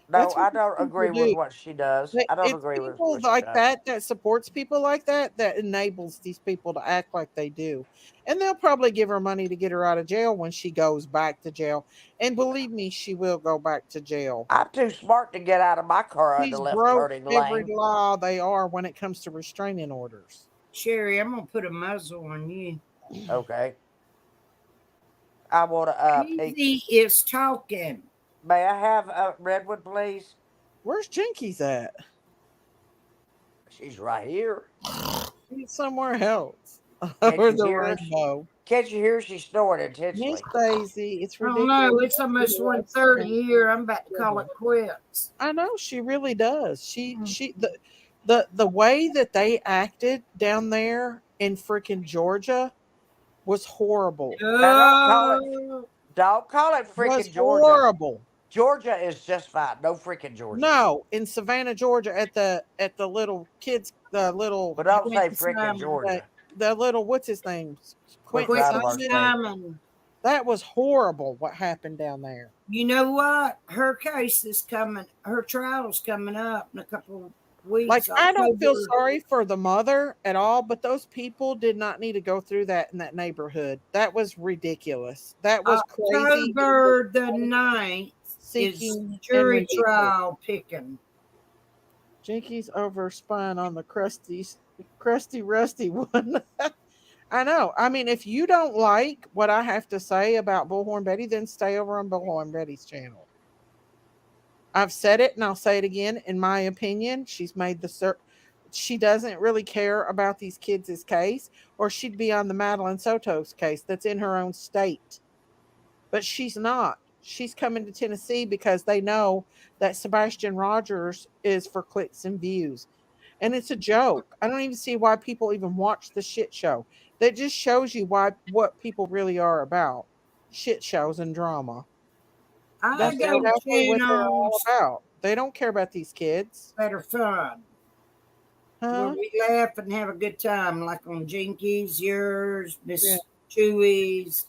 No, That's I what these don't people agree with do. what she does. I don't It's agree with people what she like does. that supports people like that enables these people to act like they do. And they'll probably give her money to get her out of jail when she goes back to jail. And believe me, she will go back to jail. I'm too smart to get out of my car on the She's left broke turning every lane. law they are when it comes to restraining orders. Sherry, I'm gonna put a muzzle on you. Okay. I want to Easy is talking. May I have a Redwood, please? Where's Jinkies at? She's right here. She's somewhere else. Can't Or you the hear? rainbow. Can't you hear? She's snoring Miss intensely. Daisy, it's I don't ridiculous. know. It's almost 1:30 here. I'm about to call it quits. I know she really does. The way that they acted down there in freaking Georgia was horrible. Now don't call it Was freaking Georgia. horrible. Georgia is just fine. No freaking Georgia. No, in Savannah, Georgia, at the little kids, the little But don't say Quentin freaking Simon. Georgia. the little what's his name? Quentin Quentin out of our Simon. state. Simon. That was horrible. What happened down there? You know what? Her case is coming. Her trial's coming up in a couple of weeks. Like, I don't feel October. sorry for the mother at all, but those people did not need to go through that in that neighborhood. That was ridiculous. That was crazy. October the 9th is Seeking jury and ridiculous. trial picking. Jinkies over spine on the crusty rusty one. I know. I mean, if you don't like what I have to say about Bullhorn Betty, then stay over on Bullhorn Betty's channel. I've said it and I'll say it again. In my opinion, she's made she doesn't really care about these kids' case, or she'd be on the Madeline Soto's case that's in her own state. But she's not. She's coming to Tennessee because they know that Sebastian Rogers is for clicks and views. And it's a joke. I don't even see why people even watch the shit show. That just shows you what people really are about. Shit shows and drama. I That's go to exactly what they're all channels about. They don't care about these kids. that are fun. Where Huh? we laugh and have a good time, like on Jinkies, yours, Miss Yeah. Chewy's.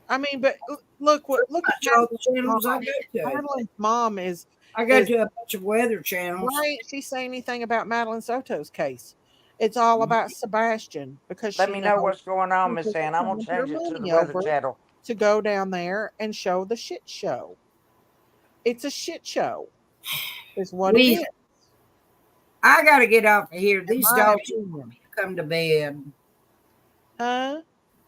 I mean, but look at all the channels I go to. Madeline's mom is. I go to a bunch of weather channels. Why ain't she say anything about Madeline Soto's case? It's all about Sebastian because Let she me know knows what's going on, people Miss Ann. I'm gonna put her change it to the money Weather over Channel. to go down there and show the shit show. It's a shit show. Is what it is. I got to get off of here. These my dogs opinion. come to bed. Huh?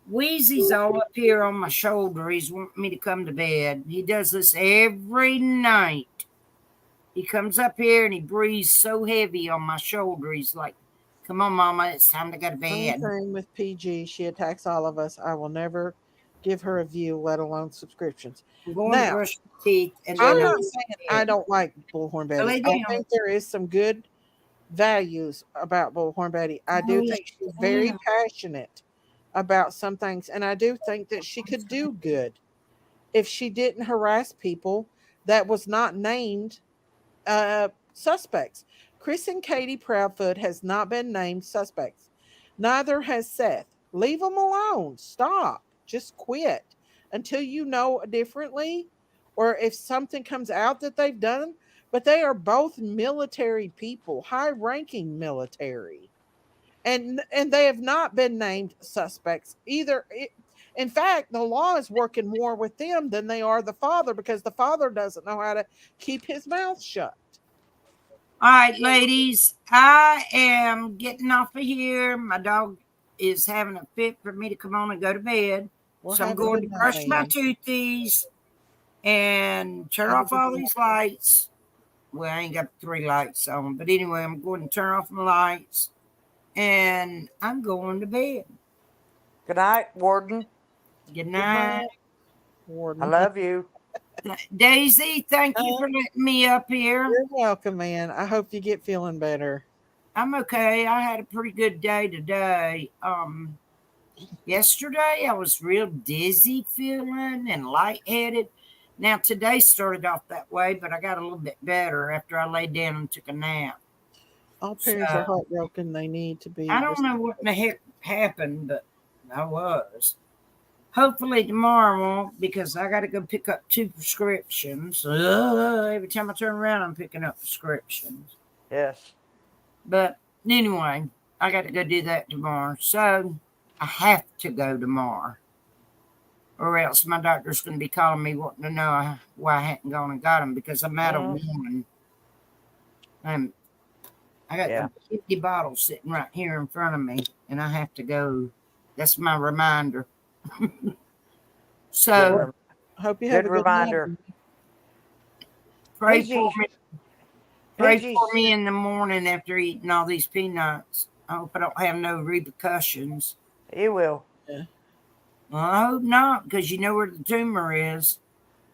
Wheezy's all up here on my shoulder. He's wanting me to come to bed. He does this every night. He comes up here and he breathes so heavy on my shoulder. He's like, "Come on, Mama, it's time to go to bed." Same thing with PG. She attacks all of us. I will never give her a view, let alone subscriptions. I'm going to Now, brush my teeth. And I'm then not saying I don't like Bullhorn Betty. lay I down. think there is some good values about Bullhorn Betty. I do think she's very passionate about some things, and I do think that she could do good if she didn't harass people that was not named suspects. Chris and Katie Proudfoot has not been named suspects. Neither has Seth. Leave them alone. Stop. Just quit until you know differently, or if something comes out that they've done. But they are both military people, high-ranking military, and they have not been named suspects either. In fact, the law is working more with them than they are the father, because the father doesn't know how to keep his mouth shut. All right, ladies, I am getting off of here. My dog is having a fit for me to come on and go to bed. Well, so I'm have a going to good night, brush my man. toothies and turn Have a off good all night. these lights. Well, I ain't got 3 lights on, but anyway, I'm going to turn off my lights and I'm going to bed. Good night, Warden. Good night. Warden. I love you. Daisy, thank you for letting me up here. You're welcome, man. I hope you get feeling better. I'm okay. I had a pretty good day today. Yesterday I was real dizzy feeling and lightheaded. Now today started off that way, but I got a little bit better after I laid down and took a nap. All parents are heartbroken. They need to be. I don't know what in the heck happened, but I was. Hopefully tomorrow won't, because I got to go pick up 2 prescriptions. Every time I turn around, I'm picking up prescriptions. Yes. But anyway, I got to go do that tomorrow. So I have to go tomorrow, or else my doctor's going to be calling me wanting to know why I hadn't gone and got them, because I'm out of one. I got the 50 bottles sitting right here in front of me, and I have to go. That's my reminder. So hope you have a good reminder. night. Pray for me. Pray for me in the morning after eating all these peanuts. I hope I don't have no repercussions. You will. Yeah. Well, I hope not, because you know where the tumor is.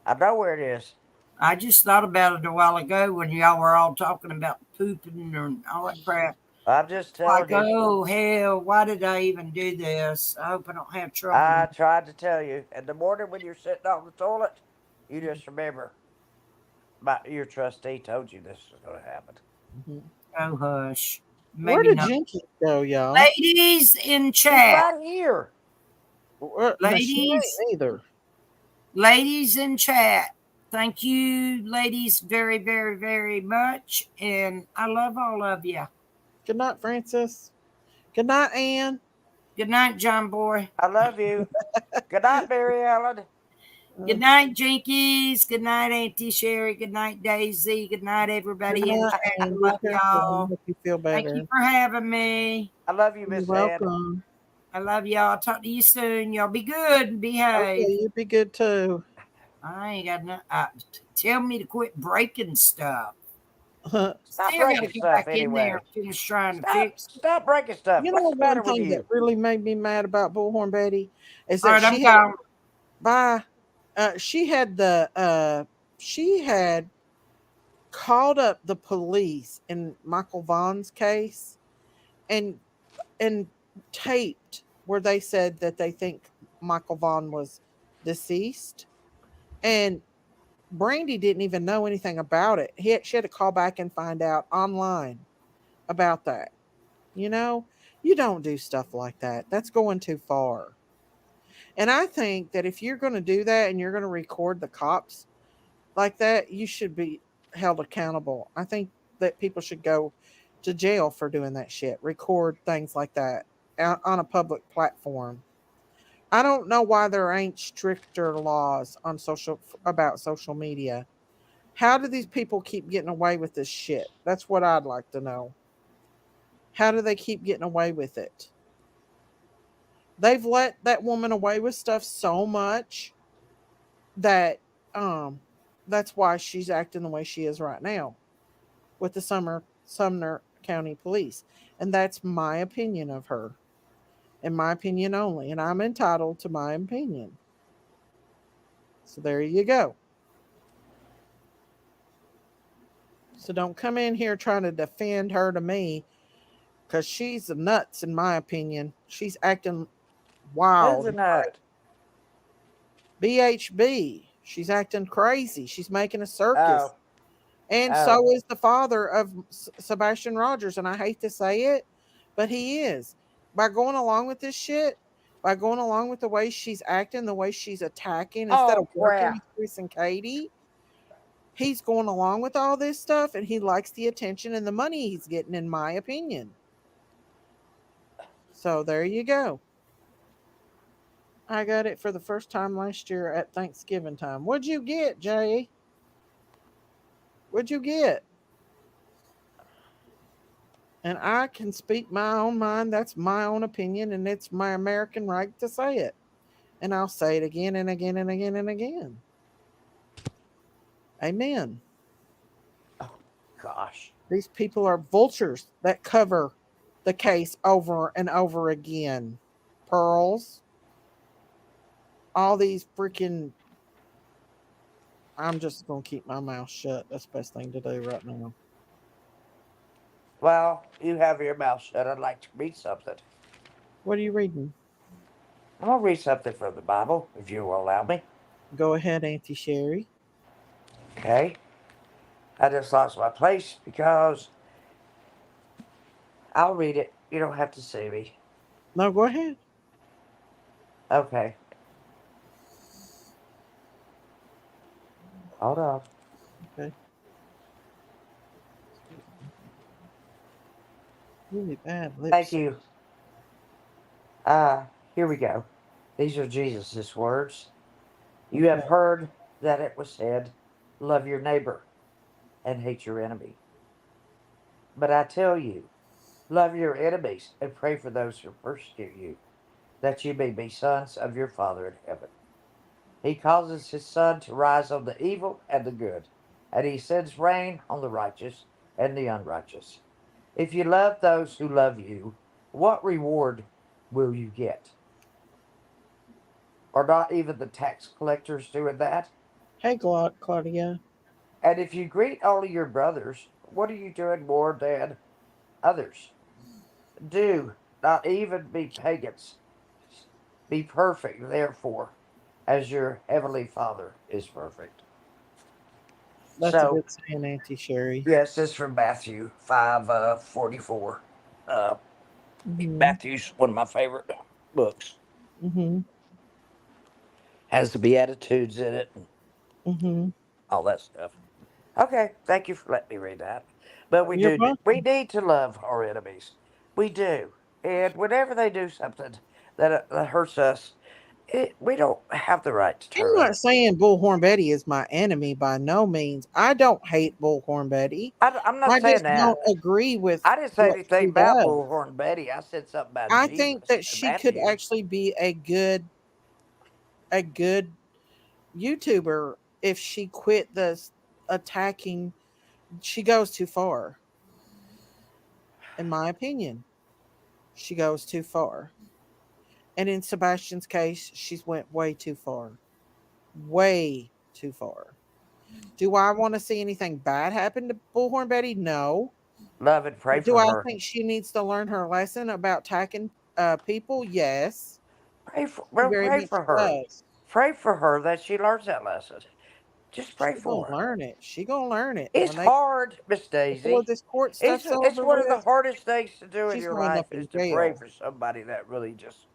I know where it is. I just thought about it a while ago when y'all were all talking about pooping and all that crap. I'm just telling you. Oh, hell, why did I even do this? I hope I don't have trouble. I tried to tell you. In the morning when you're sitting on the toilet, you just remember your trustee told you this was going to happen. Oh, hush. Where did Jinky go, y'all? Ladies in chat. Right here. Ladies. Either. Ladies in chat. Thank you, ladies, very, very, very much. And I love all of you. Good night, Francis. Good night, Ann. Good night, John Boy. I love you. Good night, Mary Ellen. Good night, Jinkies. Good night, Auntie Sherry. Good night, Daisy. Good night, everybody in chat. I love y'all. Hope you feel better. Thank you for having me. I love you, Miss Ann. Welcome. I love y'all. I'll talk to you soon. Y'all be good and behave. Okay, you be good too. I ain't got no. Tell me to quit breaking stuff. Stop breaking stuff anyway. Finish trying to fix. Stop breaking stuff. You know, What's the matter one with thing you? that really made me mad about Bullhorn Betty is All that right, I'm gone. she had called up the police in Michael Vaughn's case and taped where they said that they think Michael Vaughn was deceased, and Brandy didn't even know anything about it. She had to call back and find out online about that. You know, you don't do stuff like that. That's going too far. And I think that if you're going to do that and you're going to record the cops like that, you should be held accountable. I think that people should go to jail for doing that shit. Record things like that on a public platform. I don't know why there ain't stricter laws on about social media. How do these people keep getting away with this shit? That's what I'd like to know. How do they keep getting away with it? They've let that woman away with stuff so much that that's why she's acting the way she is right now with the Sumner County Police. And that's my opinion of her. And my opinion only. And I'm entitled to my opinion. So there you go. So don't come in here trying to defend her to me, because she's nuts in my opinion. She's acting wild. Who's a nut? BHB. She's acting crazy. She's making a circus. Oh. And so is the father of Sebastian Rogers. And I hate to say it, but he is. By going along with this shit, by going along with the way she's acting, the way she's attacking, instead of working with Chris and Katie, he's going along with all this stuff, and he likes the attention and the money he's getting, in my opinion. So there you go. I got it for the first time last year at Thanksgiving time. What'd you get, Jay? What'd you get? And I can speak my own mind. That's my own opinion, and it's my American right to say it. And I'll say it again and again and again and again. Amen. Oh, gosh. These people are vultures that cover the case over and over again. Pearls. All these freaking... I'm just going to keep my mouth shut. That's the best thing to do right now. Well, you have your mouth shut. I'd like to read something. What are you reading? I'm going to read something from the Bible, if you will allow me. Go ahead, Auntie Sherry. Okay. I just lost my place because I'll read it. You don't have to see me. No, go ahead. Okay. Hold on. Okay. Really bad lips. Thank you. Here we go. These are Jesus' words. You have Okay. heard that it was said, love your neighbor and hate your enemy. But I tell you, love your enemies and pray for those who persecute you, that you may be sons of your Father in heaven. He causes his sun to rise on the evil and the good, and he sends rain on the righteous and the unrighteous. If you love those who love you, what reward will you get? Are not even the tax collectors doing that? Hey, Claudia. And if you greet only your brothers, what are you doing more than others? Do not even be pagans. Be perfect, therefore, as your heavenly Father is perfect. That's a So, good saying, Auntie Sherry. yes, this is from Matthew 5:44. Mm-hmm. Matthew's one of my favorite books. Mm-hmm. Has the Beatitudes in it and Mm-hmm. all that stuff. Okay, thank you for letting me read that. But You're we welcome. need to love our enemies. We do. And whenever they do something that hurts us, we don't have the right to I'm turn not around. saying Bullhorn Betty is my enemy by no means. I don't hate Bullhorn Betty. I'm not I saying just don't that. agree with I didn't say what anything she about does. Bullhorn Betty. I said something about I think Jesus that and she could Matthew. actually be a good YouTuber if she quit this attacking. She goes too far, in my opinion. She goes too far. And in Sebastian's case, she's went way too far. Way too far. Do I want to see anything bad happen to Bullhorn Betty? No. Love and pray Do for I her. think she needs to learn her lesson about attacking people? Yes. She very Pray much for her. does. Pray for her that she learns that lesson. Just pray She gonna for her. learn it. She gonna learn it It's when they hard, Miss before Daisy. this court stuff's It's over one of the with. hardest things to do in She's your going life up is in to pray jail. for somebody that really just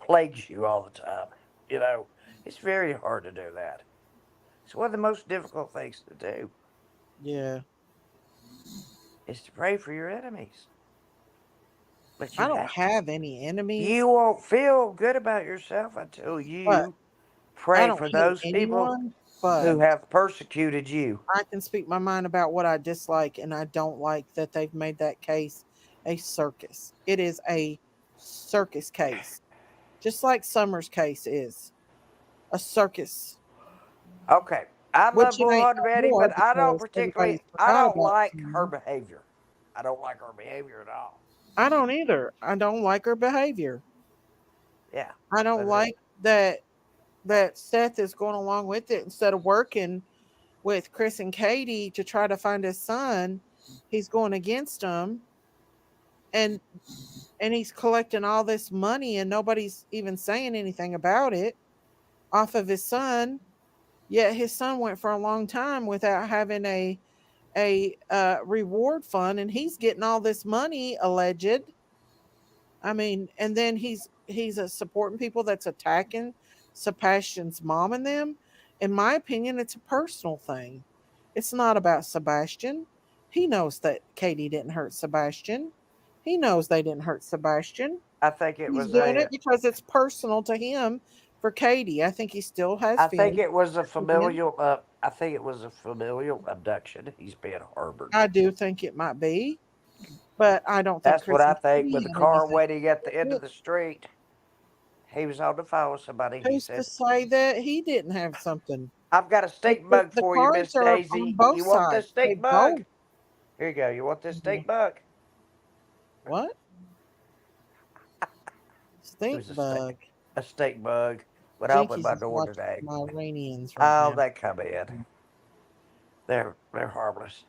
plagues you all the time. You know, it's very hard to do that. It's one of the most difficult things to do Yeah. is to pray for your enemies. But I you don't have to. have any enemies, You won't feel good about yourself until but you I pray don't for hate those people anyone. But who have persecuted you. I can speak my mind about what I dislike, and I don't like that they've made that case a circus. It is a circus case, just like Summer's case is a circus, Okay. I love which it ain't Bullhorn no Betty, more but because everybody's I forgot don't about like her Summer. behavior. I don't like her behavior at all. I don't either. I don't like her behavior. Yeah. I don't But like that Seth is going along with it instead of working with Chris and Katie to try to find his son. He's going against them, and he's collecting all this money, and nobody's even saying anything about it off of his son. Yet his son went for a long time without having a reward fund, and he's getting all this money alleged. I mean, and then he's supporting people that's attacking Sebastian's mom and them. In my opinion, it's a personal thing. It's not about Sebastian. He knows that Katie didn't hurt Sebastian. He knows they didn't hurt Sebastian. I think it He's was doing a it because it's personal to him for Katie. I think he still has I think feelings. it was a Again, familial I think it was a familial abduction he's being harbored. I do think it might be, but I don't think That's what Chris I and think. Katie With the had car anything waiting at to the end do of with the it. street, he was on the phone with somebody. He Who's to said, say that he didn't have something? I've got a stink bug The for you, Miss cards are on Daisy. both You want this sides. They stink bug? both. Here you go. You want this Yeah. stink bug? What? It Stink was bug. a stink bug went out with Jinkies my is door watching today. some Iranians right Oh, now. they come in. They're harmless.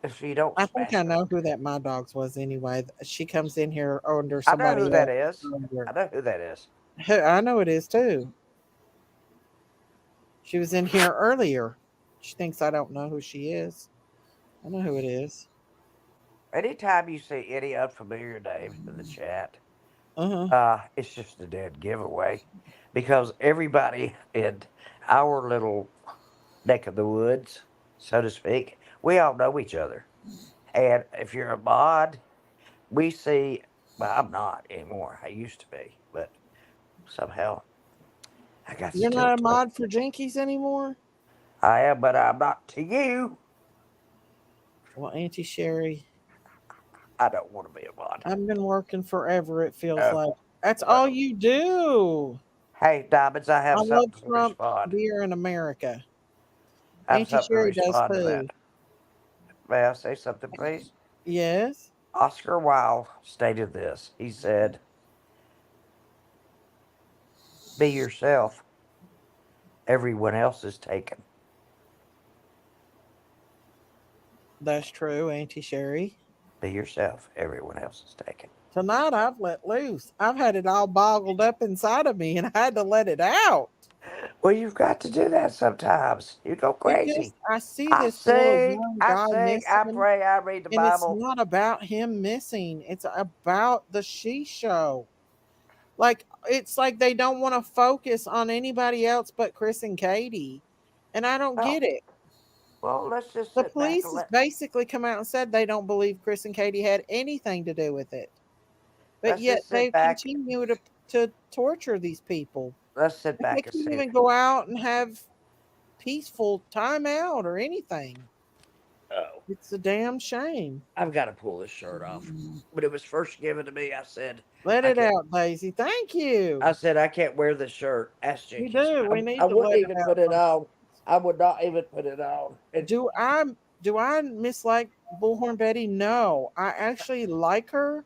If you don't I think smash I them, know who that my dogs was anyway. She comes in here under I know somebody who that else. is. I know who that is. I know it is too. She was in here earlier. She thinks I don't know who she is. I know who it is. Anytime you see any unfamiliar name in the chat, Uh-huh. it's just a dead giveaway because everybody in our little neck of the woods, so to speak. We all know each other. And if you're a mod, we see, well, I'm not anymore. I used to be, but somehow I got You're still not a to it. mod for Jinkies anymore? I am, but I'm not to you. Well, Auntie Sherry, I don't want to be a mod. I've been working forever, it feels Oh. like. That's all you do. Hey, Diamonds, I have I love something to Trump respond. beer in America. I have Auntie something to Sherry does respond to that. too. May I say something, please? Yes. Oscar Wilde stated this. He said, be yourself. Everyone else is taken. That's true, Auntie Sherry. Be yourself. Everyone else is taken. Tonight I've let loose. I've had it all boggled up inside of me and I had to let it out. Well, you've got to do that sometimes. You go crazy. I see I this little sing, young I guy sing, I missing, pray, I read the and it's Bible. not about him missing. It's about the she show. Like, it's like they don't want to focus on anybody else but Chris and Katie. And I don't get it. Well, let's just The sit back police and has let. basically come out and said they don't believe Chris and Katie had anything to do with it. But Let's yet just they sit back. continue to torture these people. Let's sit They back and can't see. even go out and have peaceful time out or anything. Oh, It's a damn shame. I've got to pull this shirt off. When it was first given to me, I said, Let I it can't. out, Daisy. Thank you. I said, I can't wear this shirt. Ask We Jenkins. do. We need I to wouldn't let it even out. put it on. I would not even put it on. Do I mislike Bullhorn Betty? No. I actually like her,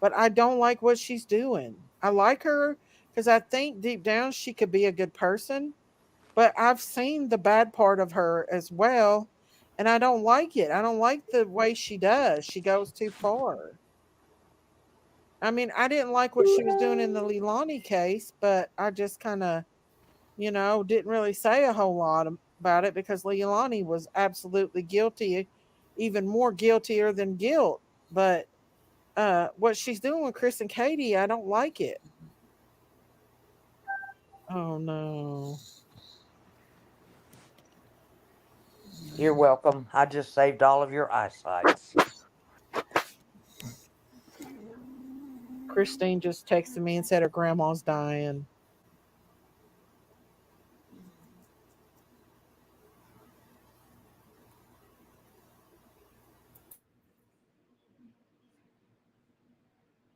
but I don't like what she's doing. I like her because I think deep down she could be a good person, but I've seen the bad part of her as well, and I don't like it. I don't like the way she does. She goes too far. I mean, I didn't like what she was doing in the Leilani case, but I just kind of, didn't really say a whole lot about it because Leilani was absolutely guilty, even more guiltier than guilt. But what she's doing with Chris and Katie, I don't like it. Oh no. You're welcome. I just saved all of your eyesight. Christine just texted me and said her grandma's dying.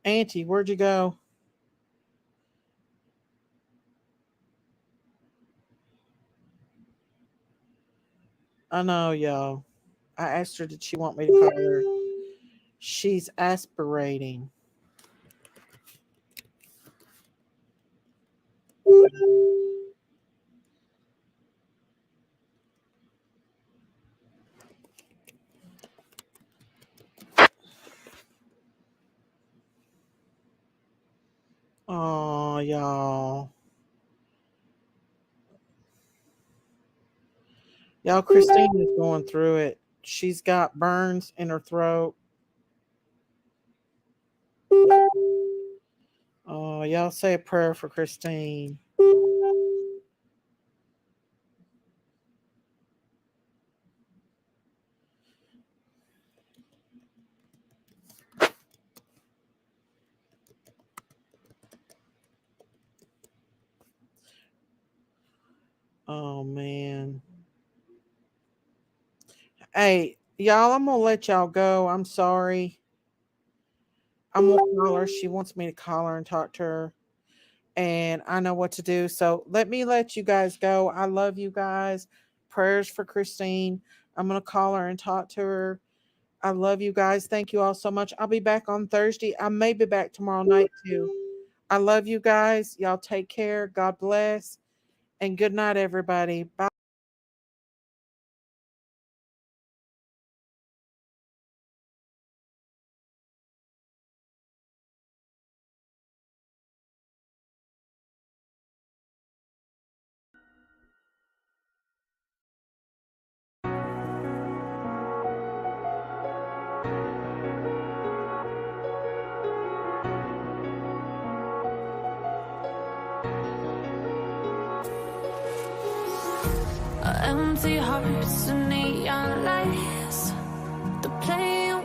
Auntie, where'd you go? I know, y'all. I asked her, did she want me to call her? She's aspirating. Oh, y'all. Y'all, Christine is going through it. She's got burns in her throat. Oh, y'all say a prayer for Christine. Oh, man. Hey, y'all, I'm going to let y'all go. I'm sorry. I'm going to call her. She wants me to call her and talk to her. And I know what to do. So let you guys go. I love you guys. Prayers for Christine. I'm going to call her and talk to her. I love you guys. Thank you all so much. I'll be back on Thursday. I may be back tomorrow night too. I love you guys. Y'all take care. God bless. And good night, everybody. Bye. Empty hearts and neon lights. The play